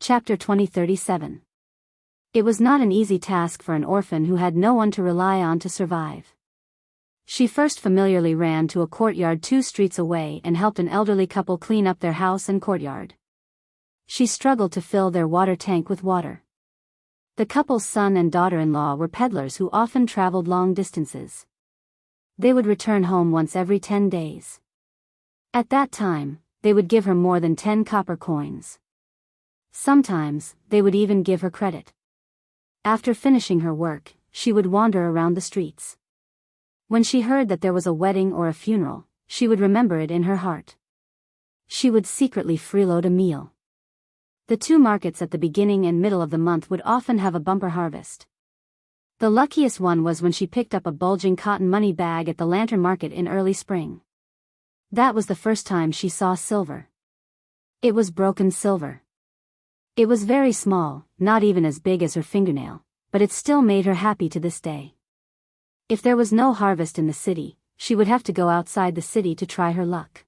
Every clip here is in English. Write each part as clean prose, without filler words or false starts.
Chapter 2037. It was not an easy task for an orphan who had no one to rely on to survive. She first familiarly ran to a courtyard 2 streets away and helped an elderly couple clean up their house and courtyard. She struggled to fill their water tank with water. The couple's son and daughter-in-law were peddlers who often traveled long distances. They would return home once every 10 days. At that time, they would give her more than 10 copper coins. Sometimes, they would even give her credit. After finishing her work, she would wander around the streets. When she heard that there was a wedding or a funeral, she would remember it in her heart. She would secretly freeload a meal. The 2 markets at the beginning and middle of the month would often have a bumper harvest. The luckiest one was when she picked up a bulging cotton money bag at the lantern market in early spring. That was the first time she saw silver. It was broken silver. It was very small, not even as big as her fingernail, but it still made her happy to this day. If there was no harvest in the city, she would have to go outside the city to try her luck.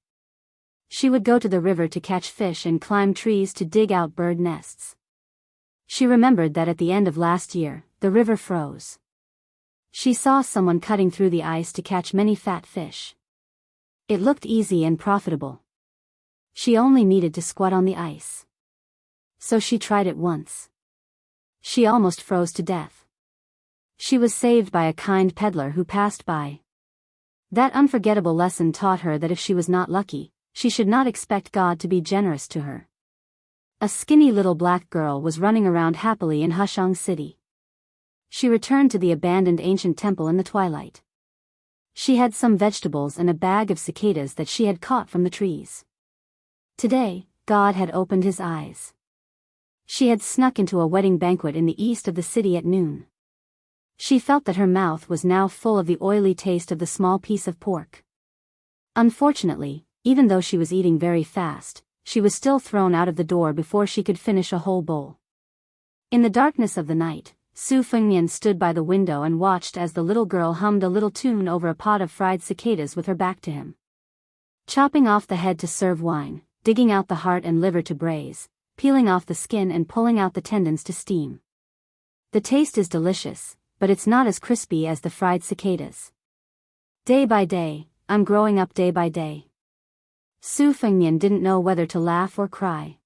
She would go to the river to catch fish and climb trees to dig out bird nests. She remembered that at the end of last year, the river froze. She saw someone cutting through the ice to catch many fat fish. It looked easy and profitable. She only needed to squat on the ice. So she tried it once. She almost froze to death. She was saved by a kind peddler who passed by. That unforgettable lesson taught her that if she was not lucky, she should not expect God to be generous to her. A skinny little black girl was running around happily in Hushang City. She returned to the abandoned ancient temple in the twilight. She had some vegetables and a bag of cicadas that she had caught from the trees. Today, God had opened his eyes. She had snuck into a wedding banquet in the east of the city at noon. She felt that her mouth was now full of the oily taste of the small piece of pork. Unfortunately, even though she was eating very fast, she was still thrown out of the door before she could finish a whole bowl. In the darkness of the night, Su Fengnian stood by the window and watched as the little girl hummed a little tune over a pot of fried cicadas with her back to him. Chopping off the head to serve wine, digging out the heart and liver to braise, peeling off the skin and pulling out the tendons to steam. The taste is delicious, but it's not as crispy as the fried cicadas. Day by day, I'm growing up day by day. Su Fengnian didn't know whether to laugh or cry.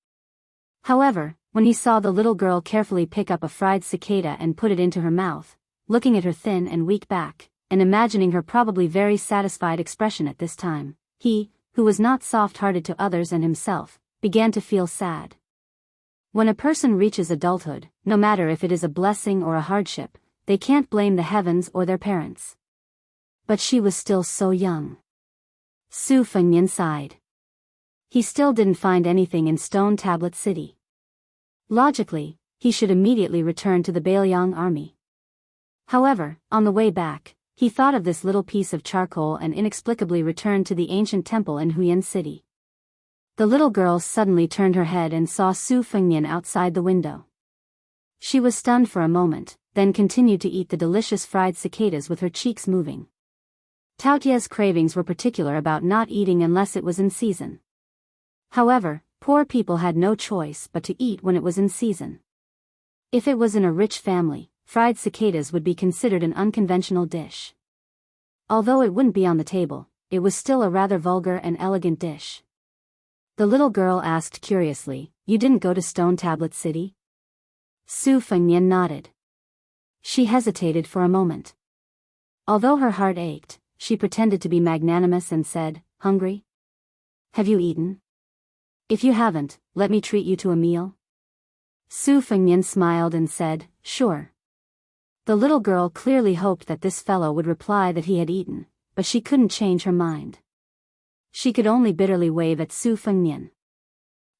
However, when he saw the little girl carefully pick up a fried cicada and put it into her mouth, looking at her thin and weak back, and imagining her probably very satisfied expression at this time, he, who was not soft-hearted to others and himself, began to feel sad. When a person reaches adulthood, no matter if it is a blessing or a hardship, they can't blame the heavens or their parents. But she was still so young. Su Fengnian sighed. He still didn't find anything in Stone Tablet City. Logically, he should immediately return to the Bailiang army. However, on the way back, he thought of this little piece of charcoal and inexplicably returned to the ancient temple in Huyan City. The little girl suddenly turned her head and saw Su Fengnian outside the window. She was stunned for a moment, then continued to eat the delicious fried cicadas with her cheeks moving. Taotia's cravings were particular about not eating unless it was in season. However, poor people had no choice but to eat when it was in season. If it was in a rich family, fried cicadas would be considered an unconventional dish. Although it wouldn't be on the table, it was still a rather vulgar and elegant dish. The little girl asked curiously, "You didn't go to Stone Tablet City?" Su Fengnian nodded. She hesitated for a moment. Although her heart ached, she pretended to be magnanimous and said, "Hungry? Have you eaten? If you haven't, let me treat you to a meal." Su Fengnian smiled and said, "Sure." The little girl clearly hoped that this fellow would reply that he had eaten, but she couldn't change her mind. She could only bitterly wave at Su Fengnian.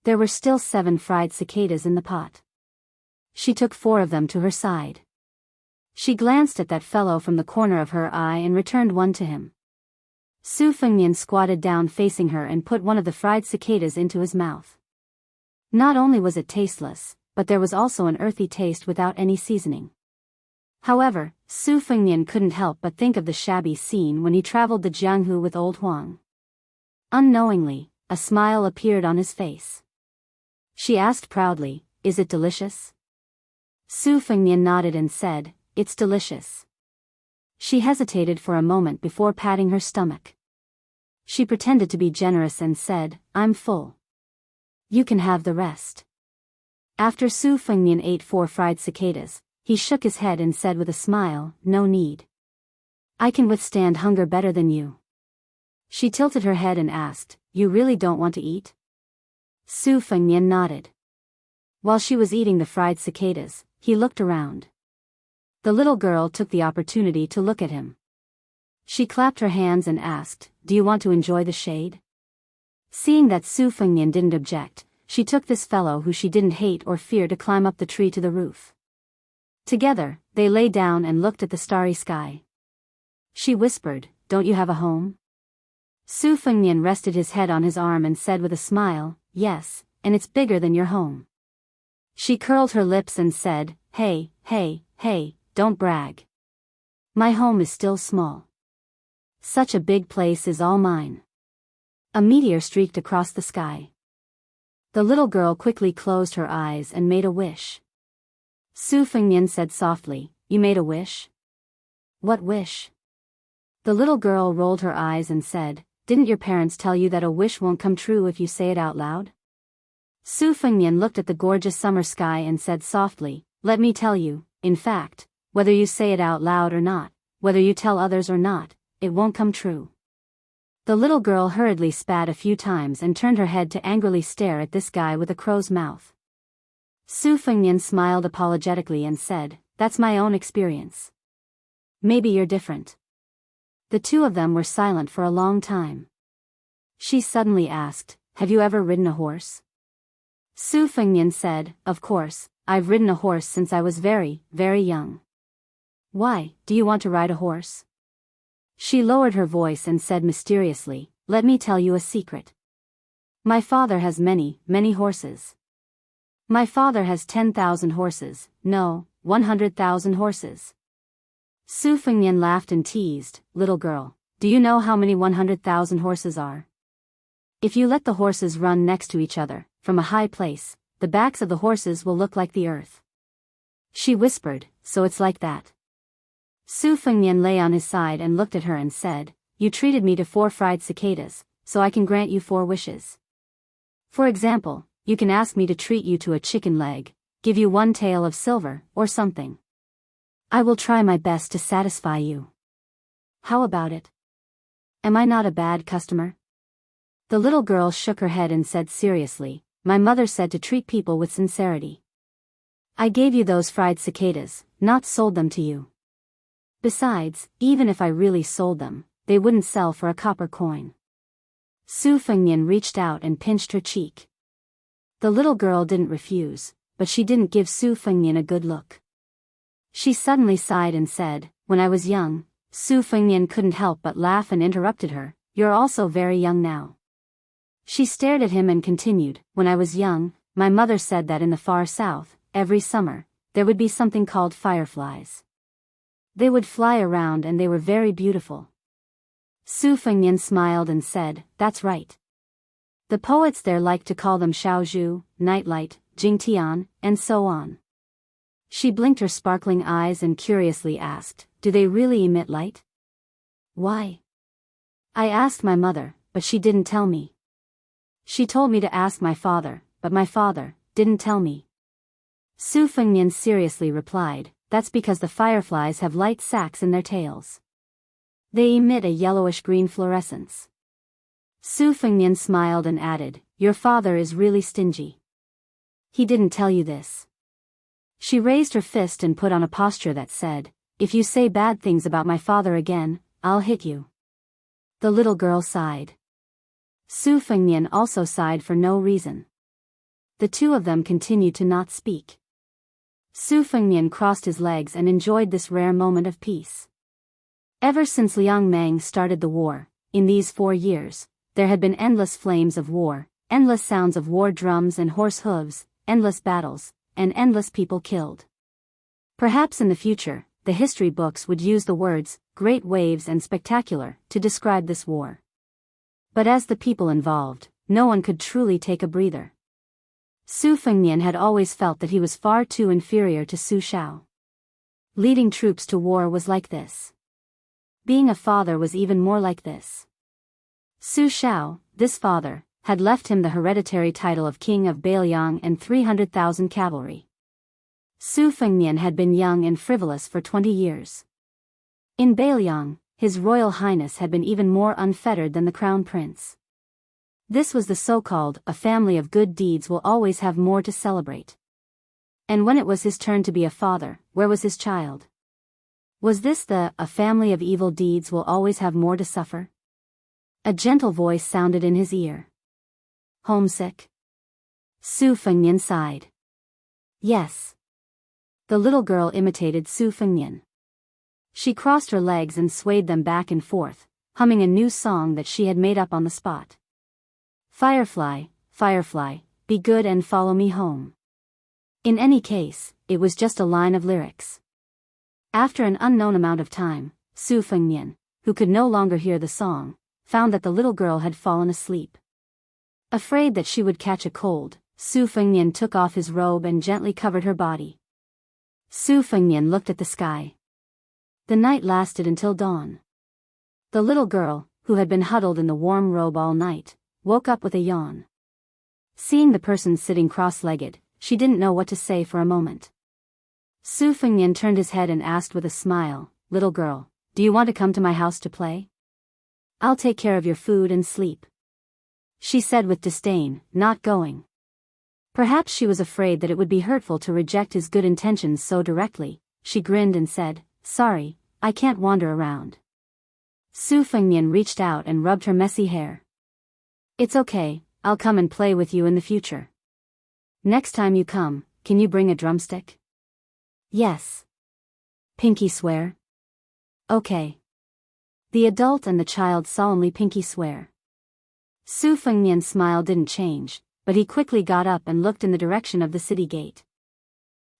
There were still 7 fried cicadas in the pot. She took 4 of them to her side. She glanced at that fellow from the corner of her eye and returned one to him. Su Fengnian squatted down facing her and put one of the fried cicadas into his mouth. Not only was it tasteless, but there was also an earthy taste without any seasoning. However, Su Fengnian couldn't help but think of the shabby scene when he traveled to Jianghu with old Huang. Unknowingly, a smile appeared on his face. She asked proudly, is it delicious? Su Fengnian nodded and said, it's delicious. She hesitated for a moment before patting her stomach. She pretended to be generous and said, I'm full. You can have the rest. After Su Fengnian ate 4 fried cicadas, he shook his head and said with a smile, no need. I can withstand hunger better than you. She tilted her head and asked, you really don't want to eat? Su Fengnian nodded. While she was eating the fried cicadas, he looked around. The little girl took the opportunity to look at him. She clapped her hands and asked, do you want to enjoy the shade? Seeing that Su Fengnian didn't object, she took this fellow who she didn't hate or fear to climb up the tree to the roof. Together, they lay down and looked at the starry sky. She whispered, don't you have a home? Su Fengnian rested his head on his arm and said with a smile, yes, and it's bigger than your home. She curled her lips and said, hey, don't brag. My home is still small. Such a big place is all mine. A meteor streaked across the sky. The little girl quickly closed her eyes and made a wish. Su Fengnian said softly, you made a wish? What wish? The little girl rolled her eyes and said, didn't your parents tell you that a wish won't come true if you say it out loud? Su Fengnian looked at the gorgeous summer sky and said softly, let me tell you, in fact, whether you say it out loud or not, whether you tell others or not, it won't come true. The little girl hurriedly spat a few times and turned her head to angrily stare at this guy with a crow's mouth. Su Fengnian smiled apologetically and said, that's my own experience. Maybe you're different. The two of them were silent for a long time. She suddenly asked, have you ever ridden a horse? Su Fengnian said, of course, I've ridden a horse since I was very, very young. Why, do you want to ride a horse? She lowered her voice and said mysteriously, let me tell you a secret. My father has many, many horses. My father has 10,000 horses, no, 100,000 horses. Su Fengnian laughed and teased, little girl, do you know how many 100,000 horses are? If you let the horses run next to each other, from a high place, the backs of the horses will look like the earth. She whispered, so it's like that. Su Fengnian lay on his side and looked at her and said, you treated me to 4 fried cicadas, so I can grant you 4 wishes. For example, you can ask me to treat you to a chicken leg, give you 1 tael of silver, or something. I will try my best to satisfy you. How about it? Am I not a bad customer? The little girl shook her head and said seriously, my mother said to treat people with sincerity. I gave you those fried cicadas, not sold them to you. Besides, even if I really sold them, they wouldn't sell for a copper coin. Su Fengnian reached out and pinched her cheek. The little girl didn't refuse, but she didn't give Su Fengnian a good look. She suddenly sighed and said, when I was young, Su Fengnian couldn't help but laugh and interrupted her, you're also very young now. She stared at him and continued, when I was young, my mother said that in the far south, every summer, there would be something called fireflies. They would fly around and they were very beautiful. Su Fengnian smiled and said, that's right. The poets there like to call them Shaozhu, Nightlight, Jingtian, and so on. She blinked her sparkling eyes and curiously asked, do they really emit light? Why? I asked my mother, but she didn't tell me. She told me to ask my father, but my father didn't tell me. Su Fengnian seriously replied, that's because the fireflies have light sacs in their tails. They emit a yellowish-green fluorescence. Su Fengnian smiled and added, your father is really stingy. He didn't tell you this. She raised her fist and put on a posture that said, if you say bad things about my father again, I'll hit you. The little girl sighed. Su Fengnian also sighed for no reason. The two of them continued to not speak. Su Fengnian crossed his legs and enjoyed this rare moment of peace. Ever since Liang Mang started the war, in these 4 years, there had been endless flames of war, endless sounds of war drums and horse hooves, endless battles, and endless people killed. Perhaps in the future, the history books would use the words, great waves and spectacular, to describe this war. But as the people involved, no one could truly take a breather. Su Fengnian had always felt that he was far too inferior to Su Xiao. Leading troops to war was like this. Being a father was even more like this. Su Xiao, this father, had left him the hereditary title of King of Biyao and 300,000 cavalry. Su Fengnian had been young and frivolous for 20 years. In Biyao, His Royal Highness had been even more unfettered than the Crown Prince. This was the so-called, a family of good deeds will always have more to celebrate. And when it was his turn to be a father, where was his child? Was this the, a family of evil deeds will always have more to suffer? A gentle voice sounded in his ear. Homesick? Su Fengnian sighed. Yes. The little girl imitated Su Fengnian. She crossed her legs and swayed them back and forth, humming a new song that she had made up on the spot. Firefly, firefly, be good and follow me home. In any case, it was just a line of lyrics. After an unknown amount of time, Su Fengnian, who could no longer hear the song, found that the little girl had fallen asleep. Afraid that she would catch a cold, Su Fengnian took off his robe and gently covered her body. Su Fengnian looked at the sky. The night lasted until dawn. The little girl, who had been huddled in the warm robe all night, woke up with a yawn. Seeing the person sitting cross-legged, she didn't know what to say for a moment. Su Fengnian turned his head and asked with a smile, "Little girl, do you want to come to my house to play? I'll take care of your food and sleep." She said with disdain, not going. Perhaps she was afraid that it would be hurtful to reject his good intentions so directly. She grinned and said, "Sorry, I can't wander around." Su Fengnian reached out and rubbed her messy hair. "It's okay, I'll come and play with you in the future. Next time you come, can you bring a drumstick?" "Yes." "Pinky swear?" "Okay." The adult and the child solemnly pinky swear. Su Fengnian's smile didn't change, but he quickly got up and looked in the direction of the city gate.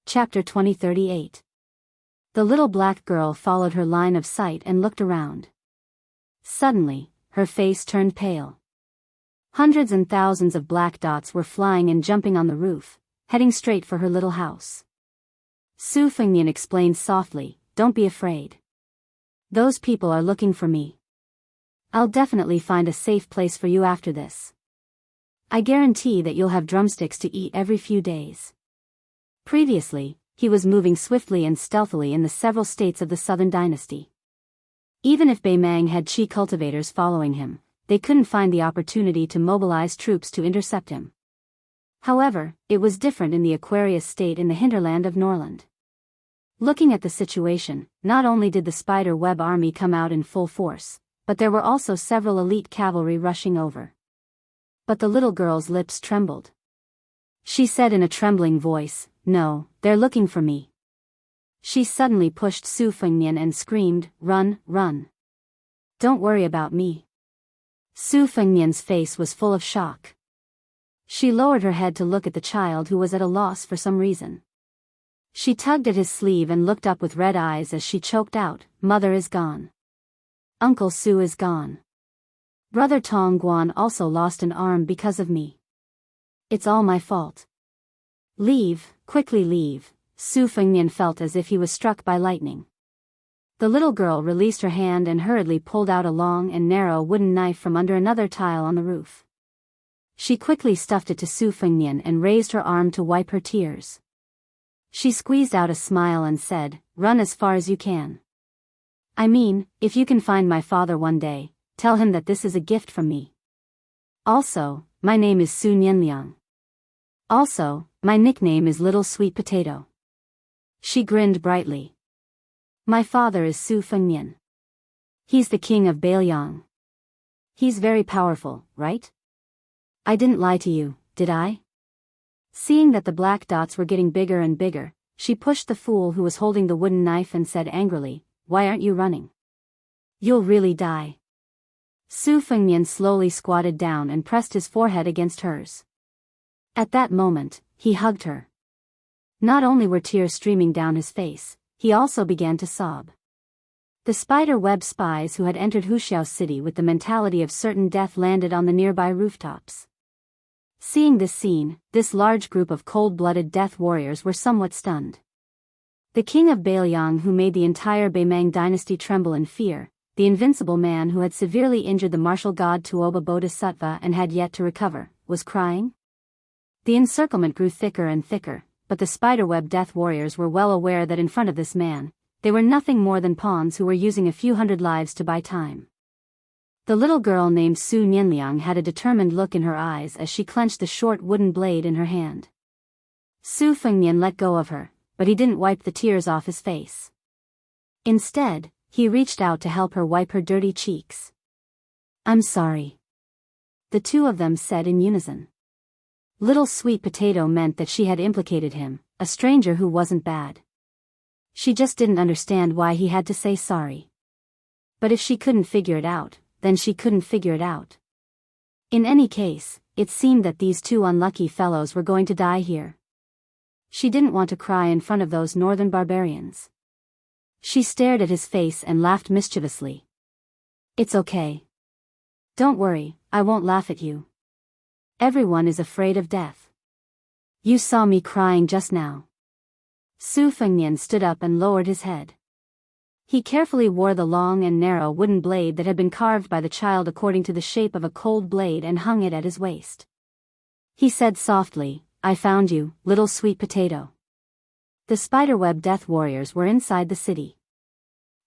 Chapter 2038. The little black girl followed her line of sight and looked around. Suddenly, her face turned pale. Hundreds and thousands of black dots were flying and jumping on the roof, heading straight for her little house. Su Fengnian explained softly, "Don't be afraid. Those people are looking for me. I'll definitely find a safe place for you after this. I guarantee that you'll have drumsticks to eat every few days." Previously, he was moving swiftly and stealthily in the several states of the Southern Dynasty. Even if Beimang had Qi cultivators following him, they couldn't find the opportunity to mobilize troops to intercept him. However, it was different in the Aquarius state in the hinterland of Norland. Looking at the situation, not only did the spider web army come out in full force, but there were also several elite cavalry rushing over. But the little girl's lips trembled. She said in a trembling voice, "No, they're looking for me." She suddenly pushed Su Fengnian and screamed, "Run, run. Don't worry about me." Su Fengnian's face was full of shock. She lowered her head to look at the child who was at a loss for some reason. She tugged at his sleeve and looked up with red eyes as she choked out, "Mother is gone. Uncle Su is gone. Brother Tong Guan also lost an arm because of me. It's all my fault. Leave, quickly leave." Su Fengnian felt as if he was struck by lightning. The little girl released her hand and hurriedly pulled out a long and narrow wooden knife from under another tile on the roof. She quickly stuffed it to Su Fengnian and raised her arm to wipe her tears. She squeezed out a smile and said, "Run as far as you can. I mean, if you can find my father one day, tell him that this is a gift from me. Also, my name is Su Nianliang. Also, my nickname is Little Sweet Potato." She grinned brightly. "My father is Su Fengnian. He's the king of Biyao. He's very powerful, right? I didn't lie to you, did I?" Seeing that the black dots were getting bigger and bigger, she pushed the fool who was holding the wooden knife and said angrily, "Why aren't you running? You'll really die." Su Fengnian slowly squatted down and pressed his forehead against hers. At that moment, he hugged her. Not only were tears streaming down his face, he also began to sob. The spider web spies who had entered Wuxia City with the mentality of certain death landed on the nearby rooftops. Seeing this scene, this large group of cold-blooded death warriors were somewhat stunned. The king of Biyao, who made the entire Beimang dynasty tremble in fear, the invincible man who had severely injured the martial god Tuoba Bodhisattva and had yet to recover, was crying. The encirclement grew thicker and thicker, but the spiderweb death warriors were well aware that in front of this man, they were nothing more than pawns who were using a few hundred lives to buy time. The little girl named Su Nianliang had a determined look in her eyes as she clenched the short wooden blade in her hand. Su Fengnian let go of her, but he didn't wipe the tears off his face. Instead, he reached out to help her wipe her dirty cheeks. "I'm sorry," the two of them said in unison. Little Sweet Potato meant that she had implicated him, a stranger who wasn't bad. She just didn't understand why he had to say sorry. But if she couldn't figure it out, then she couldn't figure it out. In any case, it seemed that these two unlucky fellows were going to die here. She didn't want to cry in front of those northern barbarians. She stared at his face and laughed mischievously. "It's okay. Don't worry, I won't laugh at you. Everyone is afraid of death. You saw me crying just now." Su Fengnian stood up and lowered his head. He carefully wore the long and narrow wooden blade that had been carved by the child according to the shape of a cold blade and hung it at his waist. He said softly, "I found you, little Sweet Potato." The spiderweb death warriors were inside the city.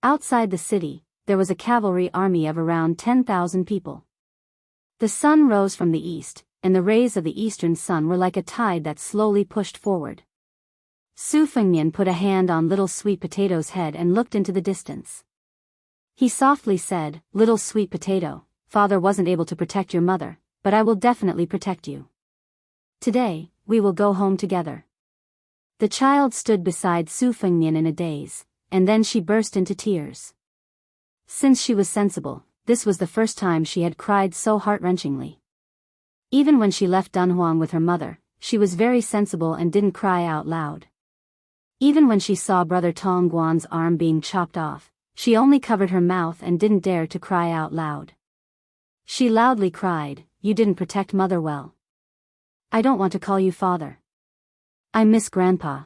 Outside the city, there was a cavalry army of around 10,000 people. The sun rose from the east, and the rays of the eastern sun were like a tide that slowly pushed forward. Su Fengnian put a hand on little Sweet Potato's head and looked into the distance. He softly said, "Little Sweet Potato, father wasn't able to protect your mother, but I will definitely protect you. Today, we will go home together." The child stood beside Su Fengnian in a daze, and then she burst into tears. Since she was sensible, this was the first time she had cried so heart-wrenchingly. Even when she left Dunhuang with her mother, she was very sensible and didn't cry out loud. Even when she saw Brother Tong Guan's arm being chopped off, she only covered her mouth and didn't dare to cry out loud. She loudly cried, "You didn't protect mother well. I don't want to call you father. I miss Grandpa.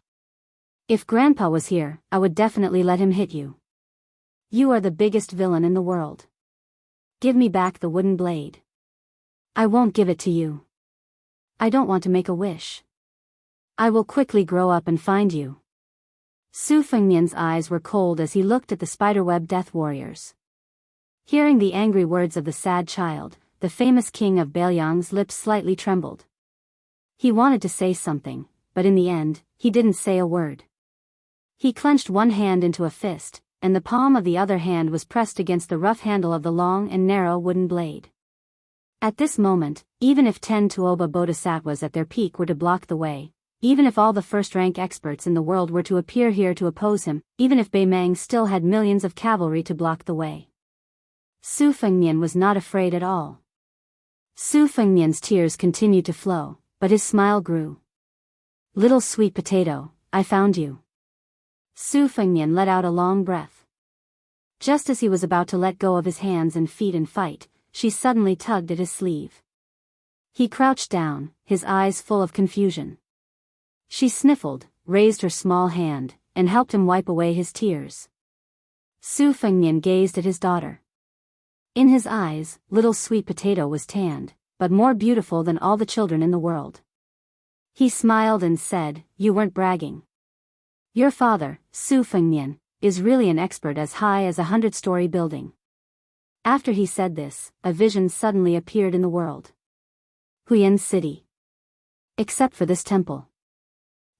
If Grandpa was here, I would definitely let him hit you. You are the biggest villain in the world. Give me back the wooden blade. I won't give it to you. I don't want to make a wish. I will quickly grow up and find you." Su Fengnian's eyes were cold as he looked at the spiderweb death warriors. Hearing the angry words of the sad child, the famous king of Beiyang's lips slightly trembled. He wanted to say something, but in the end, he didn't say a word. He clenched one hand into a fist, and the palm of the other hand was pressed against the rough handle of the long and narrow wooden blade. At this moment, even if 10 Tuoba Bodhisattvas at their peak were to block the way, even if all the first-rank experts in the world were to appear here to oppose him, even if Beimang still had millions of cavalry to block the way, Su Fengnian was not afraid at all. Su Fengnian's tears continued to flow, but his smile grew. "Little Sweet Potato, I found you." Su Fengnian let out a long breath. Just as he was about to let go of his hands and feet and fight, she suddenly tugged at his sleeve. He crouched down, his eyes full of confusion. She sniffled, raised her small hand, and helped him wipe away his tears. Su Fengnian gazed at his daughter. In his eyes, little Sweet Potato was tanned, but more beautiful than all the children in the world. He smiled and said, "You weren't bragging. Your father, Su Fengnian, is really an expert as high as a 100-story building." After he said this, a vision suddenly appeared in the world. Huyan City. Except for this temple.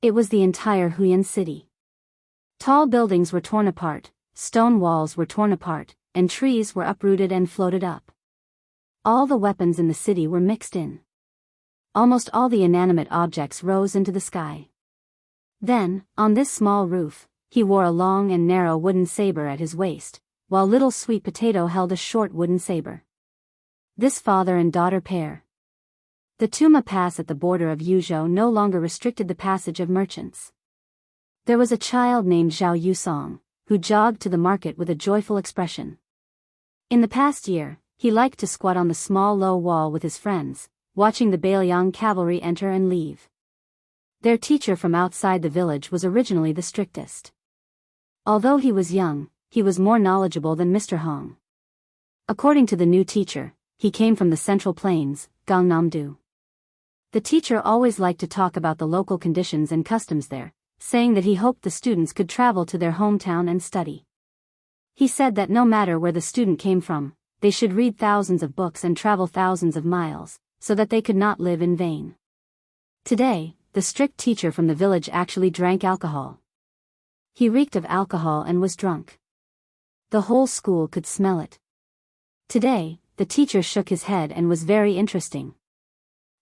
It was the entire Huyan City. Tall buildings were torn apart, stone walls were torn apart, and trees were uprooted and floated up. All the weapons in the city were mixed in. Almost all the inanimate objects rose into the sky. Then, on this small roof, he wore a long and narrow wooden saber at his waist, while little Sweet Potato held a short wooden saber. This father and daughter pair. The Tuma Pass at the border of Yuzhou no longer restricted the passage of merchants. There was a child named Zhao Yusong, who jogged to the market with a joyful expression. In the past year, he liked to squat on the small low wall with his friends, watching the Biyao cavalry enter and leave. Their teacher from outside the village was originally the strictest. Although he was young, he was more knowledgeable than Mr. Hong. According to the new teacher, he came from the Central Plains, Gangnam-do. The teacher always liked to talk about the local conditions and customs there, saying that he hoped the students could travel to their hometown and study. He said that no matter where the student came from, they should read thousands of books and travel thousands of miles, so that they could not live in vain. Today, the strict teacher from the village actually drank alcohol. He reeked of alcohol and was drunk. The whole school could smell it. Today, the teacher shook his head and was very interesting.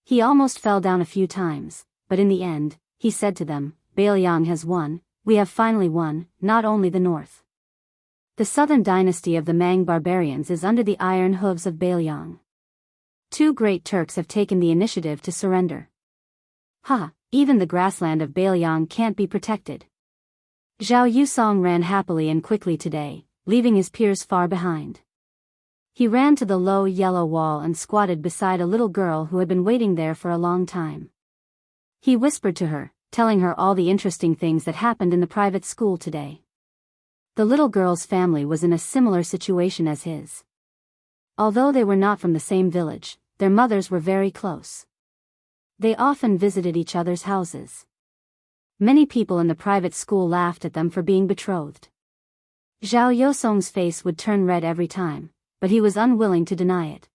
He almost fell down a few times, but in the end, he said to them, Biyao has won, we have finally won, not only the north. The southern dynasty of the Mang barbarians is under the iron hooves of Biyao. 2 great Turks have taken the initiative to surrender. Even the grassland of Biyao can't be protected. Zhao Yusong ran happily and quickly today, leaving his peers far behind. He ran to the low yellow wall and squatted beside a little girl who had been waiting there for a long time. He whispered to her, telling her all the interesting things that happened in the private school today. The little girl's family was in a similar situation as his. Although they were not from the same village, their mothers were very close. They often visited each other's houses. Many people in the private school laughed at them for being betrothed. Zhao Yosong's face would turn red every time, but he was unwilling to deny it.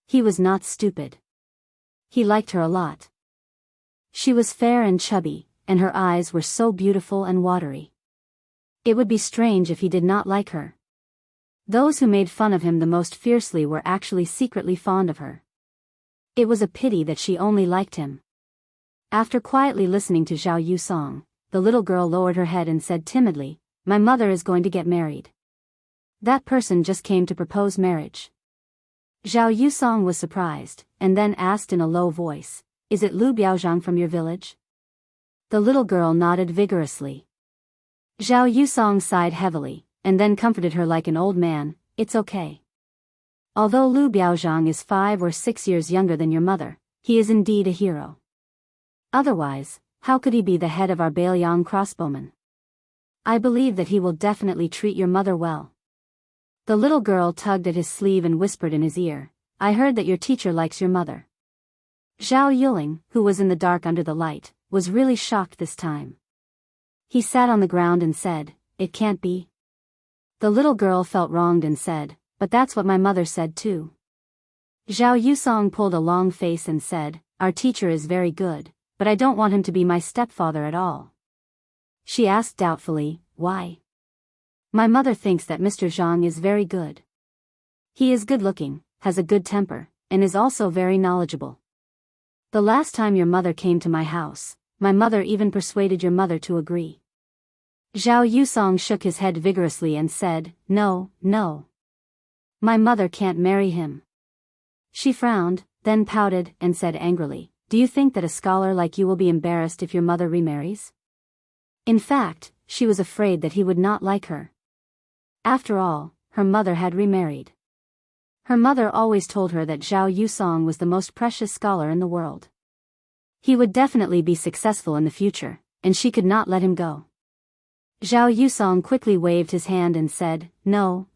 He was not stupid. He liked her a lot. She was fair and chubby, and her eyes were so beautiful and watery. It would be strange if he did not like her. Those who made fun of him the most fiercely were actually secretly fond of her. It was a pity that she only liked him. After quietly listening to Zhao Yusong, the little girl lowered her head and said timidly, My mother is going to get married. That person just came to propose marriage. Zhao Yusong was surprised, and then asked in a low voice, Is it Lu Biaozhang from your village? The little girl nodded vigorously. Zhao Yusong sighed heavily, and then comforted her like an old man, It's okay. Although Lu Biaozhang is 5 or 6 years younger than your mother, he is indeed a hero. Otherwise, how could he be the head of our Biyao crossbowmen? I believe that he will definitely treat your mother well. The little girl tugged at his sleeve and whispered in his ear, I heard that your teacher likes your mother. Zhao Yuling, who was in the dark under the light, was really shocked this time. He sat on the ground and said, It can't be. The little girl felt wronged and said, But that's what my mother said too. Zhao Yusong pulled a long face and said, Our teacher is very good, but I don't want him to be my stepfather at all. She asked doubtfully, Why? My mother thinks that Mr. Zhang is very good. He is good-looking, has a good temper, and is also very knowledgeable. The last time your mother came to my house, my mother even persuaded your mother to agree. Zhao Yusong shook his head vigorously and said, No. My mother can't marry him. She frowned, then pouted and said angrily, Do you think that a scholar like you will be embarrassed if your mother remarries? In fact, she was afraid that he would not like her. After all, her mother had remarried. Her mother always told her that Zhao Yusong was the most precious scholar in the world. He would definitely be successful in the future, and she could not let him go. Zhao Yusong quickly waved his hand and said, No.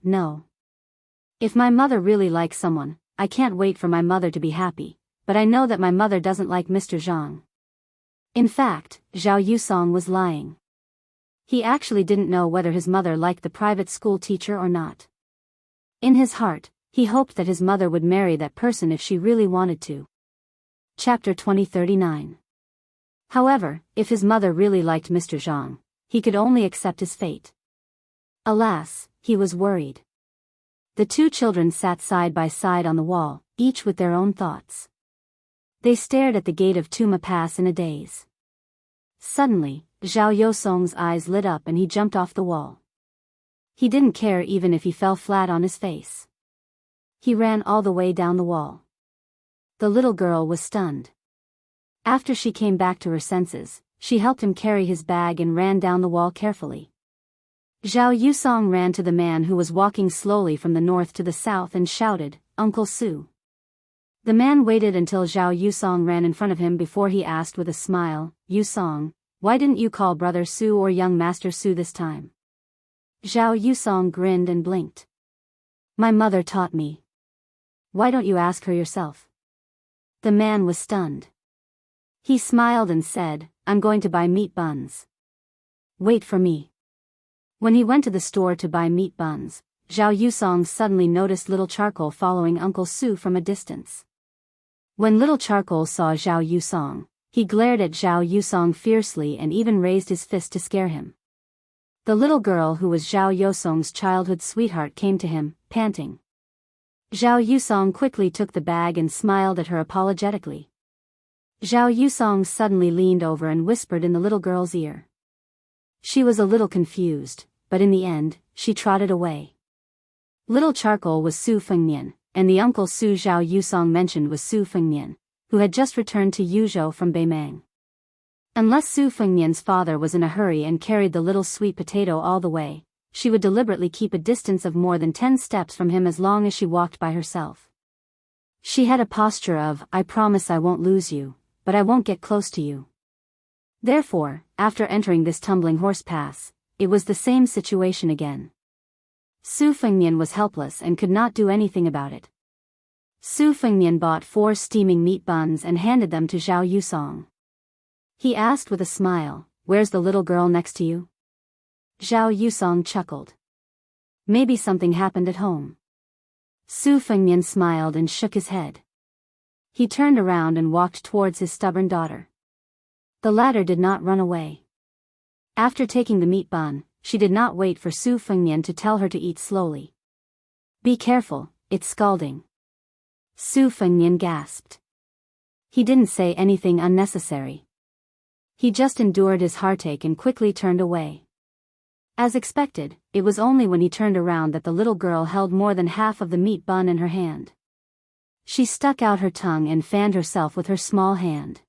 If my mother really likes someone, I can't wait for my mother to be happy, but I know that my mother doesn't like Mr. Zhang. In fact, Zhao Yusong was lying. He actually didn't know whether his mother liked the private school teacher or not. In his heart, he hoped that his mother would marry that person if she really wanted to. Chapter 2039. However, if his mother really liked Mr. Zhang, he could only accept his fate. Alas, he was worried. The 2 children sat side by side on the wall, each with their own thoughts. They stared at the gate of Tuma Pass in a daze. Suddenly, Zhao Yosong's eyes lit up and he jumped off the wall. He didn't care even if he fell flat on his face. He ran all the way down the wall. The little girl was stunned. After she came back to her senses, she helped him carry his bag and ran down the wall carefully. Zhao Yusong ran to the man who was walking slowly from the north to the south and shouted, Uncle Su. The man waited until Zhao Yusong ran in front of him before he asked with a smile, "Yusong, why didn't you call Brother Su or young Master Su this time?" Zhao Yusong grinned and blinked. "My mother taught me. Why don't you ask her yourself?" The man was stunned. He smiled and said, "I'm going to buy meat buns. Wait for me." When he went to the store to buy meat buns, Zhao Yusong suddenly noticed Little Charcoal following Uncle Su from a distance. When Little Charcoal saw Zhao Yusong, he glared at Zhao Yusong fiercely and even raised his fist to scare him. The little girl who was Zhao Yusong's childhood sweetheart came to him, panting. Zhao Yusong quickly took the bag and smiled at her apologetically. Zhao Yusong suddenly leaned over and whispered in the little girl's ear. She was a little confused, but in the end, she trotted away. Little Charcoal was Su Fengnian, and the Uncle Su Zhao Yusong mentioned was Su Fengnian, who had just returned to Yuzhou from Beimang. Unless Su Fengnian's father was in a hurry and carried the little sweet potato all the way, she would deliberately keep a distance of more than 10 steps from him as long as she walked by herself. She had a posture of, "I promise I won't lose you, but I won't get close to you." Therefore, after entering this tumbling horse pass, it was the same situation again. Su Fengnian was helpless and could not do anything about it. Su Fengnian bought 4 steaming meat buns and handed them to Zhao Yusong. He asked with a smile, "Where's the little girl next to you?" Zhao Yusong chuckled. "Maybe something happened at home." Su Fengnian smiled and shook his head. He turned around and walked towards his stubborn daughter. The latter did not run away. After taking the meat bun, she did not wait for Su Fengnian to tell her to eat slowly. "Be careful, it's scalding." Su Fengnian gasped. He didn't say anything unnecessary. He just endured his heartache and quickly turned away. As expected, it was only when he turned around that the little girl held more than half of the meat bun in her hand. She stuck out her tongue and fanned herself with her small hand.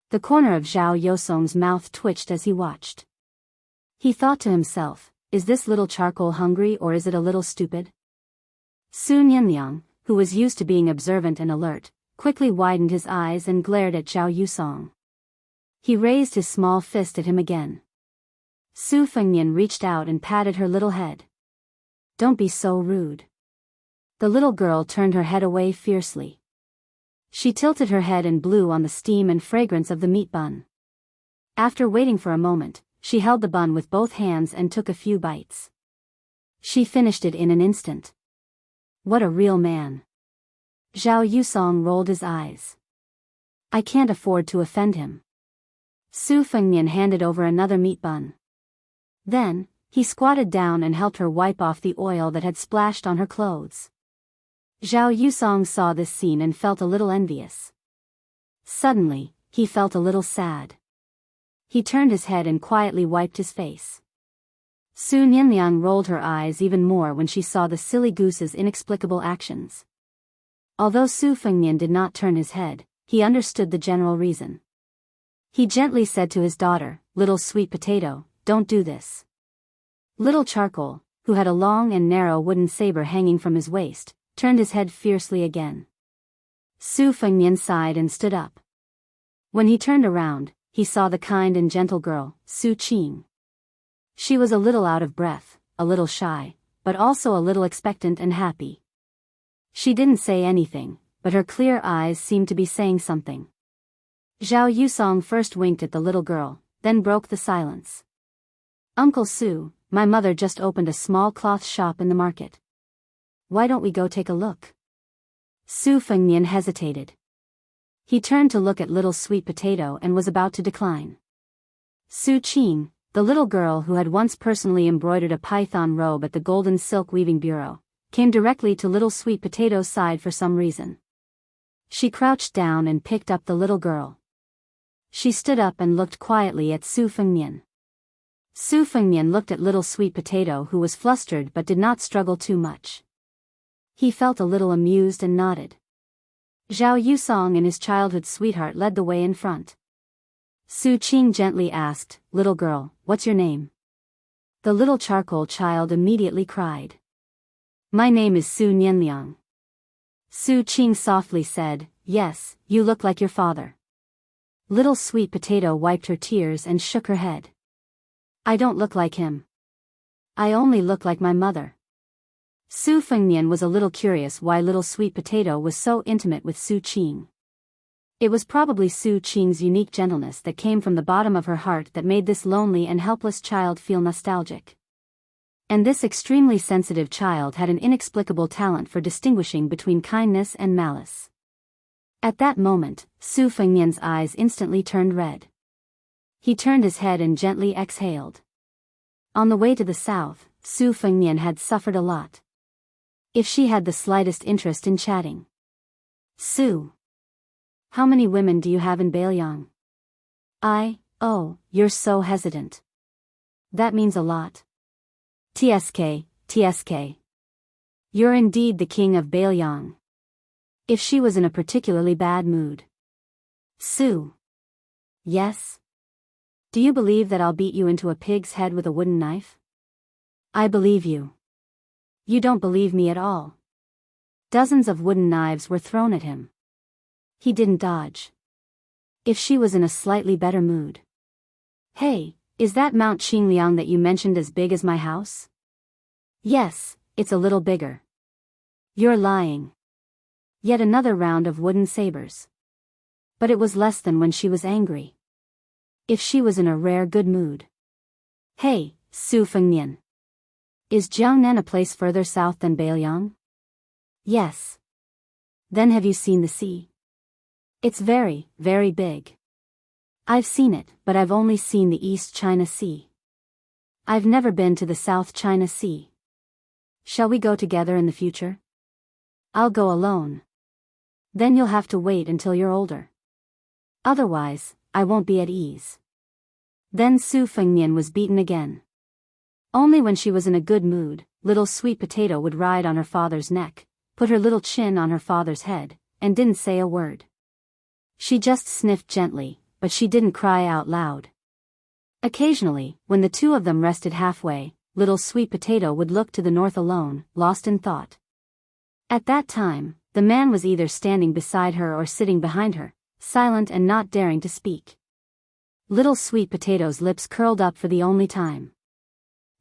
The corner of Zhao Yusong's mouth twitched as he watched. He thought to himself, "Is this Little Charcoal hungry or is it a little stupid?" Su Nianliang, who was used to being observant and alert, quickly widened his eyes and glared at Zhao Yusong. He raised his small fist at him again. Su Fengnian reached out and patted her little head. "Don't be so rude." The little girl turned her head away fiercely. She tilted her head and blew on the steam and fragrance of the meat bun. After waiting for a moment, she held the bun with both hands and took a few bites. She finished it in an instant. What a real man. Zhao Yusong rolled his eyes. "I can't afford to offend him." Su Fengnian handed over another meat bun. Then, he squatted down and helped her wipe off the oil that had splashed on her clothes. Zhao Yusong saw this scene and felt a little envious. Suddenly, he felt a little sad. He turned his head and quietly wiped his face. Su Nianliang rolled her eyes even more when she saw the silly goose's inexplicable actions. Although Su Fengnian did not turn his head, he understood the general reason. He gently said to his daughter, "Little sweet potato, don't do this." Little Charcoal, who had a long and narrow wooden saber hanging from his waist, turned his head fiercely again. Su Fengnian sighed and stood up. When he turned around, he saw the kind and gentle girl, Su Qing. She was a little out of breath, a little shy, but also a little expectant and happy. She didn't say anything, but her clear eyes seemed to be saying something. Zhao Yusong first winked at the little girl, then broke the silence. "Uncle Su, my mother just opened a small cloth shop in the market. Why don't we go take a look?" Su Fengnian hesitated. He turned to look at little sweet potato and was about to decline. Su Qing, the little girl who had once personally embroidered a python robe at the Golden Silk Weaving Bureau, came directly to little sweet potato's side for some reason. She crouched down and picked up the little girl. She stood up and looked quietly at Su Fengnian. Su Fengnian looked at little sweet potato who was flustered but did not struggle too much. He felt a little amused and nodded. Zhao Yusong and his childhood sweetheart led the way in front. Su Qing gently asked, "Little girl, what's your name?" The little charcoal child immediately cried. "My name is Su Nianliang." Su Qing softly said, "Yes, you look like your father." Little Sweet Potato wiped her tears and shook her head. "I don't look like him. I only look like my mother." Su Fengnian was a little curious why Little Sweet Potato was so intimate with Su Qing. It was probably Su Qing's unique gentleness that came from the bottom of her heart that made this lonely and helpless child feel nostalgic. And this extremely sensitive child had an inexplicable talent for distinguishing between kindness and malice. At that moment, Su Fengnian's eyes instantly turned red. He turned his head and gently exhaled. On the way to the south, Su Fengnian had suffered a lot. If she had the slightest interest in chatting. "Su, how many women do you have in Biyao?" "Oh, you're so hesitant. That means a lot." TSK. You're indeed the king of Biyao." If she was in a particularly bad mood. "Su. Yes? Do you believe that I'll beat you into a pig's head with a wooden knife?" "I believe you." "You don't believe me at all." Dozens of wooden knives were thrown at him. He didn't dodge. If she was in a slightly better mood. "Hey, is that Mount Qingliang that you mentioned as big as my house?" "Yes, it's a little bigger." "You're lying." Yet another round of wooden sabers. But it was less than when she was angry. If she was in a rare good mood. "Hey, Su Fengnian. Is Jiangnan a place further south than Biyao?" "Yes." "Then have you seen the sea?" "It's very, very big." "I've seen it, but I've only seen the East China Sea. I've never been to the South China Sea. Shall we go together in the future?" "I'll go alone." "Then you'll have to wait until you're older. Otherwise, I won't be at ease." Then Su Fengnian was beaten again. Only when she was in a good mood, Little Sweet Potato would ride on her father's neck, put her little chin on her father's head, and didn't say a word. She just sniffed gently, but she didn't cry out loud. Occasionally, when the two of them rested halfway, Little Sweet Potato would look to the north alone, lost in thought. At that time, the man was either standing beside her or sitting behind her, silent and not daring to speak. Little Sweet Potato's lips curled up for the only time.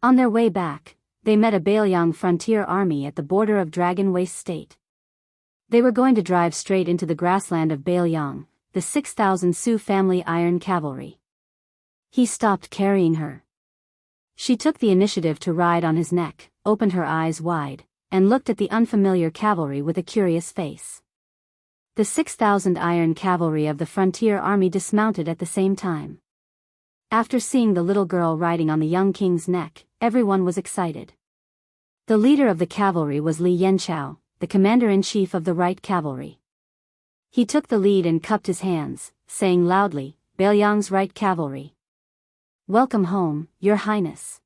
On their way back, they met a Biyao frontier army at the border of Dragon Waste State. They were going to drive straight into the grassland of Biyao, the 6,000 Su family iron cavalry. He stopped carrying her. She took the initiative to ride on his neck, opened her eyes wide, and looked at the unfamiliar cavalry with a curious face. The 6,000 iron cavalry of the frontier army dismounted at the same time. After seeing the little girl riding on the young king's neck, everyone was excited. The leader of the cavalry was Li Yanchao, the commander-in-chief of the Right Cavalry. He took the lead and cupped his hands, saying loudly, "Beiyao's Right Cavalry. Welcome home, Your Highness."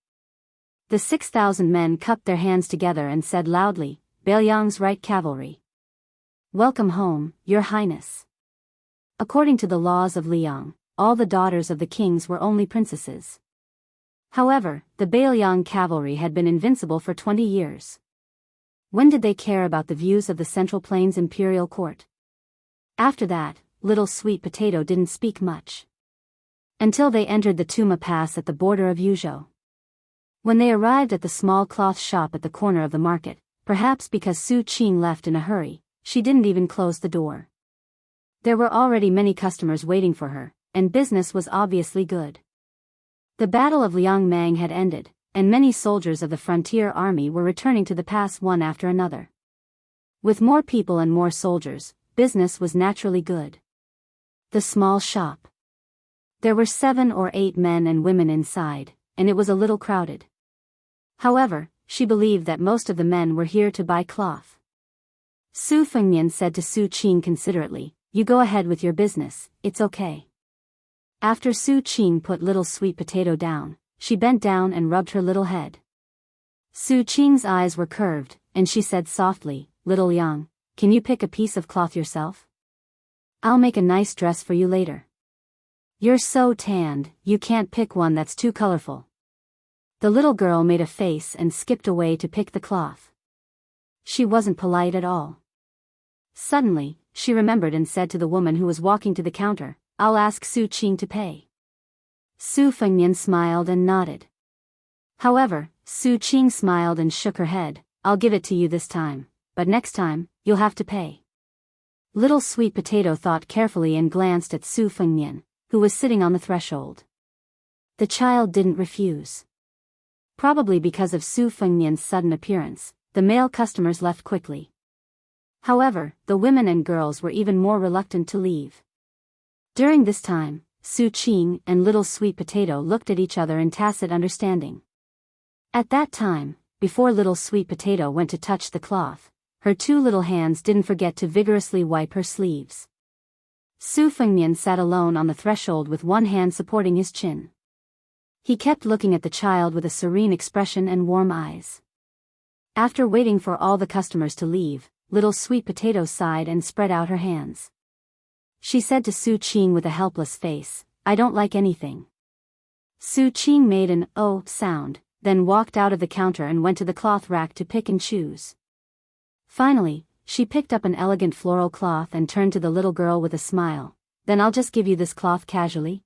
The 6,000 men cupped their hands together and said loudly, "Beiyao's Right Cavalry. Welcome home, Your Highness." According to the laws of Liang, all the daughters of the kings were only princesses. However, the Biyao cavalry had been invincible for 20 years. When did they care about the views of the Central Plains imperial court? After that, Little Sweet Potato didn't speak much. Until they entered the Tuma Pass at the border of Yuzhou. When they arrived at the small cloth shop at the corner of the market, perhaps because Su Qing left in a hurry, she didn't even close the door. There were already many customers waiting for her, and business was obviously good. The Battle of Liangmang had ended, and many soldiers of the frontier army were returning to the pass one after another. With more people and more soldiers, business was naturally good. The small shop. There were 7 or 8 men and women inside, and it was a little crowded. However, she believed that most of the men were here to buy cloth. Su Fengnian said to Su Qing considerately, "You go ahead with your business, it's okay." After Su Qing put Little Sweet Potato down, she bent down and rubbed her little head. Su Qing's eyes were curved, and she said softly, "Little Yang, can you pick a piece of cloth yourself? I'll make a nice dress for you later. You're so tanned, you can't pick one that's too colorful." The little girl made a face and skipped away to pick the cloth. She wasn't polite at all. Suddenly, she remembered and said to the woman who was walking to the counter, "I'll ask Su Qing to pay." Su Fengnian smiled and nodded. However, Su Qing smiled and shook her head. "I'll give it to you this time, but next time, you'll have to pay." Little Sweet Potato thought carefully and glanced at Su Fengnian, who was sitting on the threshold. The child didn't refuse. Probably because of Su Fengnian's sudden appearance, the male customers left quickly. However, the women and girls were even more reluctant to leave. During this time, Su Qing and Little Sweet Potato looked at each other in tacit understanding. At that time, before Little Sweet Potato went to touch the cloth, her two little hands didn't forget to vigorously wipe her sleeves. Su Fengnian sat alone on the threshold with one hand supporting his chin. He kept looking at the child with a serene expression and warm eyes. After waiting for all the customers to leave, Little Sweet Potato sighed and spread out her hands. She said to Su Qing with a helpless face, "I don't like anything." Su Qing made an "oh" sound, then walked out of the counter and went to the cloth rack to pick and choose. Finally, she picked up an elegant floral cloth and turned to the little girl with a smile. "Then I'll just give you this cloth casually."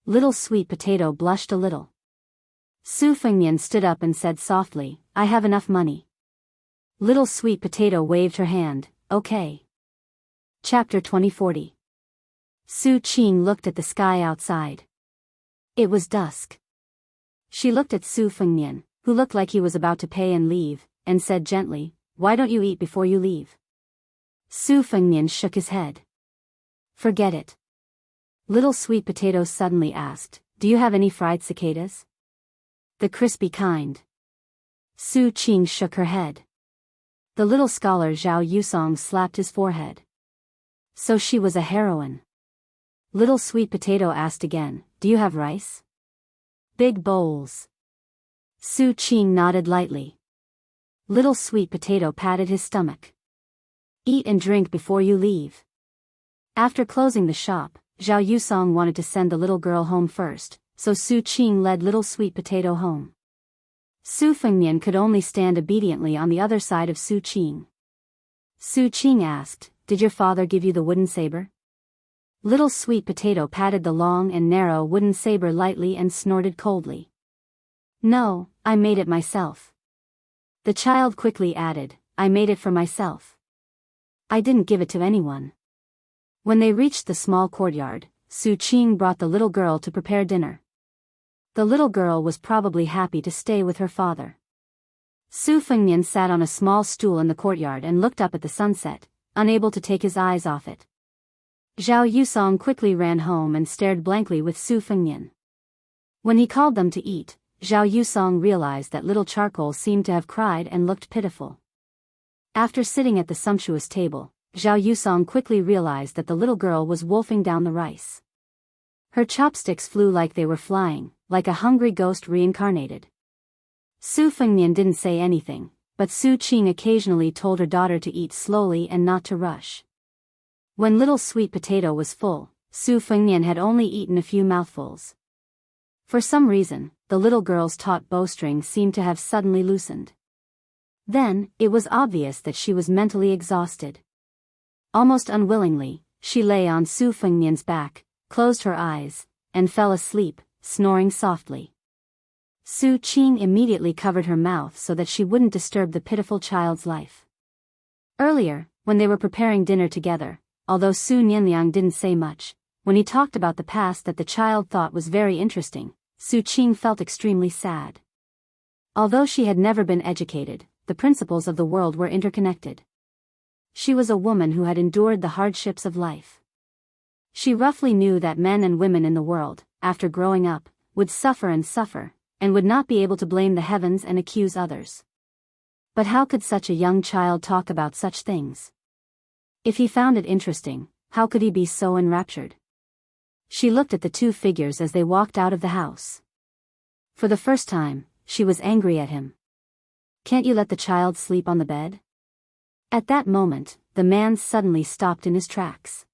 Little Sweet Potato blushed a little. Su Fengnian stood up and said softly, "I have enough money." Little Sweet Potato waved her hand, "Okay." Chapter 2040. Su Qing looked at the sky outside. It was dusk. She looked at Su Fengnian, who looked like he was about to pay and leave, and said gently, "Why don't you eat before you leave?" Su Fengnian shook his head. "Forget it." Little Sweet Potato suddenly asked, "Do you have any fried cicadas?" "The crispy kind." Su Qing shook her head. The little scholar Zhao Yusong slapped his forehead. So she was a heroine. Little Sweet Potato asked again, "Do you have rice?" "Big bowls." Su Qing nodded lightly. Little Sweet Potato patted his stomach. "Eat and drink before you leave." After closing the shop, Zhao Yusong wanted to send the little girl home first, so Su Qing led Little Sweet Potato home. Su Fengnian could only stand obediently on the other side of Su Qing. Su Qing asked, "Did your father give you the wooden saber?" Little Sweet Potato patted the long and narrow wooden saber lightly and snorted coldly. "No, I made it myself." The child quickly added, "I made it for myself. I didn't give it to anyone." When they reached the small courtyard, Su Qing brought the little girl to prepare dinner. The little girl was probably happy to stay with her father. Su Fengnian sat on a small stool in the courtyard and looked up at the sunset, unable to take his eyes off it. Zhao Yusong quickly ran home and stared blankly with Su Fengnian. When he called them to eat, Zhao Yusong realized that little Charcoal seemed to have cried and looked pitiful. After sitting at the sumptuous table, Zhao Yusong quickly realized that the little girl was wolfing down the rice. Her chopsticks flew like they were flying, like a hungry ghost reincarnated. Su Fengnian didn't say anything, but Su Qing occasionally told her daughter to eat slowly and not to rush. When Little Sweet Potato was full, Su Fengnian had only eaten a few mouthfuls. For some reason, the little girl's taut bowstring seemed to have suddenly loosened. Then, it was obvious that she was mentally exhausted. Almost unwillingly, she lay on Su Fengnian's back, closed her eyes, and fell asleep, snoring softly. Su Qing immediately covered her mouth so that she wouldn't disturb the pitiful child's life. Earlier, when they were preparing dinner together, although Su Nianliang didn't say much, when he talked about the past that the child thought was very interesting, Su Qing felt extremely sad. Although she had never been educated, the principles of the world were interconnected. She was a woman who had endured the hardships of life. She roughly knew that men and women in the world, after growing up, would suffer and would not be able to blame the heavens and accuse others. But how could such a young child talk about such things? If he found it interesting, how could he be so enraptured? She looked at the two figures as they walked out of the house. For the first time, she was angry at him. "Can't you let the child sleep on the bed?" At that moment, the man suddenly stopped in his tracks.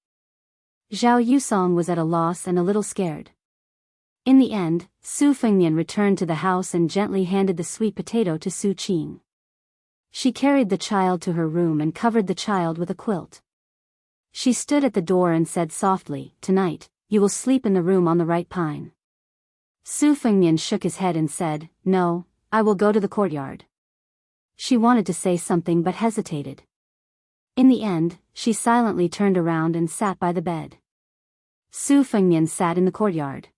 Zhao Yusong was at a loss and a little scared. In the end, Su Fengnian returned to the house and gently handed the sweet potato to Su Qing. She carried the child to her room and covered the child with a quilt. She stood at the door and said softly, "Tonight, you will sleep in the room on the right pine." Su Fengnian shook his head and said, "No, I will go to the courtyard." She wanted to say something but hesitated. In the end, she silently turned around and sat by the bed. Su Fengnian sat in the courtyard.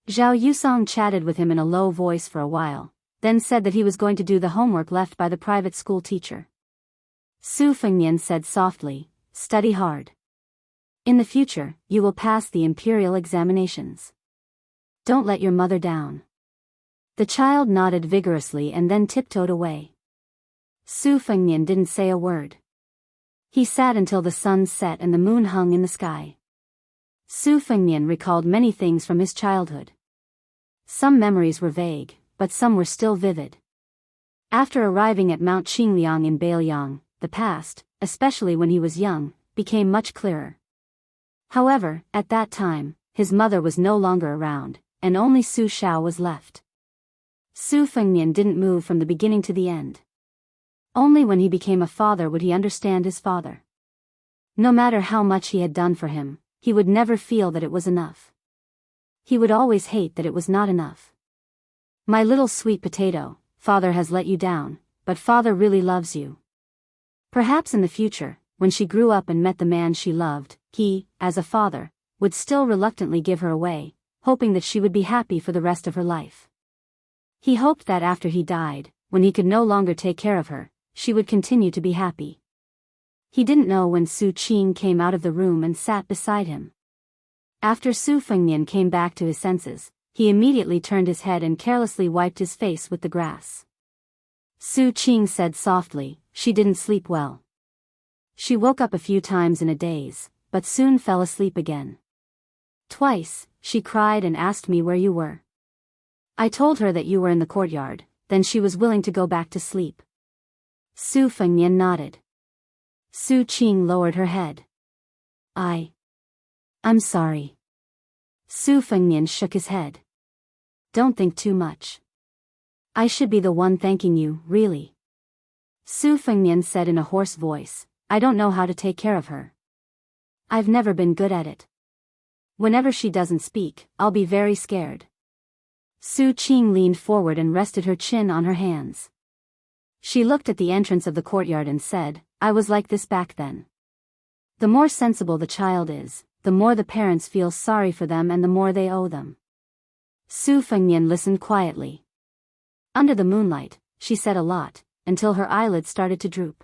Zhao Yusong chatted with him in a low voice for a while, then said that he was going to do the homework left by the private school teacher. Su Fengnian said softly, "Study hard. In the future, you will pass the imperial examinations. Don't let your mother down." The child nodded vigorously and then tiptoed away. Su Fengnian didn't say a word. He sat until the sun set and the moon hung in the sky. Su Fengnian recalled many things from his childhood. Some memories were vague, but some were still vivid. After arriving at Mount Qingliang in Beiliang, the past, especially when he was young, became much clearer. However, at that time, his mother was no longer around, and only Su Shao was left. Su Fengnian didn't move from the beginning to the end. Only when he became a father would he understand his father. No matter how much he had done for him, he would never feel that it was enough. He would always hate that it was not enough. "My little sweet potato, father has let you down, but father really loves you." Perhaps in the future, when she grew up and met the man she loved, he, as a father, would still reluctantly give her away, hoping that she would be happy for the rest of her life. He hoped that after he died, when he could no longer take care of her, she would continue to be happy. He didn't know when Su Qing came out of the room and sat beside him. After Su Fengnian came back to his senses, he immediately turned his head and carelessly wiped his face with the grass. Su Qing said softly, "She didn't sleep well." She woke up a few times in a daze, but soon fell asleep again. Twice, she cried and asked me where you were. I told her that you were in the courtyard, then she was willing to go back to sleep. Su Fengnian nodded. Su Qing lowered her head. I'm sorry. Su Fengnian shook his head. Don't think too much. I should be the one thanking you, really. Su Fengnian said in a hoarse voice, I don't know how to take care of her. I've never been good at it. Whenever she doesn't speak, I'll be very scared. Su Qing leaned forward and rested her chin on her hands. She looked at the entrance of the courtyard and said, I was like this back then. The more sensible the child is, the more the parents feel sorry for them and the more they owe them. Su Fengnian listened quietly. Under the moonlight, she said a lot, until her eyelids started to droop.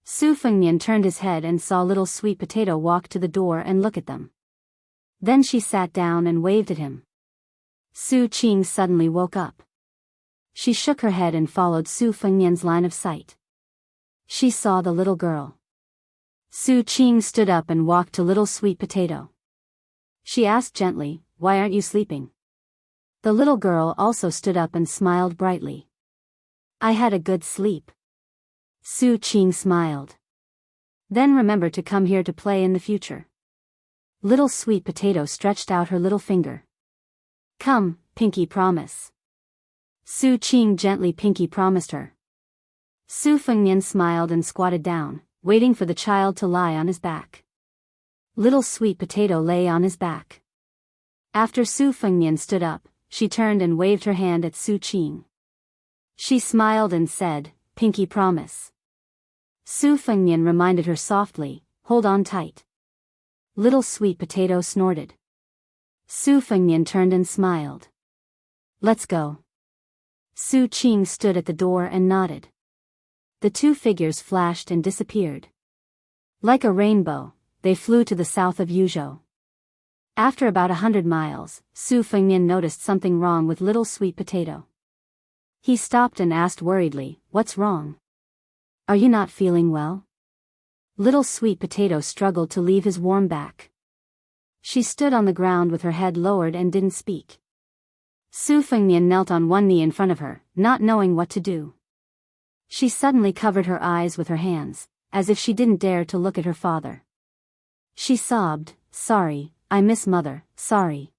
Su Fengnian turned his head and saw little sweet potato walk to the door and look at them. Then she sat down and waved at him. Su Qing suddenly woke up. She shook her head and followed Su Fengnian's line of sight. She saw the little girl. Su Qing stood up and walked to little sweet potato. She asked gently, Why aren't you sleeping? The little girl also stood up and smiled brightly. I had a good sleep. Su Qing smiled. Then remember to come here to play in the future. Little sweet potato stretched out her little finger. Come, Pinky promise. Su Qing gently Pinky promised her. Su Fengnian smiled and squatted down, waiting for the child to lie on his back. Little sweet potato lay on his back. After Su Fengnian stood up, she turned and waved her hand at Su Qing. She smiled and said, Pinky promise. Su Fengnian reminded her softly, Hold on tight. Little sweet potato snorted. Su Fengnian turned and smiled. Let's go. Su Qing stood at the door and nodded. The two figures flashed and disappeared. Like a rainbow, they flew to the south of Yuzhou. After about 100 miles, Su Fengnian noticed something wrong with little sweet potato. He stopped and asked worriedly, What's wrong? Are you not feeling well? Little sweet potato struggled to leave his warm back. She stood on the ground with her head lowered and didn't speak. Su Fengnian knelt on one knee in front of her, not knowing what to do. She suddenly covered her eyes with her hands, as if she didn't dare to look at her father. She sobbed, Sorry, I miss mother, sorry.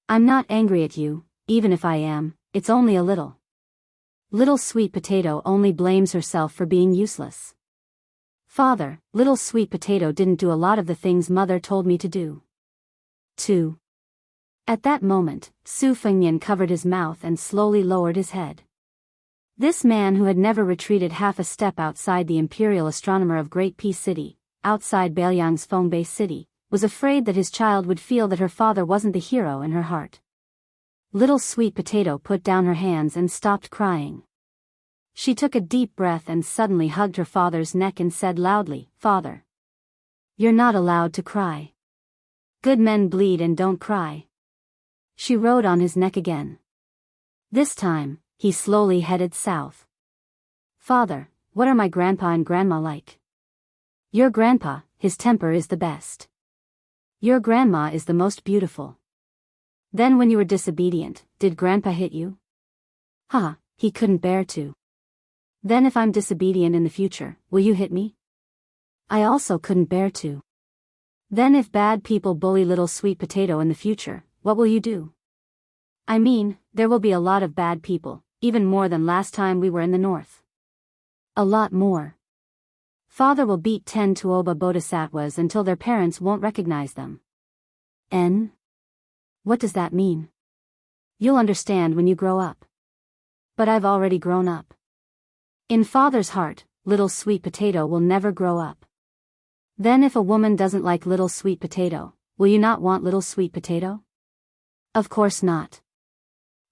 I'm not angry at you, even if I am, it's only a little. Little sweet potato only blames herself for being useless. Father, little sweet potato didn't do a lot of the things mother told me to do. 2. At that moment, Su Fengnian covered his mouth and slowly lowered his head. This man, who had never retreated half a step outside the imperial astronomer of Great Peace City, outside Beiliang's Fengbei City, was afraid that his child would feel that her father wasn't the hero in her heart. Little sweet potato put down her hands and stopped crying. She took a deep breath and suddenly hugged her father's neck and said loudly, "Father, you're not allowed to cry. Good men bleed and don't cry." She rode on his neck again. This time, he slowly headed south. "Father, what are my grandpa and grandma like?" "Your grandpa, his temper is the best. Your grandma is the most beautiful. Then when you were disobedient, did grandpa hit you?" "Ha, he couldn't bear to." "Then if I'm disobedient in the future, will you hit me?" "I also couldn't bear to." "Then if bad people bully little sweet potato in the future, what will you do?" "I mean, there will be a lot of bad people, even more than last time we were in the north." "A lot more." "Father will beat 10 Tuoba bodhisattvas until their parents won't recognize them." "N? What does that mean?" "You'll understand when you grow up." "But I've already grown up." In father's heart, little sweet potato will never grow up. "Then if a woman doesn't like little sweet potato, will you not want little sweet potato?" "Of course not.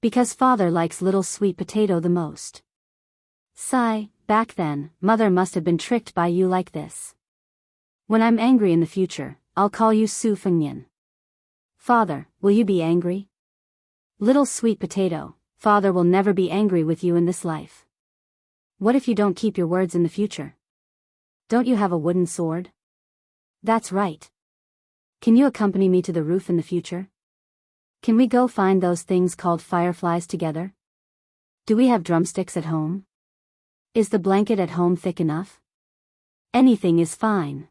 Because father likes little sweet potato the most." "Sigh, back then, mother must have been tricked by you like this. When I'm angry in the future, I'll call you Su Fengnian." "Father, will you be angry?" "Little sweet potato, father will never be angry with you in this life." "What if you don't keep your words in the future? Don't you have a wooden sword?" "That's right. Can you accompany me to the roof in the future? Can we go find those things called fireflies together? Do we have drumsticks at home? Is the blanket at home thick enough?" "Anything is fine.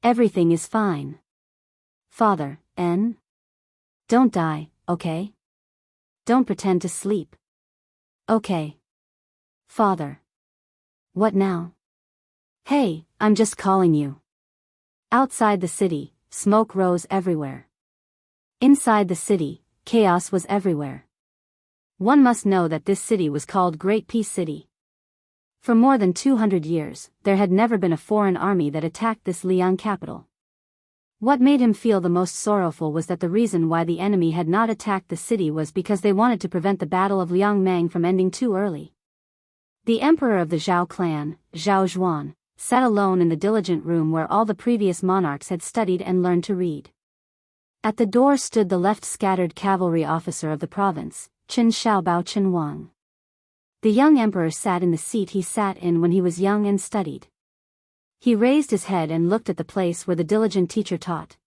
Everything is fine. Father, N? Don't die, okay? Don't pretend to sleep. Okay. Father. What now?" "Hey, I'm just calling you." Outside the city, smoke rose everywhere. Inside the city, chaos was everywhere. One must know that this city was called Great Peace City. For more than 200 years, there had never been a foreign army that attacked this Liang capital. What made him feel the most sorrowful was that the reason why the enemy had not attacked the city was because they wanted to prevent the Battle of Liangmang from ending too early. The emperor of the Zhao clan, Zhao Zhuan, sat alone in the diligent room where all the previous monarchs had studied and learned to read. At the door stood the left-scattered cavalry officer of the province, Qin Xiaobao Qin Wang. The young emperor sat in the seat he sat in when he was young and studied. He raised his head and looked at the place where the diligent teacher taught.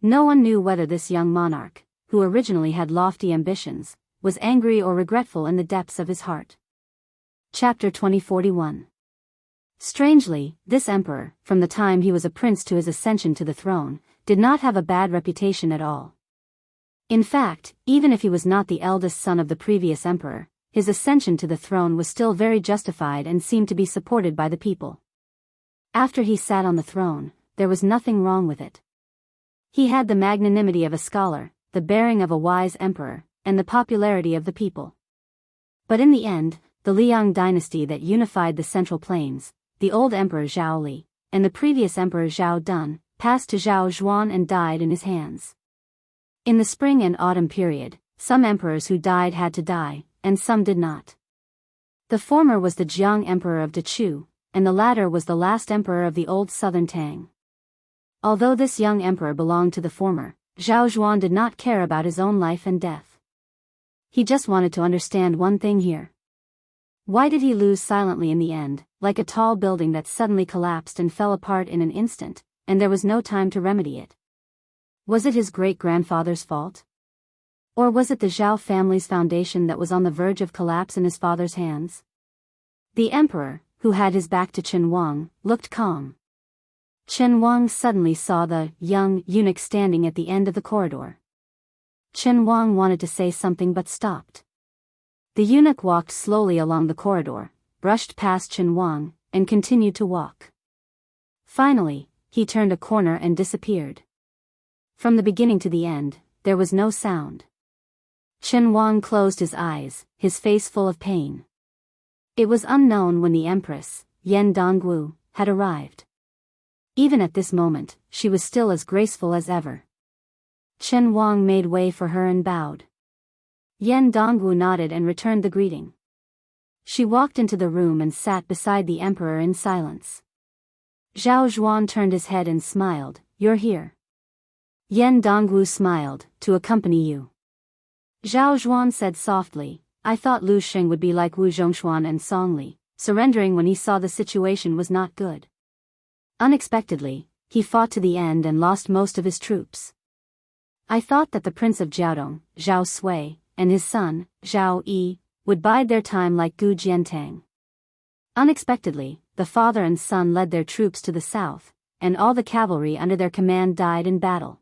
No one knew whether this young monarch, who originally had lofty ambitions, was angry or regretful in the depths of his heart. Chapter 2041. Strangely, this emperor, from the time he was a prince to his ascension to the throne, did not have a bad reputation at all. In fact, even if he was not the eldest son of the previous emperor, his ascension to the throne was still very justified and seemed to be supported by the people. After he sat on the throne, there was nothing wrong with it. He had the magnanimity of a scholar, the bearing of a wise emperor, and the popularity of the people. But in the end, the Liang dynasty that unified the Central Plains, the old emperor Zhao Li, and the previous emperor Zhao Dun, passed to Zhao Zhuan and died in his hands. In the spring and autumn period, some emperors who died had to die, and some did not. The former was the Jiang emperor of Dechu, and the latter was the last emperor of the old southern Tang. Although this young emperor belonged to the former, Zhao Zhuan did not care about his own life and death. He just wanted to understand one thing here. Why did he lose silently in the end, like a tall building that suddenly collapsed and fell apart in an instant, and there was no time to remedy it? Was it his great-grandfather's fault? Or was it the Zhao family's foundation that was on the verge of collapse in his father's hands? The emperor, who had his back to Qin Wang, looked calm. Qin Wang suddenly saw the young eunuch standing at the end of the corridor. Qin Wang wanted to say something but stopped. The eunuch walked slowly along the corridor, brushed past Chen Wang, and continued to walk. Finally, he turned a corner and disappeared. From the beginning to the end, there was no sound. Chen Wang closed his eyes, his face full of pain. It was unknown when the Empress, Yan Dongwu, had arrived. Even at this moment, she was still as graceful as ever. Chen Wang made way for her and bowed. Yan Dongwu nodded and returned the greeting. She walked into the room and sat beside the emperor in silence. Zhao Zhuan turned his head and smiled. "You're here." Yan Dongwu smiled. "To accompany you." Zhao Zhuan said softly, "I thought Lu Sheng would be like Wu Zhongshuan and Song Li, surrendering when he saw the situation was not good. Unexpectedly, he fought to the end and lost most of his troops. I thought that the Prince of Jiaodong, Zhao Sui, and his son, Zhao Yi, would bide their time like Gu Jiantang. Unexpectedly, the father and son led their troops to the south, and all the cavalry under their command died in battle.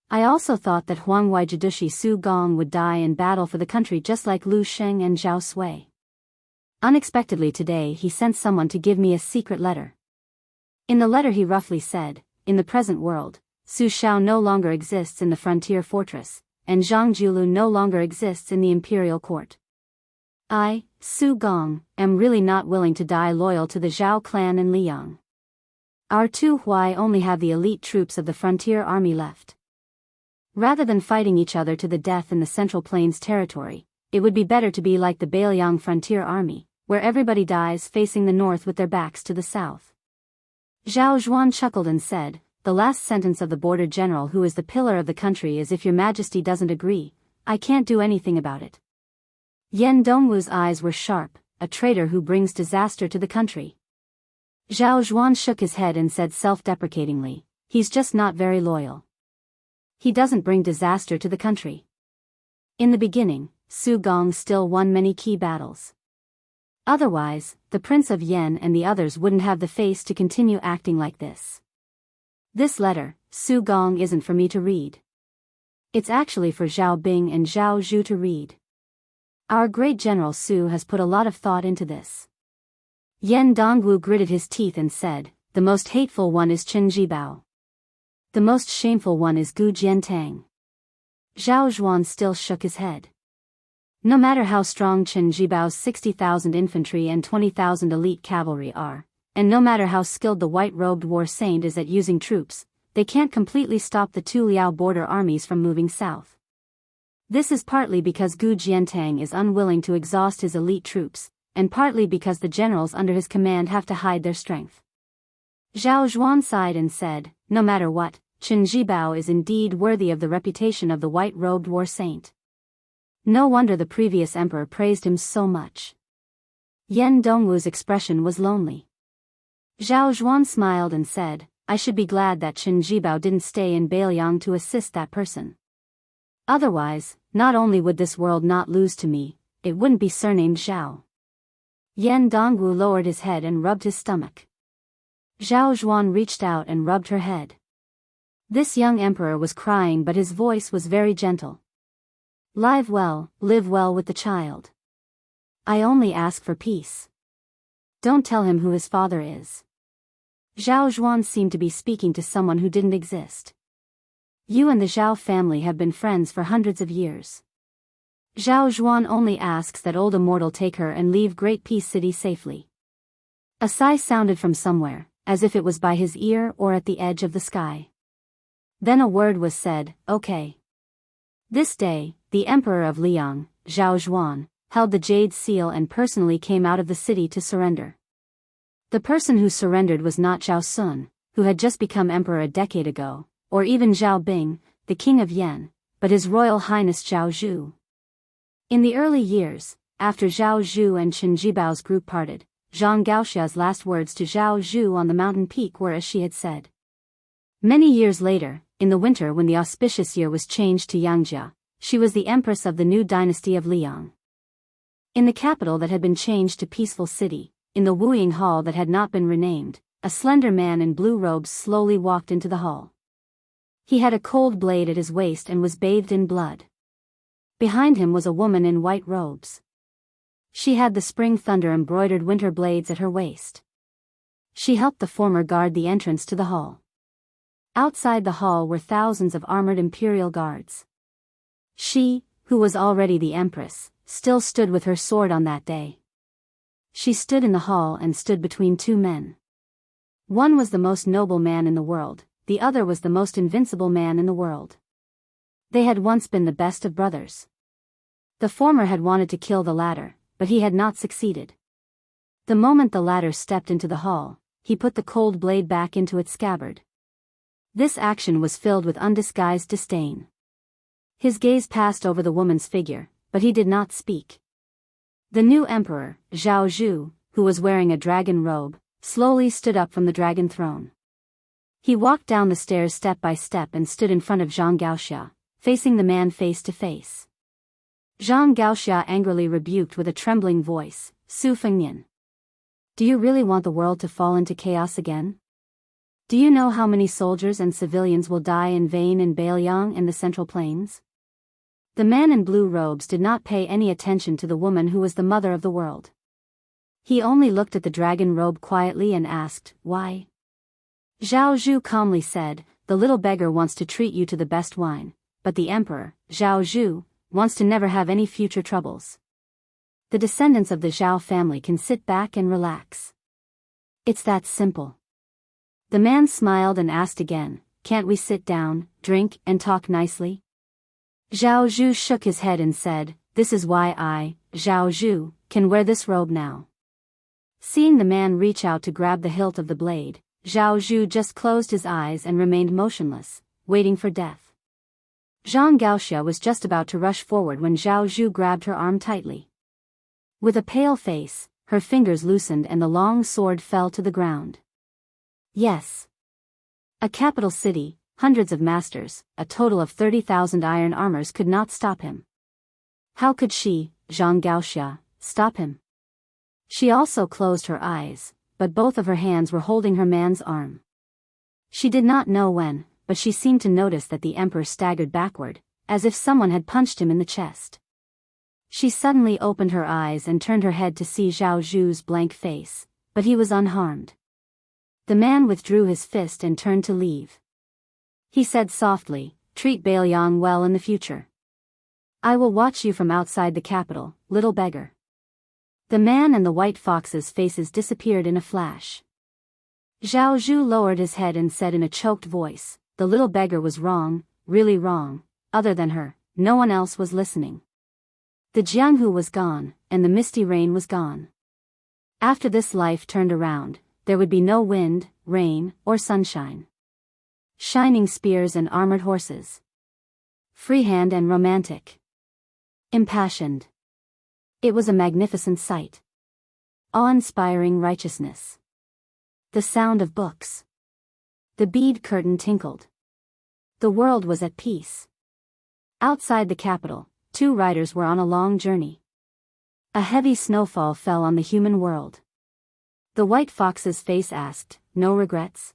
I also thought that Huang Waijidushi Su Gong would die in battle for the country just like Lu Sheng and Zhao Sui. Unexpectedly today he sent someone to give me a secret letter. In the letter he roughly said, in the present world, Su Shao no longer exists in the frontier fortress, and Zhang Julu no longer exists in the imperial court. I, Su Gong, am really not willing to die loyal to the Zhao clan and Liang. Our two Huai only have the elite troops of the frontier army left. Rather than fighting each other to the death in the Central Plains territory, it would be better to be like the Beiliang frontier army, where everybody dies facing the north with their backs to the south." Zhao Zhuan chuckled and said, "The last sentence of the border general who is the pillar of the country is if your majesty doesn't agree, I can't do anything about it." Yan Dongwu's eyes were sharp, a traitor who brings disaster to the country. Zhao Zhuan shook his head and said self-deprecatingly, "He's just not very loyal. He doesn't bring disaster to the country." In the beginning, Su Gong still won many key battles. Otherwise, the Prince of Yen and the others wouldn't have the face to continue acting like this. This letter, Su Gong, isn't for me to read. It's actually for Zhao Bing and Zhao Zhu to read. Our great General Su has put a lot of thought into this. Yan Dongwu gritted his teeth and said, "The most hateful one is Qin Jibao. The most shameful one is Gu Jiantang." Zhao Zhuan still shook his head. No matter how strong Qin Jibao's 60,000 infantry and 20,000 elite cavalry are, and no matter how skilled the white-robed war saint is at using troops, they can't completely stop the two Liao border armies from moving south. This is partly because Gu Jiantang is unwilling to exhaust his elite troops, and partly because the generals under his command have to hide their strength. Zhao Zhuan sighed and said, "No matter what, Qin Jibao is indeed worthy of the reputation of the white-robed war saint. No wonder the previous emperor praised him so much." Yan Dongwu's expression was lonely. Zhao Zhuan smiled and said, "I should be glad that Qin Jibao didn't stay in Beiliang to assist that person. Otherwise, not only would this world not lose to me, it wouldn't be surnamed Zhao." Yan Dongwu lowered his head and rubbed his stomach. Zhao Zhuan reached out and rubbed her head. This young emperor was crying, but his voice was very gentle. Live well with the child. I only ask for peace. Don't tell him who his father is." Zhao Zhuan seemed to be speaking to someone who didn't exist. "You and the Zhao family have been friends for hundreds of years. Zhao Zhuan only asks that old immortal take her and leave Great Peace City safely." A sigh sounded from somewhere, as if it was by his ear or at the edge of the sky. Then a word was said, "Okay." This day, the Emperor of Liang, Zhao Zhuan, held the Jade Seal and personally came out of the city to surrender. The person who surrendered was not Zhao Sun, who had just become emperor a decade ago, or even Zhao Bing, the king of Yen, but His Royal Highness Zhao Zhu. In the early years, after Zhao Zhu and Qin Jibao's group parted, Zhang Gaoxia's last words to Zhao Zhu on the mountain peak were as she had said. Many years later, in the winter when the auspicious year was changed to Yangjia, she was the empress of the new dynasty of Liang. In the capital that had been changed to Peaceful City, in the Wuying Hall that had not been renamed, a slender man in blue robes slowly walked into the hall. He had a cold blade at his waist and was bathed in blood. Behind him was a woman in white robes. She had the spring thunder embroidered winter blades at her waist. She helped the former guard the entrance to the hall. Outside the hall were thousands of armored imperial guards. She, who was already the empress, still stood with her sword on that day. She stood in the hall and stood between two men. One was the most noble man in the world, the other was the most invincible man in the world. They had once been the best of brothers. The former had wanted to kill the latter, but he had not succeeded. The moment the latter stepped into the hall, he put the cold blade back into its scabbard. This action was filled with undisguised disdain. His gaze passed over the woman's figure, but he did not speak. The new emperor, Jianghu, who was wearing a dragon robe, slowly stood up from the dragon throne. He walked down the stairs step by step and stood in front of Zhang Gaoxia, facing the man face to face. Zhang Gaoxia angrily rebuked with a trembling voice, "Su Fengnian. Do you really want the world to fall into chaos again? Do you know how many soldiers and civilians will die in vain in Biyao and the Central Plains?" The man in blue robes did not pay any attention to the woman who was the mother of the world. He only looked at the dragon robe quietly and asked, "Why?" Zhao Zhu calmly said, "The little beggar wants to treat you to the best wine, but the emperor, Zhao Zhu, wants to never have any future troubles. The descendants of the Zhao family can sit back and relax. It's that simple." The man smiled and asked again, "Can't we sit down, drink, and talk nicely?" Zhao Zhu shook his head and said, "This is why I, Zhao Zhu, can wear this robe now." Seeing the man reach out to grab the hilt of the blade, Zhao Zhu just closed his eyes and remained motionless, waiting for death. Zhang Gaoxia was just about to rush forward when Zhao Zhu grabbed her arm tightly. With a pale face, her fingers loosened and the long sword fell to the ground. Yes. A capital city, hundreds of masters, a total of 30,000 iron armors could not stop him. How could she, Zhang Gaoxia, stop him? She also closed her eyes, but both of her hands were holding her man's arm. She did not know when, but she seemed to notice that the emperor staggered backward, as if someone had punched him in the chest. She suddenly opened her eyes and turned her head to see Zhao Zhu's blank face, but he was unharmed. The man withdrew his fist and turned to leave. He said softly, "Treat Biyao well in the future. I will watch you from outside the capital, little beggar." The man and the white fox's faces disappeared in a flash. Zhao Zhu lowered his head and said in a choked voice, "The little beggar was wrong, really wrong. Other than her, no one else was listening." The Jianghu was gone, and the misty rain was gone. After this life turned around, there would be no wind, rain, or sunshine. Shining spears and armored horses. Freehand and romantic. Impassioned. It was a magnificent sight. Awe-inspiring righteousness. The sound of books. The bead curtain tinkled. The world was at peace. Outside the capital, two riders were on a long journey. A heavy snowfall fell on the human world. The white fox's face asked, "No regrets?"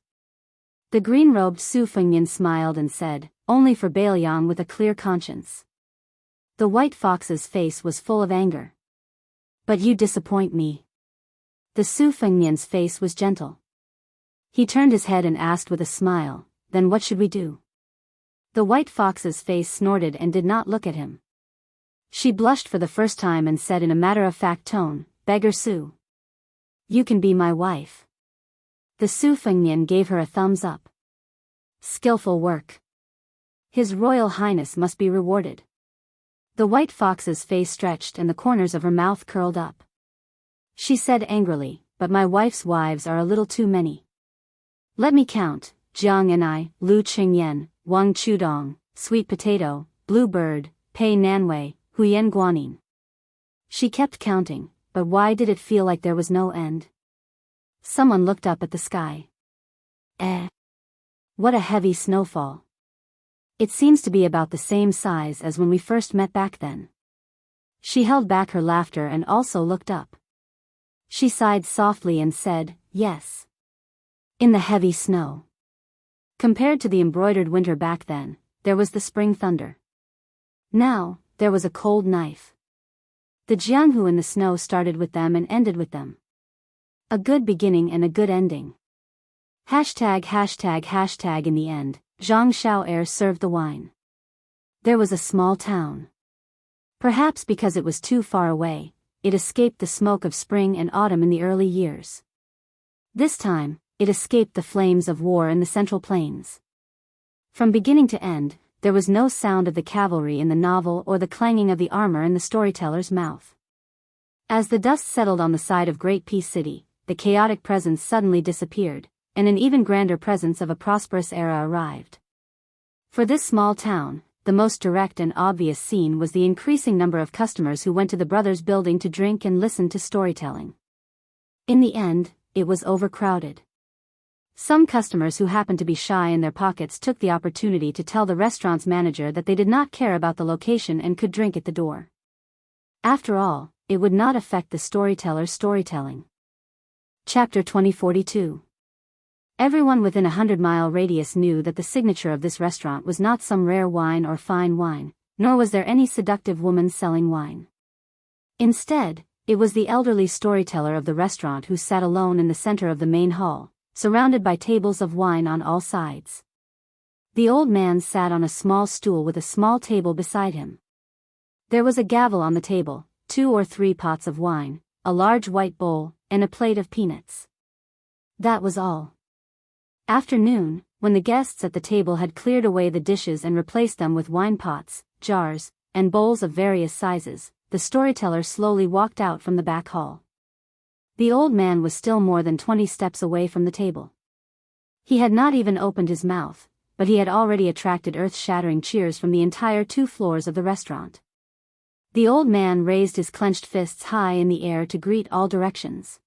The green-robed Su Fengnian smiled and said, "Only for Biyao with a clear conscience." The white fox's face was full of anger. "But you disappoint me." The Su Fengnian's face was gentle. He turned his head and asked with a smile, "Then what should we do?" The white fox's face snorted and did not look at him. She blushed for the first time and said in a matter-of-fact tone, "Beggar Su. You can be my wife." The Su Fengnian gave her a thumbs up. Skillful work. His Royal Highness must be rewarded. The white fox's face stretched and the corners of her mouth curled up. She said angrily, "But my wife's wives are a little too many. Let me count: Jiang and I, Lu Qingyan, Wang Chudong, Sweet Potato, Blue Bird, Pei Nanwei, Huyen Guanin." She kept counting, but why did it feel like there was no end? Someone looked up at the sky. What a heavy snowfall. It seems to be about the same size as when we first met back then. She held back her laughter and also looked up. She sighed softly and said, "Yes. In the heavy snow." Compared to the embroidered winter back then, there was the spring thunder. Now, there was a cold knife. The Jianghu in the snow started with them and ended with them. A good beginning and a good ending. Hashtag hashtag hashtag in the end, Zhang Xiao'er served the wine. There was a small town. Perhaps because it was too far away, it escaped the smoke of spring and autumn in the early years. This time, it escaped the flames of war in the Central Plains. From beginning to end, there was no sound of the cavalry in the novel or the clanging of the armor in the storyteller's mouth. As the dust settled on the side of Great Peace City, the chaotic presence suddenly disappeared, and an even grander presence of a prosperous era arrived. For this small town, the most direct and obvious scene was the increasing number of customers who went to the brothers' building to drink and listen to storytelling. In the end, it was overcrowded. Some customers who happened to be shy in their pockets took the opportunity to tell the restaurant's manager that they did not care about the location and could drink at the door. After all, it would not affect the storyteller's storytelling. Chapter 2042. Everyone within a 100-mile radius knew that the signature of this restaurant was not some rare wine or fine wine, nor was there any seductive woman selling wine. Instead, it was the elderly storyteller of the restaurant who sat alone in the center of the main hall, surrounded by tables of wine on all sides. The old man sat on a small stool with a small table beside him. There was a gavel on the table, 2 or 3 pots of wine, a large white bowl, and a plate of peanuts. That was all. After noon, when the guests at the table had cleared away the dishes and replaced them with wine pots, jars, and bowls of various sizes, the storyteller slowly walked out from the back hall. The old man was still more than 20 steps away from the table. He had not even opened his mouth, but he had already attracted earth-shattering cheers from the entire 2 floors of the restaurant. The old man raised his clenched fists high in the air to greet all directions.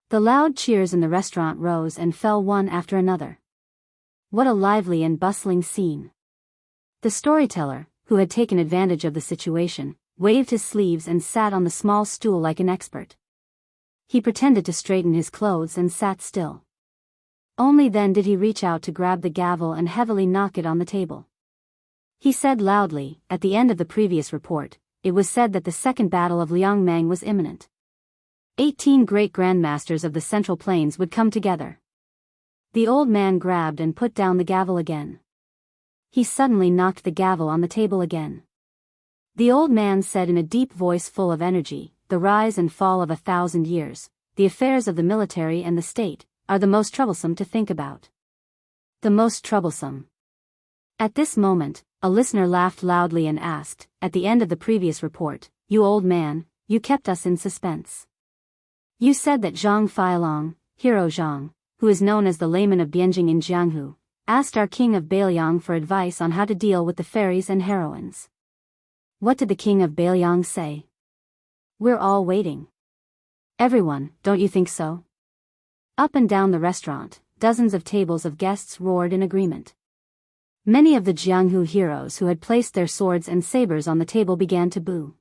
The loud cheers in the restaurant rose and fell one after another. What a lively and bustling scene. The storyteller, who had taken advantage of the situation, waved his sleeves and sat on the small stool like an expert. He pretended to straighten his clothes and sat still. Only then did he reach out to grab the gavel and heavily knock it on the table. He said loudly, at the end of the previous report, it was said that the Second Battle of Liangmang was imminent. 18 great grandmasters of the Central Plains would come together. The old man grabbed and put down the gavel again. He suddenly knocked the gavel on the table again. The old man said in a deep voice full of energy, "The rise and fall of 1,000 years, the affairs of the military and the state, are the most troublesome to think about." The most troublesome. At this moment, a listener laughed loudly and asked, at the end of the previous report, "You old man, you kept us in suspense. You said that Zhang Feilong, Hero Zhang, who is known as the layman of Bianjing in Jianghu, asked our king of Biyao for advice on how to deal with the fairies and heroines. What did the king of Biyao say? We're all waiting. Everyone, don't you think so?" Up and down the restaurant, dozens of tables of guests roared in agreement. Many of the Jianghu heroes who had placed their swords and sabers on the table began to boo.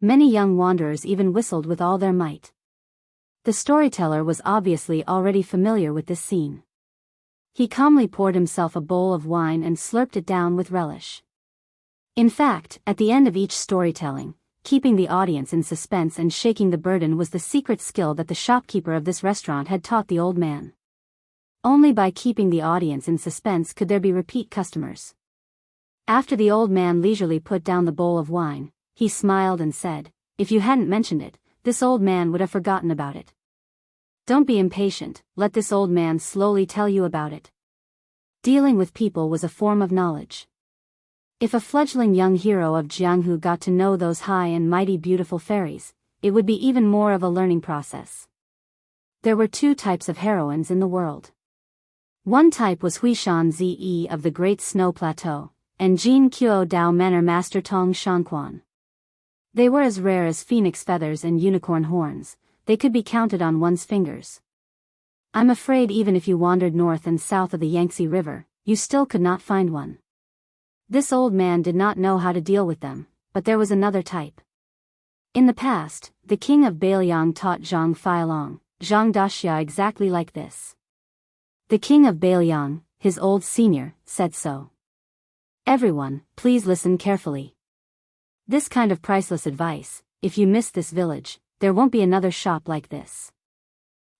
Many young wanderers even whistled with all their might. The storyteller was obviously already familiar with this scene. He calmly poured himself a bowl of wine and slurped it down with relish. In fact, at the end of each storytelling, keeping the audience in suspense and shaking the burden was the secret skill that the shopkeeper of this restaurant had taught the old man. Only by keeping the audience in suspense could there be repeat customers. After the old man leisurely put down the bowl of wine, he smiled and said, "If you hadn't mentioned it, this old man would have forgotten about it. Don't be impatient, let this old man slowly tell you about it." Dealing with people was a form of knowledge. If a fledgling young hero of Jianghu got to know those high and mighty beautiful fairies, it would be even more of a learning process. There were 2 types of heroines in the world. One type was Huishan Ze of the Great Snow Plateau, and Jin Qiu Dao Manor Master Tong Shanquan. They were as rare as phoenix feathers and unicorn horns, they could be counted on one's fingers. I'm afraid even if you wandered north and south of the Yangtze River, you still could not find one. This old man did not know how to deal with them, but there was another type. In the past, the king of Biyao taught Zhang Feilong, Zhang Daxia exactly like this. The king of Biyao, his old senior, said so. Everyone, please listen carefully. This kind of priceless advice, if you miss this village, there won't be another shop like this.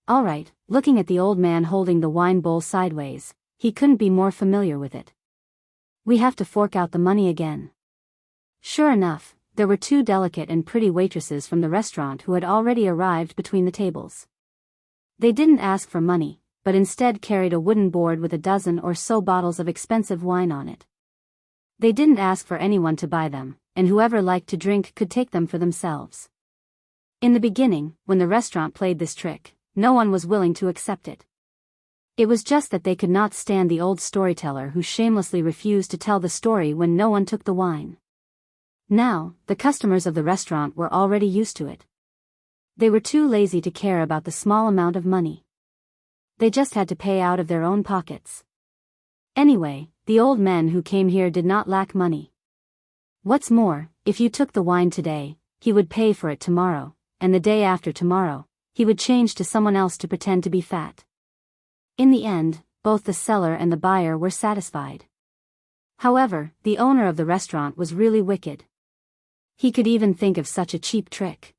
Alright, looking at the old man holding the wine bowl sideways, he couldn't be more familiar with it. We have to fork out the money again. Sure enough, there were two delicate and pretty waitresses from the restaurant who had already arrived between the tables. They didn't ask for money, but instead carried a wooden board with a dozen or so bottles of expensive wine on it. They didn't ask for anyone to buy them, and whoever liked to drink could take them for themselves. In the beginning, when the restaurant played this trick, no one was willing to accept it. It was just that they could not stand the old storyteller who shamelessly refused to tell the story when no one took the wine. Now, the customers of the restaurant were already used to it. They were too lazy to care about the small amount of money. They just had to pay out of their own pockets. Anyway, the old men who came here did not lack money. What's more, if you took the wine today, he would pay for it tomorrow, and the day after tomorrow, he would change to someone else to pretend to be fat. In the end, both the seller and the buyer were satisfied. However, the owner of the restaurant was really wicked. He could even think of such a cheap trick.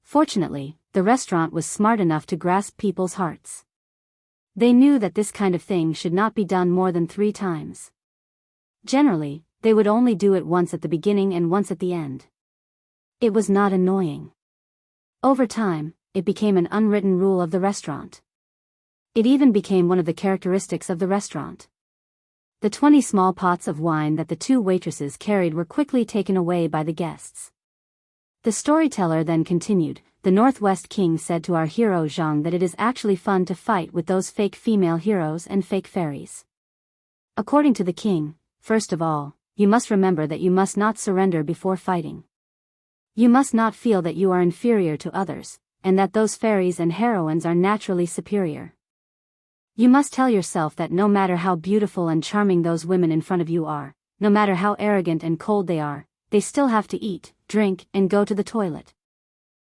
Fortunately, the restaurant was smart enough to grasp people's hearts. They knew that this kind of thing should not be done more than 3 times. Generally, they would only do it once at the beginning and once at the end. It was not annoying. Over time, it became an unwritten rule of the restaurant. It even became one of the characteristics of the restaurant. The 20 small pots of wine that the 2 waitresses carried were quickly taken away by the guests. The storyteller then continued, "The Northwest King said to our hero Zhang that it is actually fun to fight with those fake female heroes and fake fairies. According to the king, first of all, you must remember that you must not surrender before fighting. You must not feel that you are inferior to others, and that those fairies and heroines are naturally superior. You must tell yourself that no matter how beautiful and charming those women in front of you are, no matter how arrogant and cold they are, they still have to eat, drink, and go to the toilet.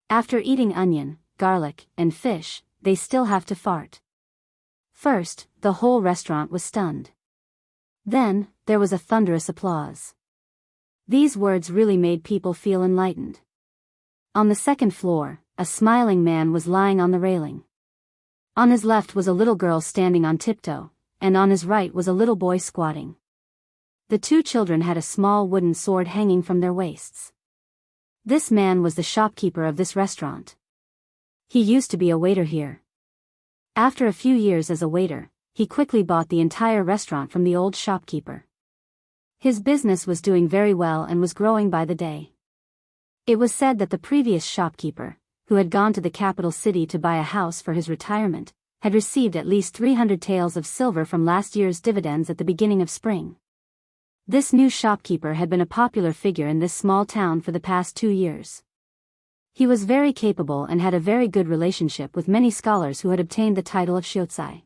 After eating onion, garlic, and fish, they still have to fart." First, the whole restaurant was stunned. Then, there was a thunderous applause. These words really made people feel enlightened. On the second floor, a smiling man was lying on the railing. On his left was a little girl standing on tiptoe, and on his right was a little boy squatting. The 2 children had a small wooden sword hanging from their waists. This man was the shopkeeper of this restaurant. He used to be a waiter here. After a few years as a waiter, he quickly bought the entire restaurant from the old shopkeeper. His business was doing very well and was growing by the day. It was said that the previous shopkeeper, who had gone to the capital city to buy a house for his retirement, had received at least 300 taels of silver from last year's dividends at the beginning of spring. This new shopkeeper had been a popular figure in this small town for the past 2 years. He was very capable and had a very good relationship with many scholars who had obtained the title of Shiozai.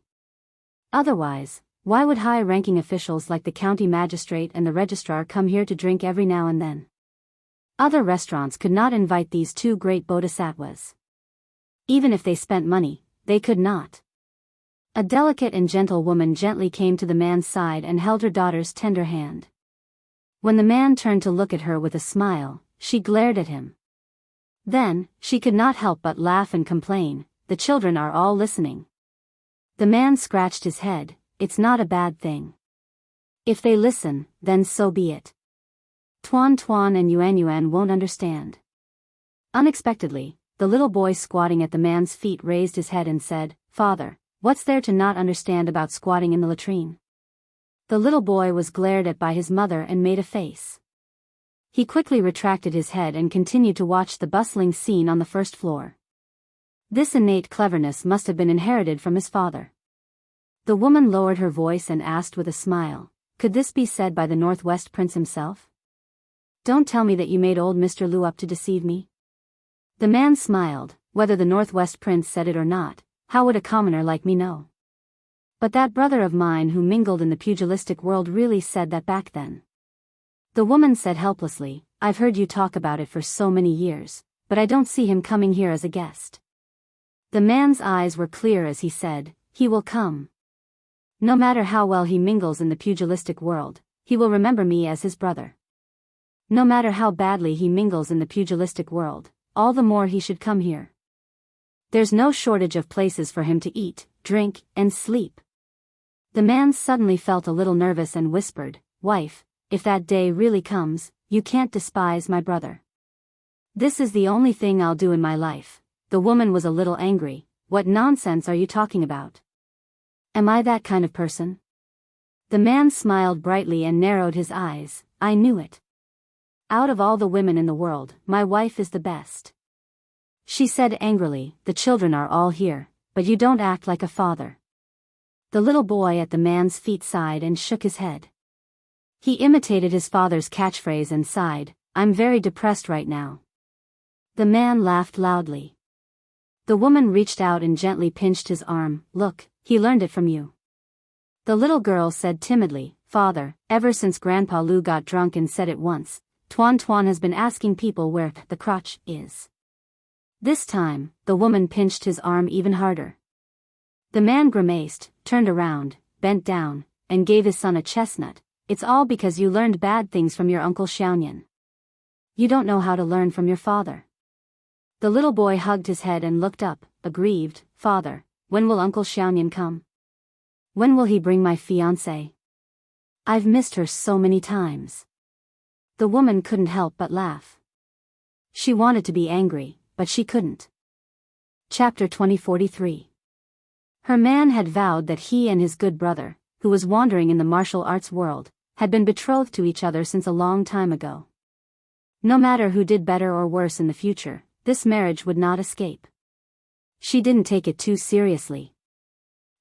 Otherwise, why would high-ranking officials like the county magistrate and the registrar come here to drink every now and then? Other restaurants could not invite these 2 great bodhisattvas. Even if they spent money, they could not. A delicate and gentle woman gently came to the man's side and held her daughter's tender hand. When the man turned to look at her with a smile, she glared at him. Then, she could not help but laugh and complain, "The children are all listening." The man scratched his head, "It's not a bad thing. If they listen, then so be it. Tuan Tuan and Yuan Yuan won't understand." Unexpectedly, the little boy squatting at the man's feet raised his head and said, "Father, what's there to not understand about squatting in the latrine?" The little boy was glared at by his mother and made a face. He quickly retracted his head and continued to watch the bustling scene on the first floor. This innate cleverness must have been inherited from his father. The woman lowered her voice and asked with a smile, "Could this be said by the Northwest Prince himself? Don't tell me that you made old Mr. Lu up to deceive me?" The man smiled, "Whether the Northwest Prince said it or not, how would a commoner like me know? But that brother of mine who mingled in the pugilistic world really said that back then." The woman said helplessly, "I've heard you talk about it for so many years, but I don't see him coming here as a guest." The man's eyes were clear as he said, "He will come. No matter how well he mingles in the pugilistic world, he will remember me as his brother. No matter how badly he mingles in the pugilistic world, all the more he should come here. There's no shortage of places for him to eat, drink, and sleep. The man suddenly felt a little nervous and whispered, "Wife, if that day really comes, you can't despise my brother. This is the only thing I'll do in my life." The woman was a little angry. "What nonsense are you talking about? Am I that kind of person?" The man smiled brightly and narrowed his eyes. "I knew it. Out of all the women in the world, my wife is the best." She said angrily, "The children are all here, but you don't act like a father." The little boy at the man's feet sighed and shook his head. He imitated his father's catchphrase and sighed, "I'm very depressed right now." The man laughed loudly. The woman reached out and gently pinched his arm. "Look, he learned it from you." The little girl said timidly, "Father, ever since Grandpa Lu got drunk and said it once, Tuan Tuan has been asking people where the crotch is." This time, the woman pinched his arm even harder. The man grimaced, turned around, bent down, and gave his son a chestnut. "It's all because you learned bad things from your Uncle Xiaoyan. You don't know how to learn from your father." The little boy hugged his head and looked up, aggrieved. "Father, when will Uncle Xiaoyan come? When will he bring my fiancée? I've missed her so many times." The woman couldn't help but laugh. She wanted to be angry, but she couldn't. Chapter 2043. Her man had vowed that he and his good brother, who was wandering in the martial arts world, had been betrothed to each other since a long time ago. No matter who did better or worse in the future, this marriage would not escape. She didn't take it too seriously.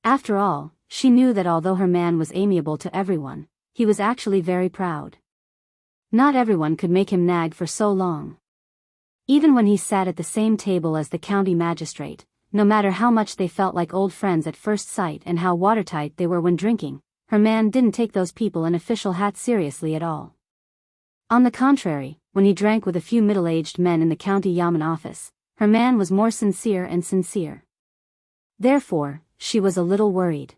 After all, she knew that although her man was amiable to everyone, he was actually very proud. Not everyone could make him nag for so long. Even when he sat at the same table as the county magistrate, no matter how much they felt like old friends at first sight and how watertight they were when drinking, her man didn't take those people in official hats seriously at all. On the contrary, when he drank with a few middle-aged men in the county yamen office, her man was more sincere and sincere. Therefore, she was a little worried.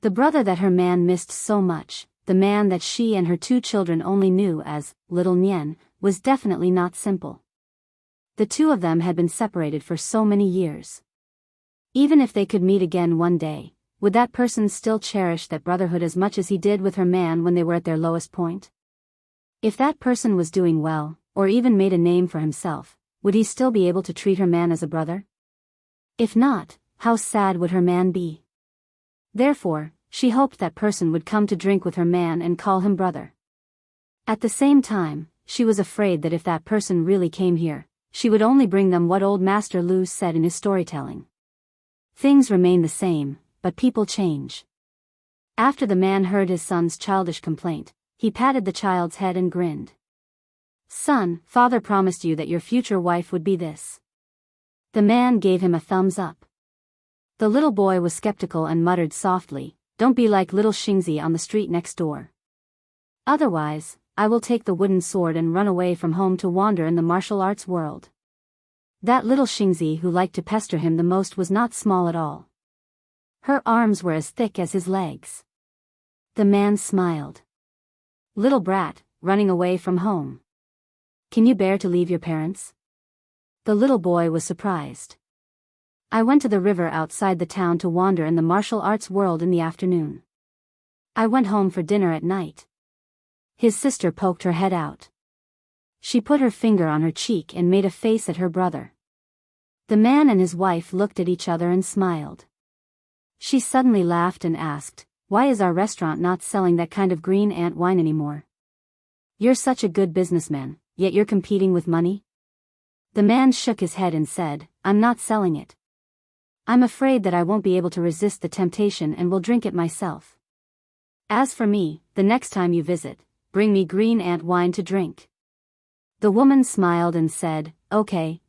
The brother that her man missed so much, the man that she and her 2 children only knew as Little Nian, was definitely not simple. The 2 of them had been separated for so many years. Even if they could meet again one day, would that person still cherish that brotherhood as much as he did with her man when they were at their lowest point? If that person was doing well, or even made a name for himself, would he still be able to treat her man as a brother? If not, how sad would her man be? Therefore, she hoped that person would come to drink with her man and call him brother. At the same time, she was afraid that if that person really came here, she would only bring them what old Master Lu said in his storytelling. Things remain the same, but people change. After the man heard his son's childish complaint, he patted the child's head and grinned. "Son, father promised you that your future wife would be this." The man gave him a thumbs up. The little boy was skeptical and muttered softly, "Don't be like little Xingzi on the street next door. Otherwise, I will take the wooden sword and run away from home to wander in the martial arts world." That little Xingzi who liked to pester him the most was not small at all. Her arms were as thick as his legs. The man smiled. "Little brat, running away from home. Can you bear to leave your parents?" The little boy was surprised. "I went to the river outside the town to wander in the martial arts world in the afternoon. I went home for dinner at night." His sister poked her head out. She put her finger on her cheek and made a face at her brother. The man and his wife looked at each other and smiled. She suddenly laughed and asked, "Why is our restaurant not selling that kind of green ant wine anymore? You're such a good businessman, yet you're competing with money?" The man shook his head and said, "I'm not selling it. I'm afraid that I won't be able to resist the temptation and will drink it myself. As for me, the next time you visit, bring me green ant wine to drink." The woman smiled and said, Okay.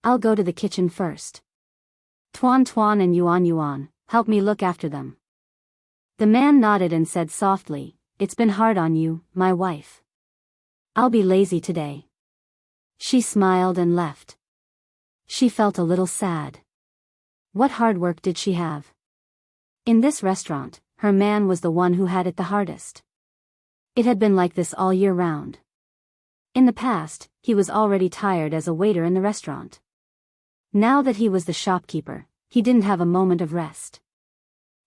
I'll go to the kitchen first. Tuan Tuan and Yuan Yuan, help me look after them." The man nodded and said softly, "It's been hard on you, my wife. I'll be lazy today." She smiled and left. She felt a little sad. What hard work did she have? In this restaurant, her man was the one who had it the hardest. It had been like this all year round. In the past, he was already tired as a waiter in the restaurant. Now that he was the shopkeeper, he didn't have a moment of rest.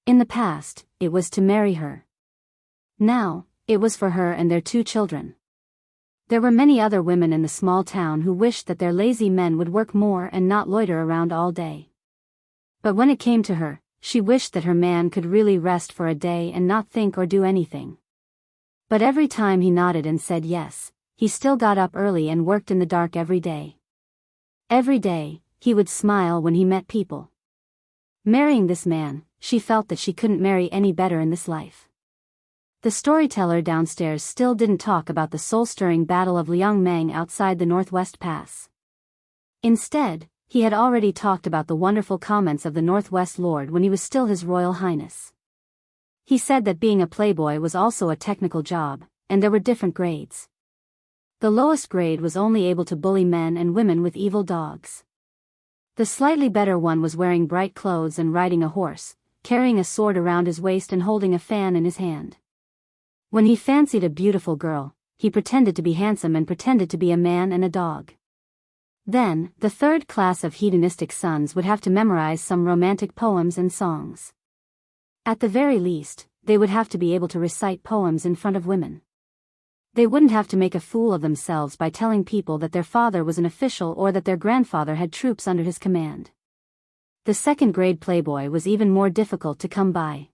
In the past, it was to marry her. Now, it was for her and their 2 children. There were many other women in the small town who wished that their lazy men would work more and not loiter around all day. But when it came to her, she wished that her man could really rest for a day and not think or do anything. But every time he nodded and said yes, he still got up early and worked in the dark every day. Every day, he would smile when he met people. Marrying this man, she felt that she couldn't marry any better in this life. The storyteller downstairs still didn't talk about the soul-stirring battle of Liangmang outside the Northwest Pass. Instead, he had already talked about the wonderful comments of the Northwest Lord when he was still His Royal Highness. He said that being a playboy was also a technical job, and there were different grades. The lowest grade was only able to bully men and women with evil dogs. The slightly better one was wearing bright clothes and riding a horse, carrying a sword around his waist and holding a fan in his hand. When he fancied a beautiful girl, he pretended to be handsome and pretended to be a man and a dog. Then, the 3rd class of hedonistic sons would have to memorize some romantic poems and songs. At the very least, they would have to be able to recite poems in front of women. They wouldn't have to make a fool of themselves by telling people that their father was an official or that their grandfather had troops under his command. The 2nd grade playboy was even more difficult to come by.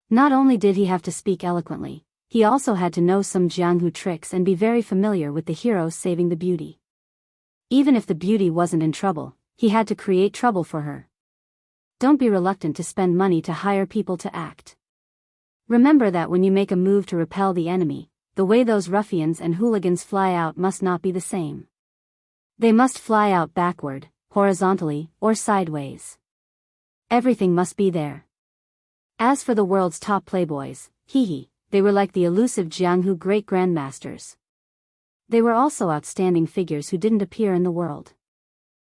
Not only did he have to speak eloquently, he also had to know some Jianghu tricks and be very familiar with the hero saving the beauty. Even if the beauty wasn't in trouble, he had to create trouble for her. Don't be reluctant to spend money to hire people to act. Remember that when you make a move to repel the enemy, the way those ruffians and hooligans fly out must not be the same. They must fly out backward, horizontally, or sideways. Everything must be there. As for the world's top playboys, they were like the elusive Jianghu great grandmasters. They were also outstanding figures who didn't appear in the world.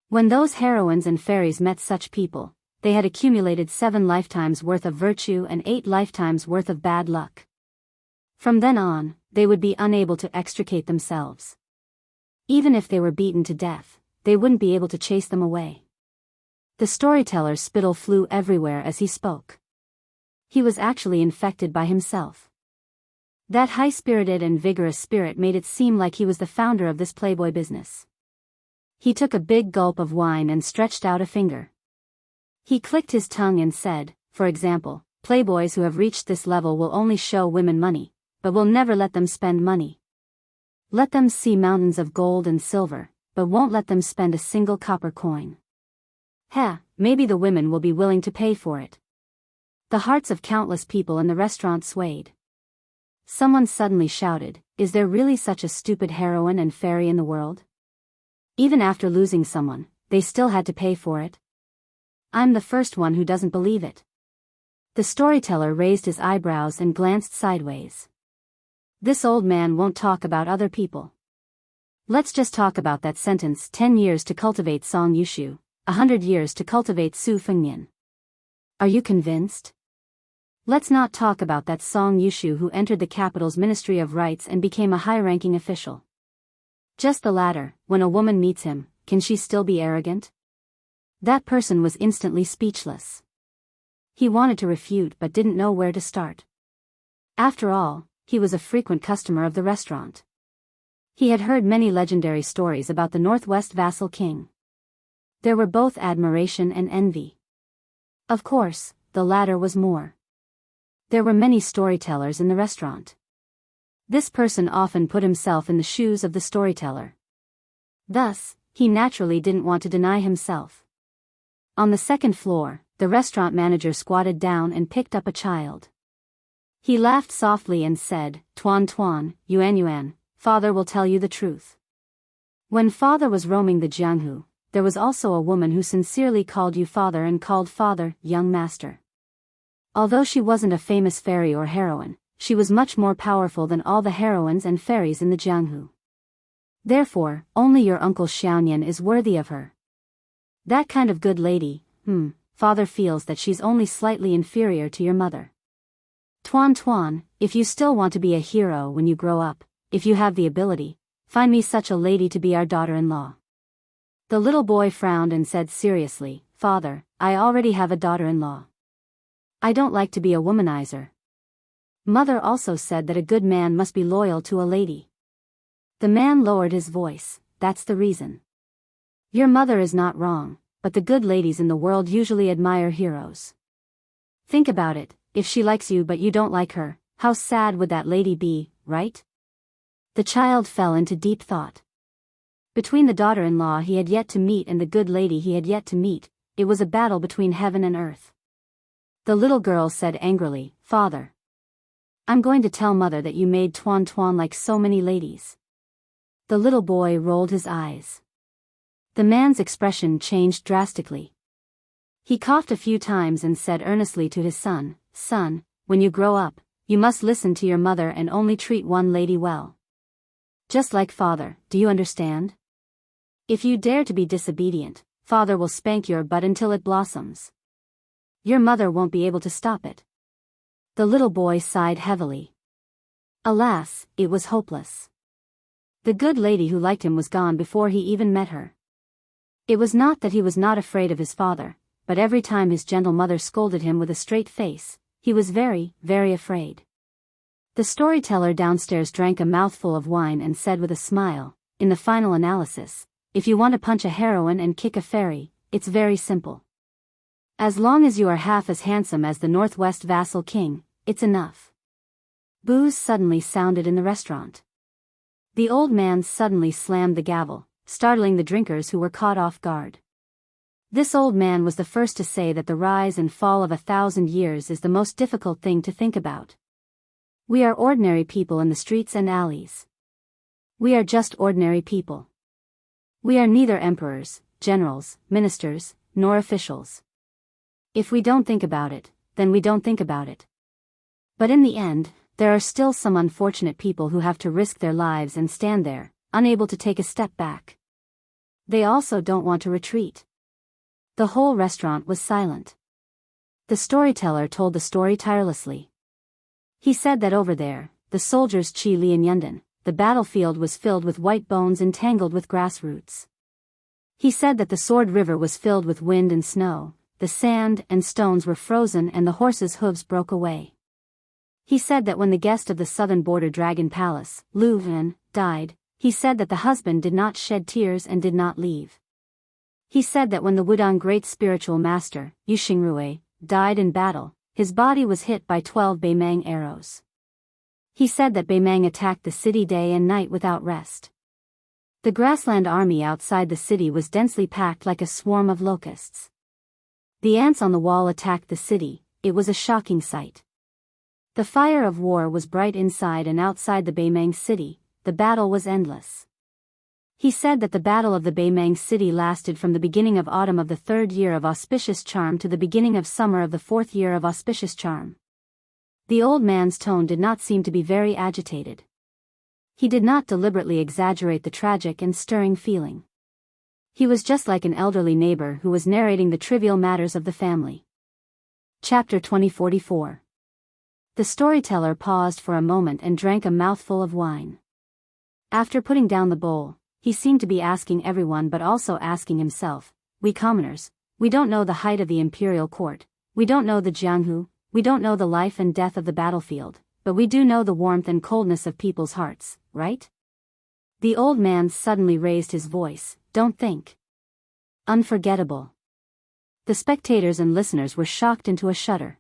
When those heroines and fairies met such people, they had accumulated 7 lifetimes worth of virtue and 8 lifetimes worth of bad luck. From then on, they would be unable to extricate themselves. Even if they were beaten to death, they wouldn't be able to chase them away. The storyteller's spittle flew everywhere as he spoke. He was actually infected by himself. That high-spirited and vigorous spirit made it seem like he was the founder of this playboy business. He took a big gulp of wine and stretched out a finger. He clicked his tongue and said, for example, playboys who have reached this level will only show women money, but will never let them spend money. Let them see mountains of gold and silver, but won't let them spend a single copper coin. Maybe the women will be willing to pay for it. The hearts of countless people in the restaurant swayed. Someone suddenly shouted, "Is there really such a stupid heroine and fairy in the world? Even after losing someone, they still had to pay for it? I'm the first one who doesn't believe it." The storyteller raised his eyebrows and glanced sideways. This old man won't talk about other people. Let's just talk about that sentence, 10 years to cultivate Song Yushu, 100 years to cultivate Su Fengnian. Are you convinced? Let's not talk about that Song Yushu who entered the capital's Ministry of Rights and became a high-ranking official. Just the latter, when a woman meets him, can she still be arrogant? That person was instantly speechless. He wanted to refute but didn't know where to start. After all, he was a frequent customer of the restaurant. He had heard many legendary stories about the Northwest vassal king. There were both admiration and envy. Of course, the latter was more. There were many storytellers in the restaurant. This person often put himself in the shoes of the storyteller. Thus, he naturally didn't want to deny himself. On the 2nd floor, the restaurant manager squatted down and picked up a child. He laughed softly and said, "Tuan Tuan, Yuan Yuan, father will tell you the truth." When father was roaming the Jianghu, there was also a woman who sincerely called you father and called father, young master. Although she wasn't a famous fairy or heroine, she was much more powerful than all the heroines and fairies in the Jianghu. Therefore, only your uncle Xiaonian is worthy of her. That kind of good lady, father feels that she's only slightly inferior to your mother. Tuan Tuan, if you still want to be a hero when you grow up, if you have the ability, find me such a lady to be our daughter-in-law. The little boy frowned and said seriously, Father, I already have a daughter-in-law. I don't like to be a womanizer. Mother also said that a good man must be loyal to a lady. The man lowered his voice, that's the reason. Your mother is not wrong, but the good ladies in the world usually admire heroes. Think about it, if she likes you but you don't like her, how sad would that lady be, right? The child fell into deep thought. Between the daughter-in-law he had yet to meet and the good lady he had yet to meet, it was a battle between heaven and earth. The little girl said angrily, Father, I'm going to tell mother that you made Tuan Tuan like so many ladies. The little boy rolled his eyes. The man's expression changed drastically. He coughed a few times and said earnestly to his son, Son, when you grow up, you must listen to your mother and only treat one lady well. Just like father, do you understand? If you dare to be disobedient, father will spank your butt until it blossoms. Your mother won't be able to stop it. The little boy sighed heavily. Alas, it was hopeless. The good lady who liked him was gone before he even met her. It was not that he was not afraid of his father, but every time his gentle mother scolded him with a straight face, he was very, very afraid. The storyteller downstairs drank a mouthful of wine and said with a smile, in the final analysis, if you want to punch a heroine and kick a fairy, it's very simple. As long as you are half as handsome as the Northwest vassal king, it's enough. Boos suddenly sounded in the restaurant. The old man suddenly slammed the gavel, startling the drinkers who were caught off guard. This old man was the first to say that the rise and fall of 1,000 years is the most difficult thing to think about. We are ordinary people in the streets and alleys. We are just ordinary people. We are neither emperors, generals, ministers, nor officials. If we don't think about it, then we don't think about it. But in the end, there are still some unfortunate people who have to risk their lives and stand there, unable to take a step back. They also don't want to retreat. The whole restaurant was silent. The storyteller told the story tirelessly. He said that over there, the soldiers Chi Lian Yundan, the battlefield was filled with white bones entangled with grass roots. He said that the Sword River was filled with wind and snow, the sand and stones were frozen and the horses' hooves broke away. He said that when the guest of the southern border dragon palace, Lu Ren, died, he said that the husband did not shed tears and did not leave. He said that when the Wudang great spiritual master, Yu Xingrui, died in battle, his body was hit by 12 Beimang arrows. He said that Beimang attacked the city day and night without rest. The grassland army outside the city was densely packed like a swarm of locusts. The ants on the wall attacked the city, it was a shocking sight. The fire of war was bright inside and outside the Beimang city, the battle was endless. He said that the battle of the Beimang city lasted from the beginning of autumn of the 3rd year of auspicious charm to the beginning of summer of the 4th year of auspicious charm. The old man's tone did not seem to be very agitated. He did not deliberately exaggerate the tragic and stirring feeling. He was just like an elderly neighbor who was narrating the trivial matters of the family. Chapter 2044. The storyteller paused for a moment and drank a mouthful of wine. After putting down the bowl, he seemed to be asking everyone but also asking himself, we commoners, we don't know the height of the imperial court, we don't know the Jianghu, we don't know the life and death of the battlefield, but we do know the warmth and coldness of people's hearts, right? The old man suddenly raised his voice, don't think. Unforgettable. The spectators and listeners were shocked into a shudder.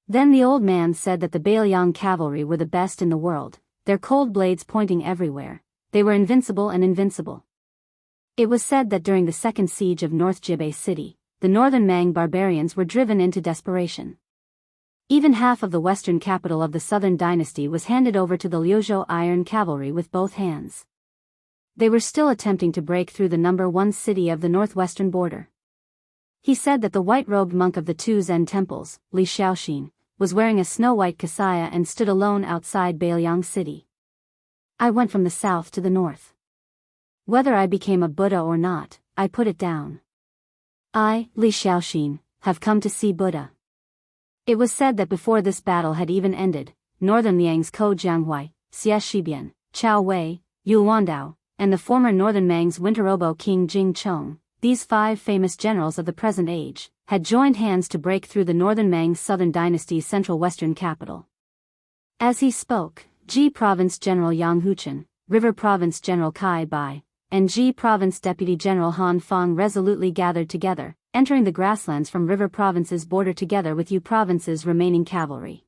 Then the old man said that the Bailiang cavalry were the best in the world, their cold blades pointing everywhere. They were invincible and invincible. It was said that during the second siege of North Jibei City, the northern Mang barbarians were driven into desperation. Even half of the western capital of the southern dynasty was handed over to the Liuzhou iron cavalry with both hands. They were still attempting to break through the number 1 city of the northwestern border. He said that the white-robed monk of the 2 Zen temples, Li Xiaoxin, was wearing a snow-white kasaya and stood alone outside Bailiang city. I went from the south to the north. Whether I became a Buddha or not, I put it down. I, Li Xiaoxin, have come to see Buddha. It was said that before this battle had even ended, Northern Liang's Ko Jianghuai, Xie Shibian, Chao Wei, Yu Wandao, and the former Northern Mang's Winterobo King Jing Chong, these 5 famous generals of the present age, had joined hands to break through the Northern Mang's Southern Dynasty's central western capital. As he spoke, Ji Province General Yang Huchen, River Province General Kai Bai, and Ji Province Deputy General Han Fang resolutely gathered together, entering the grasslands from River Province's border together with Yu Province's remaining cavalry.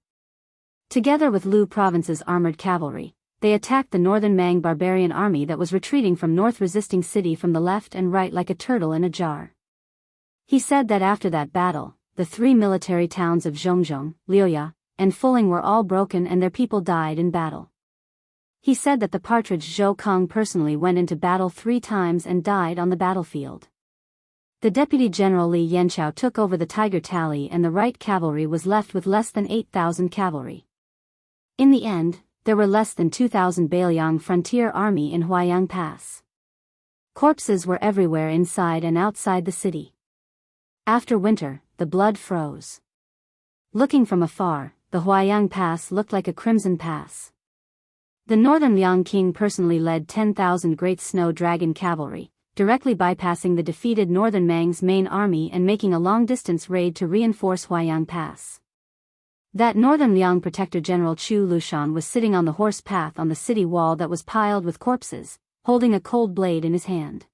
Together with Lu Province's armored cavalry, they attacked the Northern Mang barbarian army that was retreating from north, resisting city from the left and right like a turtle in a jar. He said that after that battle, the 3 military towns of Zhongzhong, Liuya, and Fuling were all broken and their people died in battle. He said that the partridge Zhou Kong personally went into battle 3 times and died on the battlefield. The Deputy General Li Yanchao took over the Tiger Tally and the right cavalry was left with less than 8,000 cavalry. In the end, there were less than 2,000 Bailiang frontier army in Huaiyang Pass. Corpses were everywhere inside and outside the city. After winter, the blood froze. Looking from afar, the Huaiyang Pass looked like a crimson pass. The Northern Liang King personally led 10,000 Great Snow Dragon cavalry, directly bypassing the defeated Northern Mang's main army and making a long-distance raid to reinforce Huaiyang Pass. That Northern Liang Protector General Chu Lushan was sitting on the horse path on the city wall that was piled with corpses, holding a cold blade in his hand.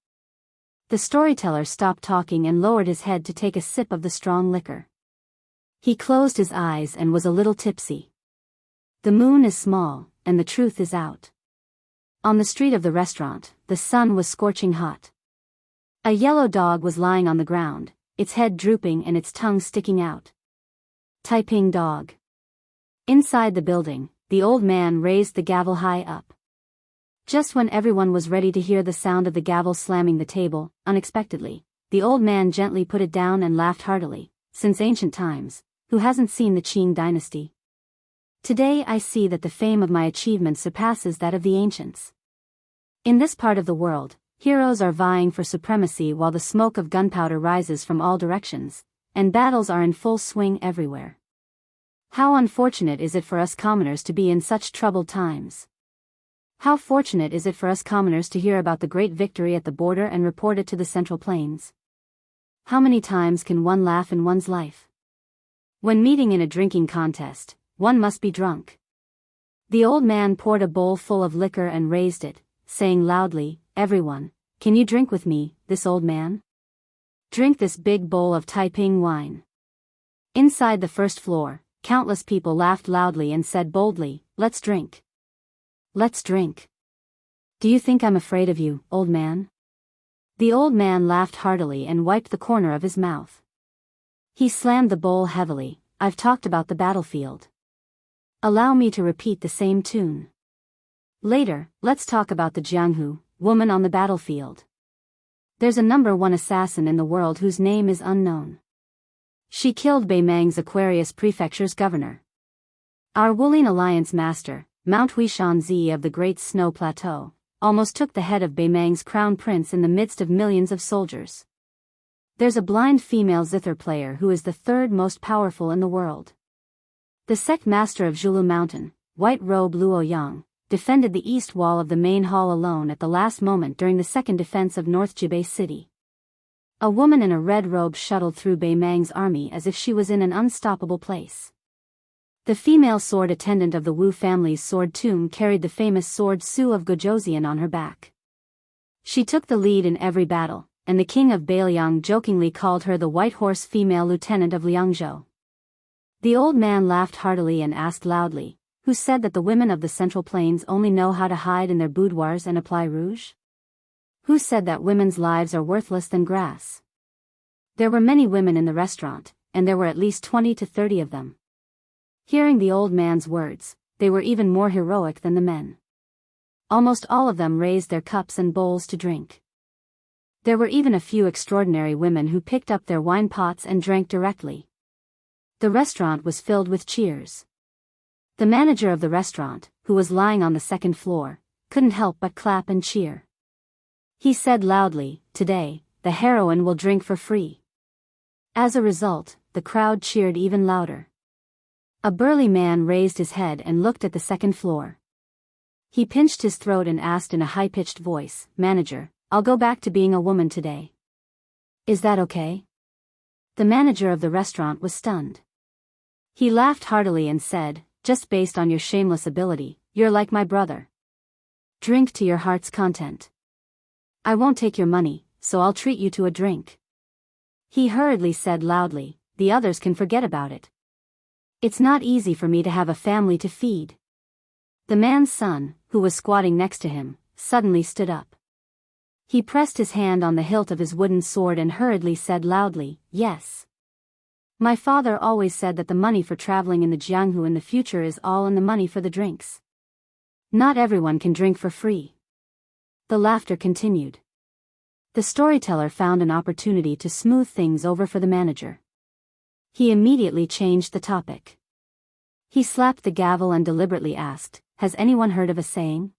The storyteller stopped talking and lowered his head to take a sip of the strong liquor. He closed his eyes and was a little tipsy. The moon is small, and the truth is out. On the street of the restaurant, the sun was scorching hot. A yellow dog was lying on the ground, its head drooping and its tongue sticking out. Taiping dog. Inside the building, the old man raised the gavel high up. Just when everyone was ready to hear the sound of the gavel slamming the table, unexpectedly, the old man gently put it down and laughed heartily. Since ancient times, who hasn't seen the Qing dynasty? Today I see that the fame of my achievements surpasses that of the ancients. In this part of the world, heroes are vying for supremacy while the smoke of gunpowder rises from all directions, and battles are in full swing everywhere. How unfortunate is it for us commoners to be in such troubled times? How fortunate is it for us commoners to hear about the great victory at the border and report it to the Central Plains? How many times can one laugh in one's life? When meeting in a drinking contest, one must be drunk. The old man poured a bowl full of liquor and raised it, saying loudly, "Everyone, can you drink with me, this old man? Drink this big bowl of Taiping wine." Inside the first floor, countless people laughed loudly and said boldly, "Let's drink. Let's drink. Do you think I'm afraid of you, old man?" The old man laughed heartily and wiped the corner of his mouth. He slammed the bowl heavily. "I've talked about the battlefield. Allow me to repeat the same tune. Later, let's talk about the Jianghu, woman on the battlefield. There's a #1 assassin in the world whose name is unknown. She killed Beimang's Aquarius Prefecture's governor. Our Wulin Alliance master, Mount Huishanzi of the Great Snow Plateau, almost took the head of Beimang's crown prince in the midst of millions of soldiers. There's a blind female zither player who is the 3rd most powerful in the world. The sect master of Zhulu Mountain, White Robe Luo Yang, defended the east wall of the main hall alone at the last moment during the second defense of North Jibei City. A woman in a red robe shuttled through Beimang's army as if she was in an unstoppable place. The female sword attendant of the Wu family's sword tomb carried the famous sword Su of Gojoseon on her back. She took the lead in every battle, and the king of Bailiang jokingly called her the white horse female lieutenant of Liangzhou. The old man laughed heartily and asked loudly, "Who said that the women of the Central Plains only know how to hide in their boudoirs and apply rouge? Who said that women's lives are worthless than grass?" There were many women in the restaurant, and there were at least 20 to 30 of them. Hearing the old man's words, they were even more heroic than the men. Almost all of them raised their cups and bowls to drink. There were even a few extraordinary women who picked up their wine pots and drank directly. The restaurant was filled with cheers. The manager of the restaurant, who was lying on the 2nd floor, couldn't help but clap and cheer. He said loudly, "Today, the heroine will drink for free." As a result, the crowd cheered even louder. A burly man raised his head and looked at the second floor. He pinched his throat and asked in a high-pitched voice, "Manager, I'll go back to being a woman today. Is that okay?" The manager of the restaurant was stunned. He laughed heartily and said, "Just based on your shameless ability, you're like my brother. Drink to your heart's content. I won't take your money, so I'll treat you to a drink." He hurriedly said loudly, "The others can forget about it. It's not easy for me to have a family to feed." The man's son, who was squatting next to him, suddenly stood up. He pressed his hand on the hilt of his wooden sword and hurriedly said loudly, "Yes. My father always said that the money for traveling in the Jianghu in the future is all in the money for the drinks. Not everyone can drink for free." The laughter continued. The storyteller found an opportunity to smooth things over for the manager. He immediately changed the topic. He slapped the gavel and deliberately asked, "Has anyone heard of a saying?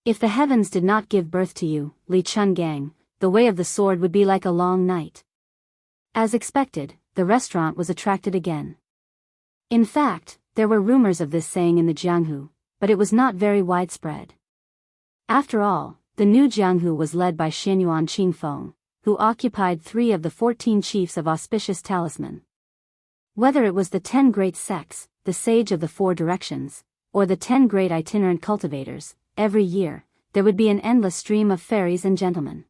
If the heavens did not give birth to you, Li Chungang, the way of the sword would be like a long night." As expected, the restaurant was attracted again. In fact, there were rumors of this saying in the Jianghu, but it was not very widespread. After all, the new Jianghu was led by Xianyuan Qingfeng, who occupied 3 of the 14 chiefs of auspicious talisman. Whether it was the 10 great sects, the sage of the 4 directions, or the 10 great itinerant cultivators, every year, there would be an endless stream of fairies and gentlemen.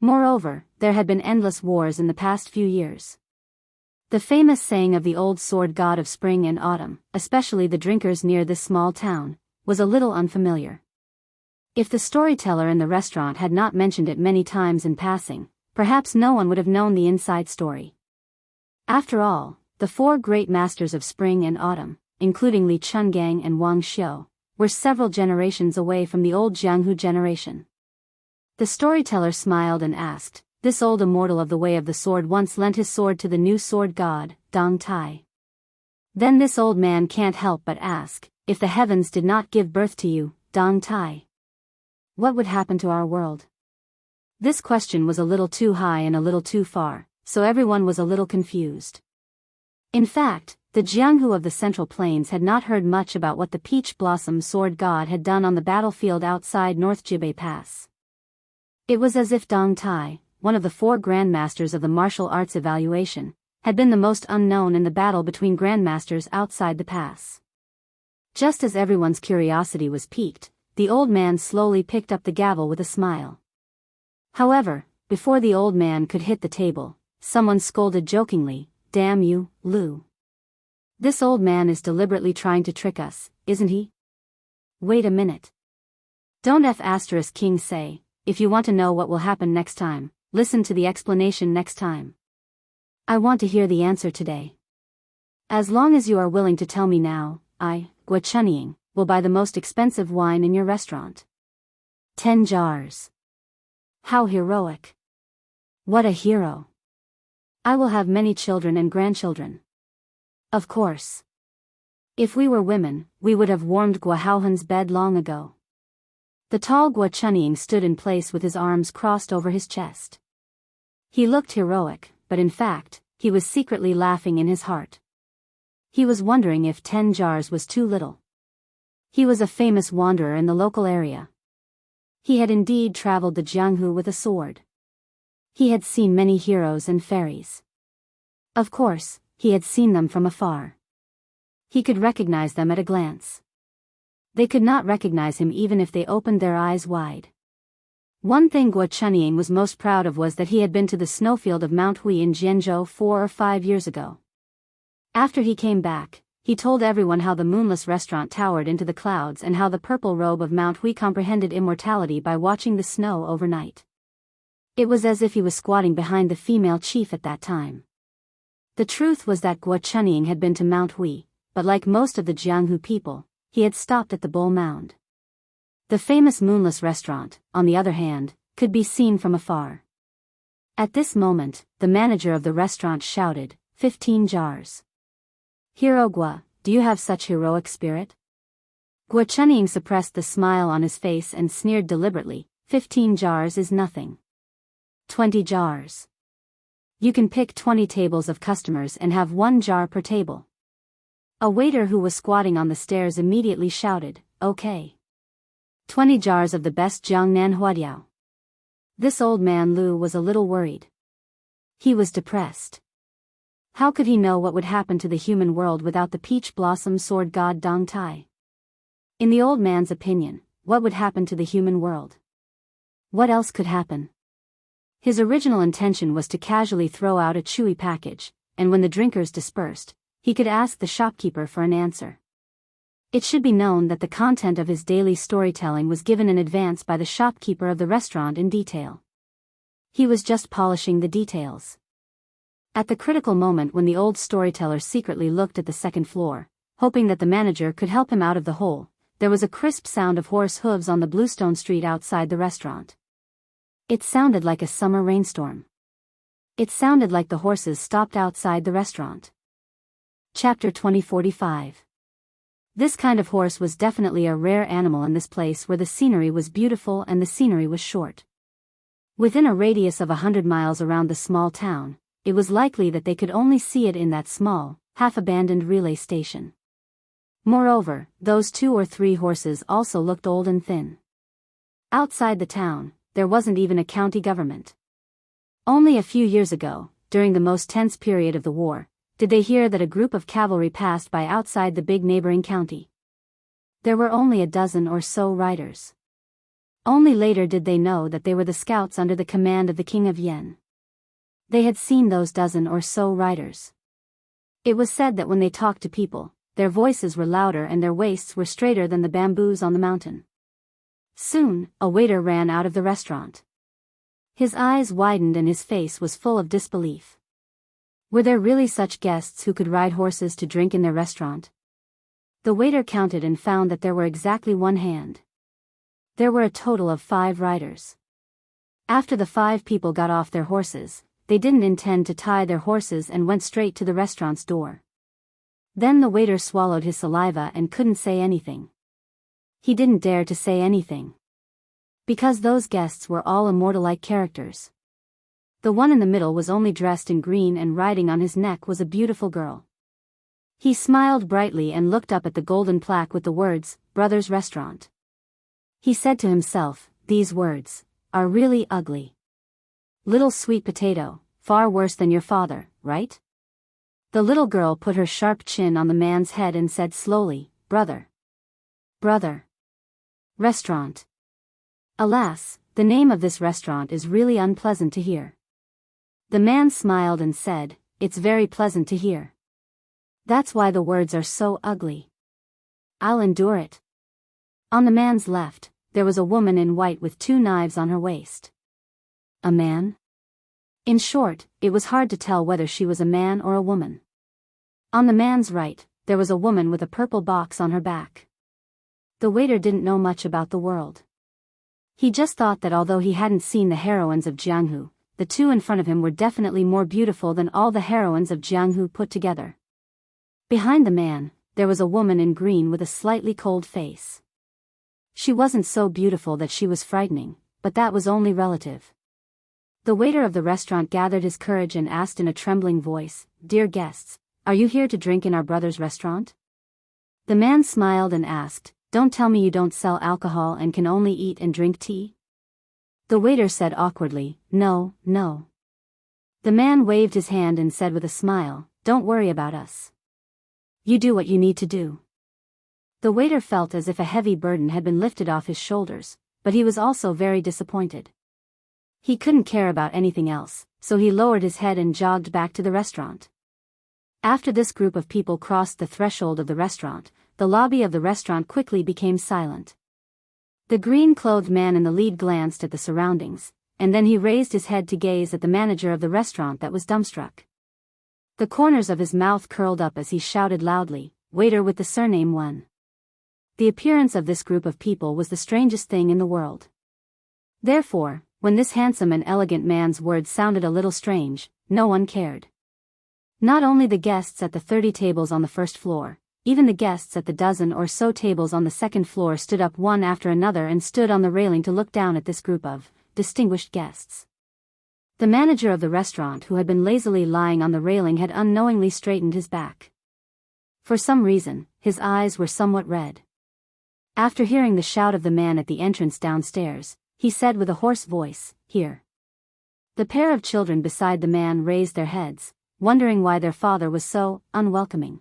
Moreover, there had been endless wars in the past few years. The famous saying of the old sword god of spring and autumn, especially the drinkers near this small town, was a little unfamiliar. If the storyteller in the restaurant had not mentioned it many times in passing, perhaps no one would have known the inside story. After all, the 4 great masters of spring and autumn, including Li Chungang and Wang Xiu, were several generations away from the old Jianghu generation. The storyteller smiled and asked, "This old immortal of the way of the sword once lent his sword to the new sword god, Dong Tai. Then this old man can't help but ask, if the heavens did not give birth to you, Dong Tai, what would happen to our world?" This question was a little too high and a little too far, so everyone was a little confused. In fact, the Jianghu of the Central Plains had not heard much about what the peach blossom sword god had done on the battlefield outside North Jibei Pass. It was as if Dong Tai, one of the 4 grandmasters of the martial arts evaluation, had been the most unknown in the battle between grandmasters outside the pass. Just as everyone's curiosity was piqued, the old man slowly picked up the gavel with a smile. However, before the old man could hit the table, someone scolded jokingly, "Damn you, Lu. This old man is deliberately trying to trick us, isn't he? Wait a minute. Don't King say, if you want to know what will happen next time, listen to the explanation next time. I want to hear the answer today. As long as you are willing to tell me now, I, Guo Chunying, will buy the most expensive wine in your restaurant. 10 jars. How heroic. What a hero. I will have many children and grandchildren. Of course. If we were women, we would have warmed Guo Haohan's bed long ago." The tall Guo Chunying stood in place with his arms crossed over his chest. He looked heroic, but in fact, he was secretly laughing in his heart. He was wondering if 10 jars was too little. He was a famous wanderer in the local area. He had indeed traveled the Jianghu with a sword. He had seen many heroes and fairies. Of course, he had seen them from afar. He could recognize them at a glance. They could not recognize him even if they opened their eyes wide. One thing Guo Chunying was most proud of was that he had been to the snowfield of Mount Hui in Jianghu 4 or 5 years ago. After he came back, he told everyone how the moonless restaurant towered into the clouds and how the purple robe of Mount Hui comprehended immortality by watching the snow overnight. It was as if he was squatting behind the female chief at that time. The truth was that Guo Chunying had been to Mount Hui, but like most of the Jianghu people, he had stopped at the Bull Mound. The famous moonless restaurant, on the other hand, could be seen from afar. At this moment, the manager of the restaurant shouted, 15 jars. Hero Guo, do you have such heroic spirit? Guo Chunying suppressed the smile on his face and sneered deliberately, 15 jars is nothing. 20 jars. You can pick 20 tables of customers and have 1 jar per table. A waiter who was squatting on the stairs immediately shouted, "Okay. 20 jars of the best Jiangnan Huadiao." This old man Lu was a little worried. He was depressed. How could he know what would happen to the human world without the peach blossom sword god Dong Tai? In the old man's opinion, what would happen to the human world? What else could happen? His original intention was to casually throw out a chewy package, and when the drinkers dispersed, he could ask the shopkeeper for an answer. It should be known that the content of his daily storytelling was given in advance by the shopkeeper of the restaurant in detail. He was just polishing the details. At the critical moment when the old storyteller secretly looked at the second floor, hoping that the manager could help him out of the hole, there was a crisp sound of horse hooves on the bluestone street outside the restaurant. It sounded like a summer rainstorm. It sounded like the horses stopped outside the restaurant. Chapter 2045. This kind of horse was definitely a rare animal in this place where the scenery was beautiful and the scenery was short. Within a radius of 100 miles around the small town, it was likely that they could only see it in that small, half-abandoned relay station. Moreover, those 2 or 3 horses also looked old and thin. Outside the town, there wasn't even a county government. Only a few years ago, during the most tense period of the war, did they hear that a group of cavalry passed by outside the big neighboring county. There were only a dozen or so riders. Only later did they know that they were the scouts under the command of the King of Yen. They had seen those dozen or so riders. It was said that when they talked to people, their voices were louder and their waists were straighter than the bamboos on the mountain. Soon, a waiter ran out of the restaurant. His eyes widened and his face was full of disbelief. Were there really such guests who could ride horses to drink in their restaurant? The waiter counted and found that there were exactly 1 hand. There were a total of 5 riders. After the 5 people got off their horses, they didn't intend to tie their horses and went straight to the restaurant's door. Then the waiter swallowed his saliva and couldn't say anything. He didn't dare to say anything. Because those guests were all immortal-like characters. The one in the middle was only dressed in green and riding on his neck was a beautiful girl. He smiled brightly and looked up at the golden plaque with the words, "Brothers Restaurant." He said to himself, "These words are really ugly. Little sweet potato, far worse than your father, right?" The little girl put her sharp chin on the man's head and said slowly, "Brother. Brother. Restaurant." Alas, the name of this restaurant is really unpleasant to hear. The man smiled and said, "It's very pleasant to hear. That's why the words are so ugly. I'll endure it." On the man's left, there was a woman in white with 2 knives on her waist. A man? In short, it was hard to tell whether she was a man or a woman. On the man's right, there was a woman with a purple box on her back. The waiter didn't know much about the world. He just thought that although he hadn't seen the heroines of Jianghu, the 2 in front of him were definitely more beautiful than all the heroines of Jianghu put together. Behind the man, there was a woman in green with a slightly cold face. She wasn't so beautiful that she was frightening, but that was only relative. The waiter of the restaurant gathered his courage and asked in a trembling voice, "Dear guests, are you here to drink in our brother's restaurant?" The man smiled and asked, "Don't tell me you don't sell alcohol and can only eat and drink tea?" The waiter said awkwardly, "No, no." The man waved his hand and said with a smile, "Don't worry about us. You do what you need to do." The waiter felt as if a heavy burden had been lifted off his shoulders, but he was also very disappointed. He couldn't care about anything else, so he lowered his head and jogged back to the restaurant. After this group of people crossed the threshold of the restaurant, the lobby of the restaurant quickly became silent. The green-clothed man in the lead glanced at the surroundings, and then he raised his head to gaze at the manager of the restaurant that was dumbstruck. The corners of his mouth curled up as he shouted loudly, "Waiter with the surname Wen." The appearance of this group of people was the strangest thing in the world. Therefore, when this handsome and elegant man's words sounded a little strange, no one cared. Not only the guests at the 30 tables on the first floor, even the guests at the dozen or so tables on the second floor stood up one after another and stood on the railing to look down at this group of distinguished guests. The manager of the restaurant who had been lazily lying on the railing had unknowingly straightened his back. For some reason, his eyes were somewhat red. After hearing the shout of the man at the entrance downstairs, he said with a hoarse voice, "Here." The pair of children beside the man raised their heads, wondering why their father was so unwelcoming.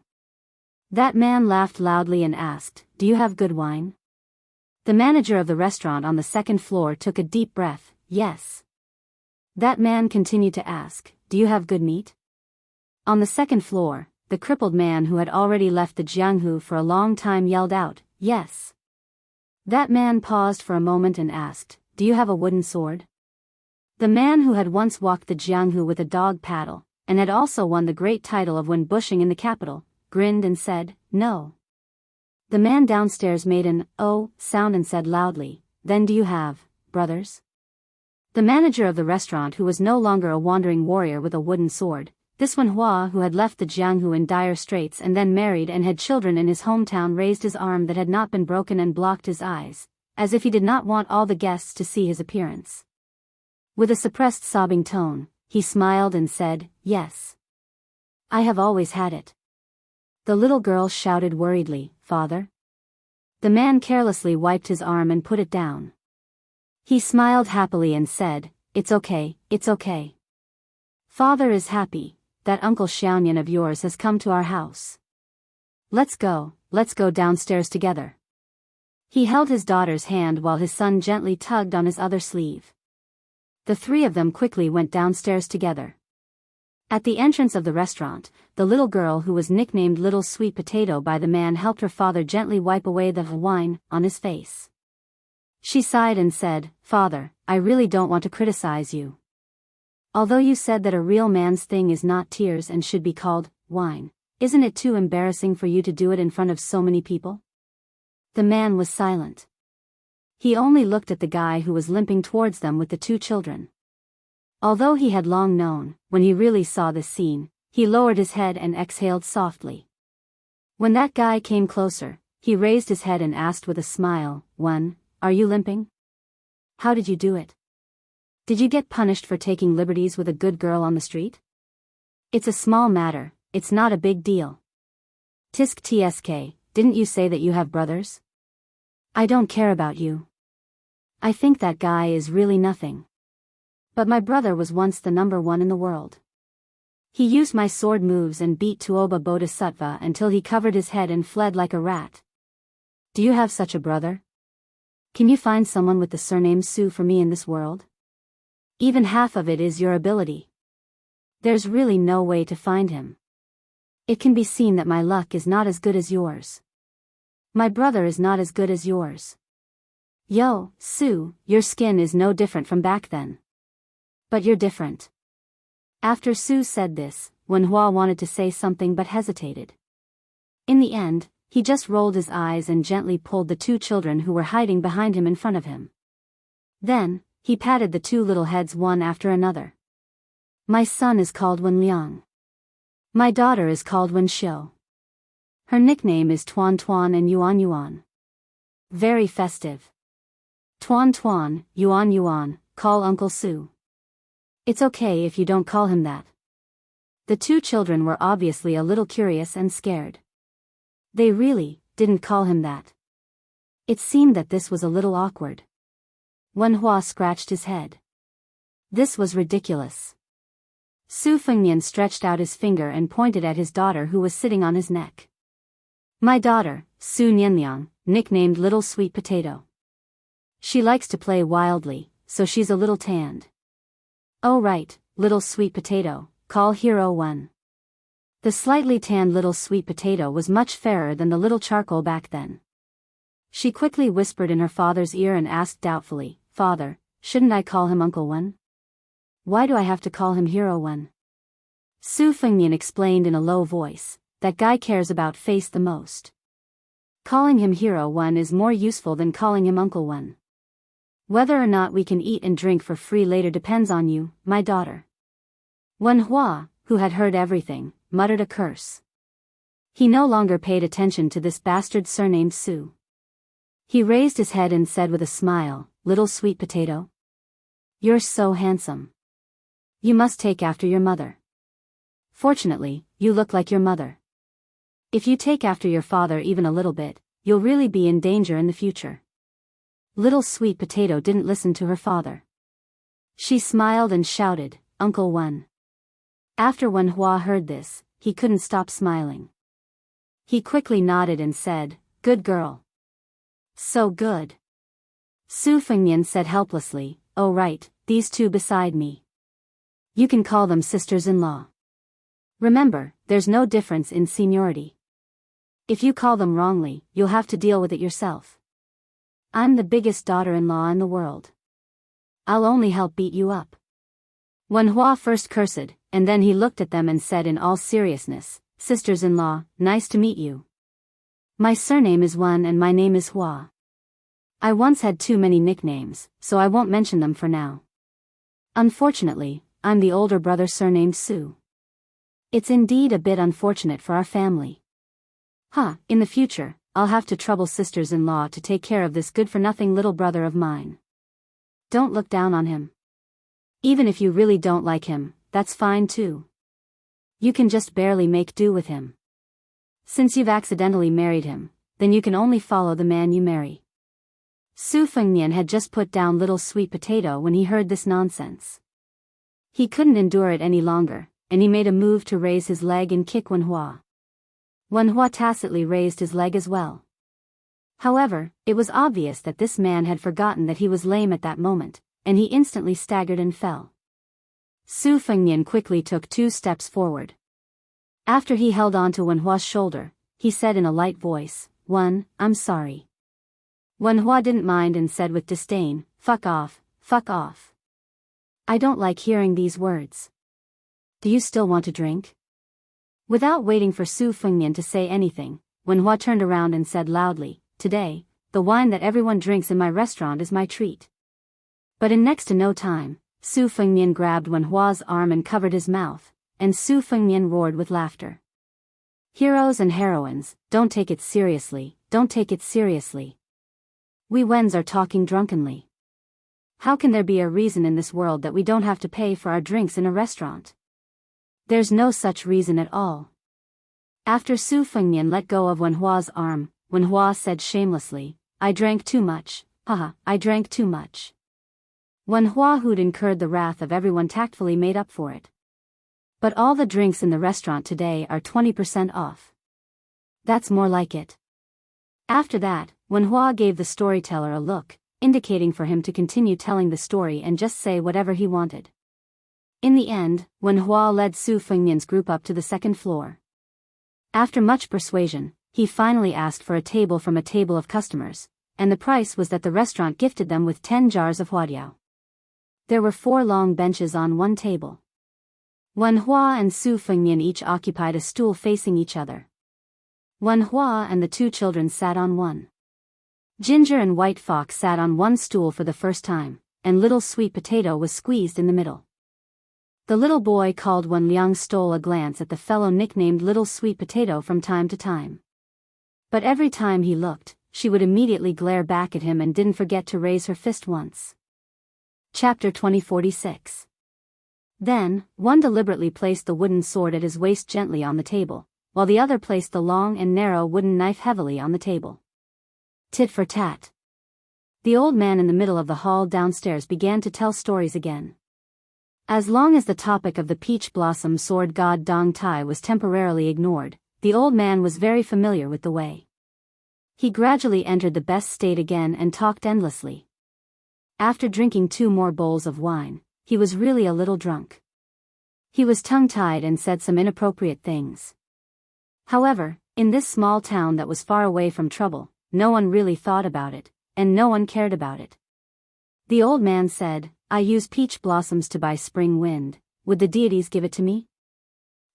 That man laughed loudly and asked, "Do you have good wine?" The manager of the restaurant on the second floor took a deep breath. "Yes." That man continued to ask, "Do you have good meat?" On the second floor, the crippled man who had already left the Jianghu for a long time yelled out, "Yes." That man paused for a moment and asked, "Do you have a wooden sword?" The man who had once walked the Jianghu with a dog paddle, and had also won the great title of when bushing in the capital, grinned and said, "No." The man downstairs made an "oh" sound and said loudly, "Then do you have brothers?" The manager of the restaurant, who was no longer a wandering warrior with a wooden sword, this Wen Hua who had left the Jianghu in dire straits and then married and had children in his hometown, raised his arm that had not been broken and blocked his eyes, as if he did not want all the guests to see his appearance. With a suppressed sobbing tone, he smiled and said, "Yes. I have always had it." The little girl shouted worriedly, "Father?" The man carelessly wiped his arm and put it down. He smiled happily and said, "It's okay, it's okay. Father is happy that Uncle Xiaonian of yours has come to our house. Let's go downstairs together." He held his daughter's hand while his son gently tugged on his other sleeve. The three of them quickly went downstairs together. At the entrance of the restaurant, the little girl who was nicknamed Little Sweet Potato by the man helped her father gently wipe away the wine on his face. She sighed and said, "Father, I really don't want to criticize you. Although you said that a real man's thing is not tears and should be called wine, isn't it too embarrassing for you to do it in front of so many people?" The man was silent. He only looked at the guy who was limping towards them with the two children. Although he had long known, when he really saw this scene, he lowered his head and exhaled softly. When that guy came closer, he raised his head and asked with a smile, "Are you limping? How did you do it? Did you get punished for taking liberties with a good girl on the street?" "It's a small matter, it's not a big deal." "Tisk tsk, didn't you say that you have brothers?" "I don't care about you. I think that guy is really nothing. But my brother was once the number one in the world. He used my sword moves and beat Tuoba Bodhisattva until he covered his head and fled like a rat. Do you have such a brother? Can you find someone with the surname Su for me in this world? Even half of it is your ability. There's really no way to find him. It can be seen that my luck is not as good as yours. My brother is not as good as yours. Yo, Su, your skin is no different from back then. But you're different." After Su said this, Wen Hua wanted to say something but hesitated. In the end, he just rolled his eyes and gently pulled the two children who were hiding behind him in front of him. Then, he patted the two little heads one after another. "My son is called Wen Liang. My daughter is called Wen Xiu. Her nickname is Tuan Tuan and Yuan Yuan. Very festive. Tuan Tuan, Yuan Yuan, call Uncle Su. It's okay if you don't call him that." The two children were obviously a little curious and scared. They really didn't call him that. It seemed that this was a little awkward. Wen Hua scratched his head. This was ridiculous. Su Fengnian stretched out his finger and pointed at his daughter who was sitting on his neck. "My daughter, Su Nianliang, nicknamed Little Sweet Potato. She likes to play wildly, so she's a little tanned." "Oh right, Little Sweet Potato, call Hero 1. The slightly tanned Little Sweet Potato was much fairer than the little charcoal back then. She quickly whispered in her father's ear and asked doubtfully, "Father, shouldn't I call him Uncle 1? Why do I have to call him Hero 1? Su Fengnian explained in a low voice, "That guy cares about face the most. Calling him Hero 1 is more useful than calling him Uncle 1. Whether or not we can eat and drink for free later depends on you, my daughter." Wen Hua, who had heard everything, muttered a curse. He no longer paid attention to this bastard surnamed Su. He raised his head and said with a smile, "Little Sweet Potato? You're so handsome. You must take after your mother. Fortunately, you look like your mother." If you take after your father even a little bit, you'll really be in danger in the future. Little Sweet Potato didn't listen to her father. She smiled and shouted, Uncle Wen. After Wen Hua heard this, he couldn't stop smiling. He quickly nodded and said, Good girl. So good. Su Fengnian said helplessly, Oh right, these two beside me. You can call them sisters-in-law. Remember, there's no difference in seniority. If you call them wrongly, you'll have to deal with it yourself. I'm the biggest daughter-in-law in the world. I'll only help beat you up. Wen Hua first cursed, and then he looked at them and said in all seriousness, Sisters-in-law, nice to meet you. My surname is Wen and my name is Hua. I once had too many nicknames, so I won't mention them for now. Unfortunately, I'm the older brother surnamed Su. It's indeed a bit unfortunate for our family. In the future, I'll have to trouble sisters-in-law to take care of this good-for-nothing little brother of mine. Don't look down on him. Even if you really don't like him, that's fine too. You can just barely make do with him. Since you've accidentally married him, then you can only follow the man you marry. Su Fengnian had just put down Little Sweet Potato when he heard this nonsense. He couldn't endure it any longer, and he made a move to raise his leg and kick Wen Hua. Wen Hua tacitly raised his leg as well. However, it was obvious that this man had forgotten that he was lame at that moment, and he instantly staggered and fell. Su Fengnian quickly took 2 steps forward. After he held on to Wen Hua's shoulder, he said in a light voice, Wen, I'm sorry. Wen Hua didn't mind and said with disdain, Fuck off, fuck off. I don't like hearing these words. Do you still want to drink? Without waiting for Su Fengnian to say anything, Wen Hua turned around and said loudly, Today, the wine that everyone drinks in my restaurant is my treat. But in next to no time, Su Fengnian grabbed Wen Hua's arm and covered his mouth, and Su Fengnian roared with laughter. Heroes and heroines, don't take it seriously, don't take it seriously. We Wens are talking drunkenly. How can there be a reason in this world that we don't have to pay for our drinks in a restaurant? There's no such reason at all. After Su Fengnian let go of Wen Hua's arm, Wen Hua said shamelessly, I drank too much, I drank too much. Wen Hua, who'd incurred the wrath of everyone, tactfully made up for it. But all the drinks in the restaurant today are 20% off. That's more like it. After that, Wen Hua gave the storyteller a look, indicating for him to continue telling the story and just say whatever he wanted. In the end, Wen Hua led Su Fengnian's group up to the 2nd floor. After much persuasion, he finally asked for a table from a table of customers, and the price was that the restaurant gifted them with 10 jars of huadiao. There were 4 long benches on one table. Wen Hua and Su Fengnian each occupied a stool facing each other. Wen Hua and the 2 children sat on one. Ginger and White Fox sat on one stool for the first time, and Little Sweet Potato was squeezed in the middle. The little boy called Wen Liang stole a glance at the fellow nicknamed Little Sweet Potato from time to time. But every time he looked, she would immediately glare back at him and didn't forget to raise her fist once. Chapter 2046. Then, one deliberately placed the wooden sword at his waist gently on the table, while the other placed the long and narrow wooden knife heavily on the table. Tit for tat. The old man in the middle of the hall downstairs began to tell stories again. As long as the topic of the peach blossom sword god Dong Tai was temporarily ignored, the old man was very familiar with the way. He gradually entered the best state again and talked endlessly. After drinking 2 more bowls of wine, he was really a little drunk. He was tongue-tied and said some inappropriate things. However, in this small town that was far away from trouble, no one really thought about it, and no one cared about it. The old man said, I use peach blossoms to buy spring wind, would the deities give it to me?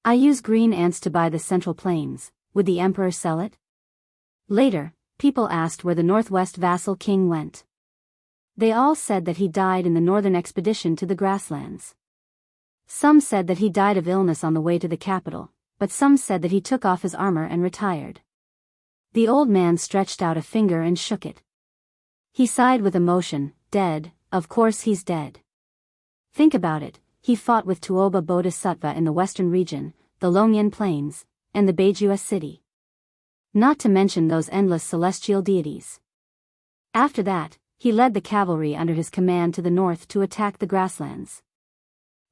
I use green ants to buy the central plains, would the emperor sell it? Later, people asked where the northwest vassal king went. They all said that he died in the northern expedition to the grasslands. Some said that he died of illness on the way to the capital, but some said that he took off his armor and retired. The old man stretched out a finger and shook it. He sighed with emotion, dead, of course he's dead. Think about it, he fought with Tuoba Bodhisattva in the western region, the Longyan Plains, and the Beijua city. Not to mention those endless celestial deities. After that, he led the cavalry under his command to the north to attack the grasslands.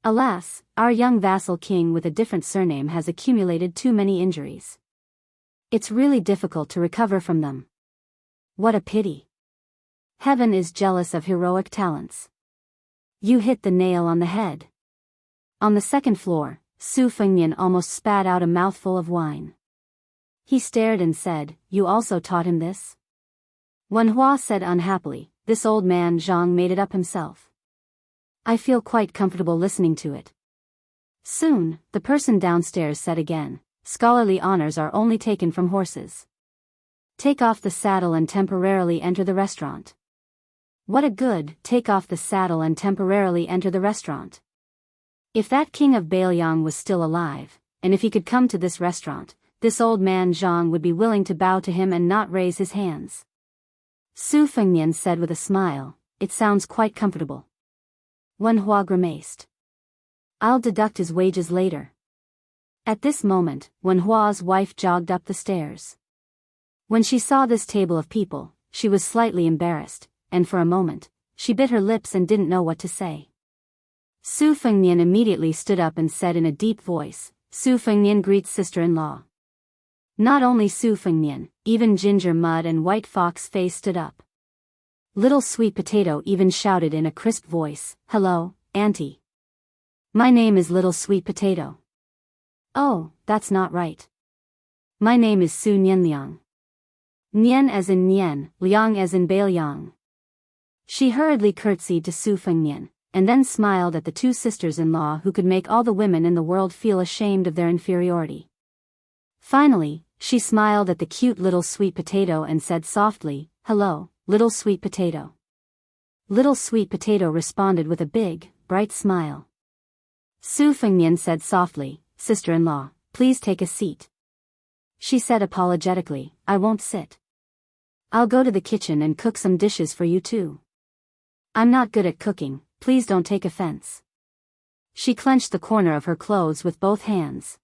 Alas, our young vassal king with a different surname has accumulated too many injuries. It's really difficult to recover from them. What a pity. Heaven is jealous of heroic talents. You hit the nail on the head. On the second floor, Su Fengnian almost spat out a mouthful of wine. He stared and said, "You also taught him this?" Wen Hua said unhappily, "This old man Zhang made it up himself. I feel quite comfortable listening to it." Soon, the person downstairs said again, "Scholarly honors are only taken from horses. Take off the saddle and temporarily enter the restaurant." What a good, take off the saddle and temporarily enter the restaurant. If that king of Biyao was still alive, and if he could come to this restaurant, this old man Zhang would be willing to bow to him and not raise his hands. Su Fengnian said with a smile, "It sounds quite comfortable." Wen Hua grimaced. "I'll deduct his wages later." At this moment, Wen Hua's wife jogged up the stairs. When she saw this table of people, she was slightly embarrassed, and for a moment, she bit her lips and didn't know what to say. Su Fengnian immediately stood up and said in a deep voice, "Su Fengnian greets sister-in-law." Not only Su Fengnian, even Ginger Mud and White Fox Face stood up. Little Sweet Potato even shouted in a crisp voice, "Hello, Auntie. My name is Little Sweet Potato." "Oh, that's not right. My name is Su Nianliang." Nian as in Nian, Liang as in Biyao. She hurriedly curtsied to Su Fengnian, and then smiled at the two sisters-in-law who could make all the women in the world feel ashamed of their inferiority. Finally, she smiled at the cute Little Sweet Potato and said softly, "Hello, Little Sweet Potato." Little Sweet Potato responded with a big, bright smile. Su Fengnian said softly, "Sister-in-law, please take a seat." She said apologetically, "I won't sit. I'll go to the kitchen and cook some dishes for you too. I'm not good at cooking, please don't take offense." She clenched the corner of her clothes with both hands.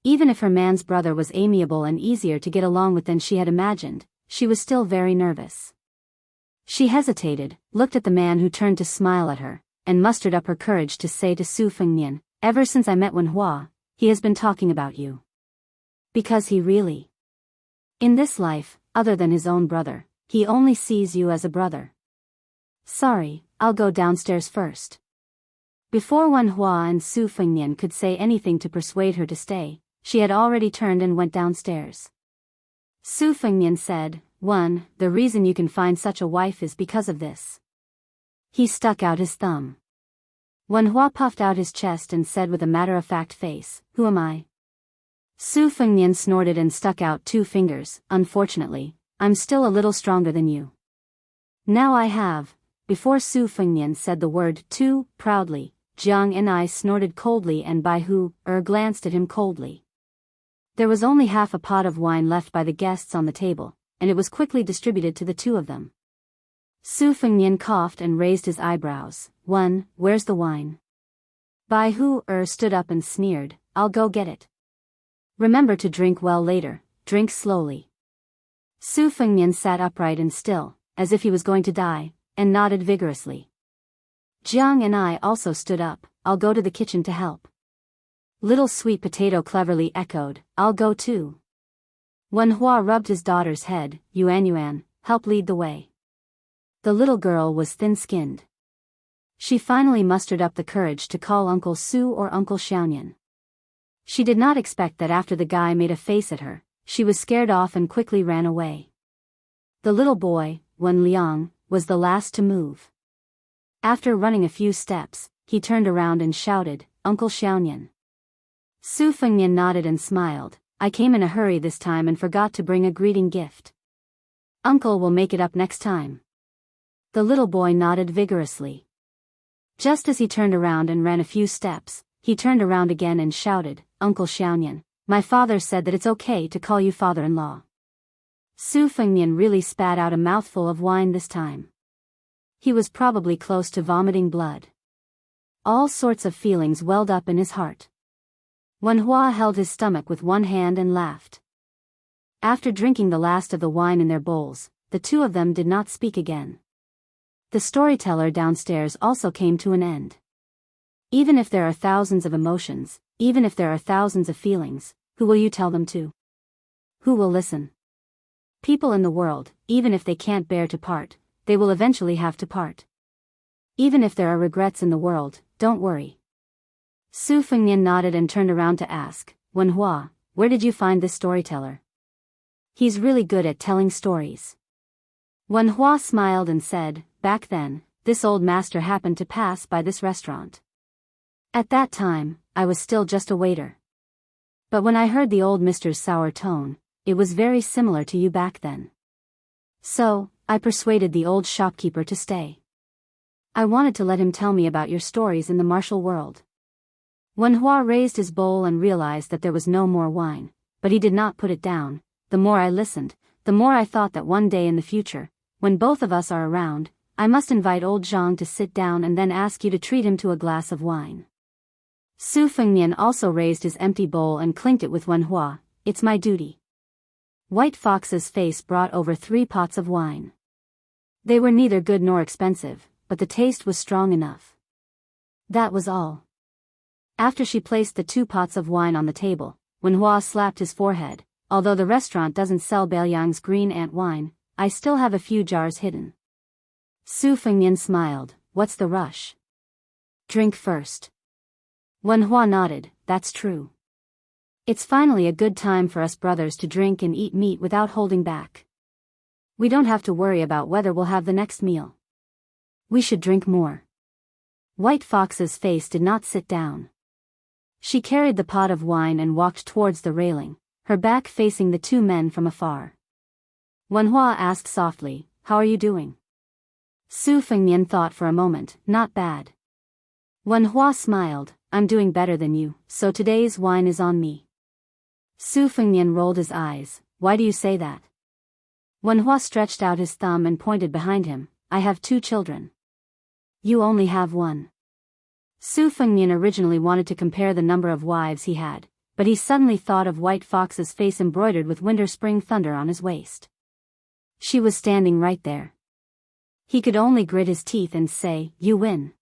Even if her man's brother was amiable and easier to get along with than she had imagined, she was still very nervous. She hesitated, looked at the man who turned to smile at her, and mustered up her courage to say to Su Fengnian, "Ever since I met Wen Hua, he has been talking about you." Because he really. In this life, other than his own brother, he only sees you as a brother. "Sorry, I'll go downstairs first." Before Wen Hua and Su Fengnian could say anything to persuade her to stay, she had already turned and went downstairs. Su Fengnian said, "One, the reason you can find such a wife is because of this." He stuck out his thumb. Wen Hua puffed out his chest and said with a matter-of-fact face, "Who am I?" Su Fengnian snorted and stuck out 2 fingers, "Unfortunately, I'm still a little stronger than you." "Now I have." Before Su Fengnian said the word "two" proudly, Jiang and I snorted coldly and Bai Hu glanced at him coldly. There was only half a pot of wine left by the guests on the table, and it was quickly distributed to the two of them. Su Fengnian coughed and raised his eyebrows. Where's the wine?" Bai Hu stood up and sneered, "I'll go get it. Remember to drink well later, drink slowly." Su Fengnian sat upright and still, as if he was going to die, and nodded vigorously. Jiang and I also stood up, "I'll go to the kitchen to help." Little Sweet Potato cleverly echoed, "I'll go too." Wen Hua rubbed his daughter's head, Yuan, help lead the way." The little girl was thin-skinned. She finally mustered up the courage to call Uncle Su or Uncle Xiaonian. She did not expect that after the guy made a face at her, she was scared off and quickly ran away. The little boy, Wen Liang, was the last to move. After running a few steps, he turned around and shouted, "Uncle Xiaonian." Su Fengnian nodded and smiled, "I came in a hurry this time and forgot to bring a greeting gift. Uncle will make it up next time." The little boy nodded vigorously. Just as he turned around and ran a few steps, he turned around again and shouted, "Uncle Xiaonian, my father said that it's okay to call you father-in-law." Su Fengnian really spat out a mouthful of wine this time. He was probably close to vomiting blood. All sorts of feelings welled up in his heart. Wen Hua held his stomach with one hand and laughed. After drinking the last of the wine in their bowls, the two of them did not speak again. The storyteller downstairs also came to an end. Even if there are thousands of emotions, even if there are thousands of feelings, who will you tell them to? Who will listen? People in the world, even if they can't bear to part, they will eventually have to part. Even if there are regrets in the world, don't worry. Su Fengnian nodded and turned around to ask, Wenhua, where did you find this storyteller? He's really good at telling stories. Wenhua smiled and said, back then, this old master happened to pass by this restaurant. At that time, I was still just a waiter. But when I heard the old mister's sour tone, it was very similar to you back then. So, I persuaded the old shopkeeper to stay. I wanted to let him tell me about your stories in the martial world. Wenhua raised his bowl and realized that there was no more wine, but he did not put it down. The more I listened, the more I thought that one day in the future, when both of us are around, I must invite old Zhang to sit down and then ask you to treat him to a glass of wine. Su Fengnian also raised his empty bowl and clinked it with Wenhua, it's my duty. White Fox's face brought over 3 pots of wine. They were neither good nor expensive, but the taste was strong enough. That was all. After she placed the 2 pots of wine on the table, Wenhua slapped his forehead, although the restaurant doesn't sell Biyang's green ant wine, I still have a few jars hidden. Su Fengnian smiled, what's the rush? Drink first. Wenhua nodded, that's true. It's finally a good time for us brothers to drink and eat meat without holding back. We don't have to worry about whether we'll have the next meal. We should drink more. White Fox's face did not sit down. She carried the pot of wine and walked towards the railing, her back facing the 2 men from afar. Wenhua asked softly, how are you doing? Su Fengnian thought for a moment, not bad. Wenhua smiled, I'm doing better than you, so today's wine is on me. Su Fengnian rolled his eyes, why do you say that? Wenhua stretched out his thumb and pointed behind him, I have 2 children. You only have 1. Su Fengnian originally wanted to compare the number of wives he had, but he suddenly thought of White Fox's face embroidered with winter spring thunder on his waist. She was standing right there. He could only grit his teeth and say, you win.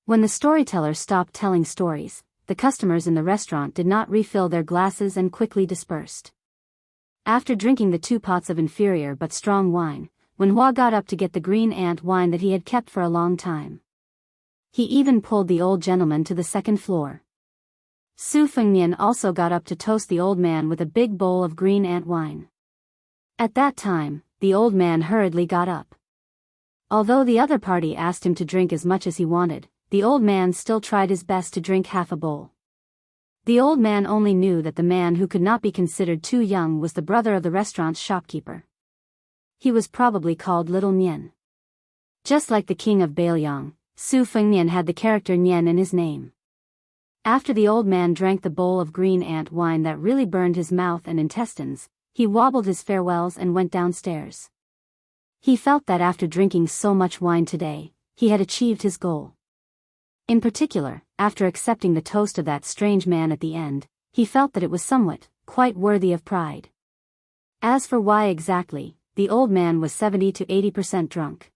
When the storyteller stopped telling stories, the customers in the restaurant did not refill their glasses and quickly dispersed. After drinking the 2 pots of inferior but strong wine, Wenhua got up to get the green ant wine that he had kept for a long time. He even pulled the old gentleman to the 2nd floor. Su Fengnian also got up to toast the old man with a big bowl of green ant wine. At that time, the old man hurriedly got up. Although the other party asked him to drink as much as he wanted, the old man still tried his best to drink half a bowl. The old man only knew that the man who could not be considered too young was the brother of the restaurant's shopkeeper. He was probably called Little Nian. Just like the king of Biyao, Su Fengnian had the character Nian in his name. After the old man drank the bowl of green ant wine that really burned his mouth and intestines, he wobbled his farewells and went downstairs. He felt that after drinking so much wine today, he had achieved his goal. In particular, after accepting the toast of that strange man at the end, he felt that it was somewhat, quite worthy of pride. As for why exactly, the old man was 70 to 80% drunk.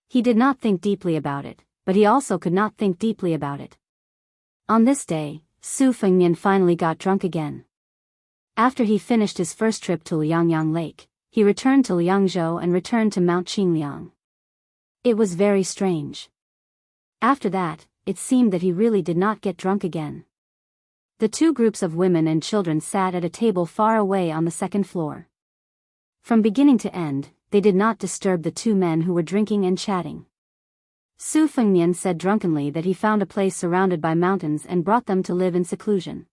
He did not think deeply about it, but he also could not think deeply about it. On this day, Su Fengnian finally got drunk again. After he finished his first trip to Liangyang Lake, he returned to Liangzhou and returned to Mount Qingliang. It was very strange. After that, it seemed that he really did not get drunk again. The 2 groups of women and children sat at a table far away on the 2nd floor. From beginning to end, they did not disturb the 2 men who were drinking and chatting. Su Fengnian said drunkenly that he found a place surrounded by mountains and brought them to live in seclusion.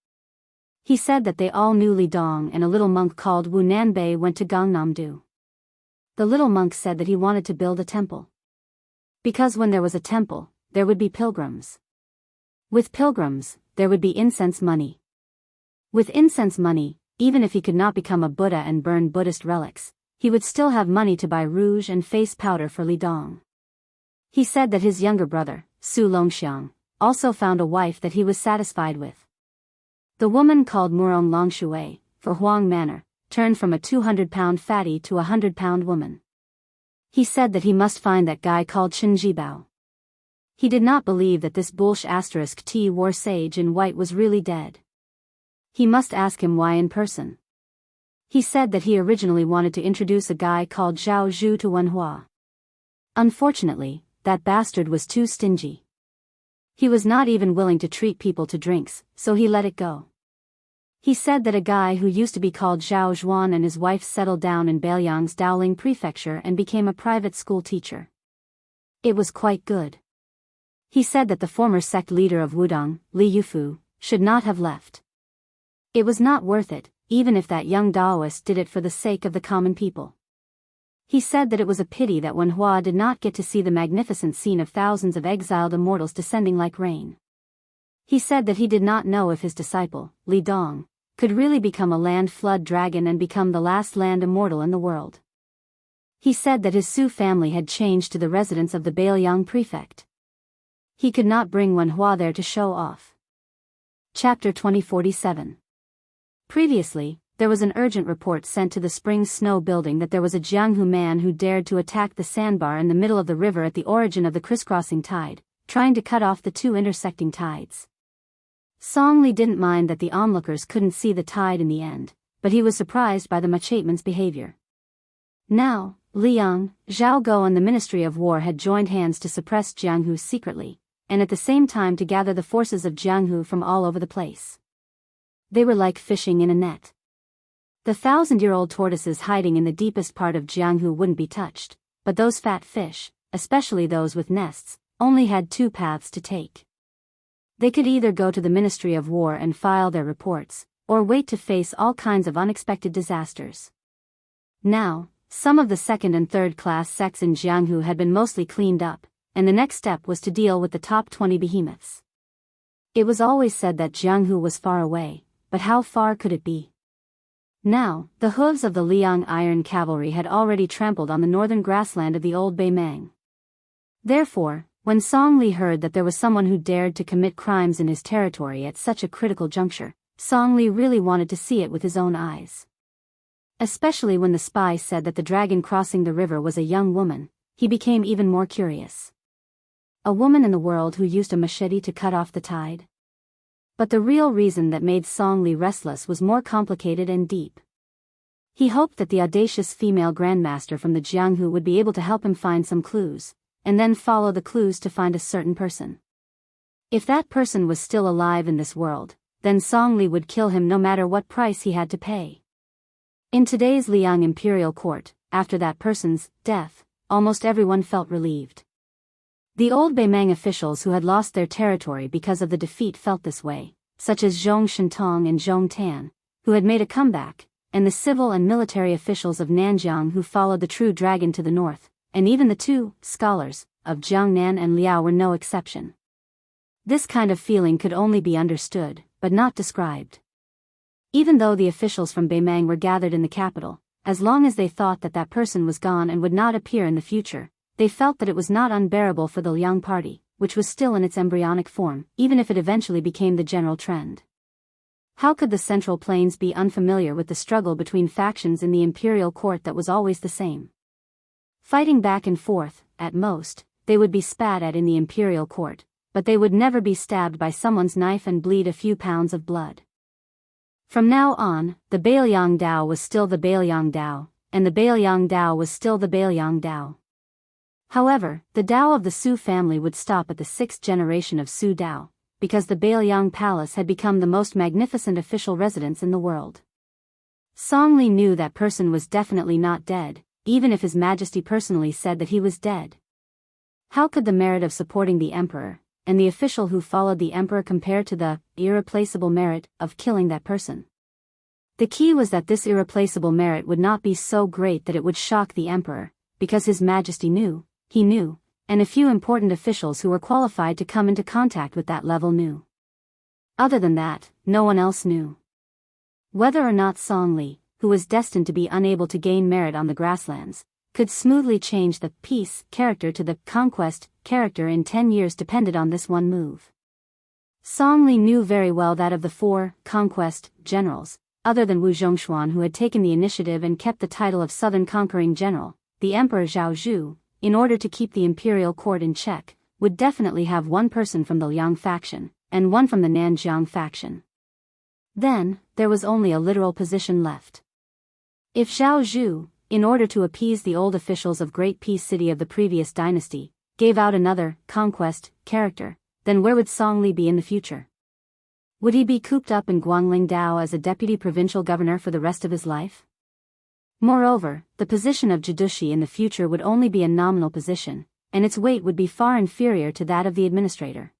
He said that they all knew Li Dong and a little monk called Wu Nanbei went to Gangnam-do. The little monk said that he wanted to build a temple. Because when there was a temple, there would be pilgrims. With pilgrims, there would be incense money. With incense money, even if he could not become a Buddha and burn Buddhist relics, he would still have money to buy rouge and face powder for Li Dong. He said that his younger brother, Su Longxiang, also found a wife that he was satisfied with. The woman called Murong Longshui, for Huang Manor, turned from a 200-pound fatty to a 100-pound woman. He said that he must find that guy called Chen Jibao. He did not believe that this *T war sage in white was really dead. He must ask him why in person. He said that he originally wanted to introduce a guy called Zhao Zhu to Wenhua. Unfortunately, that bastard was too stingy. He was not even willing to treat people to drinks, so he let it go. He said that a guy who used to be called Zhao Zhuan and his wife settled down in Beiyang's Daoling prefecture and became a private school teacher. It was quite good. He said that the former sect leader of Wudong, Li Yufu, should not have left. It was not worth it, even if that young Taoist did it for the sake of the common people. He said that it was a pity that Wenhua did not get to see the magnificent scene of thousands of exiled immortals descending like rain. He said that he did not know if his disciple, Li Dong, could really become a land flood dragon and become the last land immortal in the world. He said that his Su family had changed to the residence of the Beiyang prefect. He could not bring Wenhua there to show off. Chapter 2047. Previously, there was an urgent report sent to the Spring Snow building that there was a Jianghu man who dared to attack the sandbar in the middle of the river at the origin of the crisscrossing tide, trying to cut off the two intersecting tides. Song Li didn't mind that the onlookers couldn't see the tide in the end, but he was surprised by the Machateman's behavior. Now, Liang, Zhao Go and the Ministry of War had joined hands to suppress Jianghu secretly, and at the same time to gather the forces of Jianghu from all over the place. They were like fishing in a net. The 1,000-year-old tortoises hiding in the deepest part of Jianghu wouldn't be touched, but those fat fish, especially those with nests, only had two paths to take. They could either go to the Ministry of War and file their reports, or wait to face all kinds of unexpected disasters. Now, some of the second and third class sects in Jianghu had been mostly cleaned up, and the next step was to deal with the top 20 behemoths. It was always said that Jianghu was far away, but how far could it be? Now, the hooves of the Liang Iron Cavalry had already trampled on the northern grassland of the old Beimang. Therefore, when Song Li heard that there was someone who dared to commit crimes in his territory at such a critical juncture, Song Li really wanted to see it with his own eyes. Especially when the spy said that the dragon crossing the river was a young woman, he became even more curious. A woman in the world who used a machete to cut off the tide? But the real reason that made Song Li restless was more complicated and deep. He hoped that the audacious female grandmaster from the Jianghu would be able to help him find some clues, and then follow the clues to find a certain person. If that person was still alive in this world, then Song Li would kill him no matter what price he had to pay. In today's Liang Imperial Court, after that person's death, almost everyone felt relieved. The old Beimang officials who had lost their territory because of the defeat felt this way, such as Zhong Shentong and Zhong Tan, who had made a comeback, and the civil and military officials of Nanjiang who followed the true dragon to the north, and even the two scholars of Jiangnan and Liao were no exception. This kind of feeling could only be understood, but not described. Even though the officials from Beimang were gathered in the capital, as long as they thought that that person was gone and would not appear in the future, they felt that it was not unbearable for the Liang party, which was still in its embryonic form, even if it eventually became the general trend. How could the Central Plains be unfamiliar with the struggle between factions in the imperial court that was always the same? Fighting back and forth, at most, they would be spat at in the imperial court, but they would never be stabbed by someone's knife and bleed a few pounds of blood. From now on, the Beiliang Dao was still the Beiliang Dao, and the Beiliang Dao was still the Beiliang Dao. However, the Dao of the Su family would stop at the 6th generation of Su Dao, because the Beiliang Palace had become the most magnificent official residence in the world. Song Li knew that person was definitely not dead, even if His Majesty personally said that he was dead. How could the merit of supporting the emperor, and the official who followed the emperor compare to the irreplaceable merit of killing that person? The key was that this irreplaceable merit would not be so great that it would shock the emperor, because His Majesty knew, he knew, and a few important officials who were qualified to come into contact with that level knew. Other than that, no one else knew. Whether or not Song Li, who was destined to be unable to gain merit on the grasslands, could smoothly change the peace character to the conquest character in 10 years depended on this one move. Song Li knew very well that of the 4 conquest generals, other than Wu Zhongshuan, who had taken the initiative and kept the title of Southern Conquering General, the Emperor Zhao Zhu, in order to keep the imperial court in check, would definitely have one person from the Liang faction, and one from the Nanjiang faction. Then, there was only a literal position left. If Zhao Zhu, in order to appease the old officials of Great Peace City of the previous dynasty, gave out another, conquest, character, then where would Song Li be in the future? Would he be cooped up in Guangling Dao as a deputy provincial governor for the rest of his life? Moreover, the position of Jidushi in the future would only be a nominal position, and its weight would be far inferior to that of the administrator.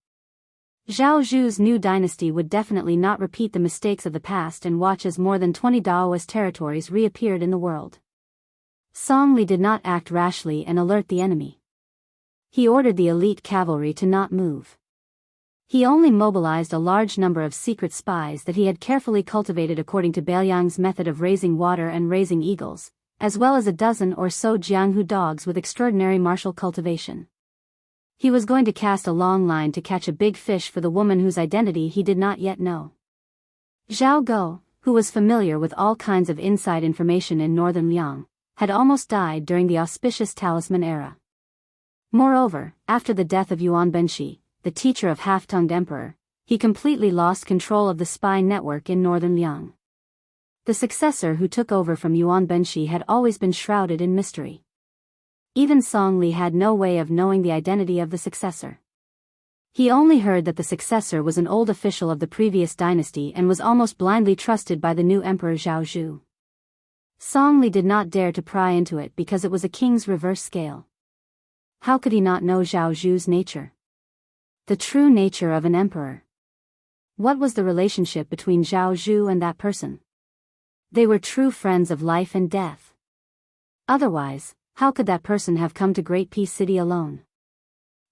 Zhao Zhu's new dynasty would definitely not repeat the mistakes of the past and watch as more than 20 Daoist territories reappeared in the world. Song Li did not act rashly and alert the enemy. He ordered the elite cavalry to not move. He only mobilized a large number of secret spies that he had carefully cultivated according to Beiliang's method of raising water and raising eagles, as well as a dozen or so Jianghu dogs with extraordinary martial cultivation. He was going to cast a long line to catch a big fish for the woman whose identity he did not yet know. Zhao Guo, who was familiar with all kinds of inside information in northern Liang, had almost died during the auspicious talisman era. Moreover, after the death of Yuan Benshi, the teacher of half-tongued emperor, he completely lost control of the spy network in northern Liang. The successor who took over from Yuan Benshi had always been shrouded in mystery. Even Song Li had no way of knowing the identity of the successor. He only heard that the successor was an old official of the previous dynasty and was almost blindly trusted by the new emperor Zhao Zhu. Song Li did not dare to pry into it because it was a king's reverse scale. How could he not know Zhao Zhu's nature? The true nature of an emperor. What was the relationship between Zhao Zhu and that person? They were true friends of life and death. Otherwise, how could that person have come to Great Peace City alone?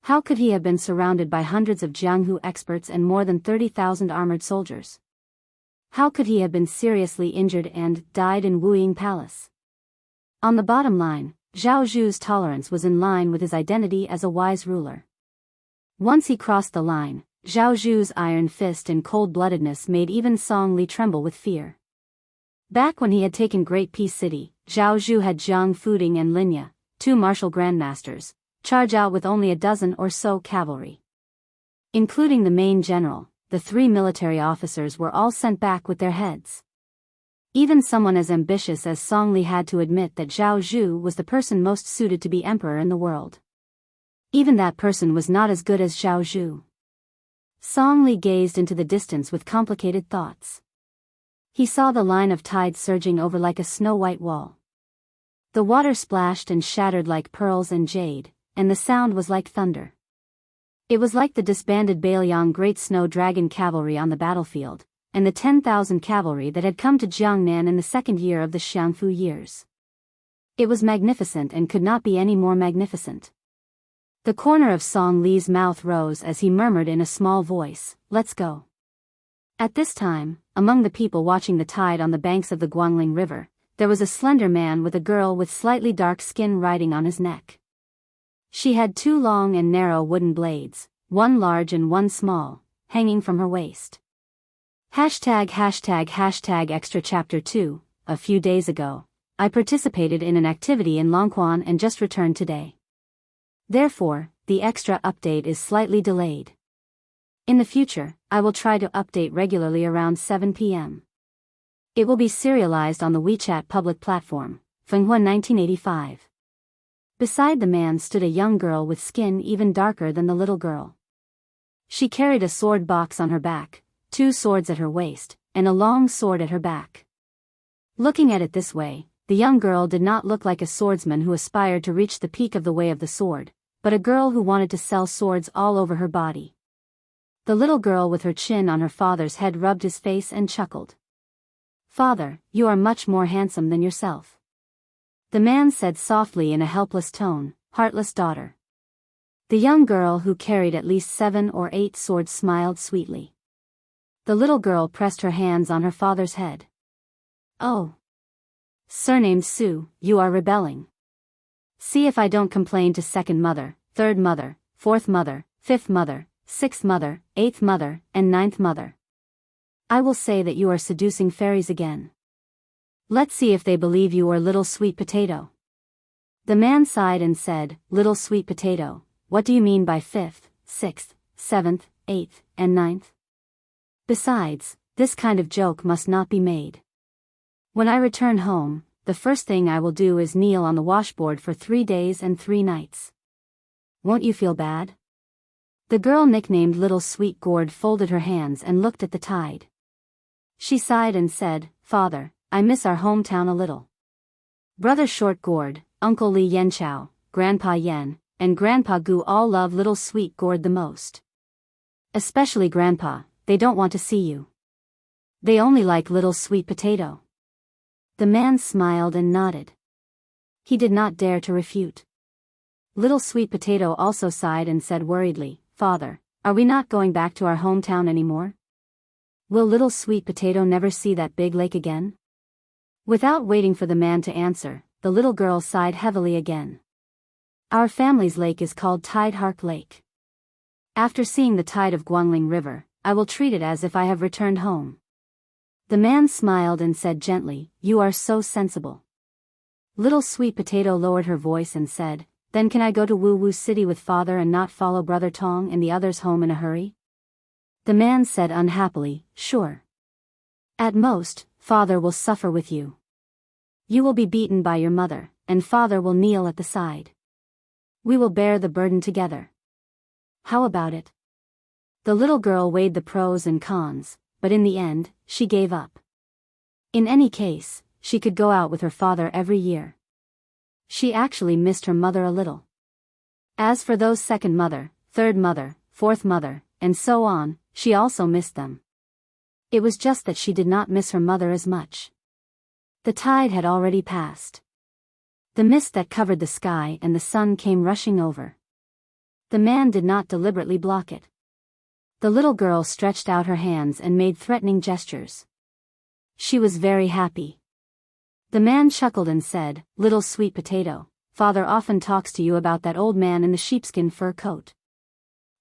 How could he have been surrounded by hundreds of Jianghu experts and more than 30,000 armored soldiers? How could he have been seriously injured and died in Wuying Palace? On the bottom line, Zhao Zhu's tolerance was in line with his identity as a wise ruler. Once he crossed the line, Zhao Zhu's iron fist and cold-bloodedness made even Song Li tremble with fear. Back when he had taken Great Peace City, Zhao Zhu had Zhang Fuding and Linya, two martial grandmasters, charge out with only a dozen or so cavalry. Including the main general, the 3 military officers were all sent back with their heads. Even someone as ambitious as Song Li had to admit that Zhao Zhu was the person most suited to be emperor in the world. Even that person was not as good as Zhao Zhu. Song Li gazed into the distance with complicated thoughts. He saw the line of tide surging over like a snow-white wall. The water splashed and shattered like pearls and jade, and the sound was like thunder. It was like the disbanded Beiliang Great Snow Dragon cavalry on the battlefield, and the 10,000 cavalry that had come to Jiangnan in the second year of the Xiangfu years. It was magnificent and could not be any more magnificent. The corner of Song Li's mouth rose as he murmured in a small voice, "Let's go." At this time, among the people watching the tide on the banks of the Guangling River, there was a slender man with a girl with slightly dark skin riding on his neck. She had 2 long and narrow wooden blades, one large and one small, hanging from her waist. Extra Chapter 2, a few days ago, I participated in an activity in Longquan and just returned today. Therefore, the extra update is slightly delayed. In the future, I will try to update regularly around 7 p.m. It will be serialized on the WeChat public platform, Fenghua 1985. Beside the man stood a young girl with skin even darker than the little girl. She carried a sword box on her back, 2 swords at her waist, and a long sword at her back. Looking at it this way, the young girl did not look like a swordsman who aspired to reach the peak of the way of the sword, but a girl who wanted to sell swords all over her body. The little girl with her chin on her father's head rubbed his face and chuckled. "Father, you are much more handsome than yourself," the man said softly in a helpless tone, "heartless daughter." The young girl who carried at least 7 or 8 swords smiled sweetly. The little girl pressed her hands on her father's head. "Oh, surnamed Su, you are rebelling. See if I don't complain to second mother, third mother, fourth mother, fifth mother, 6th mother, 8th mother, and 9th mother. I will say that you are seducing fairies again. Let's see if they believe you or little sweet potato. The man sighed and said, Little sweet potato, what do you mean by 5th, 6th, 7th, 8th, and 9th? Besides, this kind of joke must not be made. When I return home, the first thing I will do is kneel on the washboard for 3 days and 3 nights. Won't you feel bad? The girl nicknamed Little Sweet Gourd folded her hands and looked at the tide. She sighed and said, Father, I miss our hometown a little. Brother Short Gourd, Uncle Li Yenchao, Grandpa Yen, and Grandpa Gu all love Little Sweet Gourd the most. Especially Grandpa, they don't want to see you. They only like Little Sweet Potato. The man smiled and nodded. He did not dare to refute. Little Sweet Potato also sighed and said worriedly, Father, are we not going back to our hometown anymore? Will Little Sweet Potato never see that big lake again? Without waiting for the man to answer, the little girl sighed heavily again. Our family's lake is called Tide Hark Lake. After seeing the tide of Guangling River, I will treat it as if I have returned home. The man smiled and said gently, You are so sensible. Little Sweet Potato lowered her voice and said, Then can I go to Wu Wu City with Father and not follow Brother Tong and the others home in a hurry? The man said unhappily, Sure. At most, Father will suffer with you. You will be beaten by your mother, and Father will kneel at the side. We will bear the burden together. How about it? The little girl weighed the pros and cons, but in the end, she gave up. In any case, she could go out with her father every year. She actually missed her mother a little. As for those second mother, third mother, fourth mother, and so on, she also missed them. It was just that she did not miss her mother as much. The tide had already passed. The mist that covered the sky and the sun came rushing over. The man did not deliberately block it. The little girl stretched out her hands and made threatening gestures. She was very happy. The man chuckled and said, Little Sweet Potato, Father often talks to you about that old man in the sheepskin fur coat.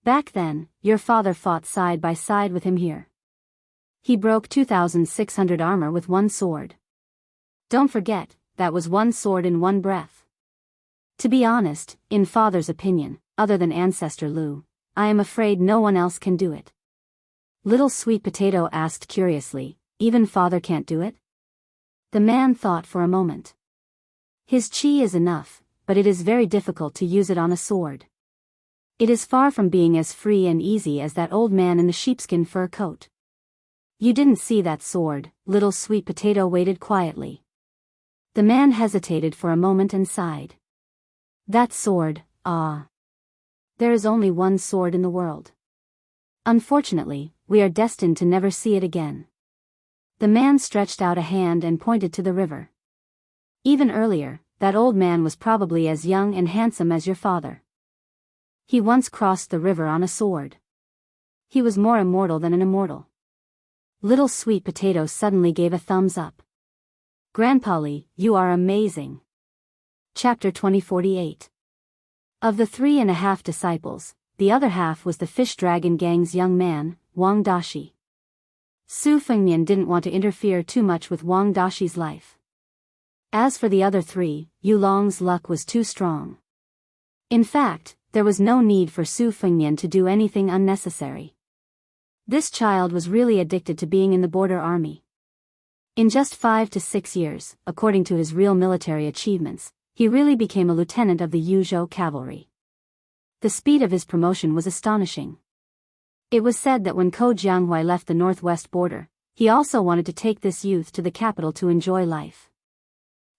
Back then, your father fought side by side with him here. He broke 2,600 armor with one sword. Don't forget, that was one sword in one breath. To be honest, in Father's opinion, other than Ancestor Lu, I am afraid no one else can do it. Little Sweet Potato asked curiously, Even Father can't do it? The man thought for a moment. His chi is enough, but it is very difficult to use it on a sword. It is far from being as free and easy as that old man in the sheepskin fur coat. You didn't see that sword, Little Sweet Potato waited quietly. The man hesitated for a moment and sighed. That sword, ah. There is only one sword in the world. Unfortunately, we are destined to never see it again. The man stretched out a hand and pointed to the river. Even earlier, that old man was probably as young and handsome as your father. He once crossed the river on a sword. He was more immortal than an immortal. Little Sweet Potato suddenly gave a thumbs up. Grandpa Li, you are amazing. Chapter 2048. Of the 3.5 disciples, the other half was the Fish Dragon Gang's young man, Wang Dashi. Su Fengnian didn't want to interfere too much with Wang Dashi's life. As for the other 3, Yu Long's luck was too strong. In fact, there was no need for Su Fengnian to do anything unnecessary. This child was really addicted to being in the border army. In just 5 to 6 years, according to his real military achievements, he really became a lieutenant of the Yuzhou cavalry. The speed of his promotion was astonishing. It was said that when Ko Jianghu left the northwest border, he also wanted to take this youth to the capital to enjoy life.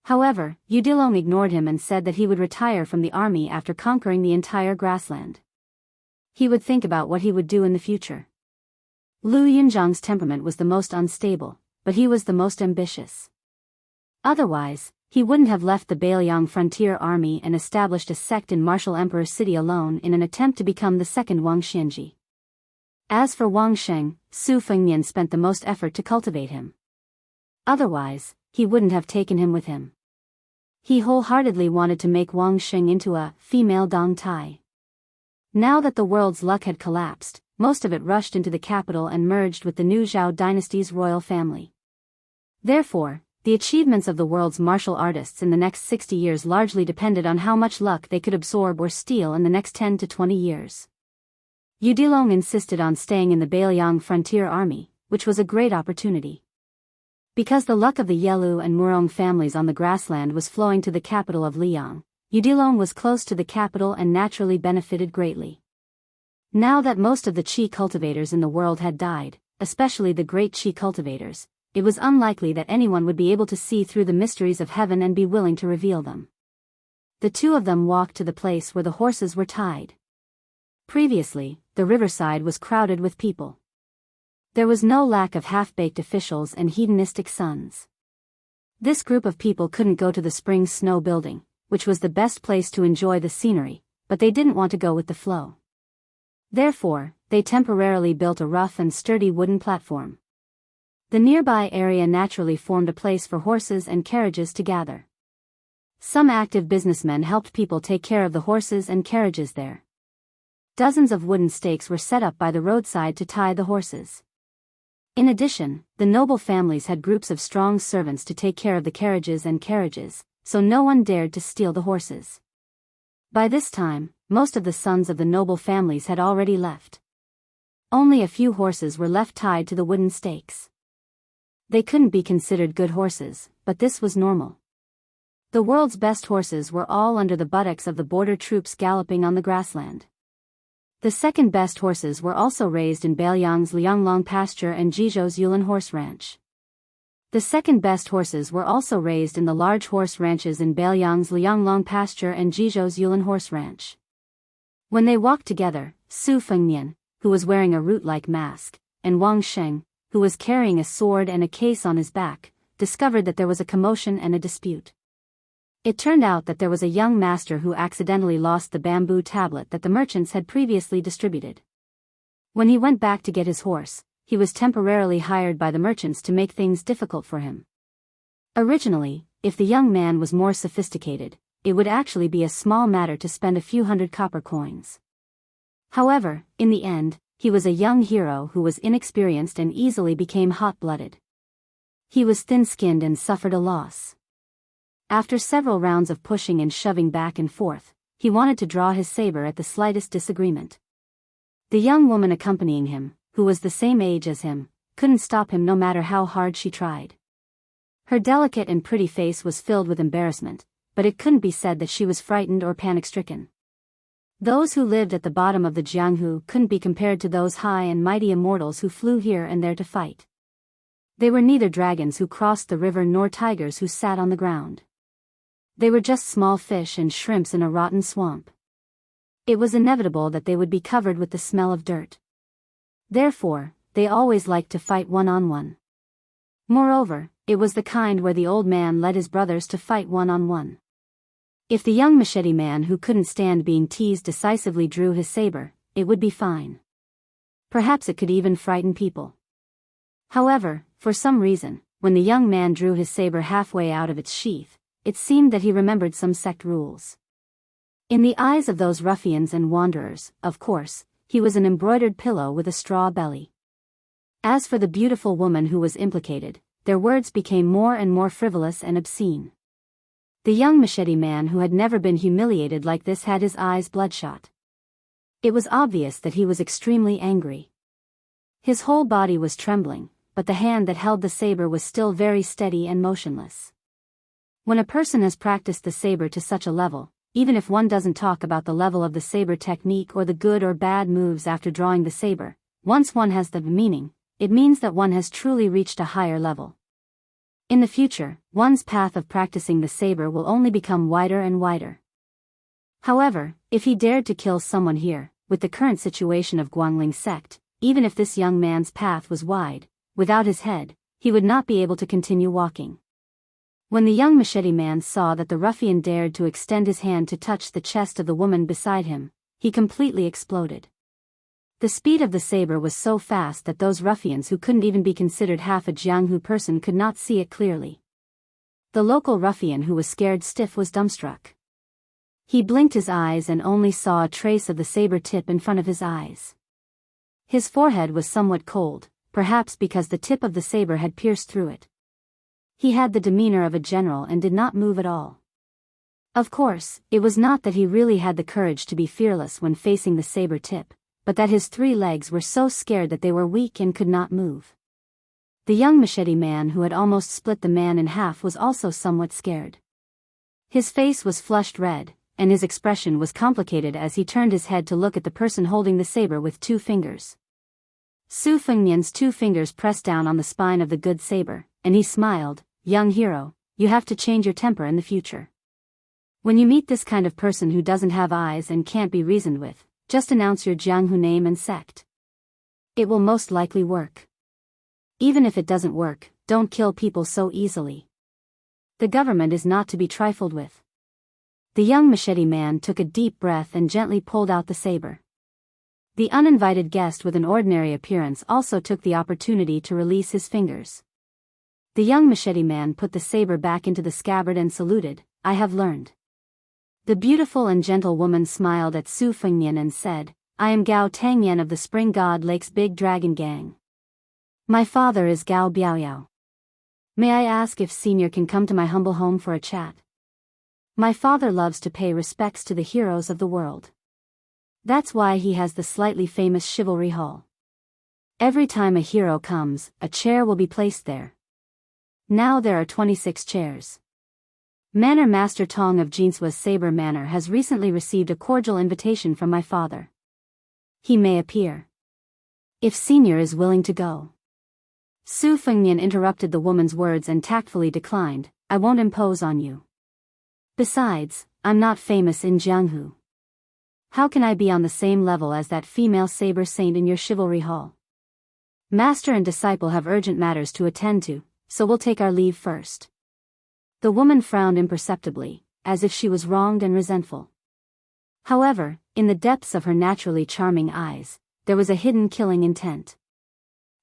However, Yu Dilong ignored him and said that he would retire from the army after conquering the entire grassland. He would think about what he would do in the future. Lu Yunzhang's temperament was the most unstable, but he was the most ambitious. Otherwise, he wouldn't have left the Beiliang frontier army and established a sect in Martial Emperor City alone in an attempt to become the second Wang Xianji. As for Wang Sheng, Su Fengnian spent the most effort to cultivate him. Otherwise, he wouldn't have taken him with him. He wholeheartedly wanted to make Wang Sheng into a female Dong Tai. Now that the world's luck had collapsed, most of it rushed into the capital and merged with the new Zhao dynasty's royal family. Therefore, the achievements of the world's martial artists in the next 60 years largely depended on how much luck they could absorb or steal in the next 10 to 20 years. Yudilong insisted on staying in the Beiliang frontier army, which was a great opportunity. Because the luck of the Yelu and Murong families on the grassland was flowing to the capital of Liang, Yudilong was close to the capital and naturally benefited greatly. Now that most of the qi cultivators in the world had died, especially the great qi cultivators, it was unlikely that anyone would be able to see through the mysteries of heaven and be willing to reveal them. The two of them walked to the place where the horses were tied. Previously, the riverside was crowded with people. There was no lack of half-baked officials and hedonistic sons. This group of people couldn't go to the spring snow building, which was the best place to enjoy the scenery, but they didn't want to go with the flow. Therefore, they temporarily built a rough and sturdy wooden platform. The nearby area naturally formed a place for horses and carriages to gather. Some active businessmen helped people take care of the horses and carriages there. Dozens of wooden stakes were set up by the roadside to tie the horses. In addition, the noble families had groups of strong servants to take care of the carriages, so no one dared to steal the horses. By this time, most of the sons of the noble families had already left. Only a few horses were left tied to the wooden stakes. They couldn't be considered good horses, but this was normal. The world's best horses were all under the buttocks of the border troops galloping on the grassland. The second best horses were also raised in Beiliang's Lianglong pasture and Jizhou's Yulin horse ranch. The second best horses were also raised in the large horse ranches in Beiliang's Lianglong pasture and Jizhou's Yulin horse ranch. When they walked together, Su Fengnian, who was wearing a root-like mask, and Wang Sheng, who was carrying a sword and a case on his back, discovered that there was a commotion and a dispute. It turned out that there was a young master who accidentally lost the bamboo tablet that the merchants had previously distributed. When he went back to get his horse, he was temporarily hired by the merchants to make things difficult for him. Originally, if the young man was more sophisticated, it would actually be a small matter to spend a few hundred copper coins. However, in the end, he was a young hero who was inexperienced and easily became hot-blooded. He was thin-skinned and suffered a loss. After several rounds of pushing and shoving back and forth, he wanted to draw his saber at the slightest disagreement. The young woman accompanying him, who was the same age as him, couldn't stop him no matter how hard she tried. Her delicate and pretty face was filled with embarrassment, but it couldn't be said that she was frightened or panic-stricken. Those who lived at the bottom of the Jianghu couldn't be compared to those high and mighty immortals who flew here and there to fight. They were neither dragons who crossed the river nor tigers who sat on the ground. They were just small fish and shrimps in a rotten swamp. It was inevitable that they would be covered with the smell of dirt. Therefore, they always liked to fight one-on-one. Moreover, it was the kind where the old man led his brothers to fight one-on-one. If the young machete man who couldn't stand being teased decisively drew his saber, it would be fine. Perhaps it could even frighten people. However, for some reason, when the young man drew his saber halfway out of its sheath, it seemed that he remembered some sect rules. In the eyes of those ruffians and wanderers, of course, he was an embroidered pillow with a straw belly. As for the beautiful woman who was implicated, their words became more and more frivolous and obscene. The young machete man who had never been humiliated like this had his eyes bloodshot. It was obvious that he was extremely angry. His whole body was trembling, but the hand that held the saber was still very steady and motionless. When a person has practiced the saber to such a level, even if one doesn't talk about the level of the saber technique or the good or bad moves after drawing the saber, once one has the meaning, it means that one has truly reached a higher level. In the future, one's path of practicing the saber will only become wider and wider. However, if he dared to kill someone here, with the current situation of Guangling sect, even if this young man's path was wide, without his head, he would not be able to continue walking. When the young machete man saw that the ruffian dared to extend his hand to touch the chest of the woman beside him, he completely exploded. The speed of the saber was so fast that those ruffians who couldn't even be considered half a Jianghu person could not see it clearly. The local ruffian who was scared stiff was dumbstruck. He blinked his eyes and only saw a trace of the saber tip in front of his eyes. His forehead was somewhat cold, perhaps because the tip of the saber had pierced through it. He had the demeanor of a general and did not move at all. Of course, it was not that he really had the courage to be fearless when facing the saber tip, but that his 3 legs were so scared that they were weak and could not move. The young machete man who had almost split the man in half was also somewhat scared. His face was flushed red, and his expression was complicated as he turned his head to look at the person holding the saber with 2 fingers. Su Fengnian's 2 fingers pressed down on the spine of the good saber, and he smiled. "Young hero, you have to change your temper in the future. When you meet this kind of person who doesn't have eyes and can't be reasoned with, just announce your Jianghu name and sect. It will most likely work. Even if it doesn't work, don't kill people so easily. The government is not to be trifled with." The young machete man took a deep breath and gently pulled out the saber. The uninvited guest with an ordinary appearance also took the opportunity to release his fingers. The young machete man put the saber back into the scabbard and saluted. "I have learned." The beautiful and gentle woman smiled at Su Fengnian and said, "I am Gao Tangyan of the Spring God Lake's Big Dragon Gang. My father is Gao Biyao. May I ask if Senior can come to my humble home for a chat? My father loves to pay respects to the heroes of the world. That's why he has the slightly famous Chivalry Hall. Every time a hero comes, a chair will be placed there. Now there are 26 chairs. Manor Master Tong of Jinswa's Saber Manor has recently received a cordial invitation from my father. He may appear. If Senior is willing to go." Su Fengnian interrupted the woman's words and tactfully declined. "I won't impose on you. Besides, I'm not famous in Jianghu. How can I be on the same level as that female saber saint in your Chivalry Hall? Master and disciple have urgent matters to attend to, so we'll take our leave first." The woman frowned imperceptibly, as if she was wronged and resentful. However, in the depths of her naturally charming eyes, there was a hidden killing intent.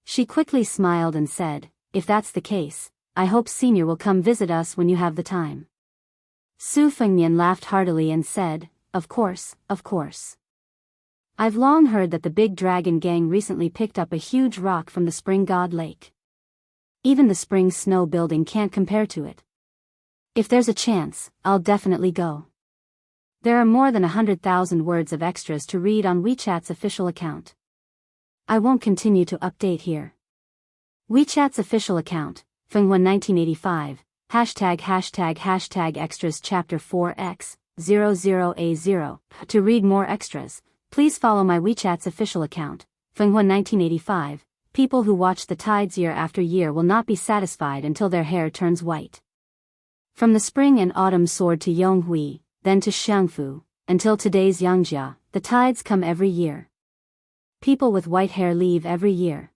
She quickly smiled and said, "If that's the case, I hope Senior will come visit us when you have the time." Su Fengnian laughed heartily and said, Of course, of course. I've long heard that the Big Dragon Gang recently picked up a huge rock from the Spring God Lake. Even the Spring Snow Building can't compare to it. If there's a chance, I'll definitely go. There are more than 100,000 words of extras to read on WeChat's official account. I won't continue to update here. WeChat's official account, Fengwen 1985, ### extras chapter 4x00A0. To read more extras, please follow my WeChat's official account, Fengwen 1985. People who watch the tides year after year will not be satisfied until their hair turns white. From the spring and autumn soared to Yonghui, then to Xiangfu, until today's Yangjia, the tides come every year. People with white hair leave every year.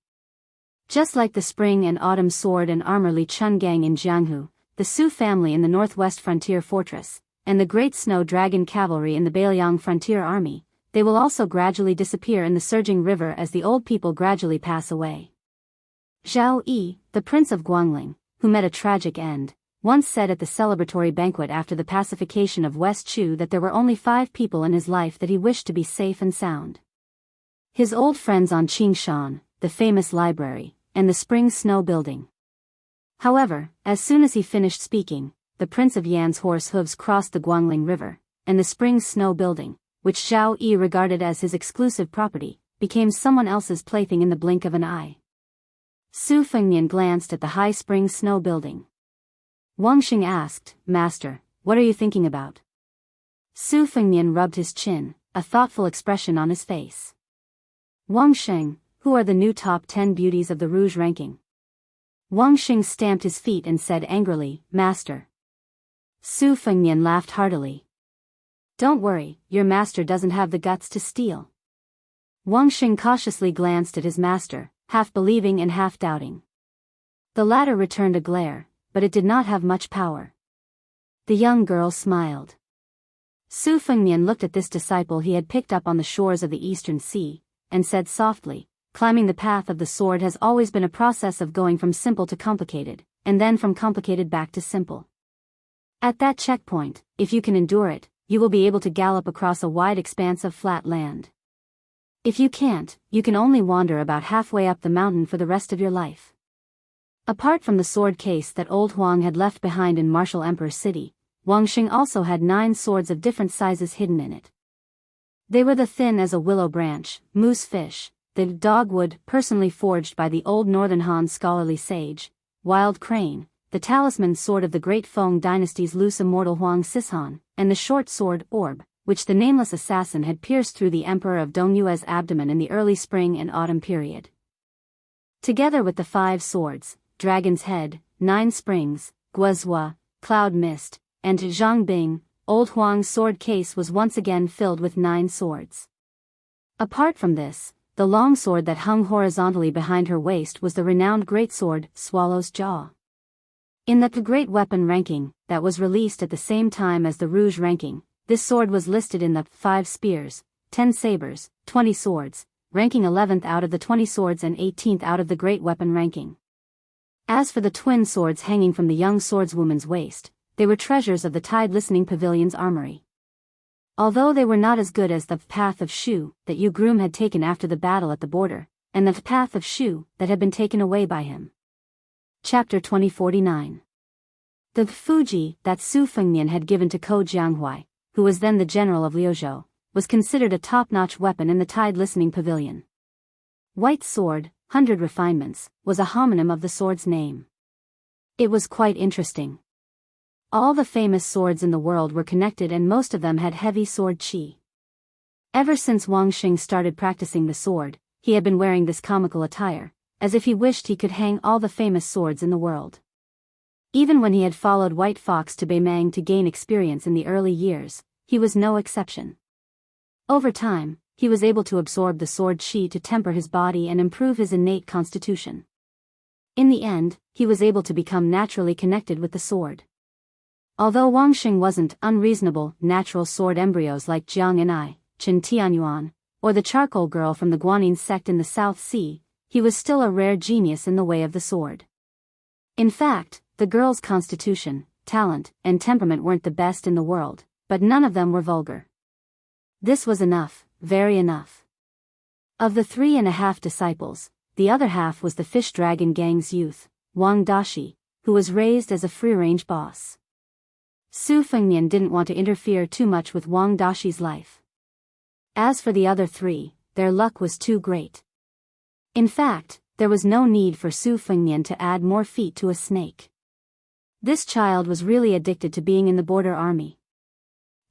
Just like the spring and autumn sword and armor Li Chun gang in Jianghu, the Su family in the northwest frontier fortress, and the great snow dragon cavalry in the Beiliang frontier army, they will also gradually disappear in the surging river as the old people gradually pass away. Zhao Yi, the prince of Guangling, who met a tragic end, once said at the celebratory banquet after the pacification of West Chu that there were only 5 people in his life that he wished to be safe and sound. His old friends on Qingshan, the famous library, and the Spring Snow Building. However, as soon as he finished speaking, the Prince of Yan's horse hooves crossed the Guangling River, and the Spring Snow Building, which Zhao Yi regarded as his exclusive property, became someone else's plaything in the blink of an eye. Su Fengnian glanced at the high Spring Snow Building. Wang Xing asked, "Master, what are you thinking about?" Su Fengnian rubbed his chin, a thoughtful expression on his face. Wang Xing, who are the new top 10 beauties of the Rouge ranking? Wang Xing stamped his feet and said angrily, "Master." Su Fengnian laughed heartily. "Don't worry, your master doesn't have the guts to steal." Wang Xing cautiously glanced at his master, half believing and half doubting. The latter returned a glare, but it did not have much power. The young girl smiled. Su Fengnian looked at this disciple he had picked up on the shores of the Eastern Sea, and said softly, "Climbing the path of the sword has always been a process of going from simple to complicated, and then from complicated back to simple. At that checkpoint, if you can endure it, you will be able to gallop across a wide expanse of flat land. If you can't, you can only wander about halfway up the mountain for the rest of your life. Apart from the sword case that old Huang had left behind in Martial Emperor City, Wangxing also had 9 swords of different sizes hidden in it. They were the thin as a willow branch, moose fish, the dogwood personally forged by the old Northern Han scholarly sage, wild crane, the talisman sword of the great Feng dynasty's loose immortal Huang Sishan, and the short sword orb, which the nameless assassin had pierced through the emperor of Dongyue's abdomen in the early spring and autumn period. Together with the 5 swords, Dragon's Head, 9 Springs, Guozhua, Cloud Mist, and Zhangbing, old Huang's sword case was once again filled with 9 swords. Apart from this, the long sword that hung horizontally behind her waist was the renowned greatsword, Swallow's Jaw. In the great weapon ranking, that was released at the same time as the Rouge ranking, this sword was listed in the 5 spears, 10 sabers, 20 swords, ranking 11th out of the 20 swords and 18th out of the great weapon ranking. As for the twin swords hanging from the young swordswoman's waist, they were treasures of the Tide Listening Pavilion's armory. Although they were not as good as the Path of Shu that Yu Groom had taken after the battle at the border, and the Path of Shu that had been taken away by him. Chapter 2049. The Fuji that Su Fengnian had given to Ko Jianghu, who was then the general of Liuzhou, was considered a top-notch weapon in the Tide Listening Pavilion. White Sword, 100 Refinements, was a homonym of the sword's name. It was quite interesting. All the famous swords in the world were connected and most of them had heavy sword qi. Ever since Wangxing started practicing the sword, he had been wearing this comical attire, as if he wished he could hang all the famous swords in the world. Even when he had followed White Fox to Beimang to gain experience in the early years, he was no exception. Over time, he was able to absorb the sword qi to temper his body and improve his innate constitution. In the end, he was able to become naturally connected with the sword. Although Wangxing wasn't unreasonable, natural sword embryos like Jiang and Qin Tianyuan, or the charcoal girl from the Guanyin sect in the South Sea, he was still a rare genius in the way of the sword. In fact, the girl's constitution, talent, and temperament weren't the best in the world, but none of them were vulgar. This was enough, very enough. Of the 3.5 disciples, the other half was the Fish Dragon Gang's youth, Wang Dashi, who was raised as a free-range boss. Su Fengnian didn't want to interfere too much with Wang Dashi's life. As for the other 3, their luck was too great. In fact, there was no need for Su Fengnian to add more feet to a snake. This child was really addicted to being in the border army.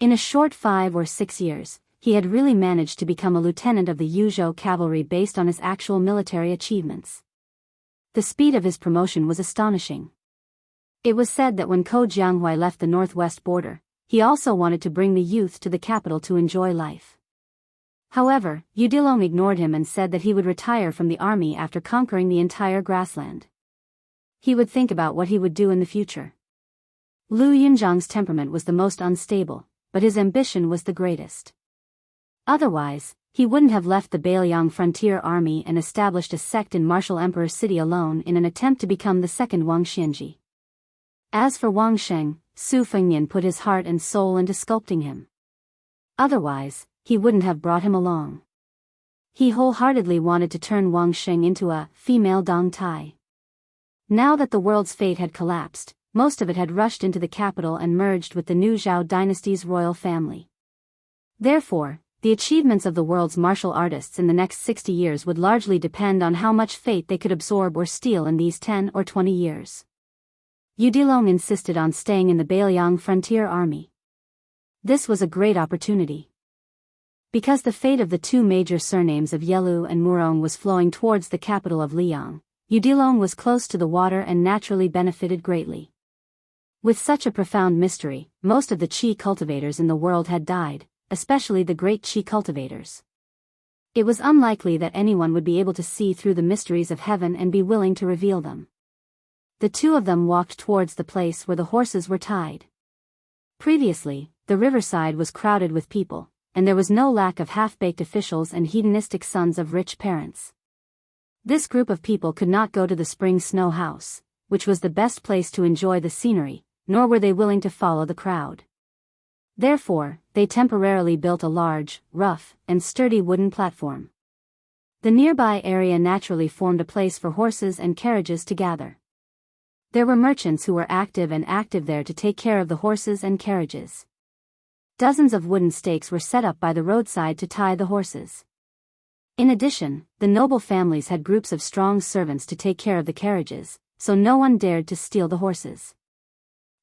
In a short 5 or 6 years, he had really managed to become a lieutenant of the Yuzhou cavalry based on his actual military achievements. The speed of his promotion was astonishing. It was said that when Ko Jianghu left the northwest border, he also wanted to bring the youth to the capital to enjoy life. However, Yu Dilong ignored him and said that he would retire from the army after conquering the entire grassland. He would think about what he would do in the future. Lu Yunzhang's temperament was the most unstable, but his ambition was the greatest. Otherwise, he wouldn't have left the Beiliang frontier army and established a sect in Martial Emperor City alone in an attempt to become the second Wang Xianji. As for Wang Sheng, Su Fengnian put his heart and soul into sculpting him. Otherwise, he wouldn't have brought him along. He wholeheartedly wanted to turn Wang Sheng into a female Dong Tai. Now that the world's fate had collapsed, most of it had rushed into the capital and merged with the new Zhao dynasty's royal family. Therefore, the achievements of the world's martial artists in the next 60 years would largely depend on how much fate they could absorb or steal in these 10 or 20 years. Yu Dilong insisted on staying in the Beiliang frontier army. This was a great opportunity. Because the fate of the 2 major surnames of Yelu and Murong was flowing towards the capital of Liang, Yu Dilong was close to the water and naturally benefited greatly. With such a profound mystery, most of the qi cultivators in the world had died, especially the great qi cultivators. It was unlikely that anyone would be able to see through the mysteries of heaven and be willing to reveal them. The 2 of them walked towards the place where the horses were tied. Previously, the riverside was crowded with people, and there was no lack of half-baked officials and hedonistic sons of rich parents. This group of people could not go to the spring snow house, which was the best place to enjoy the scenery, nor were they willing to follow the crowd. Therefore, they temporarily built a large, rough, and sturdy wooden platform. The nearby area naturally formed a place for horses and carriages to gather. There were merchants who were active there to take care of the horses and carriages. Dozens of wooden stakes were set up by the roadside to tie the horses. In addition, the noble families had groups of strong servants to take care of the carriages, so no one dared to steal the horses.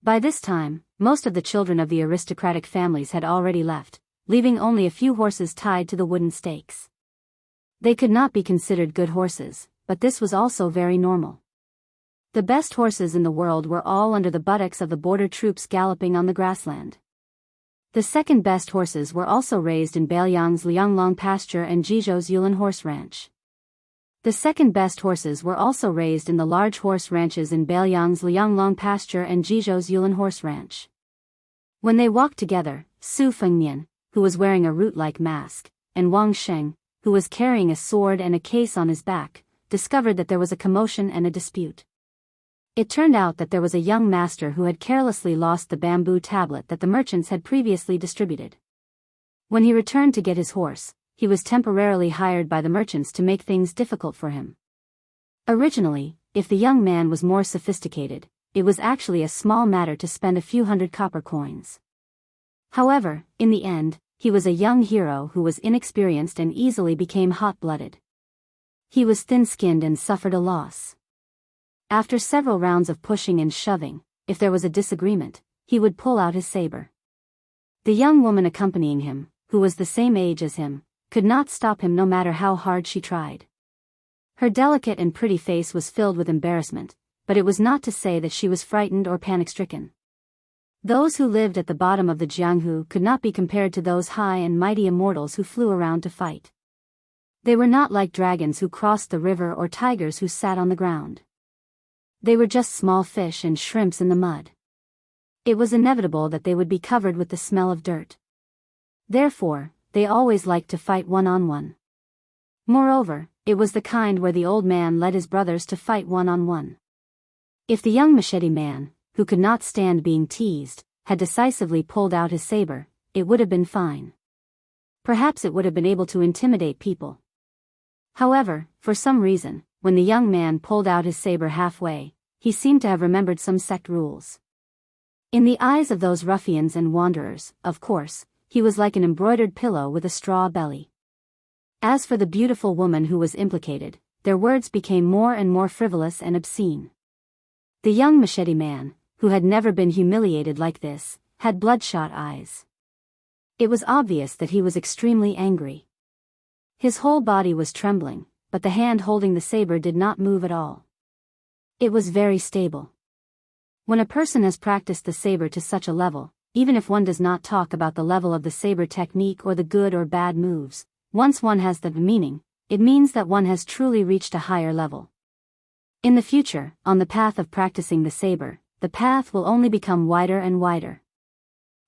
By this time, most of the children of the aristocratic families had already left, leaving only a few horses tied to the wooden stakes. They could not be considered good horses, but this was also very normal. The best horses in the world were all under the buttocks of the border troops galloping on the grassland. The second best horses were also raised in Baiyang's Lianglong pasture and Jizhou's Yulin horse ranch. The second best horses were also raised in the large horse ranches in Baiyang's Lianglong pasture and Jizhou's Yulin horse ranch. When they walked together, Su Fengnian, who was wearing a root-like mask, and Wang Sheng, who was carrying a sword and a case on his back, discovered that there was a commotion and a dispute. It turned out that there was a young master who had carelessly lost the bamboo tablet that the merchants had previously distributed. When he returned to get his horse, he was temporarily hired by the merchants to make things difficult for him. Originally, if the young man was more sophisticated, it was actually a small matter to spend a few hundred copper coins. However, in the end, he was a young hero who was inexperienced and easily became hot-blooded. He was thin-skinned and suffered a loss. After several rounds of pushing and shoving, if there was a disagreement, he would pull out his saber. The young woman accompanying him, who was the same age as him, could not stop him no matter how hard she tried. Her delicate and pretty face was filled with embarrassment, but it was not to say that she was frightened or panic-stricken. Those who lived at the bottom of the Jianghu could not be compared to those high and mighty immortals who flew around to fight. They were not like dragons who crossed the river or tigers who sat on the ground. They were just small fish and shrimps in the mud. It was inevitable that they would be covered with the smell of dirt. Therefore, they always liked to fight one-on-one. Moreover, it was the kind where the old man led his brothers to fight one-on-one. If the young machete man, who could not stand being teased, had decisively pulled out his saber, it would have been fine. Perhaps it would have been able to intimidate people. However, for some reason, when the young man pulled out his saber halfway, he seemed to have remembered some sect rules. In the eyes of those ruffians and wanderers, of course, he was like an embroidered pillow with a straw belly. As for the beautiful woman who was implicated, their words became more and more frivolous and obscene. The young machete man, who had never been humiliated like this, had bloodshot eyes. It was obvious that he was extremely angry. His whole body was trembling, but the hand holding the saber did not move at all. It was very stable. When a person has practiced the saber to such a level, even if one does not talk about the level of the saber technique or the good or bad moves, once one has the meaning, it means that one has truly reached a higher level. In the future, on the path of practicing the saber, the path will only become wider and wider.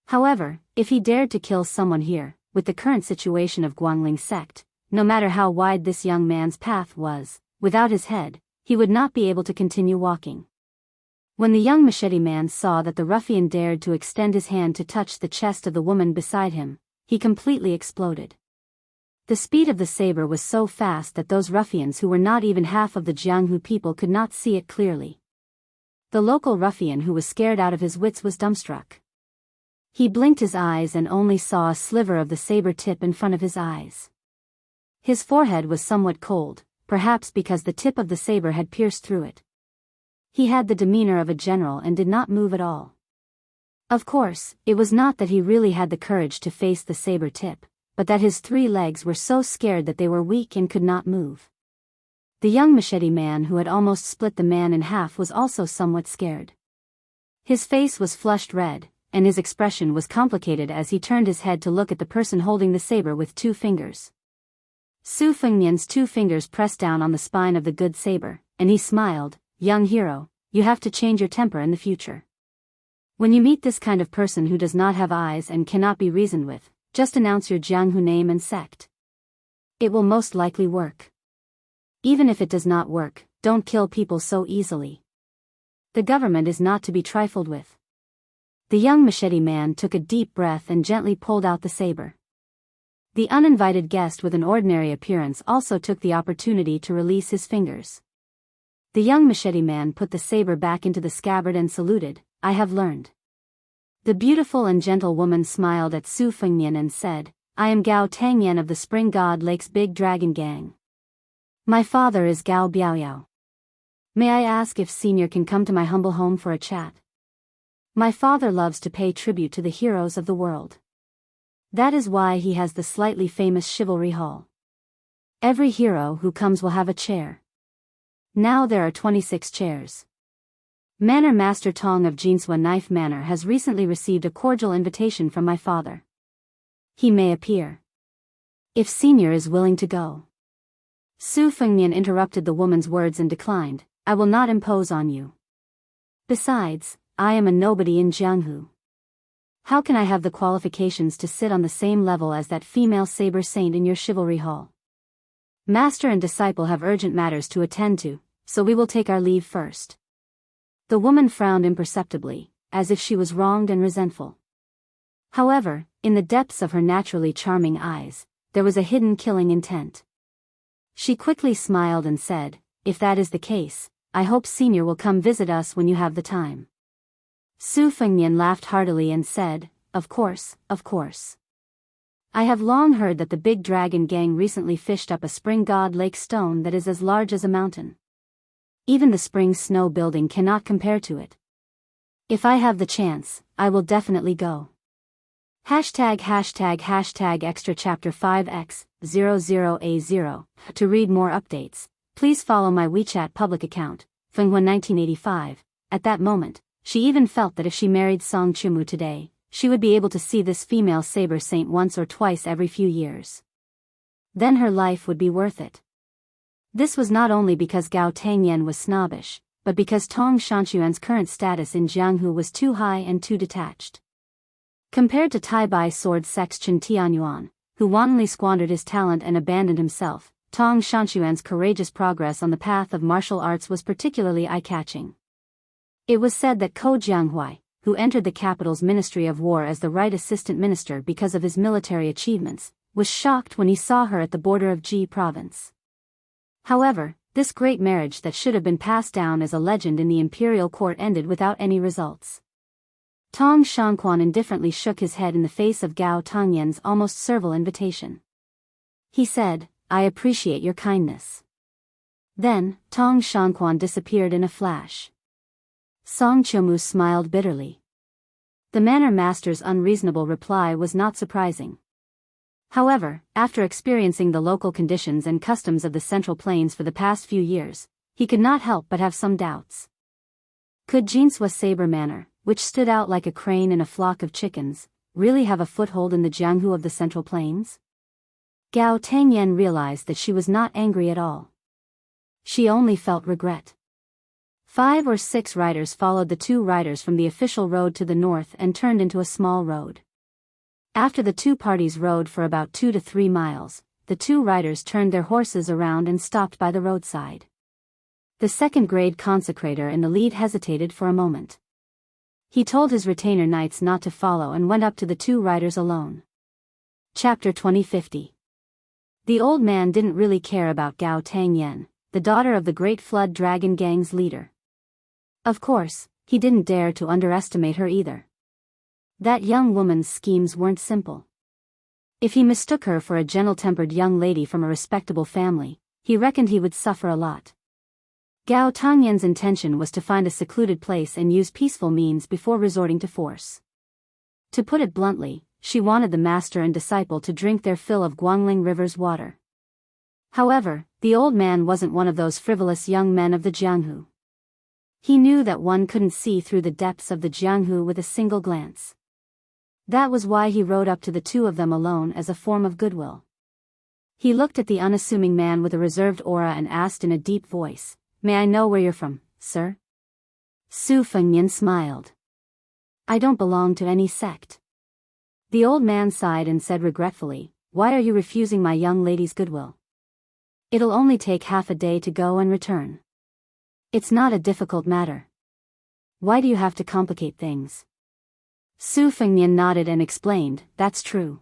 However, if he dared to kill someone here, with the current situation of Guangling sect, no matter how wide this young man's path was, without his head, he would not be able to continue walking. When the young machete man saw that the ruffian dared to extend his hand to touch the chest of the woman beside him, he completely exploded. The speed of the saber was so fast that those ruffians who were not even half of the Jianghu people could not see it clearly. The local ruffian who was scared out of his wits was dumbstruck. He blinked his eyes and only saw a sliver of the saber tip in front of his eyes. His forehead was somewhat cold, perhaps because the tip of the saber had pierced through it. He had the demeanor of a general and did not move at all. Of course, it was not that he really had the courage to face the saber tip, but that his 3 legs were so scared that they were weak and could not move. The young machete man who had almost split the man in half was also somewhat scared. His face was flushed red, and his expression was complicated as he turned his head to look at the person holding the saber with 2 fingers. Su Fengnian's 2 fingers pressed down on the spine of the good saber, and he smiled. Young hero, you have to change your temper in the future. When you meet this kind of person who does not have eyes and cannot be reasoned with, just announce your Jianghu name and sect. It will most likely work. Even if it does not work, don't kill people so easily. The government is not to be trifled with. The young machete man took a deep breath and gently pulled out the saber. The uninvited guest with an ordinary appearance also took the opportunity to release his fingers. The young machete man put the saber back into the scabbard and saluted, "I have learned." The beautiful and gentle woman smiled at Su Fengnian and said, "I am Gao Tangyan of the Spring God Lake's Big Dragon Gang. My father is Gao Biyao. May I ask if Senior can come to my humble home for a chat? My father loves to pay tribute to the heroes of the world. That is why he has the slightly famous Chivalry Hall. Every hero who comes will have a chair. Now there are 26 chairs. Manor Master Tong of Jinswa Knife Manor has recently received a cordial invitation from my father. He may appear. If Senior is willing to go." Su Fengnian interrupted the woman's words and declined, "I will not impose on you. Besides, I am a nobody in Jianghu. How can I have the qualifications to sit on the same level as that female saber saint in your chivalry hall? Master and disciple have urgent matters to attend to, so we will take our leave first." The woman frowned imperceptibly, as if she was wronged and resentful. However, in the depths of her naturally charming eyes, there was a hidden killing intent. She quickly smiled and said, "If that is the case, I hope Senior will come visit us when you have the time." Su Fengnian laughed heartily and said, Of course. I have long heard that the Big Dragon Gang recently fished up a Spring God Lake stone that is as large as a mountain. Even the Spring Snow building cannot compare to it. If I have the chance, I will definitely go. Hashtag extra chapter 5x00A0. To read more updates, please follow my WeChat public account, Fenghua 1985. At that moment, she even felt that if she married Song Chimu today, she would be able to see this female saber saint once or twice every few years. Then her life would be worth it. This was not only because Gao Tangyan was snobbish, but because Tong Shanxuan's current status in Jianghu was too high and too detached. Compared to Tai Bai sword sex Chen Tianyuan, who wantonly squandered his talent and abandoned himself, Tong Shanxuan's courageous progress on the path of martial arts was particularly eye-catching. It was said that Ko Jianghuai, who entered the capital's Ministry of War as the right assistant minister because of his military achievements, was shocked when he saw her at the border of Ji province. However, this great marriage that should have been passed down as a legend in the imperial court ended without any results. Tong Shanquan indifferently shook his head in the face of Gao Tangyan's almost servile invitation. He said, "I appreciate your kindness." Then, Tong Shanquan disappeared in a flash. Song Chomu smiled bitterly. The manor master's unreasonable reply was not surprising. However, after experiencing the local conditions and customs of the Central Plains for the past few years, he could not help but have some doubts. Could Jinswa Saber Manor, which stood out like a crane in a flock of chickens, really have a foothold in the Jianghu of the Central Plains? Gao Tangyan realized that she was not angry at all. She only felt regret. 5 or 6 riders followed the 2 riders from the official road to the north and turned into a small road. After the 2 parties rode for about 2 to 3 miles, the 2 riders turned their horses around and stopped by the roadside. The second-grade consecrator in the lead hesitated for a moment. He told his retainer knights not to follow and went up to the 2 riders alone. Chapter 2050. The old man didn't really care about Gao Tangyan, the daughter of the Great Flood Dragon Gang's leader. Of course, he didn't dare to underestimate her either. That young woman's schemes weren't simple. If he mistook her for a gentle-tempered young lady from a respectable family, he reckoned he would suffer a lot. Gao Tangyan's intention was to find a secluded place and use peaceful means before resorting to force. To put it bluntly, she wanted the master and disciple to drink their fill of Guangling River's water. However, the old man wasn't one of those frivolous young men of the Jianghu. He knew that one couldn't see through the depths of the Jianghu with a single glance. That was why he rode up to the 2 of them alone as a form of goodwill. He looked at the unassuming man with a reserved aura and asked in a deep voice, "May I know where you're from, sir?" Su Fengnian smiled. "I don't belong to any sect." The old man sighed and said regretfully, "Why are you refusing my young lady's goodwill? It'll only take half a day to go and return. It's not a difficult matter. Why do you have to complicate things?" Su Fengnian nodded and explained, "That's true.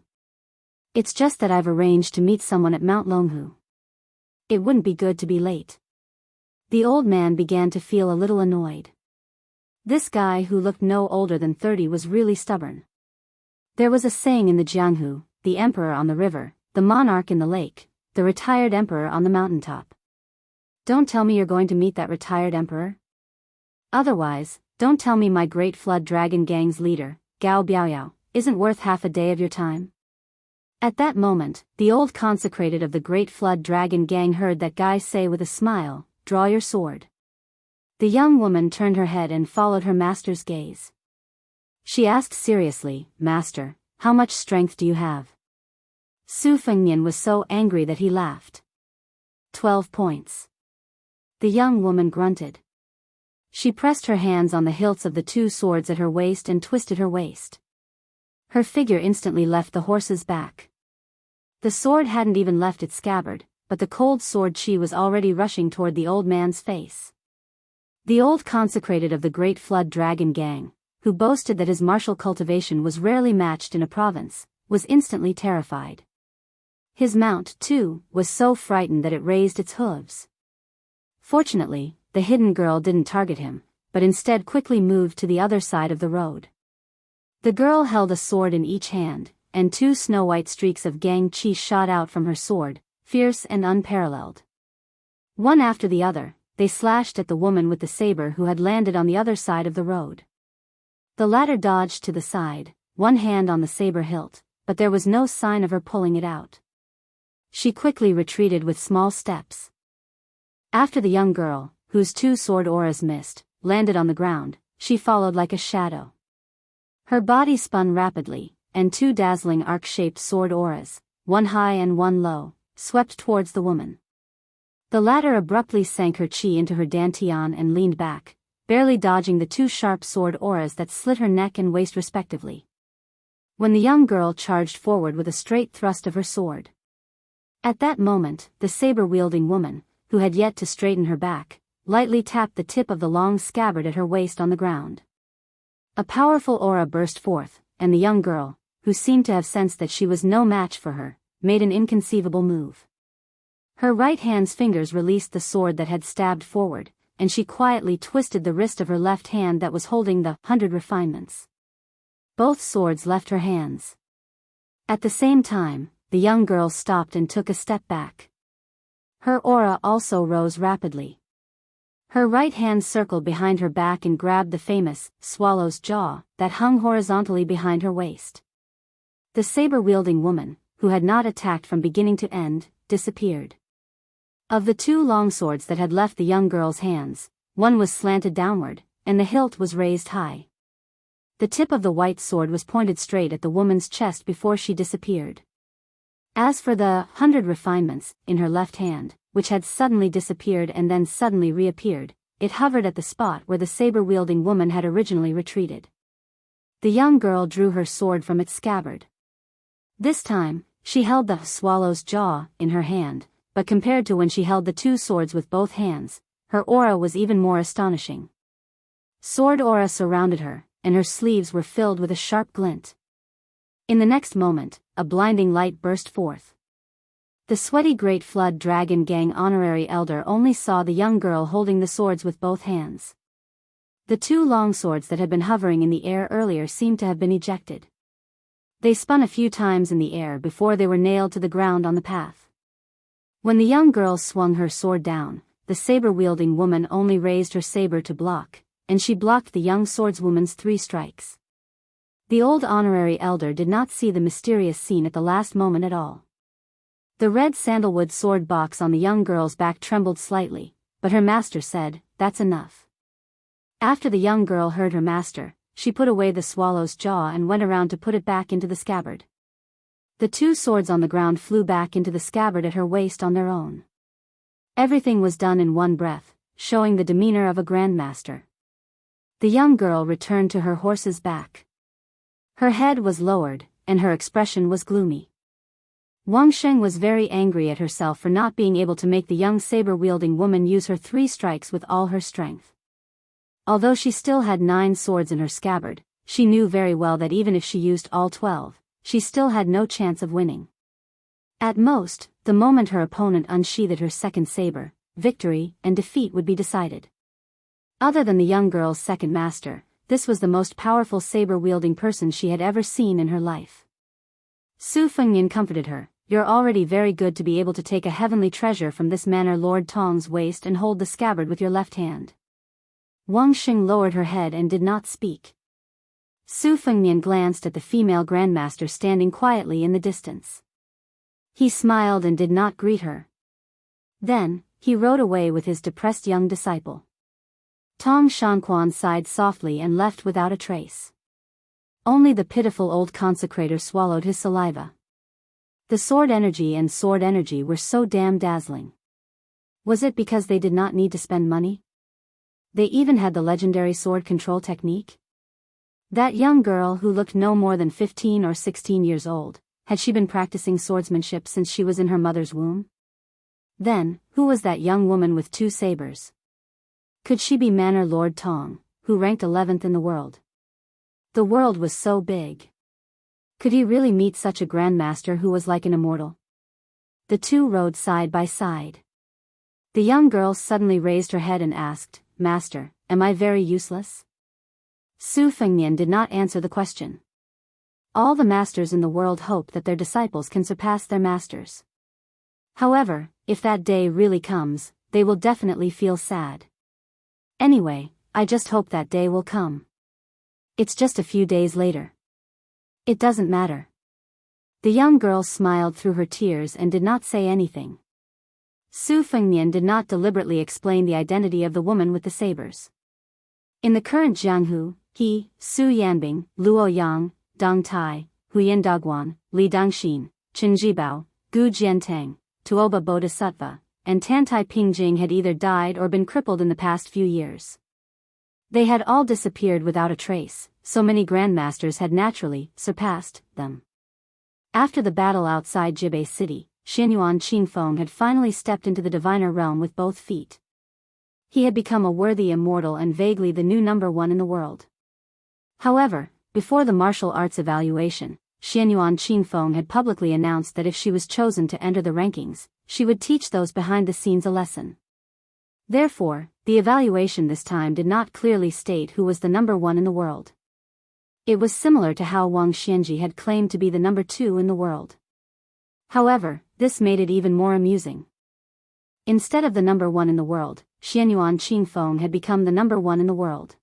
It's just that I've arranged to meet someone at Mount Longhu. It wouldn't be good to be late. The old man began to feel a little annoyed. This guy who looked no older than 30 was really stubborn. There was a saying in the Jianghu, the emperor on the river, the monarch in the lake, the retired emperor on the mountaintop. Don't tell me you're going to meet that retired emperor. Otherwise, don't tell me my great flood dragon gang's leader, Biyao, isn't worth half a day of your time. At that moment, the old consecrated of the great flood dragon gang heard that guy say with a smile, "Draw your sword." The young woman turned her head and followed her master's gaze. She asked seriously, "Master, how much strength do you have?" Su Fengnian was so angry that he laughed. 12 points. The young woman grunted. She pressed her hands on the hilts of the two swords at her waist and twisted her waist. Her figure instantly left the horse's back. The sword hadn't even left its scabbard, but the cold sword chi was already rushing toward the old man's face. The old consecrated of the great flood dragon gang, who boasted that his martial cultivation was rarely matched in a province, was instantly terrified. His mount, too, was so frightened that it raised its hooves. Fortunately, the hidden girl didn't target him, but instead quickly moved to the other side of the road. The girl held a sword in each hand, and two snow-white streaks of gang chi shot out from her sword, fierce and unparalleled. One after the other, they slashed at the woman with the saber who had landed on the other side of the road. The latter dodged to the side, one hand on the saber hilt, but there was no sign of her pulling it out. She quickly retreated with small steps. After the young girl, whose two sword auras missed, landed on the ground, she followed like a shadow. Her body spun rapidly, and two dazzling arc-shaped sword auras, one high and one low, swept towards the woman. The latter abruptly sank her chi into her dantian and leaned back, barely dodging the two sharp sword auras that slit her neck and waist respectively. When the young girl charged forward with a straight thrust of her sword. At that moment, the saber-wielding woman, who had yet to straighten her back, lightly tapped the tip of the long scabbard at her waist on the ground. A powerful aura burst forth, and the young girl, who seemed to have sensed that she was no match for her, made an inconceivable move. Her right hand's fingers released the sword that had stabbed forward, and she quietly twisted the wrist of her left hand that was holding the 100 refinements. Both swords left her hands. At the same time, the young girl stopped and took a step back. Her aura also rose rapidly. Her right hand circled behind her back and grabbed the famous swallow's jaw that hung horizontally behind her waist. The saber-wielding woman, who had not attacked from beginning to end, disappeared. Of the two longswords that had left the young girl's hands, one was slanted downward, and the hilt was raised high. The tip of the white sword was pointed straight at the woman's chest before she disappeared. As for the 100 refinements in her left hand, which had suddenly disappeared and then suddenly reappeared, it hovered at the spot where the saber-wielding woman had originally retreated. The young girl drew her sword from its scabbard. This time, she held the swallow's jaw in her hand, but compared to when she held the two swords with both hands, her aura was even more astonishing. Sword aura surrounded her, and her sleeves were filled with a sharp glint. In the next moment, a blinding light burst forth. The sweaty Great Flood Dragon Gang honorary elder only saw the young girl holding the swords with both hands. The two long swords that had been hovering in the air earlier seemed to have been ejected. They spun a few times in the air before they were nailed to the ground on the path. When the young girl swung her sword down, the saber-wielding woman only raised her saber to block, and she blocked the young swordswoman's 3 strikes. The old honorary elder did not see the mysterious scene at the last moment at all. The red sandalwood sword box on the young girl's back trembled slightly, but her master said, "That's enough." After the young girl heard her master, she put away the swallow's jaw and went around to put it back into the scabbard. The two swords on the ground flew back into the scabbard at her waist on their own. Everything was done in one breath, showing the demeanor of a grandmaster. The young girl returned to her horse's back. Her head was lowered, and her expression was gloomy. Wang Sheng was very angry at herself for not being able to make the young saber-wielding woman use her 3 strikes with all her strength. Although she still had 9 swords in her scabbard, she knew very well that even if she used all 12, she still had no chance of winning. At most, the moment her opponent unsheathed her second saber, victory and defeat would be decided. Other than the young girl's second master, this was the most powerful saber-wielding person she had ever seen in her life. Su Fengnian comforted her. "You're already very good to be able to take a heavenly treasure from this manner Lord Tong's waist and hold the scabbard with your left hand." Wang Xing lowered her head and did not speak. Su Fengnian glanced at the female grandmaster standing quietly in the distance. He smiled and did not greet her. Then, he rode away with his depressed young disciple. Tong Shanquan sighed softly and left without a trace. Only the pitiful old consecrator swallowed his saliva. The sword energy were so damn dazzling. Was it because they did not need to spend money? They even had the legendary sword control technique? That young girl who looked no more than 15 or 16 years old, had she been practicing swordsmanship since she was in her mother's womb? Then, who was that young woman with 2 sabers? Could she be Manor Lord Tong, who ranked 11th in the world? The world was so big. Could he really meet such a grandmaster who was like an immortal? The two rode side by side. The young girl suddenly raised her head and asked, "Master, am I very useless?" Su Fengnian did not answer the question. All the masters in the world hope that their disciples can surpass their masters. However, if that day really comes, they will definitely feel sad. Anyway, I just hope that day will come. It's just a few days later. It doesn't matter. The young girl smiled through her tears and did not say anything. Su Fengnian did not deliberately explain the identity of the woman with the sabers. In the current Jianghu, he, Su Yanbing, Luo Yang, Dong Tai, Huyan Dagwan, Li Dangxin, Chen Jibao, Gu Jiantang, Tuoba Bodhisattva, and Tantai Pingjing had either died or been crippled in the past few years. They had all disappeared without a trace, so many grandmasters had naturally surpassed them. After the battle outside Jibei City, Xianyuan Qingfeng had finally stepped into the diviner realm with both feet. He had become a worthy immortal and vaguely the new number 1 in the world. However, before the martial arts evaluation, Xianyuan Qingfeng had publicly announced that if she was chosen to enter the rankings, she would teach those behind the scenes a lesson. Therefore, the evaluation this time did not clearly state who was the number 1 in the world. It was similar to how Wang Xianji had claimed to be the number 2 in the world. However, this made it even more amusing. Instead of the number 1 in the world, Xianyuan Qingfeng had become the number 1 in the world.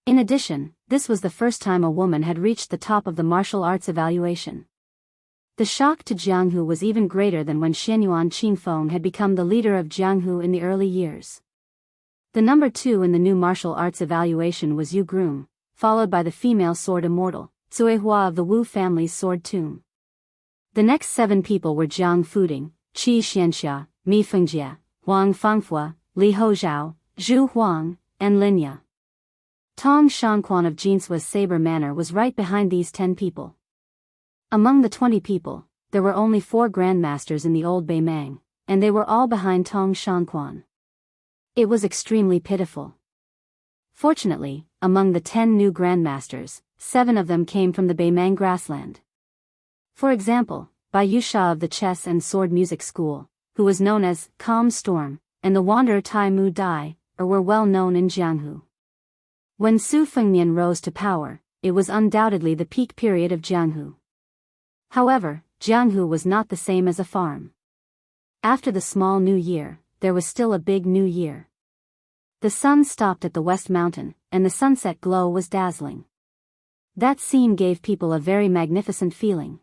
In addition, this was the first time a woman had reached the top of the martial arts evaluation. The shock to Jianghu was even greater than when Xianyuan Qingfeng had become the leader of Jianghu in the early years. The number 2 in the new martial arts evaluation was Yu Groom, followed by the female sword immortal, Cui Hua of the Wu family's sword tomb. The next 7 people were Jiang Fuding, Qi Xianxia, Mi Fengjie, Wang Fangfua, Li Hozhao, Zhu Huang, and Lin Ya. Tong Shanquan of Jinswa's Saber Manor was right behind these 10 people. Among the 20 people, there were only 4 grandmasters in the old Beimang, and they were all behind Tong Shanquan. It was extremely pitiful. Fortunately, among the 10 new grandmasters, 7 of them came from the Beimang grassland. For example, Biyao Sha of the Chess and Sword Music School, who was known as Calm Storm, and the wanderer Tai Mu Dai, were well known in Jianghu. When Su Fengnian rose to power, it was undoubtedly the peak period of Jianghu. However, Jianghu was not the same as a farm. After the small new year, there was still a big new year. The sun stopped at the West Mountain, and the sunset glow was dazzling. That scene gave people a very magnificent feeling.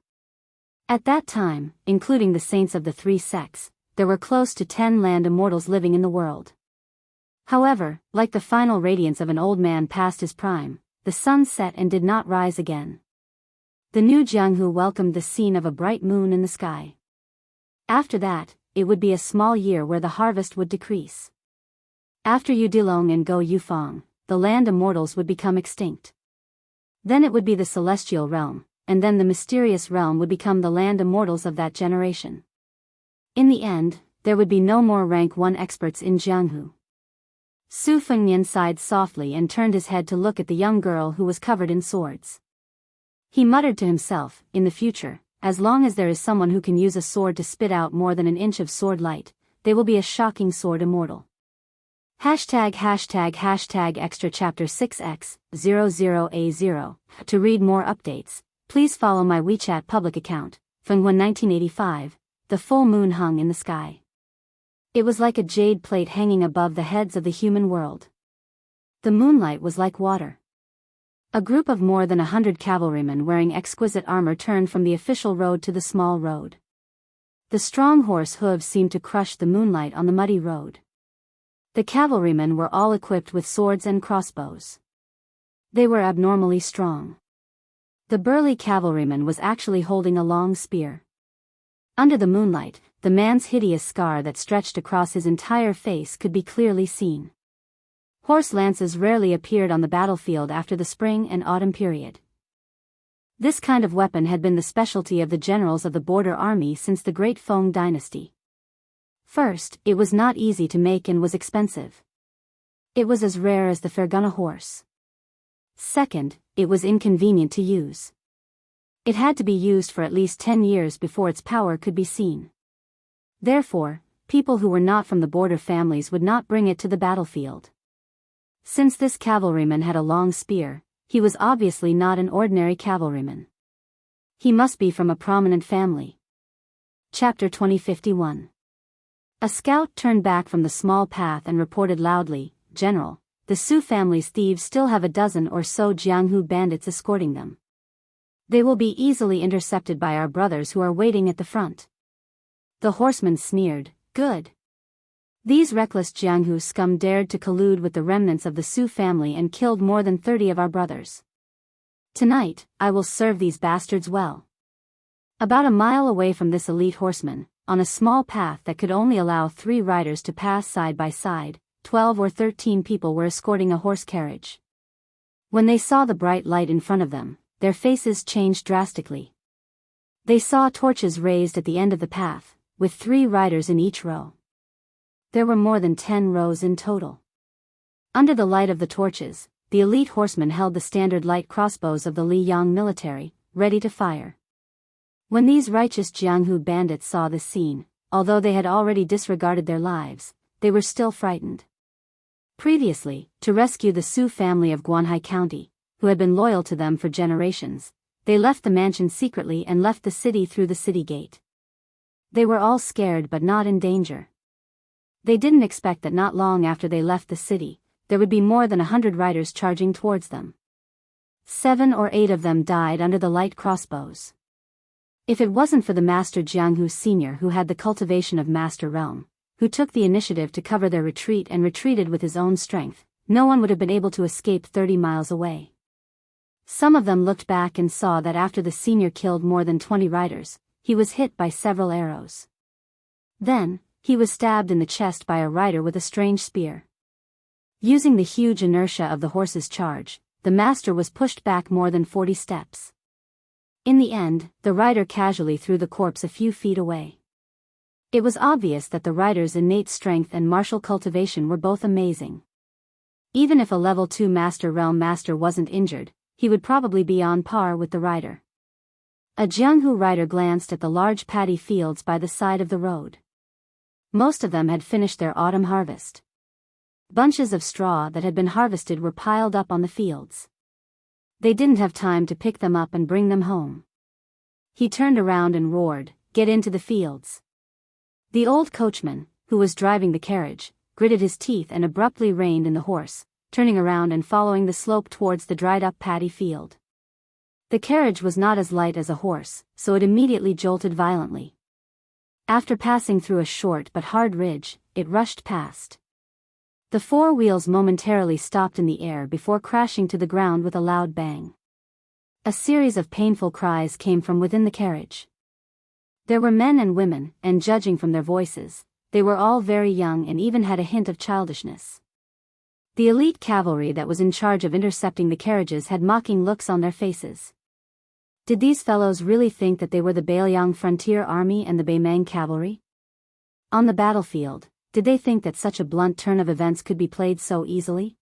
At that time, including the saints of the 3 sects, there were close to 10 land immortals living in the world. However, like the final radiance of an old man past his prime, the sun set and did not rise again. The new Jianghu welcomed the scene of a bright moon in the sky. After that, it would be a small year where the harvest would decrease. After Yudilong and Go Yufang, the land immortals would become extinct. Then it would be the celestial realm, and then the mysterious realm would become the land immortals of that generation. In the end, there would be no more rank 1 experts in Jianghu. Su Fengnian sighed softly and turned his head to look at the young girl who was covered in swords. He muttered to himself, in the future, as long as there is someone who can use a sword to spit out more than an inch of sword light, they will be a shocking sword immortal. Hashtag extra chapter 6x00A0. To read more updates, please follow my WeChat public account. Fengwen 1985, the full moon hung in the sky. It was like a jade plate hanging above the heads of the human world. The moonlight was like water. A group of more than 100 cavalrymen wearing exquisite armor turned from the official road to the small road. The strong horse hooves seemed to crush the moonlight on the muddy road. The cavalrymen were all equipped with swords and crossbows. They were abnormally strong. The burly cavalryman was actually holding a long spear. Under the moonlight, the man's hideous scar that stretched across his entire face could be clearly seen. Horse lances rarely appeared on the battlefield after the spring and autumn period. This kind of weapon had been the specialty of the generals of the border army since the Great Feng dynasty. First, it was not easy to make and was expensive. It was as rare as the Fergana horse. Second, it was inconvenient to use. It had to be used for at least 10 years before its power could be seen. Therefore, people who were not from the border families would not bring it to the battlefield. Since this cavalryman had a long spear, he was obviously not an ordinary cavalryman. He must be from a prominent family. Chapter 2051. A scout turned back from the small path and reported loudly, "General, the Su family's thieves still have a dozen or so Jianghu bandits escorting them. They will be easily intercepted by our brothers who are waiting at the front." The horseman sneered, "Good. These reckless Jianghu scum dared to collude with the remnants of the Su family and killed more than 30 of our brothers. Tonight, I will serve these bastards well." About a mile away from this elite horseman, on a small path that could only allow 3 riders to pass side by side, 12 or 13 people were escorting a horse carriage. When they saw the bright light in front of them, their faces changed drastically. They saw torches raised at the end of the path, with 3 riders in each row. There were more than 10 rows in total. Under the light of the torches, the elite horsemen held the standard light crossbows of the Liyang military, ready to fire. When these righteous Jianghu bandits saw this scene, although they had already disregarded their lives, they were still frightened. Previously, to rescue the Su family of Guanhai County, who had been loyal to them for generations, they left the mansion secretly and left the city through the city gate. They were all scared but not in danger. They didn't expect that not long after they left the city, there would be more than 100 riders charging towards them. 7 or 8 of them died under the light crossbows. If it wasn't for the Master Jianghu Sr. who had the cultivation of Master Realm, who took the initiative to cover their retreat and retreated with his own strength, no one would have been able to escape 30 miles away. Some of them looked back and saw that after the senior killed more than 20 riders, he was hit by several arrows. Then, he was stabbed in the chest by a rider with a strange spear. Using the huge inertia of the horse's charge, the master was pushed back more than 40 steps. In the end, the rider casually threw the corpse a few feet away. It was obvious that the rider's innate strength and martial cultivation were both amazing. Even if a level 2 Master Realm master wasn't injured, he would probably be on par with the rider. A Jianghu rider glanced at the large paddy fields by the side of the road. Most of them had finished their autumn harvest. Bunches of straw that had been harvested were piled up on the fields. They didn't have time to pick them up and bring them home. He turned around and roared, "Get into the fields." The old coachman, who was driving the carriage, gritted his teeth and abruptly reined in the horse, turning around and following the slope towards the dried-up paddy field. The carriage was not as light as a horse, so it immediately jolted violently. After passing through a short but hard ridge, it rushed past. The 4 wheels momentarily stopped in the air before crashing to the ground with a loud bang. A series of painful cries came from within the carriage. There were men and women, and judging from their voices, they were all very young and even had a hint of childishness. The elite cavalry that was in charge of intercepting the carriages had mocking looks on their faces. Did these fellows really think that they were the Beiliang Frontier Army and the Beimang Cavalry? On the battlefield, did they think that such a blunt turn of events could be played so easily?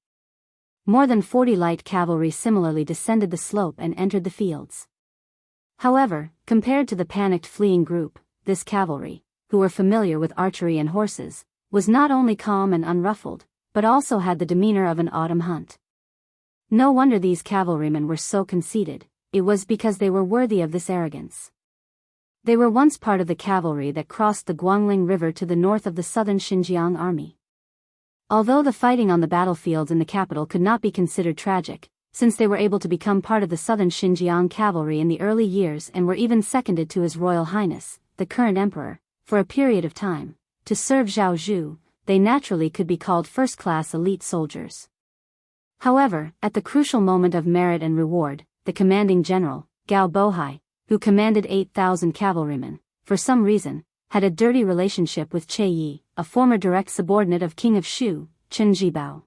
More than 40 light cavalry similarly descended the slope and entered the fields. However, compared to the panicked fleeing group, this cavalry, who were familiar with archery and horses, was not only calm and unruffled, but also had the demeanor of an autumn hunt. No wonder these cavalrymen were so conceited, it was because they were worthy of this arrogance. They were once part of the cavalry that crossed the Guangling River to the north of the southern Xinjiang army. Although the fighting on the battlefields in the capital could not be considered tragic, since they were able to become part of the southern Xinjiang cavalry in the early years and were even seconded to His Royal Highness, the current emperor, for a period of time, to serve Zhao Zhu, they naturally could be called first-class elite soldiers. However, at the crucial moment of merit and reward, the commanding general, Gao Bohai, who commanded 8,000 cavalrymen, for some reason, had a dirty relationship with Che Yi, a former direct subordinate of King of Shu, Chen Jibao.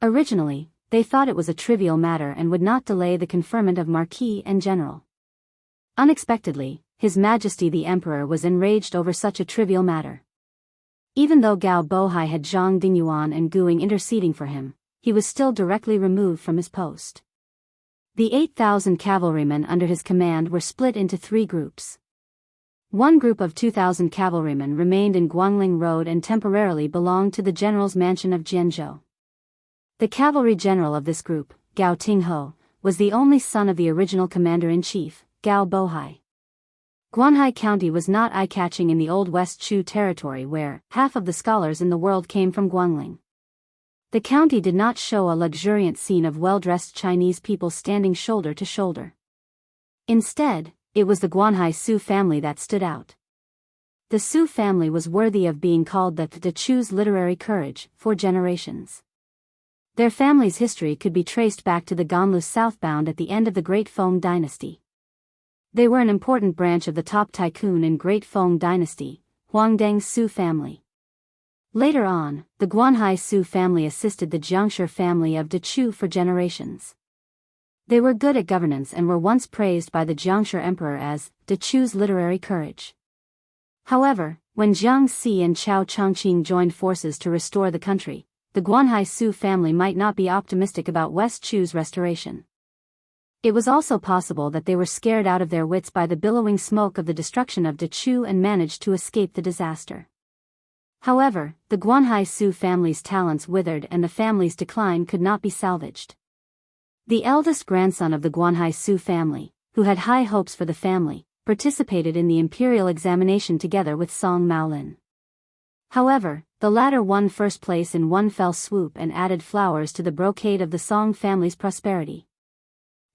Originally, they thought it was a trivial matter and would not delay the conferment of Marquis and General. Unexpectedly, His Majesty the Emperor was enraged over such a trivial matter. Even though Gao Bohai had Zhang Dingyuan and Guing interceding for him, he was still directly removed from his post. The 8,000 cavalrymen under his command were split into 3 groups. One group of 2,000 cavalrymen remained in Guangling Road and temporarily belonged to the general's mansion of Jianzhou. The cavalry general of this group, Gao Tingho, was the only son of the original commander-in-chief, Gao Bohai. Guanhai County was not eye-catching in the old West Chu territory where half of the scholars in the world came from Guangling. The county did not show a luxuriant scene of well-dressed Chinese people standing shoulder to shoulder. Instead, it was the Guanhai Su family that stood out. The Su family was worthy of being called the Chu's literary courage for generations. Their family's history could be traced back to the Ganlu southbound at the end of the Great Feng dynasty. They were an important branch of the top tycoon in Great Feng dynasty, Huangdang Su family. Later on, the Guanhai Su family assisted the Jianghu family of Dechu for generations. They were good at governance and were once praised by the Jianghu emperor as Dechu's literary courage. However, when Jiang Si and Chao Chongqing joined forces to restore the country, the Guanhai Su family might not be optimistic about West Chu's restoration. It was also possible that they were scared out of their wits by the billowing smoke of the destruction of Dechu and managed to escape the disaster. However, the Guanhai Su family's talents withered and the family's decline could not be salvaged. The eldest grandson of the Guanhai Su family, who had high hopes for the family, participated in the imperial examination together with Song Maolin. However, the latter won first place in one fell swoop and added flowers to the brocade of the Song family's prosperity.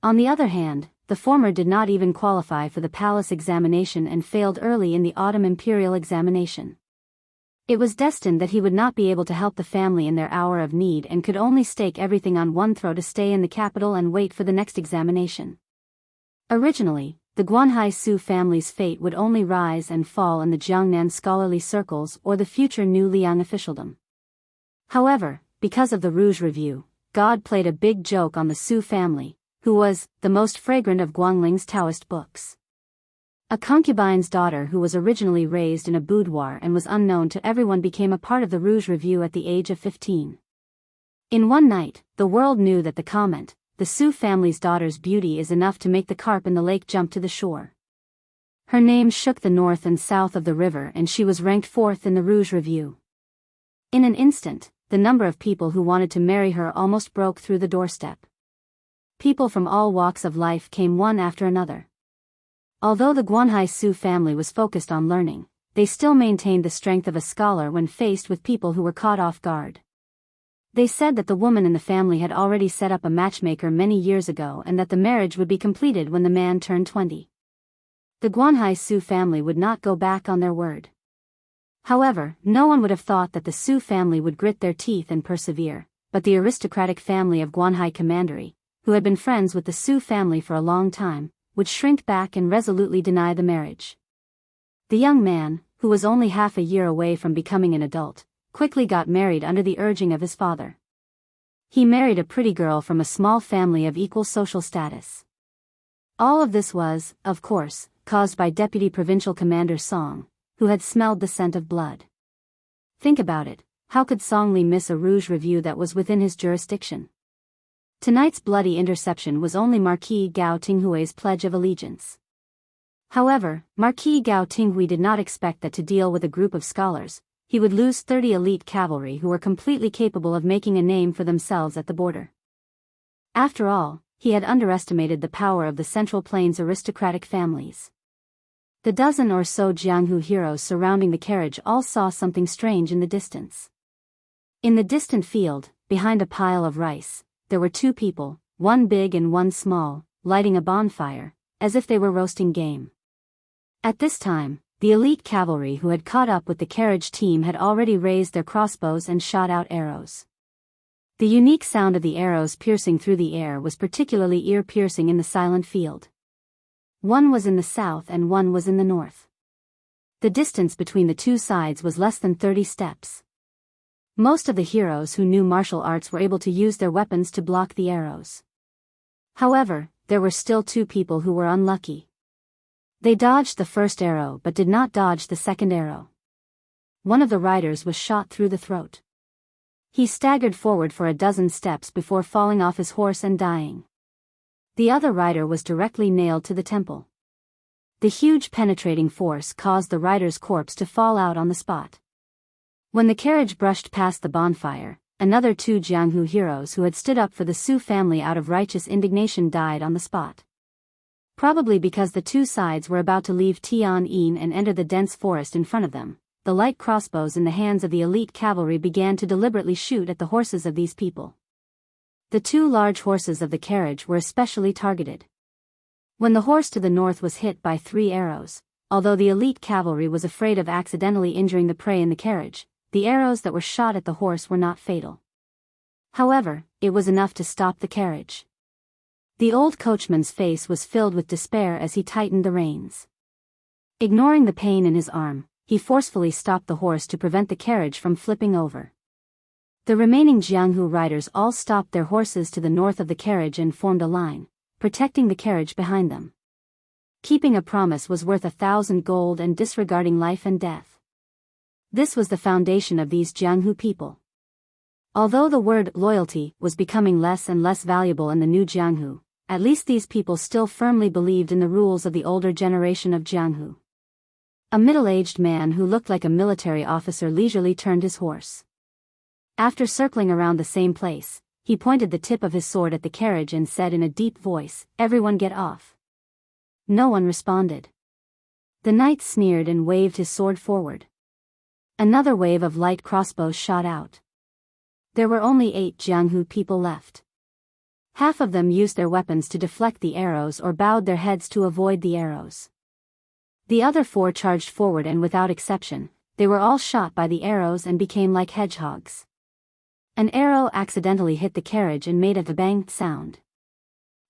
On the other hand, the former did not even qualify for the palace examination and failed early in the autumn imperial examination. It was destined that he would not be able to help the family in their hour of need and could only stake everything on one throw to stay in the capital and wait for the next examination. Originally, the Guanhai Su family's fate would only rise and fall in the Jiangnan scholarly circles or the future New Liang officialdom. However, because of the Rouge Review, God played a big joke on the Su family, who was the most fragrant of Guangling's Taoist books. A concubine's daughter who was originally raised in a boudoir and was unknown to everyone became a part of the Rouge Review at the age of 15. In one night, the world knew that the comment, "The Su family's daughter's beauty is enough to make the carp in the lake jump to the shore." Her name shook the north and south of the river and she was ranked 4th in the Rouge Review. In an instant, the number of people who wanted to marry her almost broke through the doorstep. People from all walks of life came one after another. Although the Guanhai Su family was focused on learning, they still maintained the strength of a scholar when faced with people who were caught off guard. They said that the woman in the family had already set up a matchmaker many years ago and that the marriage would be completed when the man turned 20. The Guanhai Su family would not go back on their word. However, no one would have thought that the Su family would grit their teeth and persevere, but the aristocratic family of Guanhai Commandery, who had been friends with the Su family for a long time, would shrink back and resolutely deny the marriage. The young man, who was only half a year away from becoming an adult, quickly got married under the urging of his father. He married a pretty girl from a small family of equal social status. All of this was, of course, caused by Deputy Provincial Commander Song, who had smelled the scent of blood. Think about it, how could Song Li miss a Rouge Review that was within his jurisdiction? Tonight's bloody interception was only Marquis Gao Tinghui's pledge of allegiance. However, Marquis Gao Tinghui did not expect that to deal with a group of scholars, he would lose 30 elite cavalry who were completely capable of making a name for themselves at the border. After all, he had underestimated the power of the Central Plains aristocratic families. The dozen or so Jianghu heroes surrounding the carriage all saw something strange in the distance. In the distant field, behind a pile of rice, there were two people, one big and one small, lighting a bonfire, as if they were roasting game. At this time, the elite cavalry who had caught up with the carriage team had already raised their crossbows and shot out arrows. The unique sound of the arrows piercing through the air was particularly ear-piercing in the silent field. One was in the south and one was in the north. The distance between the two sides was less than 30 steps. Most of the heroes who knew martial arts were able to use their weapons to block the arrows. However, there were still two people who were unlucky. They dodged the first arrow but did not dodge the second arrow. One of the riders was shot through the throat. He staggered forward for a dozen steps before falling off his horse and dying. The other rider was directly nailed to the temple. The huge penetrating force caused the rider's corpse to fall out on the spot. When the carriage brushed past the bonfire, another two Jianghu heroes who had stood up for the Su family out of righteous indignation died on the spot. Probably because the two sides were about to leave Tian'an and enter the dense forest in front of them, the light crossbows in the hands of the elite cavalry began to deliberately shoot at the horses of these people. The two large horses of the carriage were especially targeted. When the horse to the north was hit by 3 arrows, although the elite cavalry was afraid of accidentally injuring the prey in the carriage, the arrows that were shot at the horse were not fatal. However, it was enough to stop the carriage. The old coachman's face was filled with despair as he tightened the reins. Ignoring the pain in his arm, he forcefully stopped the horse to prevent the carriage from flipping over. The remaining Jianghu riders all stopped their horses to the north of the carriage and formed a line, protecting the carriage behind them. Keeping a promise was worth 1,000 gold and disregarding life and death. This was the foundation of these Jianghu people. Although the word loyalty was becoming less and less valuable in the new Jianghu, at least these people still firmly believed in the rules of the older generation of Jianghu. A middle-aged man who looked like a military officer leisurely turned his horse. After circling around the same place, he pointed the tip of his sword at the carriage and said in a deep voice, "Everyone get off." No one responded. The knight sneered and waved his sword forward. Another wave of light crossbows shot out. There were only 8 Jianghu people left. Half of them used their weapons to deflect the arrows or bowed their heads to avoid the arrows. The other 4 charged forward and without exception, they were all shot by the arrows and became like hedgehogs. An arrow accidentally hit the carriage and made a bang sound.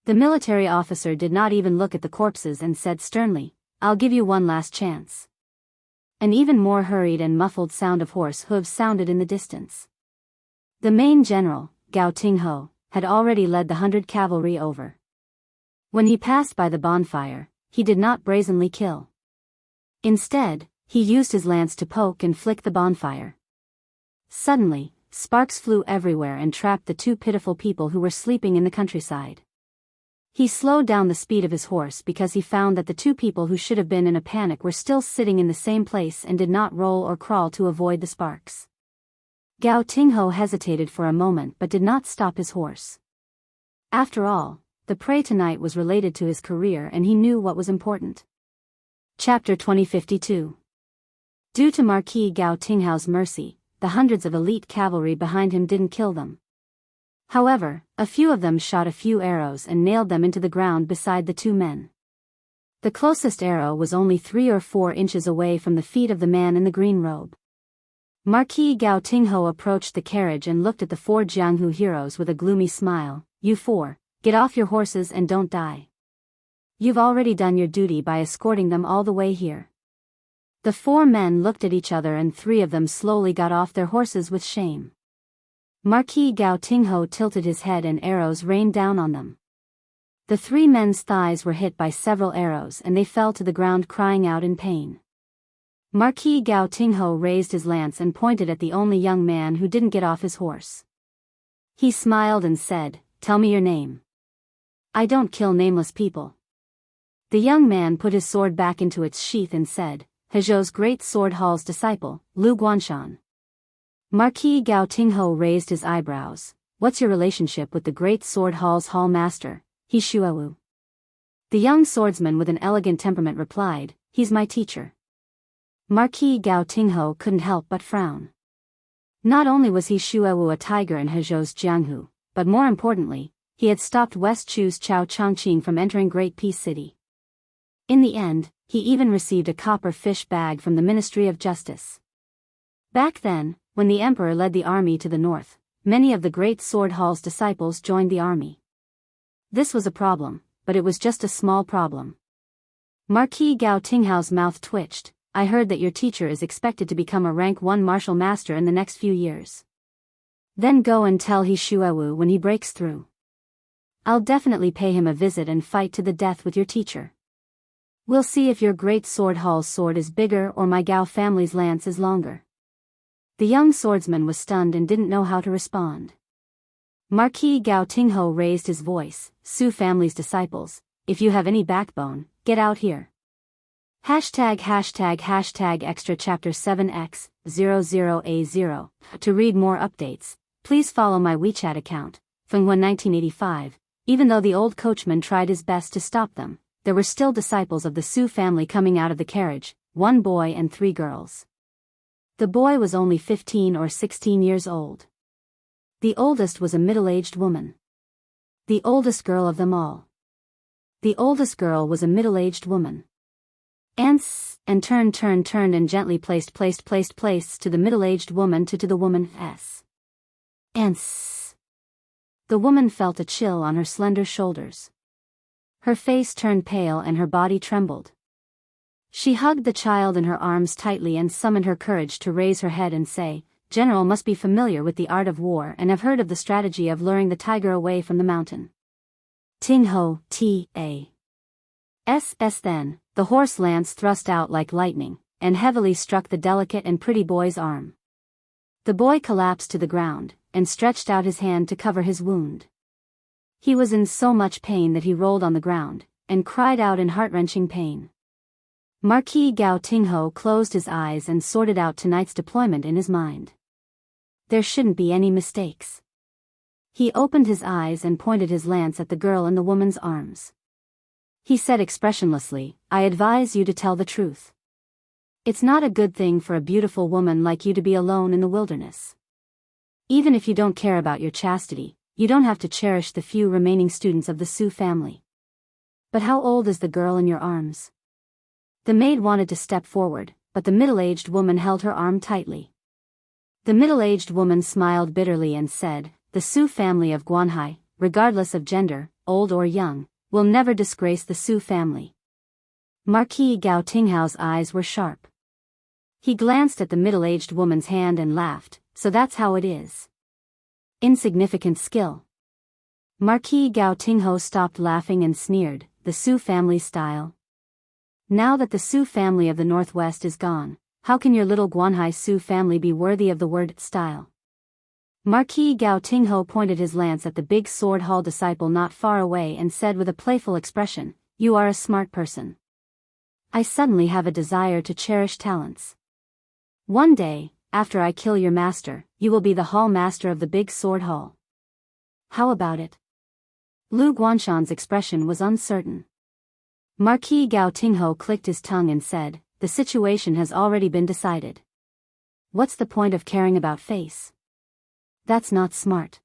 The military officer did not even look at the corpses and said sternly, "I'll give you one last chance." An even more hurried and muffled sound of horse hooves sounded in the distance. The main general, Gao Tingho, had already led the 100 cavalry over. When he passed by the bonfire, he did not brazenly kill. Instead, he used his lance to poke and flick the bonfire. Suddenly, sparks flew everywhere and trapped the 2 pitiful people who were sleeping in the countryside. He slowed down the speed of his horse because he found that the 2 people who should have been in a panic were still sitting in the same place and did not roll or crawl to avoid the sparks. Gao Tingho hesitated for a moment but did not stop his horse. After all, the prey tonight was related to his career and he knew what was important. Chapter 2052. Due to Marquis Gao Tinghao's mercy, the hundreds of elite cavalry behind him didn't kill them. However, a few of them shot a few arrows and nailed them into the ground beside the 2 men. The closest arrow was only 3 or 4 inches away from the feet of the man in the green robe. Marquis Gao Tingho approached the carriage and looked at the 4 Jianghu heroes with a gloomy smile. "You 4, get off your horses and don't die. You've already done your duty by escorting them all the way here." The 4 men looked at each other and 3 of them slowly got off their horses with shame. Marquis Gao Tingho tilted his head and arrows rained down on them. The 3 men's thighs were hit by several arrows and they fell to the ground crying out in pain. Marquis Gao Tingho raised his lance and pointed at the only young man who didn't get off his horse. He smiled and said, "Tell me your name." "I don't kill nameless people." The young man put his sword back into its sheath and said, Hezhou's great sword hall's disciple, Lu Guanshan. Marquis Gao Tingho raised his eyebrows. What's your relationship with the great sword hall's hall master, He Shuewu? The young swordsman with an elegant temperament replied, he's my teacher. Marquis Gao Tingho couldn't help but frown. Not only was He Shuewu a tiger in Hezhou's Jianghu, but more importantly, he had stopped West Chu's Chao Chongqing from entering Great Peace City. In the end, he even received a copper fish bag from the Ministry of Justice. Back then, when the emperor led the army to the north, many of the great sword hall's disciples joined the army. This was a problem, but it was just a small problem. Marquis Gao Tinghao's mouth twitched. I heard that your teacher is expected to become a rank 1 martial master in the next few years. Then go and tell He Shuewu when he breaks through. I'll definitely pay him a visit and fight to the death with your teacher. We'll see if your great sword hall's sword is bigger or my Gao family's lance is longer. The young swordsman was stunned and didn't know how to respond. Marquis Gao Tingho raised his voice, Su family's disciples, if you have any backbone, get out here. Hashtag extra chapter 7x00A0. To read more updates, please follow my WeChat account. From 1985, even though the old coachman tried his best to stop them, there were still disciples of the Su family coming out of the carriage, 1 boy and 3 girls. The boy was only 15 or 16 years old. The oldest was a middle-aged woman. The oldest girl of them all. The oldest girl was a middle-aged woman. And turned and gently placed to the middle-aged woman to the woman's. The woman felt a chill on her slender shoulders. Her face turned pale and her body trembled. She hugged the child in her arms tightly and summoned her courage to raise her head and say, General must be familiar with the art of war and have heard of the strategy of luring the tiger away from the mountain. Tingho, Then, the horse lance thrust out like lightning, and heavily struck the delicate and pretty boy's arm. The boy collapsed to the ground, and stretched out his hand to cover his wound. He was in so much pain that he rolled on the ground, and cried out in heart-wrenching pain. Marquis Gao Tingho closed his eyes and sorted out tonight's deployment in his mind. There shouldn't be any mistakes. He opened his eyes and pointed his lance at the girl in the woman's arms. He said expressionlessly, I advise you to tell the truth. It's not a good thing for a beautiful woman like you to be alone in the wilderness. Even if you don't care about your chastity, you don't have to cherish the few remaining students of the Su family. But how old is the girl in your arms? The maid wanted to step forward, but the middle-aged woman held her arm tightly. The middle-aged woman smiled bitterly and said, the Su family of Guanhai, regardless of gender, old or young, will never disgrace the Su family. Marquis Gao Tinghao's eyes were sharp. He glanced at the middle-aged woman's hand and laughed, so that's how it is. Insignificant skill. Marquis Gao Tingho stopped laughing and sneered, the Su family style. Now that the Su family of the Northwest is gone, how can your little Guanhai Su family be worthy of the word style? Marquis Gao Tingho pointed his lance at the big sword hall disciple not far away and said with a playful expression, you are a smart person. I suddenly have a desire to cherish talents. One day, after I kill your master, you will be the hall master of the big sword hall. How about it? Lu Guanshan's expression was uncertain. Marquis Gao Tingho clicked his tongue and said, the situation has already been decided. What's the point of caring about face? That's not smart.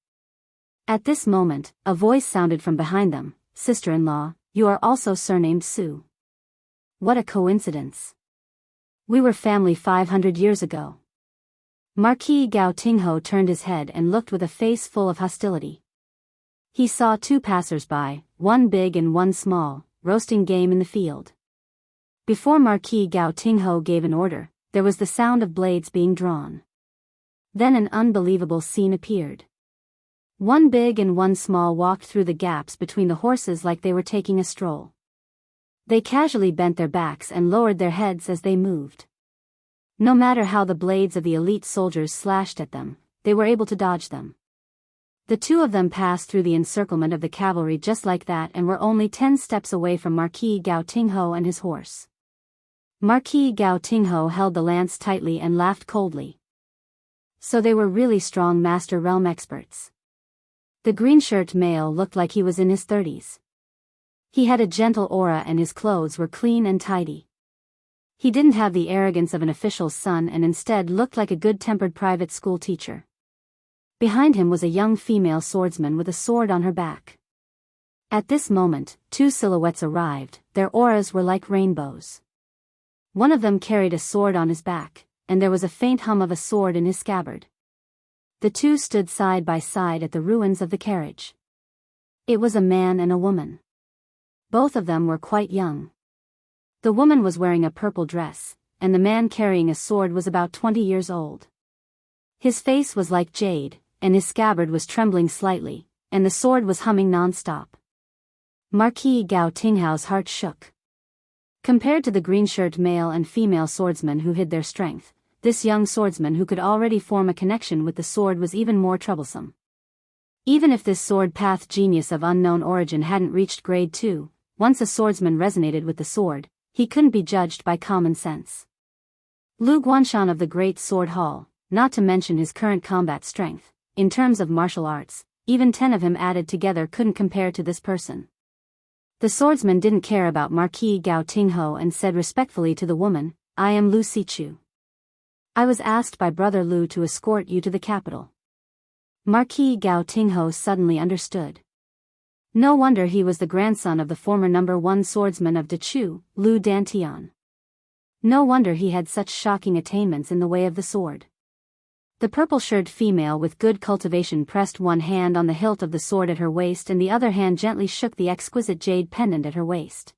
At this moment, a voice sounded from behind them, sister-in-law, you are also surnamed Su. What a coincidence. We were family 500 years ago. Marquis Gao Tingho turned his head and looked with a face full of hostility. He saw 2 passers-by, one big and one small, roasting game in the field. Before Marquis Gao Tingho gave an order, there was the sound of blades being drawn. Then an unbelievable scene appeared. One big and one small walked through the gaps between the horses like they were taking a stroll. They casually bent their backs and lowered their heads as they moved. No matter how the blades of the elite soldiers slashed at them, they were able to dodge them. The two of them passed through the encirclement of the cavalry just like that and were only 10 steps away from Marquis Gao Tingho and his horse. Marquis Gao Tingho held the lance tightly and laughed coldly. So they were really strong master realm experts. The green-shirt male looked like he was in his 30s. He had a gentle aura and his clothes were clean and tidy. He didn't have the arrogance of an official's son and instead looked like a good-tempered private school teacher. Behind him was a young female swordsman with a sword on her back. At this moment, two silhouettes arrived, their auras were like rainbows. One of them carried a sword on his back, and there was a faint hum of a sword in his scabbard. The two stood side by side at the ruins of the carriage. It was a man and a woman. Both of them were quite young. The woman was wearing a purple dress, and the man carrying a sword was about 20 years old. His face was like jade, and his scabbard was trembling slightly, and the sword was humming non-stop. Marquis Gao Tinghao's heart shook. Compared to the green-shirt male and female swordsmen who hid their strength, this young swordsman who could already form a connection with the sword was even more troublesome. Even if this sword path genius of unknown origin hadn't reached grade 2, once a swordsman resonated with the sword, he couldn't be judged by common sense. Lu Guanshan of the Great Sword Hall, not to mention his current combat strength, in terms of martial arts, even 10 of him added together couldn't compare to this person. The swordsman didn't care about Marquis Gao Tingho and said respectfully to the woman, "I am Lu Sichu. I was asked by Brother Lu to escort you to the capital." Marquis Gao Tingho suddenly understood. No wonder he was the grandson of the former #1 swordsman of Dechu, Lu Dantian. No wonder he had such shocking attainments in the way of the sword. The purple-shirted female with good cultivation pressed one hand on the hilt of the sword at her waist and the other hand gently shook the exquisite jade pendant at her waist.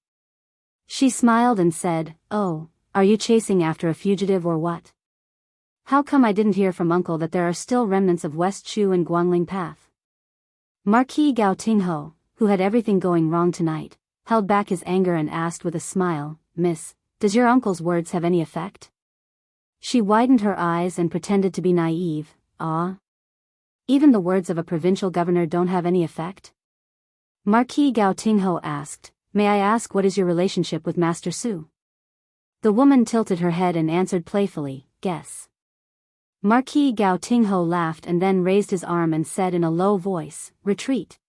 She smiled and said, "Oh, are you chasing after a fugitive or what? How come I didn't hear from Uncle that there are still remnants of West Chu and Guangling Path?" Marquis Gao Tingho, who had everything going wrong tonight, held back his anger and asked with a smile, "Miss, does your uncle's words have any effect?" She widened her eyes and pretended to be naive. "Ah? Even the words of a provincial governor don't have any effect?" Marquis Gao Tingho asked, "May I ask what is your relationship with Master Su?" The woman tilted her head and answered playfully, "Guess." Marquis Gao Tingho laughed and then raised his arm and said in a low voice, "Retreat."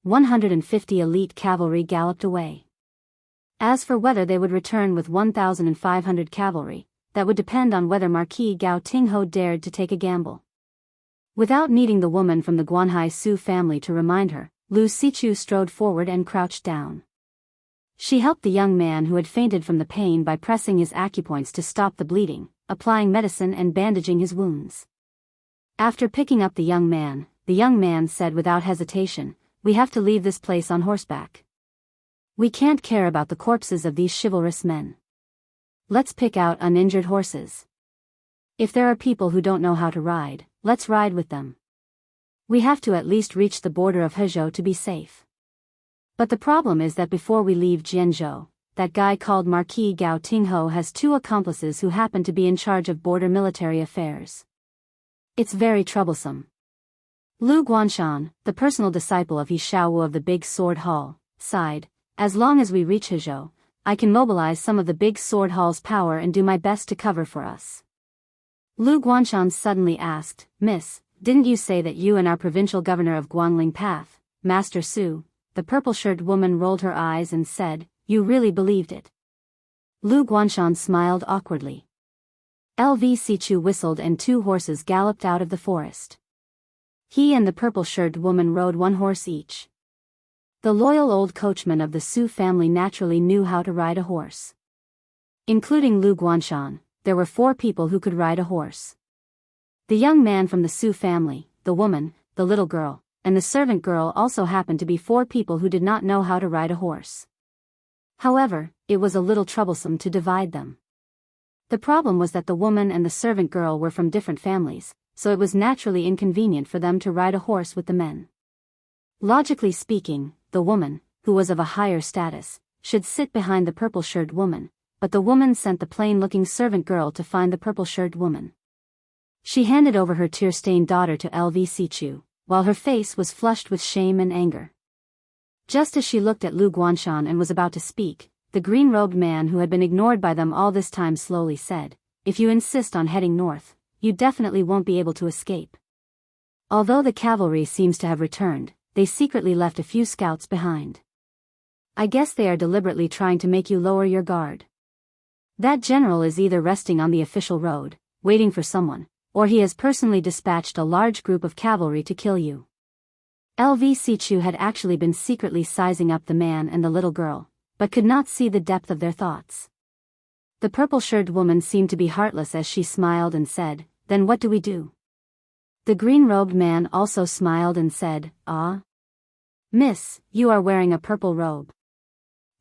150 elite cavalry galloped away. As for whether they would return with 1,500 cavalry, that would depend on whether Marquis Gao Tingho dared to take a gamble. Without needing the woman from the Guanhai Su family to remind her, Lu Sichu strode forward and crouched down. She helped the young man who had fainted from the pain by pressing his acupoints to stop the bleeding, applying medicine and bandaging his wounds. After picking up the young man said without hesitation, "We have to leave this place on horseback. We can't care about the corpses of these chivalrous men. Let's pick out uninjured horses. If there are people who don't know how to ride, let's ride with them. We have to at least reach the border of Hezhou to be safe. But the problem is that before we leave Jianghu, that guy called Marquis Gao Tingho has 2 accomplices who happen to be in charge of border military affairs. It's very troublesome." Lu Guanshan, the personal disciple of He Xiaowu of the Big Sword Hall, sighed, "As long as we reach Hezhou, I can mobilize some of the Big Sword Hall's power and do my best to cover for us." Lu Guanshan suddenly asked, "Miss, didn't you say that you and our provincial governor of Guangling Path, Master Su?" The purple-shirted woman rolled her eyes and said, "You really believed it?" Lu Guanshan smiled awkwardly. LV Sichu whistled and 2 horses galloped out of the forest. He and the purple-shirted woman rode 1 horse each. The loyal old coachman of the Su family naturally knew how to ride a horse. Including Lu Guanshan, there were 4 people who could ride a horse. The young man from the Su family, the woman, the little girl, and the servant girl also happened to be 4 people who did not know how to ride a horse. However, it was a little troublesome to divide them. The problem was that the woman and the servant girl were from different families, so it was naturally inconvenient for them to ride a horse with the men. Logically speaking, the woman, who was of a higher status, should sit behind the purple-shirted woman, but the woman sent the plain-looking servant girl to find the purple-shirted woman. She handed over her tear-stained daughter to LV Sichu, while her face was flushed with shame and anger. Just as she looked at Lu Guanshan and was about to speak, the green-robed man who had been ignored by them all this time slowly said, "If you insist on heading north, you definitely won't be able to escape." Although the cavalry seems to have returned, they secretly left a few scouts behind. I guess they are deliberately trying to make you lower your guard. That general is either resting on the official road, waiting for someone, or he has personally dispatched a large group of cavalry to kill you. LV Chu had actually been secretly sizing up the man and the little girl, but could not see the depth of their thoughts. The purple-shirted woman seemed to be heartless as she smiled and said, "Then what do we do?" The green-robed man also smiled and said, "Ah, miss, you are wearing a purple robe.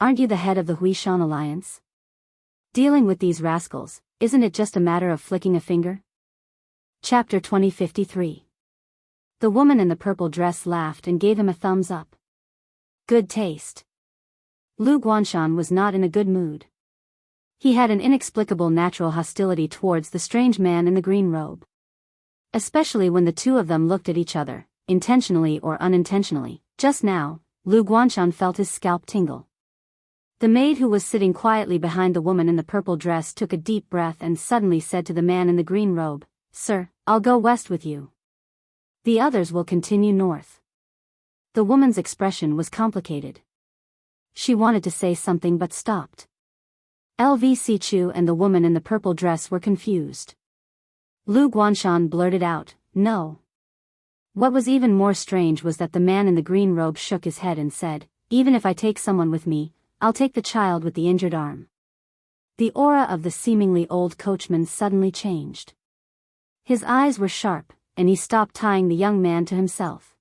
Aren't you the head of the Huishan Alliance? Dealing with these rascals, isn't it just a matter of flicking a finger?" Chapter 2053. The woman in the purple dress laughed and gave him a thumbs up. Good taste. Lu Guanshan was not in a good mood. He had an inexplicable natural hostility towards the strange man in the green robe. Especially when the two of them looked at each other, intentionally or unintentionally. Just now, Lu Guanshan felt his scalp tingle. The maid who was sitting quietly behind the woman in the purple dress took a deep breath and suddenly said to the man in the green robe, "Sir, I'll go west with you. The others will continue north." The woman's expression was complicated. She wanted to say something but stopped. LV Chu and the woman in the purple dress were confused. Lu Guanshan blurted out, "No." What was even more strange was that the man in the green robe shook his head and said, "Even if I take someone with me, I'll take the child with the injured arm." The aura of the seemingly old coachman suddenly changed. His eyes were sharp, and he stopped tying the young man to himself.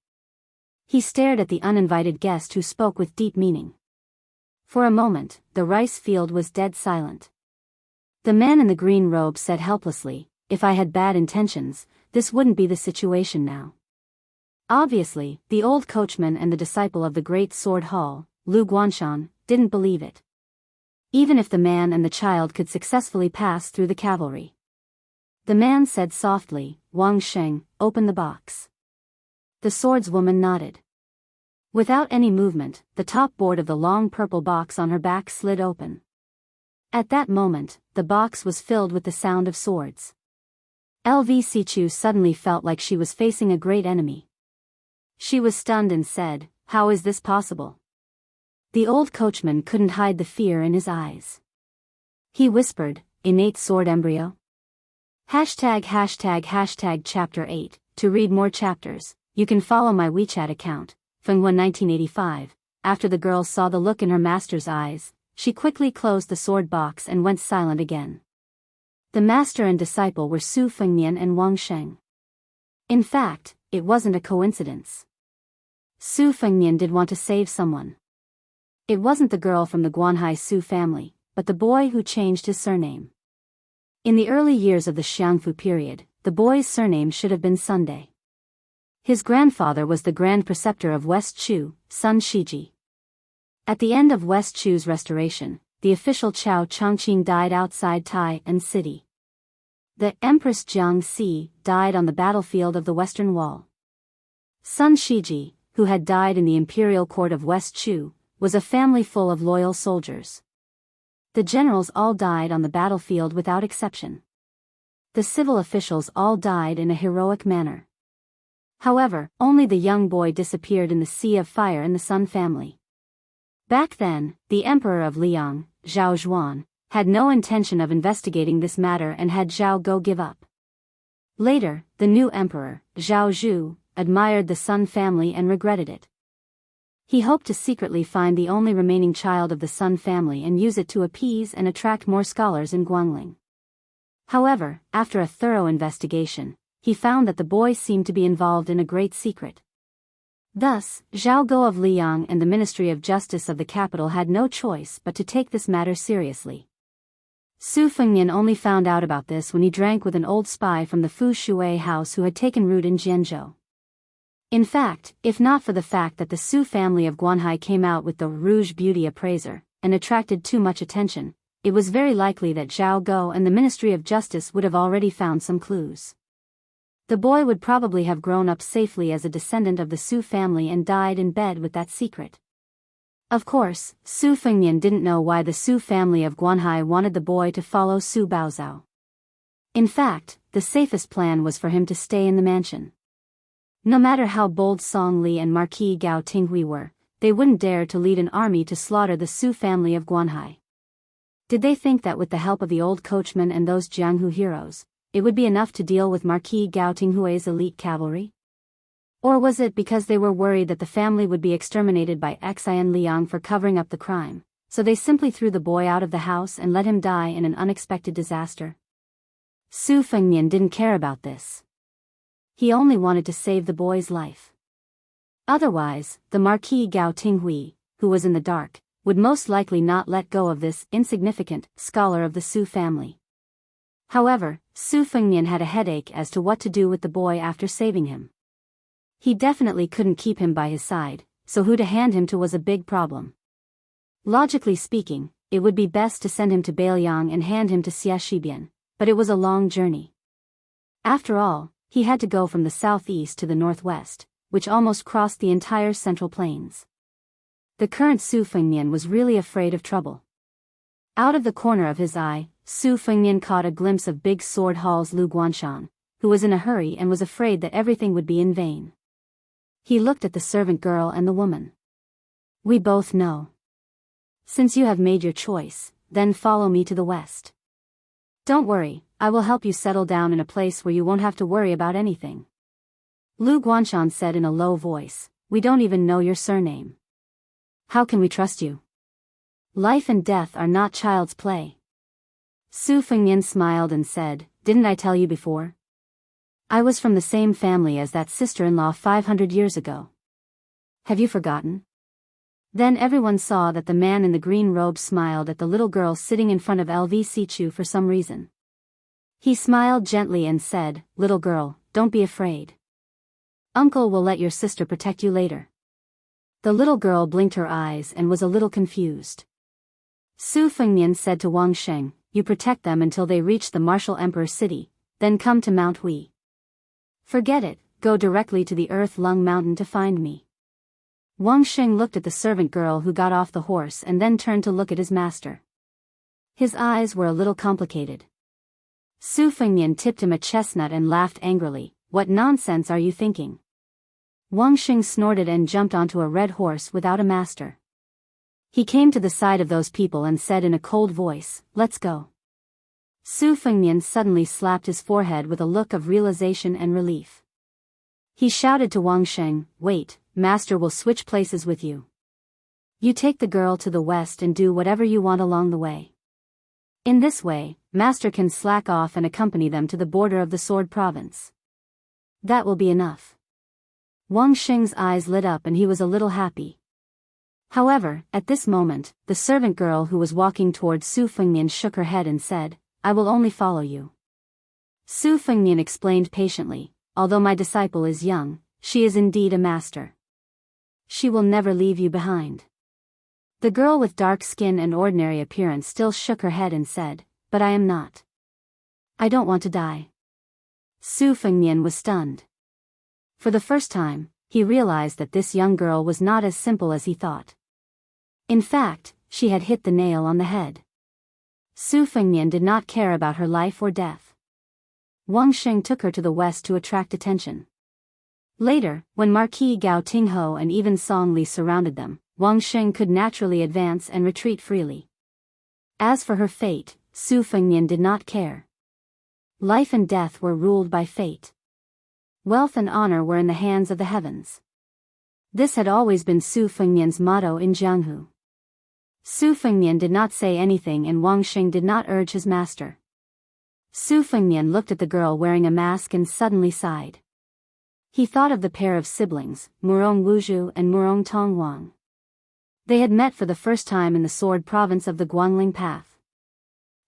He stared at the uninvited guest who spoke with deep meaning. For a moment, the rice field was dead silent. The man in the green robe said helplessly, "If I had bad intentions, this wouldn't be the situation now." Obviously, the old coachman and the disciple of the great sword hall, Lu Guanshan, didn't believe it. Even if the man and the child could successfully pass through the cavalry. The man said softly, "Wang Sheng, open the box." The swordswoman nodded. Without any movement, the top board of the long purple box on her back slid open. At that moment, the box was filled with the sound of swords. LV Chu suddenly felt like she was facing a great enemy. She was stunned and said, "How is this possible?" The old coachman couldn't hide the fear in his eyes. He whispered, "Innate sword embryo?" #### Chapter 8. To read more chapters, you can follow my WeChat account, Fengwen 1985. After the girl saw the look in her master's eyes, she quickly closed the sword box and went silent again. The master and disciple were Su Fengnian and Wang Sheng. In fact, it wasn't a coincidence. Su Fengnian did want to save someone. It wasn't the girl from the Guanhai Su family, but the boy who changed his surname. In the early years of the Jianghu period, the boy's surname should have been Sunday. His grandfather was the Grand Preceptor of West Chu, Sun Shiji. At the end of West Chu's restoration, the official Chao Chongqing died outside Tai and city. The Empress Jiangxi died on the battlefield of the Western Wall. Sun Shiji, who had died in the imperial court of West Chu, was a family full of loyal soldiers. The generals all died on the battlefield without exception. The civil officials all died in a heroic manner. However, only the young boy disappeared in the sea of fire in the Sun family. Back then, the emperor of Liang, Zhao Zhuan, had no intention of investigating this matter and had Zhao Go give up. Later, the new emperor, Zhao Zhu, admired the Sun family and regretted it. He hoped to secretly find the only remaining child of the Sun family and use it to appease and attract more scholars in Guangling. However, after a thorough investigation, he found that the boy seemed to be involved in a great secret. Thus, Zhao Go of Liang and the Ministry of Justice of the capital had no choice but to take this matter seriously. Su Fengnian only found out about this when he drank with an old spy from the Fu Shui house who had taken root in Jianzhou. In fact, if not for the fact that the Su family of Guanhai came out with the Rouge Beauty Appraiser, and attracted too much attention, it was very likely that Zhao Go and the Ministry of Justice would have already found some clues. The boy would probably have grown up safely as a descendant of the Su family and died in bed with that secret. Of course, Su Fengnian didn't know why the Su family of Guanhai wanted the boy to follow Su Baozhao. In fact, the safest plan was for him to stay in the mansion. No matter how bold Song Li and Marquis Gao Tinghui were, they wouldn't dare to lead an army to slaughter the Su family of Guanhai. Did they think that with the help of the old coachman and those Jianghu heroes, it would be enough to deal with Marquis Gao Tinghui's elite cavalry? Or was it because they were worried that the family would be exterminated by Xian Liang for covering up the crime, so they simply threw the boy out of the house and let him die in an unexpected disaster? Su Fengnian didn't care about this. He only wanted to save the boy's life. Otherwise, the Marquis Gao Tinghui, who was in the dark, would most likely not let go of this insignificant scholar of the Su family. However, Su Fengnian had a headache as to what to do with the boy after saving him. He definitely couldn't keep him by his side, so who to hand him to was a big problem. Logically speaking, it would be best to send him to Beiliang and hand him to Xia Shibian, but it was a long journey. After all, he had to go from the southeast to the northwest, which almost crossed the entire central plains. The current Su Fengnian was really afraid of trouble. Out of the corner of his eye, Su Fengnian caught a glimpse of Big Sword Hall's Lu Guanshan, who was in a hurry and was afraid that everything would be in vain. He looked at the servant girl and the woman. "We both know. Since you have made your choice, then follow me to the west. Don't worry, I will help you settle down in a place where you won't have to worry about anything." Lu Guanshan said in a low voice, "We don't even know your surname. How can we trust you? Life and death are not child's play." Su Fengnian smiled and said, "Didn't I tell you before? I was from the same family as that sister-in-law 500 years ago. Have you forgotten?" Then everyone saw that the man in the green robe smiled at the little girl sitting in front of LV Sichu for some reason. He smiled gently and said, "Little girl, don't be afraid. Uncle will let your sister protect you later." The little girl blinked her eyes and was a little confused. Su Fengnian said to Wang Sheng, "You protect them until they reach the martial emperor's city, then come to Mount Hui. Forget it, go directly to the Earth Lung Mountain to find me." Wang Sheng looked at the servant girl who got off the horse and then turned to look at his master. His eyes were a little complicated. Su Fengnian tipped him a chestnut and laughed angrily. "What nonsense are you thinking?" Wang Sheng snorted and jumped onto a red horse without a master. He came to the side of those people and said in a cold voice, "Let's go." Su Fengnian suddenly slapped his forehead with a look of realization and relief. He shouted to Wang Sheng, "Wait, master will switch places with you. You take the girl to the west and do whatever you want along the way. In this way, master can slack off and accompany them to the border of the Sword Province. That will be enough." Wang Sheng's eyes lit up and he was a little happy. However, at this moment, the servant girl who was walking towards Su Fengnian shook her head and said, "I will only follow you." Su Fengnian explained patiently, "Although my disciple is young, she is indeed a master. She will never leave you behind." The girl with dark skin and ordinary appearance still shook her head and said, "But I am not. I don't want to die." Su Fengnian was stunned. For the first time, he realized that this young girl was not as simple as he thought. In fact, she had hit the nail on the head. Su Fengnian did not care about her life or death. Wang Sheng took her to the west to attract attention. Later, when Marquis Gao Tingho and even Song Li surrounded them, Wang Sheng could naturally advance and retreat freely. As for her fate, Su Fengnian did not care. Life and death were ruled by fate. Wealth and honor were in the hands of the heavens. This had always been Su Fengnian's motto in Jianghu. Su Fengnian did not say anything and Wang Sheng did not urge his master. Su Fengnian looked at the girl wearing a mask and suddenly sighed. He thought of the pair of siblings, Murong Wuzhu and Murong Tongwang. They had met for the first time in the Sword Province of the Guangling Path.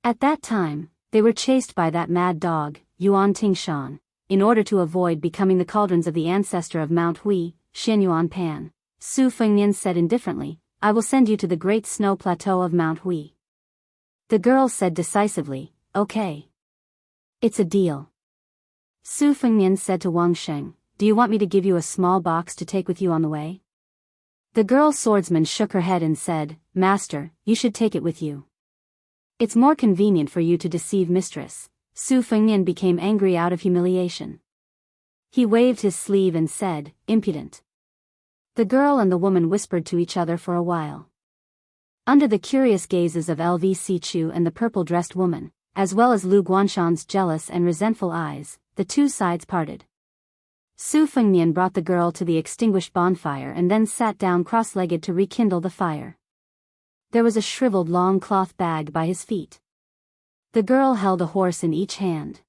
At that time, they were chased by that mad dog, Yuan Tingshan, in order to avoid becoming the cauldrons of the ancestor of Mount Hui, Xianyuan Pan. Su Fengnian said indifferently, "I will send you to the great snow plateau of Mount Hui." The girl said decisively, "Okay. It's a deal." Su Fengnian said to Wang Sheng, do you want me to give you a small box to take with you on the way? The girl swordsman shook her head and said, Master, you should take it with you. It's more convenient for you to deceive mistress. Su Fengnian became angry out of humiliation. He waved his sleeve and said, impudent. The girl and the woman whispered to each other for a while. Under the curious gazes of LV Sichu and the purple-dressed woman, as well as Lu Guanshan's jealous and resentful eyes, the two sides parted. Su Fengnian brought the girl to the extinguished bonfire and then sat down cross-legged to rekindle the fire. There was a shriveled long cloth bag by his feet. The girl held a horse in each hand.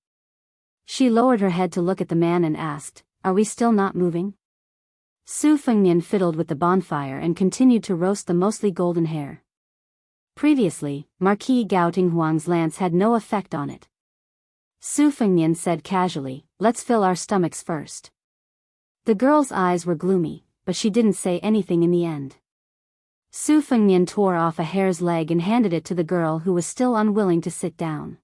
She lowered her head to look at the man and asked, are we still not moving? Su Fengnian fiddled with the bonfire and continued to roast the mostly golden hare. Previously, Marquis Gao Tinghuang's lance had no effect on it. Su Fengnian said casually, let's fill our stomachs first. The girl's eyes were gloomy, but she didn't say anything in the end. Su Fengnian tore off a hare's leg and handed it to the girl who was still unwilling to sit down.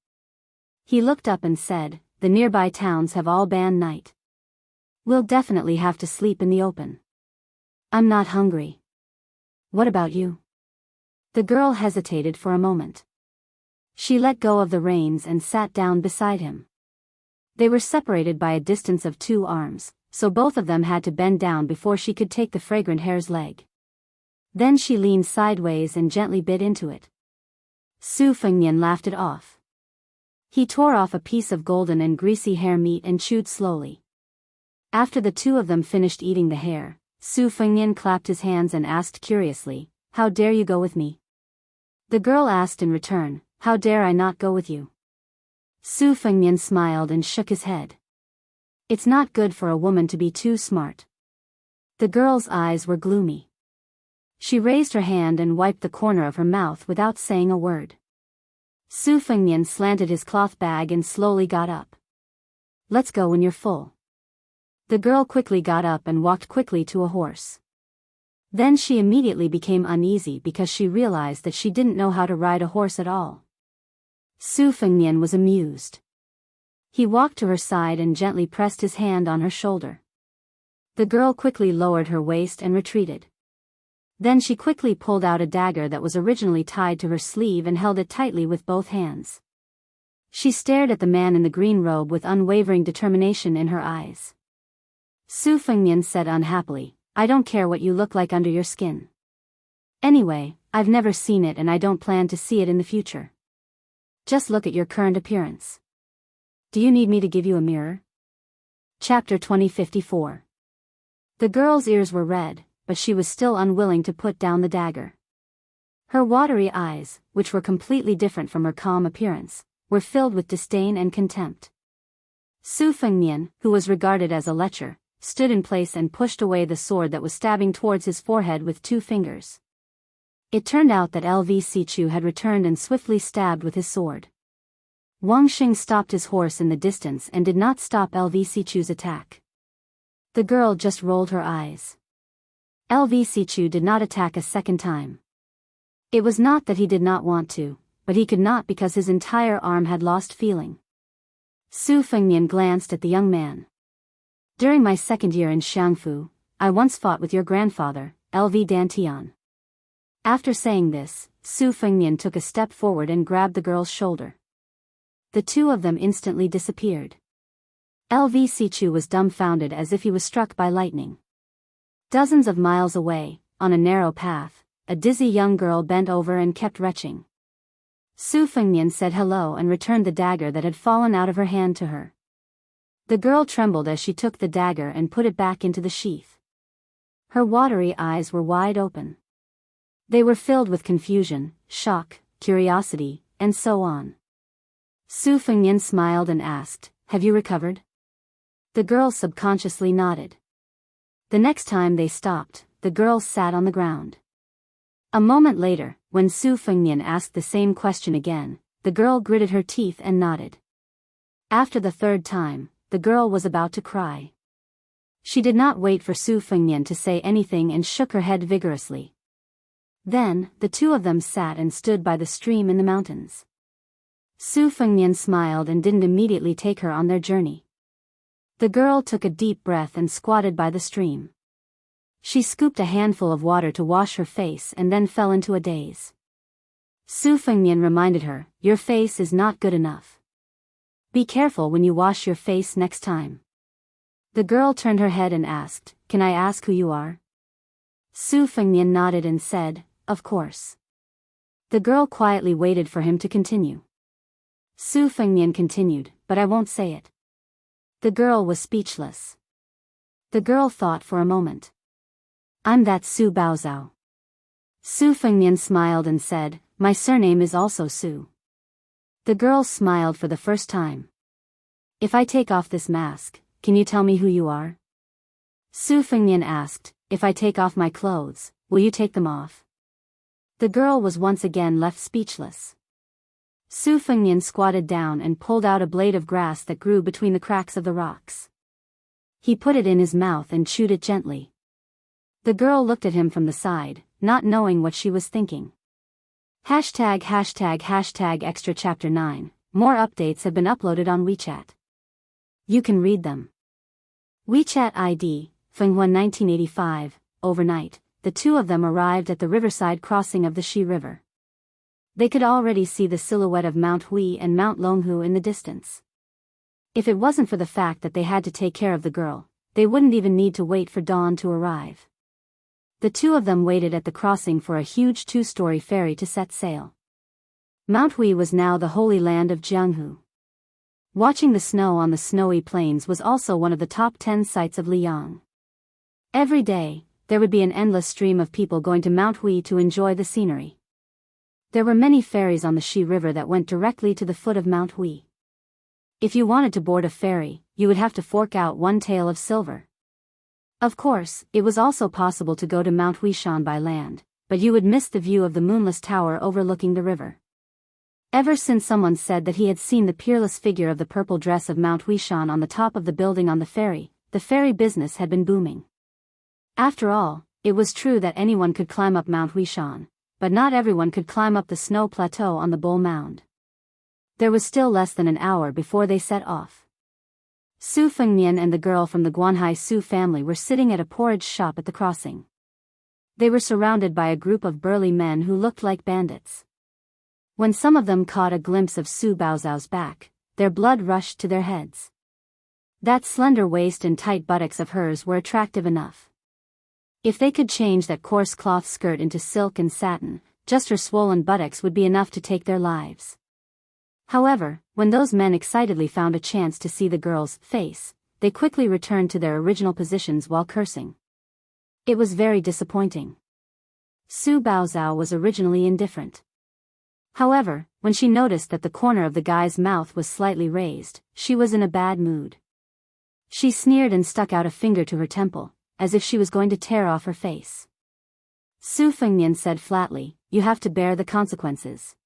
He looked up and said, the nearby towns have all banned night. We'll definitely have to sleep in the open. I'm not hungry. What about you? The girl hesitated for a moment. She let go of the reins and sat down beside him. They were separated by a distance of 2 arms, so both of them had to bend down before she could take the fragrant hare's leg. Then she leaned sideways and gently bit into it. Su Fengnian laughed it off. He tore off a piece of golden and greasy hare meat and chewed slowly. After the two of them finished eating the hare, Su Fengnian clapped his hands and asked curiously, how dare you go with me? The girl asked in return, how dare I not go with you? Su Fengnian smiled and shook his head. It's not good for a woman to be too smart. The girl's eyes were gloomy. She raised her hand and wiped the corner of her mouth without saying a word. Su Fengnian slanted his cloth bag and slowly got up. Let's go when you're full. The girl quickly got up and walked quickly to a horse. Then she immediately became uneasy because she realized that she didn't know how to ride a horse at all. Su Fengnian was amused. He walked to her side and gently pressed his hand on her shoulder. The girl quickly lowered her waist and retreated. Then she quickly pulled out a dagger that was originally tied to her sleeve and held it tightly with both hands. She stared at the man in the green robe with unwavering determination in her eyes. Su Fengnian said unhappily, I don't care what you look like under your skin. Anyway, I've never seen it and I don't plan to see it in the future. Just look at your current appearance. Do you need me to give you a mirror? Chapter 2054. The girl's ears were red, but she was still unwilling to put down the dagger. Her watery eyes, which were completely different from her calm appearance, were filled with disdain and contempt. Su Fengnian, who was regarded as a lecher, stood in place and pushed away the sword that was stabbing towards his forehead with 2 fingers. It turned out that LV Sichu had returned and swiftly stabbed with his sword. Wang Xing stopped his horse in the distance and did not stop LV Sichu's attack. The girl just rolled her eyes. LV Sichu did not attack a second time. It was not that he did not want to, but he could not because his entire arm had lost feeling. Su Fengnian glanced at the young man. During my 2nd year in Jianghu, I once fought with your grandfather, LV Dantian. After saying this, Su Fengnian took a step forward and grabbed the girl's shoulder. The two of them instantly disappeared. LV Sichu was dumbfounded as if he was struck by lightning. Dozens of miles away, on a narrow path, a dizzy young girl bent over and kept retching. Su Fengnian said hello and returned the dagger that had fallen out of her hand to her. The girl trembled as she took the dagger and put it back into the sheath. Her watery eyes were wide open. They were filled with confusion, shock, curiosity, and so on. Su Fengnian smiled and asked, have you recovered? The girl subconsciously nodded. The next time they stopped, the girl sat on the ground. A moment later, when Su Fengnian asked the same question again, the girl gritted her teeth and nodded. After the 3rd time, the girl was about to cry. She did not wait for Su Fengnian to say anything and shook her head vigorously. Then, the two of them sat and stood by the stream in the mountains. Su Fengnian smiled and didn't immediately take her on their journey. The girl took a deep breath and squatted by the stream. She scooped a handful of water to wash her face and then fell into a daze. Su Fengnian reminded her, "Your face is not good enough. Be careful when you wash your face next time." The girl turned her head and asked, "Can I ask who you are?" Su Fengnian nodded and said, "Of course." The girl quietly waited for him to continue. Su Fengnian continued, "But I won't say it." The girl was speechless. The girl thought for a moment. "I'm that Su Baozhao." Su Fengnian smiled and said, "My surname is also Su." The girl smiled for the first time. "If I take off this mask, can you tell me who you are?" Su Fengnian asked, "If I take off my clothes, will you take them off?" The girl was once again left speechless. Su Fengnian squatted down and pulled out a blade of grass that grew between the cracks of the rocks. He put it in his mouth and chewed it gently. The girl looked at him from the side, not knowing what she was thinking. #### extra chapter 9. More updates have been uploaded on WeChat. You can read them. WeChat ID, Fenghua 1985, overnight, the two of them arrived at the riverside crossing of the Shi River. They could already see the silhouette of Mount Hui and Mount Longhu in the distance. If it wasn't for the fact that they had to take care of the girl, they wouldn't even need to wait for dawn to arrive. The two of them waited at the crossing for a huge 2-story ferry to set sail. Mount Hui was now the holy land of Jianghu. Watching the snow on the snowy plains was also one of the top 10 sights of Liyang. Every day, there would be an endless stream of people going to Mount Hui to enjoy the scenery. There were many ferries on the Shi River that went directly to the foot of Mount Hui. If you wanted to board a ferry, you would have to fork out one tael of silver. Of course, it was also possible to go to Mount Huishan by land, but you would miss the view of the moonless tower overlooking the river. Ever since someone said that he had seen the peerless figure of the purple dress of Mount Huishan on the top of the building on the ferry business had been booming. After all, it was true that anyone could climb up Mount Huishan, but not everyone could climb up the snow plateau on the Bull Mound. There was still less than an hour before they set off. Su Fengnian and the girl from the Guanhai Su family were sitting at a porridge shop at the crossing. They were surrounded by a group of burly men who looked like bandits. When some of them caught a glimpse of Su Baozhao's back, their blood rushed to their heads. That slender waist and tight buttocks of hers were attractive enough. If they could change that coarse cloth skirt into silk and satin, just her swollen buttocks would be enough to take their lives. However, when those men excitedly found a chance to see the girl's face, they quickly returned to their original positions while cursing. It was very disappointing. Su Baozhao was originally indifferent. However, when she noticed that the corner of the guy's mouth was slightly raised, she was in a bad mood. She sneered and stuck out a finger to her temple, as if she was going to tear off her face. Su Fengnian said flatly, "You have to bear the consequences."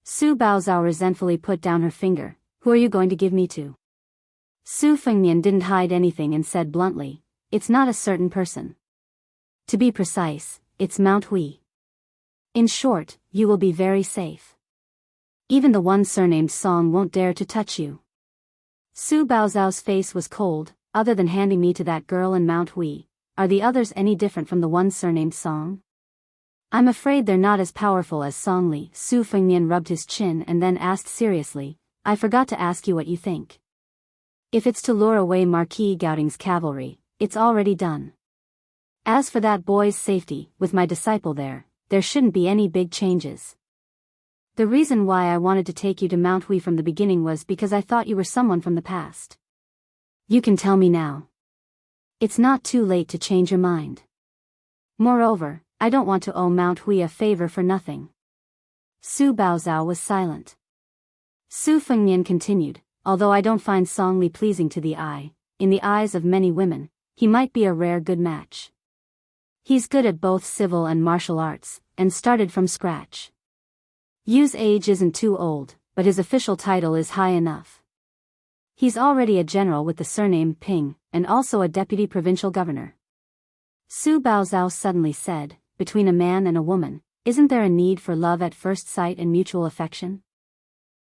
Su Baozhao resentfully put down her finger, "Who are you going to give me to?" Su Fengnian didn't hide anything and said bluntly, "It's not a certain person. To be precise, it's Mount Hui. In short, you will be very safe. Even the one surnamed Song won't dare to touch you." Su Baozhao's face was cold. "Other than handing me to that girl in Mount Hui, are the others any different from the one surnamed Song?" "I'm afraid they're not as powerful as Song Li." Su Fengnian rubbed his chin and then asked seriously, "I forgot to ask you what you think. If it's to lure away Marquis Gaoting's cavalry, it's already done. As for that boy's safety, with my disciple there shouldn't be any big changes. The reason why I wanted to take you to Mount Hui from the beginning was because I thought you were someone from the past. You can tell me now. It's not too late to change your mind. Moreover, I don't want to owe Mount Hui a favor for nothing." Su Baozhao was silent. Su Fengnian continued, "Although I don't find Song Li pleasing to the eye, in the eyes of many women, he might be a rare good match. He's good at both civil and martial arts, and started from scratch. Yu's age isn't too old, but his official title is high enough. He's already a general with the surname Ping, and also a deputy provincial governor." Su Baozhao suddenly said, "Between a man and a woman, isn't there a need for love at first sight and mutual affection?"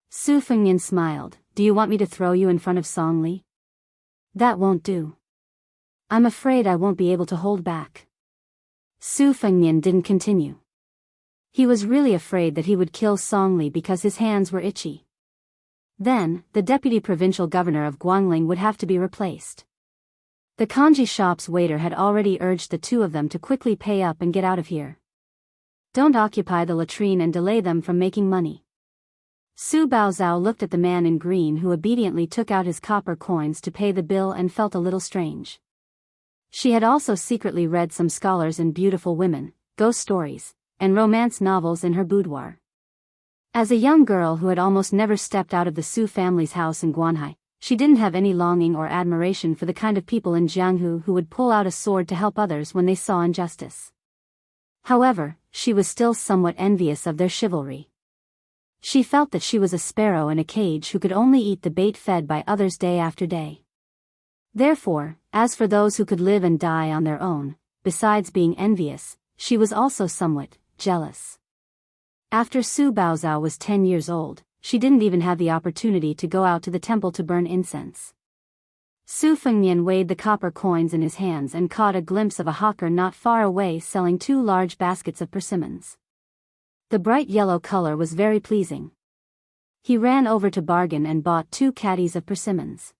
Su Fengnian smiled, "Do you want me to throw you in front of Song Li?" That won't do. I'm afraid I won't be able to hold back. Su Fengnian didn't continue. He was really afraid that he would kill Songli because his hands were itchy. Then, the deputy provincial governor of Guangling would have to be replaced. The kanji shop's waiter had already urged the two of them to quickly pay up and get out of here. Don't occupy the latrine and delay them from making money. Su Baozhao looked at the man in green who obediently took out his copper coins to pay the bill and felt a little strange. She had also secretly read some scholars in beautiful women, ghost stories, and romance novels in her boudoir. As a young girl who had almost never stepped out of the Su family's house in Guanhai, she didn't have any longing or admiration for the kind of people in Jianghu who would pull out a sword to help others when they saw injustice. However, she was still somewhat envious of their chivalry. She felt that she was a sparrow in a cage who could only eat the bait fed by others day after day. Therefore, as for those who could live and die on their own, besides being envious, she was also somewhat jealous. After Su Baozhao was 10 years old, she didn't even have the opportunity to go out to the temple to burn incense. Su Fengnian weighed the copper coins in his hands and caught a glimpse of a hawker not far away selling 2 large baskets of persimmons. The bright yellow color was very pleasing. He ran over to bargain and bought 2 caddies of persimmons.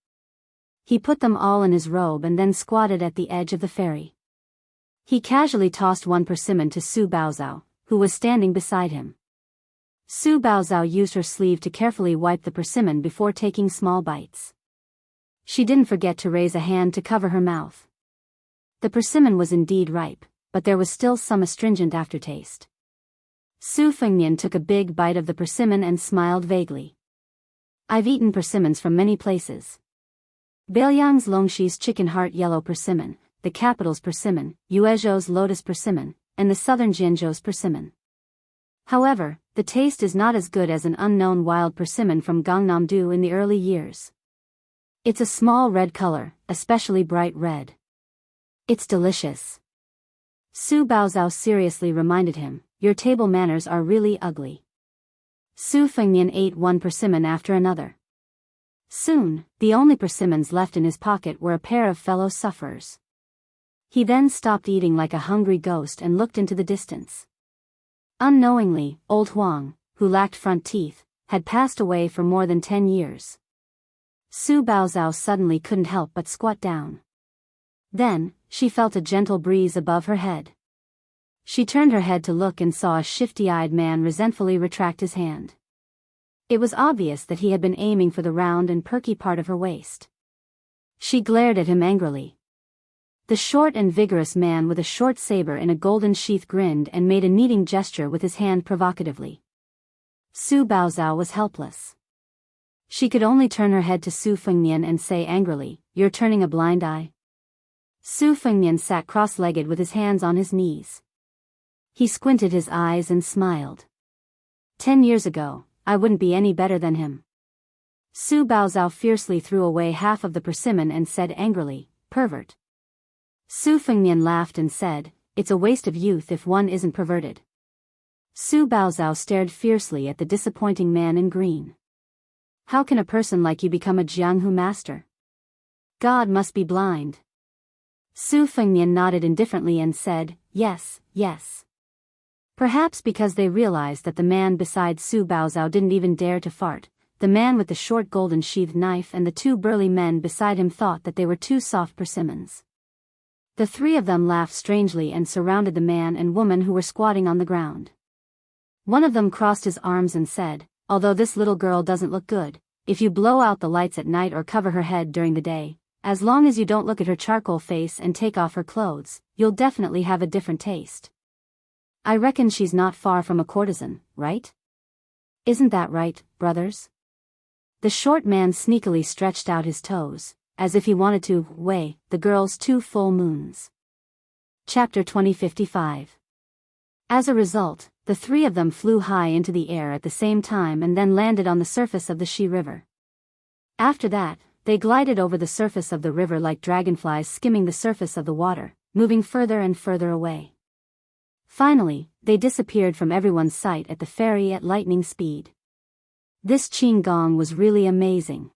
He put them all in his robe and then squatted at the edge of the ferry. He casually tossed 1 persimmon to Su Baozhao, who was standing beside him. Su Baozhao used her sleeve to carefully wipe the persimmon before taking small bites. She didn't forget to raise a hand to cover her mouth. The persimmon was indeed ripe, but there was still some astringent aftertaste. Su Fengnian took a big bite of the persimmon and smiled vaguely. I've eaten persimmons from many places. Beiliang's Longshi's chicken heart yellow persimmon, the capital's persimmon, Yuezhou's lotus persimmon, and the southern Jianzhou's persimmon. However, the taste is not as good as an unknown wild persimmon from Gangnam-do in the early years. It's a small red color, especially bright red. It's delicious. Su Baozhao seriously reminded him, your table manners are really ugly. Su Fengnian ate 1 persimmon after another. Soon, the only persimmons left in his pocket were a pair of fellow sufferers. He then stopped eating like a hungry ghost and looked into the distance. Unknowingly, old Huang, who lacked front teeth, had passed away for more than 10 years. Su Baozhao suddenly couldn't help but squat down. Then, she felt a gentle breeze above her head. She turned her head to look and saw a shifty-eyed man resentfully retract his hand. It was obvious that he had been aiming for the round and perky part of her waist. She glared at him angrily. The short and vigorous man with a short saber in a golden sheath grinned and made a kneading gesture with his hand provocatively. Su Baozhao was helpless. She could only turn her head to Su Fengnian and say angrily, "You're turning a blind eye?" Su Fengnian sat cross-legged with his hands on his knees. He squinted his eyes and smiled. 10 years ago, I wouldn't be any better than him. Su Baozhao fiercely threw away half of the persimmon and said angrily, "Pervert." Su Fengnian laughed and said, "It's a waste of youth if one isn't perverted." Su Baozhao stared fiercely at the disappointing man in green. How can a person like you become a Jianghu master? God must be blind. Su Fengnian nodded indifferently and said, "Yes, yes." Perhaps because they realized that the man beside Su Baozhao didn't even dare to fart, the man with the short golden sheathed knife and the 2 burly men beside him thought that they were 2 soft persimmons. The 3 of them laughed strangely and surrounded the man and woman who were squatting on the ground. One of them crossed his arms and said, "Although this little girl doesn't look good, if you blow out the lights at night or cover her head during the day, as long as you don't look at her charcoal face and take off her clothes, you'll definitely have a different taste. I reckon she's not far from a courtesan, right? Isn't that right, brothers?" The short man sneakily stretched out his toes, as if he wanted to weigh the girl's 2 full moons. Chapter 2055. As a result, the 3 of them flew high into the air at the same time and then landed on the surface of the Shi River. After that, they glided over the surface of the river like dragonflies skimming the surface of the water, moving further and further away. Finally, they disappeared from everyone's sight at the ferry at lightning speed. This Qing Gong was really amazing.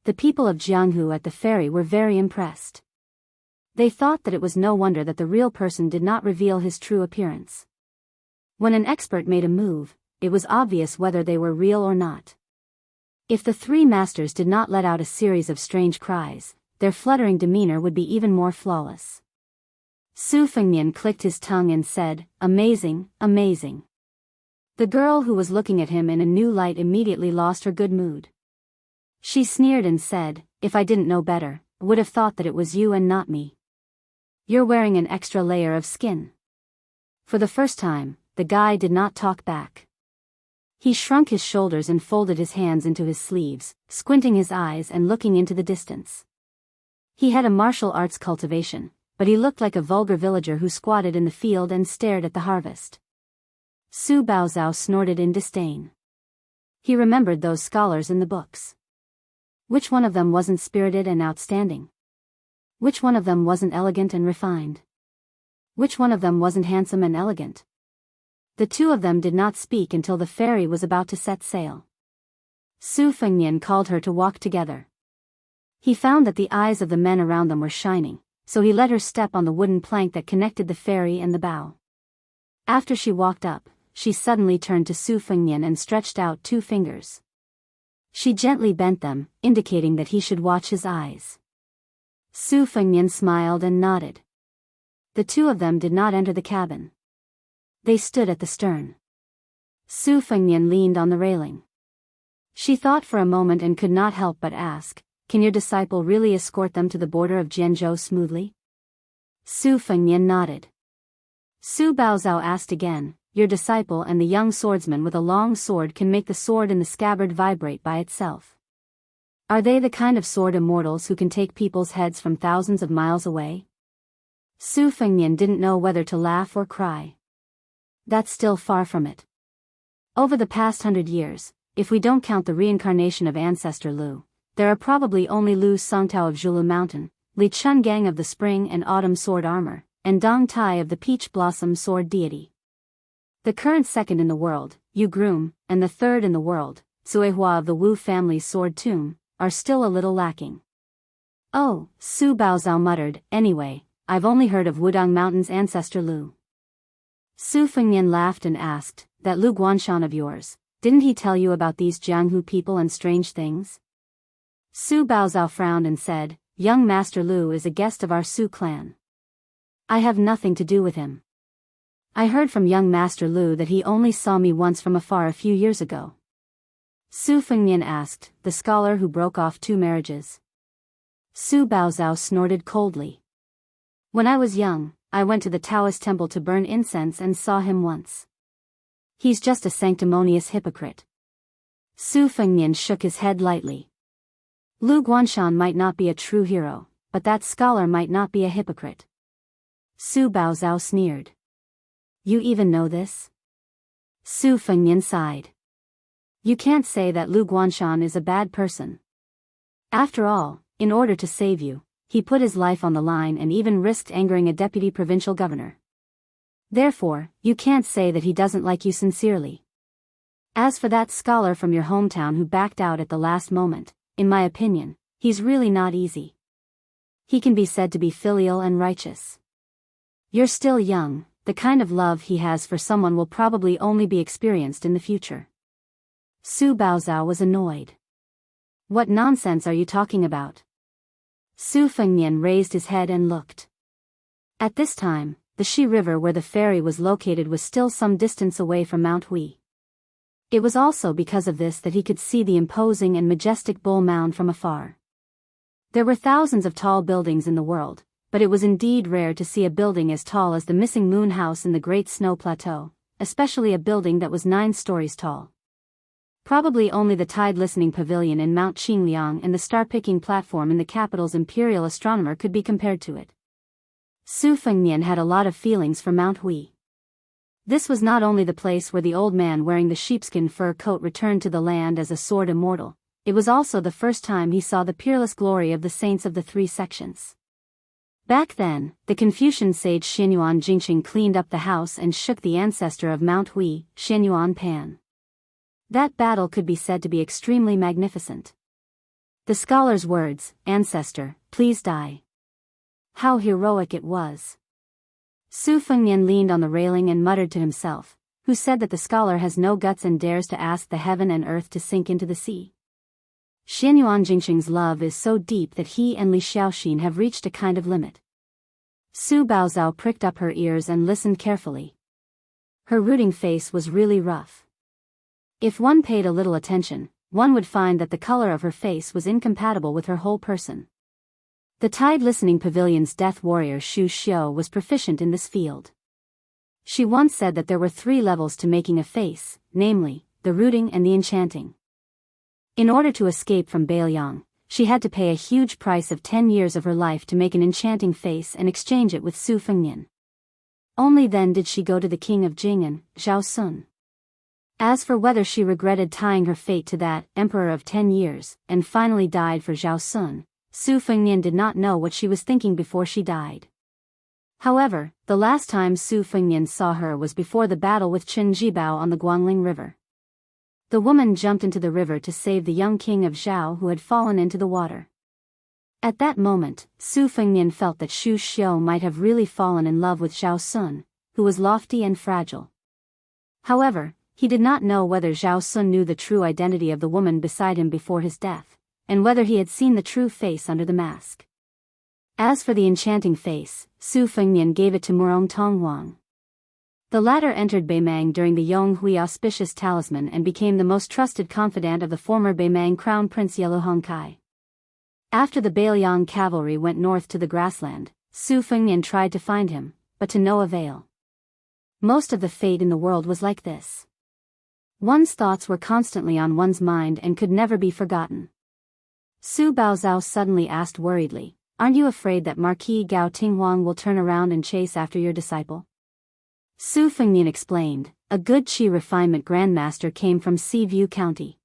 the people of Jianghu at the ferry were very impressed. They thought that it was no wonder that the real person did not reveal his true appearance. When an expert made a move, it was obvious whether they were real or not. If the three masters did not let out a series of strange cries, their fluttering demeanor would be even more flawless. Su Fengnian clicked his tongue and said, "Amazing, amazing." The girl who was looking at him in a new light immediately lost her good mood. She sneered and said, "If I didn't know better, I would have thought that it was you and not me. You're wearing an extra layer of skin." For the first time, the guy did not talk back. He shrunk his shoulders and folded his hands into his sleeves, squinting his eyes and looking into the distance. He had a martial arts cultivation, but he looked like a vulgar villager who squatted in the field and stared at the harvest. Su Baozhao snorted in disdain. He remembered those scholars in the books. Which one of them wasn't spirited and outstanding? Which one of them wasn't elegant and refined? Which one of them wasn't handsome and elegant? The two of them did not speak until the ferry was about to set sail. Su Fengnian called her to walk together. He found that the eyes of the men around them were shining, so he let her step on the wooden plank that connected the ferry and the bow. After she walked up, she suddenly turned to Su Fengnian and stretched out 2 fingers. She gently bent them, indicating that he should watch his eyes. Su Fengnian smiled and nodded. The two of them did not enter the cabin. They stood at the stern. Su Fengnian leaned on the railing. She thought for a moment and could not help but ask, "Can your disciple really escort them to the border of Jianghu smoothly?" Su Fengnian nodded. Su Baozhao asked again, "Your disciple and the young swordsman with a long sword can make the sword in the scabbard vibrate by itself. Are they the kind of sword immortals who can take people's heads from thousands of miles away?" Su Fengnian didn't know whether to laugh or cry. That's still far from it. Over the past 100 years, if we don't count the reincarnation of ancestor Lu, there are probably only Lu Songtao of Zhulu Mountain, Li Chungang of the Spring and Autumn Sword Armor, and Dong Tai of the Peach Blossom Sword Deity. The current second in the world, Yu Groom, and the third in the world, Sui Hua of the Wu family's sword tomb, are still a little lacking. "Oh," Su Baozhao muttered, "anyway, I've only heard of Wudong Mountain's ancestor Lu." Su Fengnian laughed and asked, "That Lu Guanshan of yours, didn't he tell you about these Jianghu people and strange things?" Su Baozhao frowned and said, "Young Master Lu is a guest of our Su clan. I have nothing to do with him. I heard from young Master Lu that he only saw me once from afar a few years ago." Su Fengnian asked, "The scholar who broke off 2 marriages?" Su Baozhao snorted coldly. "When I was young, I went to the Taoist temple to burn incense and saw him once. He's just a sanctimonious hypocrite." Su Fengnian shook his head lightly. Lu Guanshan might not be a true hero, but that scholar might not be a hypocrite. Su Baozhao sneered. "You even know this?" Su Fengnian sighed. "You can't say that Lu Guanshan is a bad person. After all, in order to save you, he put his life on the line and even risked angering a deputy provincial governor. Therefore, you can't say that he doesn't like you sincerely. As for that scholar from your hometown who backed out at the last moment, in my opinion, he's really not easy. He can be said to be filial and righteous. You're still young, the kind of love he has for someone will probably only be experienced in the future." Su Baozhao was annoyed. "What nonsense are you talking about?" Su Fengnian raised his head and looked. At this time, the Shi River where the ferry was located was still some distance away from Mount Hui. It was also because of this that he could see the imposing and majestic Bull Mound from afar. There were thousands of tall buildings in the world, but it was indeed rare to see a building as tall as the missing moon house in the Great Snow Plateau, especially a building that was 9 stories tall. Probably only the tide-listening pavilion in Mount Qingliang and the star-picking platform in the capital's imperial astronomer could be compared to it. Su Fengnian had a lot of feelings for Mount Hui. This was not only the place where the old man wearing the sheepskin fur coat returned to the land as a sword immortal, it was also the first time he saw the peerless glory of the saints of the 3 sections. Back then, the Confucian sage Xianyuan Jingxing cleaned up the house and shook the ancestor of Mount Hui, Xianyuan Pan. That battle could be said to be extremely magnificent. The scholar's words, "Ancestor, please die." How heroic it was. Su Fengnian leaned on the railing and muttered to himself, "Who said that the scholar has no guts and dares to ask the heaven and earth to sink into the sea?" Xianyuan Jingxing's love is so deep that he and Li Xiaoxin have reached a kind of limit. Su Baozhao pricked up her ears and listened carefully. Her rooting face was really rough. If one paid a little attention, one would find that the color of her face was incompatible with her whole person. The Tide Listening Pavilion's death warrior Xu Xiu was proficient in this field. She once said that there were 3 levels to making a face, namely, the rooting and the enchanting. In order to escape from Biyao, she had to pay a huge price of 10 years of her life to make an enchanting face and exchange it with Su Fengnian. Only then did she go to the king of Jing'an, Zhao Sun. As for whether she regretted tying her fate to that emperor of 10 years, and finally died for Zhao Sun, Su Fengnian did not know what she was thinking before she died. However, the last time Su Fengnian saw her was before the battle with Qin Jibao on the Guangling River. The woman jumped into the river to save the young king of Zhao who had fallen into the water. At that moment, Su Fengnian felt that Xu Xiu might have really fallen in love with Zhao Sun, who was lofty and fragile. However, he did not know whether Zhao Sun knew the true identity of the woman beside him before his death, and whether he had seen the true face under the mask. As for the enchanting face, Su Fengnian gave it to Murong Tonghuang. The latter entered Beimang during the Yonghui auspicious talisman and became the most trusted confidant of the former Beimang crown prince Yellow Hongkai. After the Beiliang cavalry went north to the grassland, Su Fengnian tried to find him, but to no avail. Most of the fate in the world was like this. One's thoughts were constantly on one's mind and could never be forgotten. Su Baozhao suddenly asked worriedly, "Aren't you afraid that Marquis Gao Tinghuang will turn around and chase after your disciple?" Su Fengnian explained, "A good qi refinement grandmaster came from Seaview County.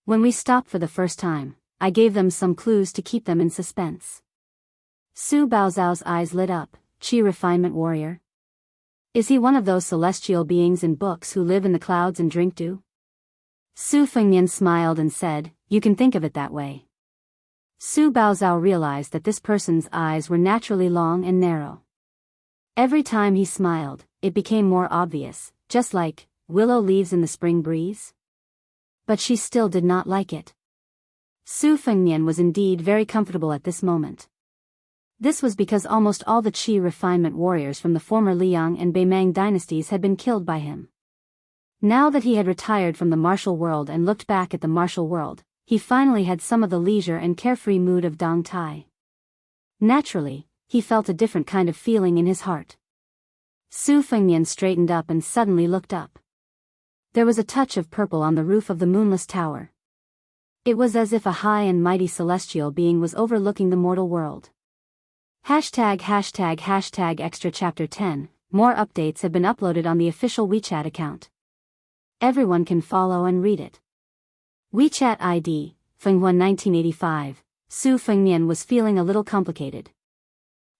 When we stopped for the first time, I gave them some clues to keep them in suspense." Su Baozhao's eyes lit up. "Qi refinement warrior? Is he one of those celestial beings in books who live in the clouds and drink dew?" Su Fengnian smiled and said, "You can think of it that way." Su Baozhao realized that this person's eyes were naturally long and narrow. Every time he smiled, it became more obvious, just like willow leaves in the spring breeze. But she still did not like it. Su Fengnian was indeed very comfortable at this moment. This was because almost all the qi refinement warriors from the former Liang and Beimang dynasties had been killed by him. Now that he had retired from the martial world and looked back at the martial world, he finally had some of the leisure and carefree mood of Dong Tai. Naturally, he felt a different kind of feeling in his heart. Su Fengnian straightened up and suddenly looked up. There was a touch of purple on the roof of the moonless tower. It was as if a high and mighty celestial being was overlooking the mortal world. #### extra chapter 10. More updates have been uploaded on the official WeChat account. Everyone can follow and read it. WeChat ID, Fenghuan 1985. Su Fengnian was feeling a little complicated.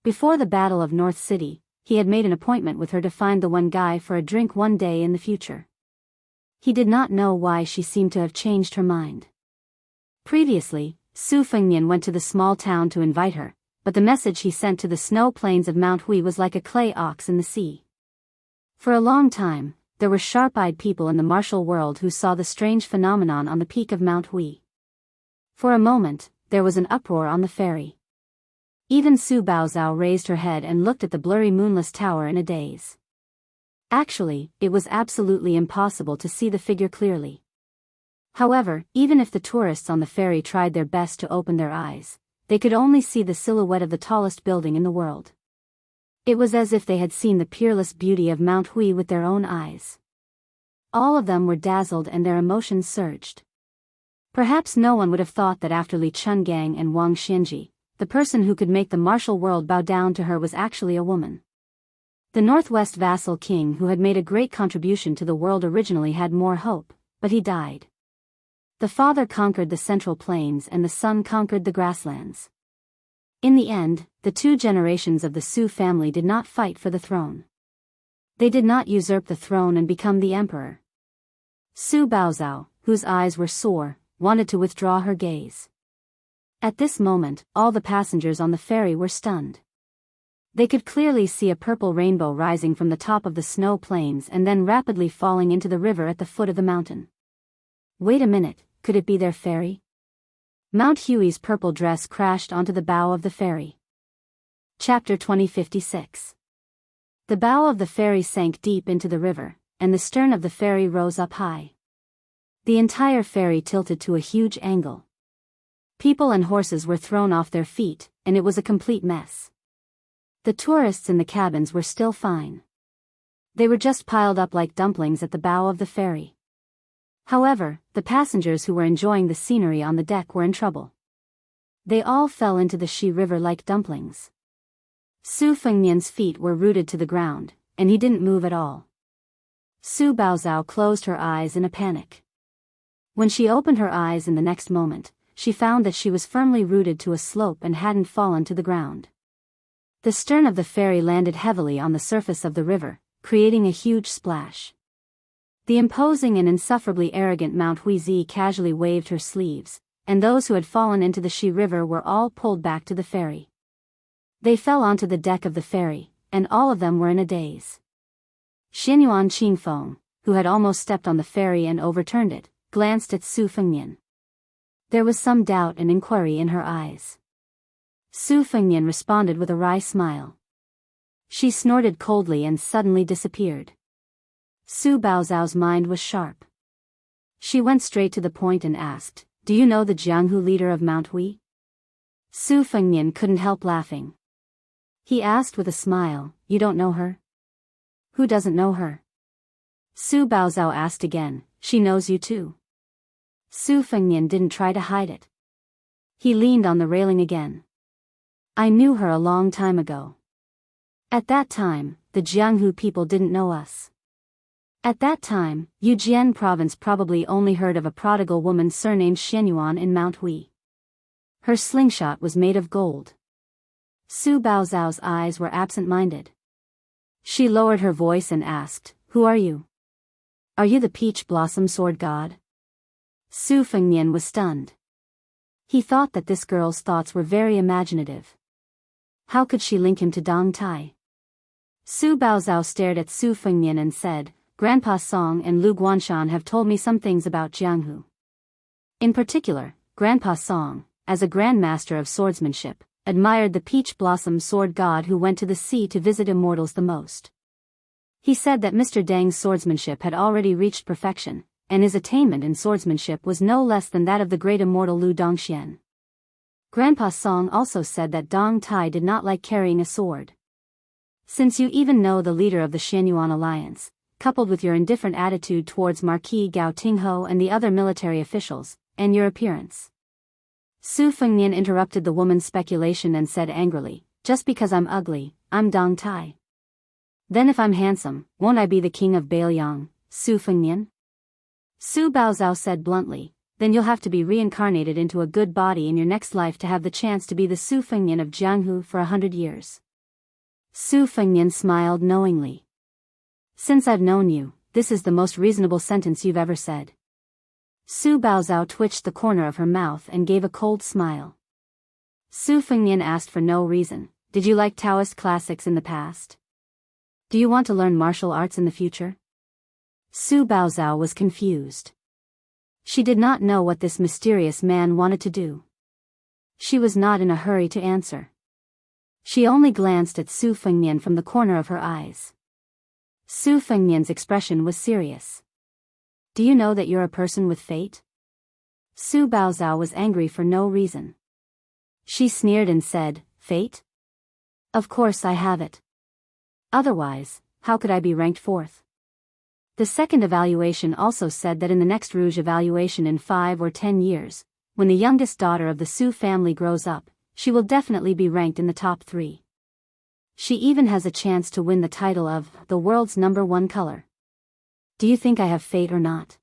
Before the Battle of North City, he had made an appointment with her to find the one guy for a drink one day in the future. He did not know why she seemed to have changed her mind. Previously, Su Fengnian went to the small town to invite her, but the message he sent to the snow plains of Mount Hui was like a clay ox in the sea. For a long time, there were sharp-eyed people in the martial world who saw the strange phenomenon on the peak of Mount Hui. For a moment, there was an uproar on the ferry. Even Su Baozhao raised her head and looked at the blurry moonless tower in a daze. Actually, it was absolutely impossible to see the figure clearly. However, even if the tourists on the ferry tried their best to open their eyes, they could only see the silhouette of the tallest building in the world. It was as if they had seen the peerless beauty of Mount Hui with their own eyes. All of them were dazzled and their emotions surged. Perhaps no one would have thought that after Li Chungang and Wang Xianji, the person who could make the martial world bow down to her was actually a woman. The Northwest vassal king who had made a great contribution to the world originally had more hope, but he died. The father conquered the central plains and the son conquered the grasslands. In the end, the 2 generations of the Su family did not fight for the throne. They did not usurp the throne and become the emperor. Su Baozhao, whose eyes were sore, wanted to withdraw her gaze. At this moment, all the passengers on the ferry were stunned. They could clearly see a purple rainbow rising from the top of the snow plains and then rapidly falling into the river at the foot of the mountain. Wait a minute, could it be their ferry? Mount Huey's purple dress crashed onto the bow of the ferry. Chapter 2056. The bow of the ferry sank deep into the river, and the stern of the ferry rose up high. The entire ferry tilted to a huge angle. People and horses were thrown off their feet, and it was a complete mess. The tourists in the cabins were still fine. They were just piled up like dumplings at the bow of the ferry. However, the passengers who were enjoying the scenery on the deck were in trouble. They all fell into the Shi River like dumplings. Su Fengnian's feet were rooted to the ground, and he didn't move at all. Su Baozhao closed her eyes in a panic. When she opened her eyes in the next moment, she found that she was firmly rooted to a slope and hadn't fallen to the ground. The stern of the ferry landed heavily on the surface of the river, creating a huge splash. The imposing and insufferably arrogant Mount Huizi casually waved her sleeves, and those who had fallen into the Shi River were all pulled back to the ferry. They fell onto the deck of the ferry, and all of them were in a daze. Xinyuan Qingfeng, who had almost stepped on the ferry and overturned it, glanced at Su Fengnian. There was some doubt and inquiry in her eyes. Su Fengnian responded with a wry smile. She snorted coldly and suddenly disappeared. Su Baozhao's mind was sharp. She went straight to the point and asked, "Do you know the Jianghu leader of Mount Hui?" Su Fengnian couldn't help laughing. He asked with a smile, "You don't know her?" "Who doesn't know her?" Su Baozhao asked again, "She knows you too." Su Fengnian didn't try to hide it. He leaned on the railing again. "I knew her a long time ago. At that time, the Jianghu people didn't know us. At that time, Yujian province probably only heard of a prodigal woman surnamed Xinyuan in Mount Hui. Her slingshot was made of gold." Su Baozhao's eyes were absent-minded. She lowered her voice and asked, "Who are you? Are you the peach blossom sword god?" Su Fengnian was stunned. He thought that this girl's thoughts were very imaginative. How could she link him to Dong Tai? Su Baozhao stared at Su Fengnian and said, "Grandpa Song and Lu Guanshan have told me some things about Jianghu. In particular, Grandpa Song, as a grandmaster of swordsmanship, admired the peach blossom sword god who went to the sea to visit immortals the most. He said that Mr. Deng's swordsmanship had already reached perfection, and his attainment in swordsmanship was no less than that of the great immortal Lu Dongxian. Grandpa Song also said that Dong Tai did not like carrying a sword. Since you even know the leader of the Xianyuan alliance, coupled with your indifferent attitude towards Marquis Gao Tingho and the other military officials, and your appearance." Su Fengnian interrupted the woman's speculation and said angrily, "Just because I'm ugly, I'm Dong Tai. Then if I'm handsome, won't I be the king of Biyao, Su Fengnian?" Su Baozhao said bluntly, "Then you'll have to be reincarnated into a good body in your next life to have the chance to be the Su Fengnian of Jianghu for 100 years. Su Fengnian smiled knowingly. "Since I've known you, this is the most reasonable sentence you've ever said." Su Baozhao twitched the corner of her mouth and gave a cold smile. Su Fengnian asked for no reason, "Did you like Taoist classics in the past? Do you want to learn martial arts in the future?" Su Baozhao was confused. She did not know what this mysterious man wanted to do. She was not in a hurry to answer. She only glanced at Su Fengnian from the corner of her eyes. Su Fengnian's expression was serious. "Do you know that you're a person with fate?" Su Baozhao was angry for no reason. She sneered and said, "Fate? Of course I have it. Otherwise, how could I be ranked fourth?" The second evaluation also said that in the next Rouge evaluation in 5 or 10 years, when the youngest daughter of the Su family grows up, she will definitely be ranked in the top 3. She even has a chance to win the title of the world's #1 color. Do you think I have fate or not?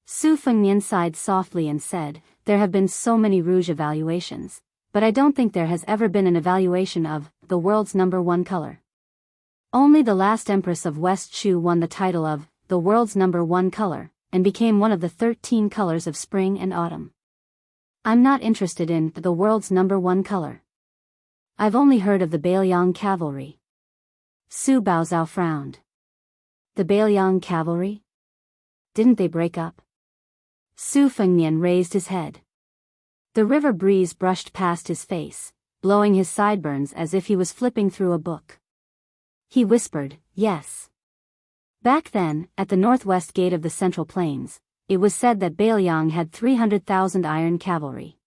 Su Fengnian sighed softly and said, "There have been so many Rouge evaluations, but I don't think there has ever been an evaluation of the world's #1 color. Only the last Empress of West Chu won the title of the world's #1 color, and became one of the 13 colors of spring and autumn. I'm not interested in the world's #1 color. I've only heard of the Biyao cavalry. Su Baozhao frowned. The Biyao cavalry? Didn't they break up? Su Fengnian raised his head. The river breeze brushed past his face, blowing his sideburns as if he was flipping through a book. He whispered, yes. Back then, at the northwest gate of the Central Plains, it was said that Biyao had 300,000 iron cavalry.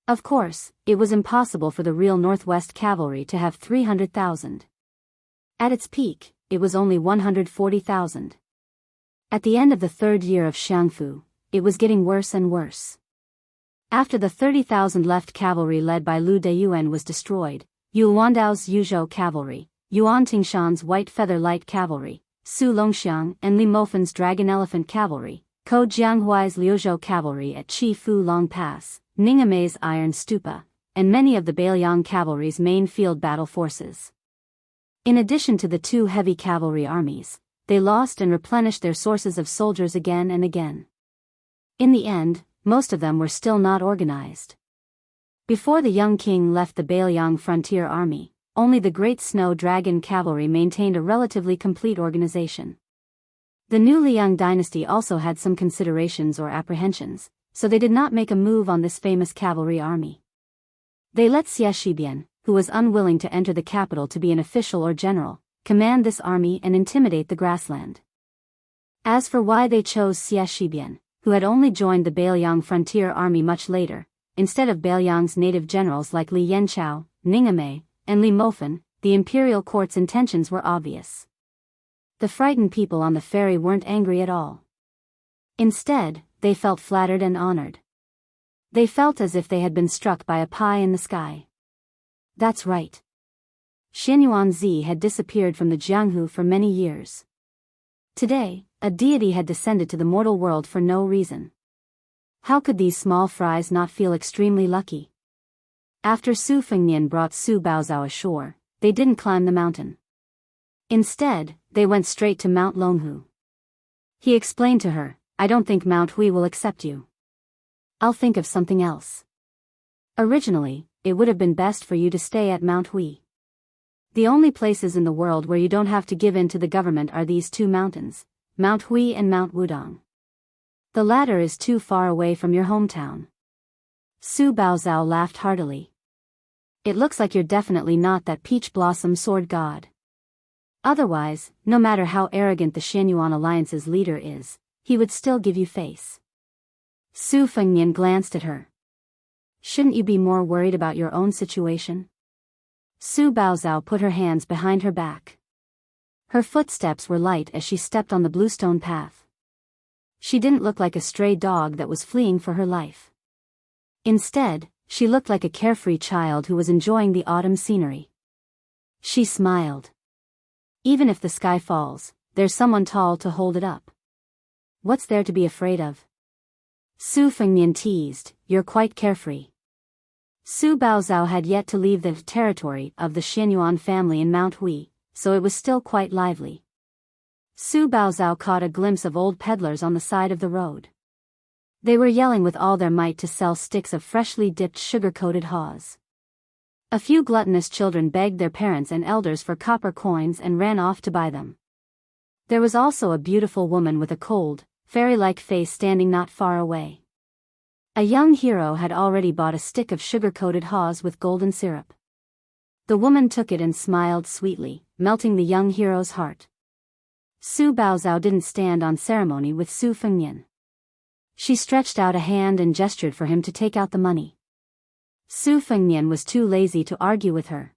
Of course, it was impossible for the real Northwest cavalry to have 300,000. At its peak, it was only 140,000. At the end of the third year of Jianghu, it was getting worse and worse. After the 30,000 left cavalry led by Lu Deyuan was destroyed, Yu Wandao's Yuzhou cavalry, Yuan Tingshan's White Feather Light cavalry, Su Longxiang and Li Mofen's Dragon Elephant cavalry, Ko Jianghuai's Liuzhou cavalry at Chi Fu Long Pass, Ningamei's Iron Stupa, and many of the Biyao cavalry's main field battle forces. In addition to the two heavy cavalry armies, they lost and replenished their sources of soldiers again and again. In the end, most of them were still not organized. Before the young king left the Biyao frontier army, only the Great Snow Dragon cavalry maintained a relatively complete organization. The new Liang dynasty also had some considerations or apprehensions, so they did not make a move on this famous cavalry army. They let Xie Shibian, who was unwilling to enter the capital to be an official or general, command this army and intimidate the grassland. As for why they chose Xie Shibian, who had only joined the Biyao frontier army much later, instead of Biyao's native generals like Li Yanchao, Ningamei, and Li Mofen, the imperial court's intentions were obvious. The frightened people on the ferry weren't angry at all. Instead, they felt flattered and honored. They felt as if they had been struck by a pie in the sky. That's right. Xianyuan Zi had disappeared from the Jianghu for many years. Today, a deity had descended to the mortal world for no reason. How could these small fries not feel extremely lucky? After Su Fengnian brought Su Baozhao ashore, they didn't climb the mountain. Instead, they went straight to Mount Longhu. He explained to her, I don't think Mount Hui will accept you. I'll think of something else. Originally, it would have been best for you to stay at Mount Hui. The only places in the world where you don't have to give in to the government are these two mountains, Mount Hui and Mount Wudong. The latter is too far away from your hometown. Su Baozhao laughed heartily. It looks like you're definitely not that peach blossom sword god. Otherwise, no matter how arrogant the Xianyuan Alliance's leader is, he would still give you face. Su Fengnian glanced at her. Shouldn't you be more worried about your own situation? Su Baozhao put her hands behind her back. Her footsteps were light as she stepped on the bluestone path. She didn't look like a stray dog that was fleeing for her life. Instead, she looked like a carefree child who was enjoying the autumn scenery. She smiled. Even if the sky falls, there's someone tall to hold it up. What's there to be afraid of? Su Fengnian teased, you're quite carefree. Su Baozhao had yet to leave the territory of the Xianyuan family in Mount Hui, so it was still quite lively. Su Baozhao caught a glimpse of old peddlers on the side of the road. They were yelling with all their might to sell sticks of freshly dipped sugar-coated haws. A few gluttonous children begged their parents and elders for copper coins and ran off to buy them. There was also a beautiful woman with a cold, fairy-like face standing not far away. A young hero had already bought a stick of sugar-coated haws with golden syrup. The woman took it and smiled sweetly, melting the young hero's heart. Su Baozhao didn't stand on ceremony with Su Fengnian. She stretched out a hand and gestured for him to take out the money. Su Fengnian was too lazy to argue with her.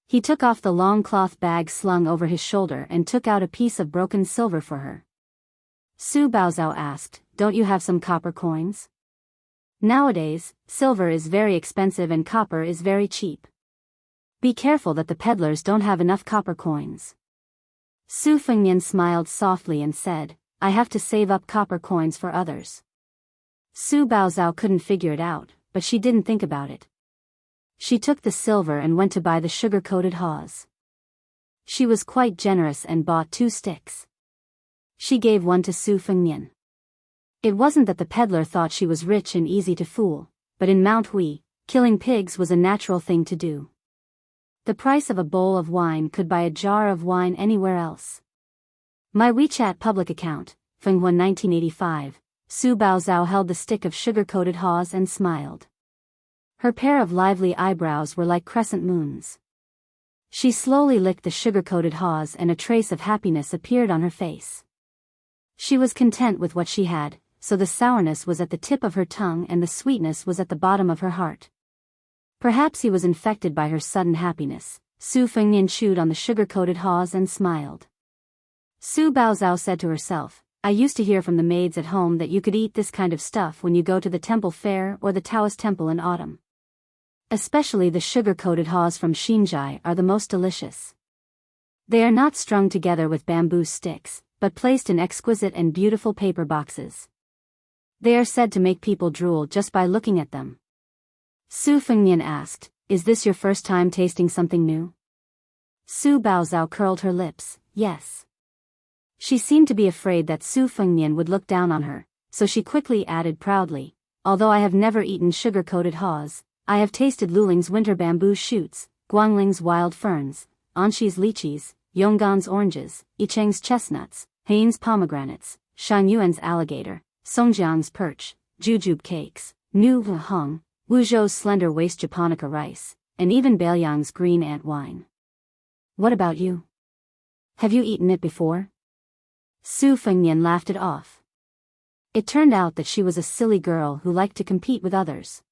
He took off the long cloth bag slung over his shoulder and took out a piece of broken silver for her. Su Baozhao asked, don't you have some copper coins? Nowadays, silver is very expensive and copper is very cheap. Be careful that the peddlers don't have enough copper coins. Su Fengnian smiled softly and said, I have to save up copper coins for others. Su Baozhao couldn't figure it out, but she didn't think about it. She took the silver and went to buy the sugar-coated haws. She was quite generous and bought 2 sticks. She gave one to Su Fengnian. It wasn't that the peddler thought she was rich and easy to fool, but in Mount Hui, killing pigs was a natural thing to do. The price of a bowl of wine could buy a jar of wine anywhere else. My WeChat public account, Fenghuan 1985, Su Baozhao held the stick of sugar-coated haws and smiled. Her pair of lively eyebrows were like crescent moons. She slowly licked the sugar-coated haws and a trace of happiness appeared on her face. She was content with what she had, so the sourness was at the tip of her tongue and the sweetness was at the bottom of her heart. Perhaps he was infected by her sudden happiness. Su Fengnian chewed on the sugar-coated haws and smiled. Su Baozhao said to herself, I used to hear from the maids at home that you could eat this kind of stuff when you go to the temple fair or the Taoist temple in autumn. Especially the sugar-coated haws from Xinzhai are the most delicious. They are not strung together with bamboo sticks, but placed in exquisite and beautiful paper boxes. They are said to make people drool just by looking at them. Su Fengnian asked, Is this your first time tasting something new? Su Baozhao curled her lips, yes. She seemed to be afraid that Su Fengnian would look down on her, so she quickly added proudly, Although I have never eaten sugar-coated haws, I have tasted Luling's winter bamboo shoots, Guangling's wild ferns, Anshi's lychees, Yonggan's oranges, Yicheng's chestnuts, Hain's pomegranates, Shanyuan's alligator, Songjiang's perch, jujube cakes, Nu Hong, Wuzhou's slender-waist japonica rice, and even Beiliang's green ant wine. What about you? Have you eaten it before? Su Fengnian laughed it off. It turned out that she was a silly girl who liked to compete with others.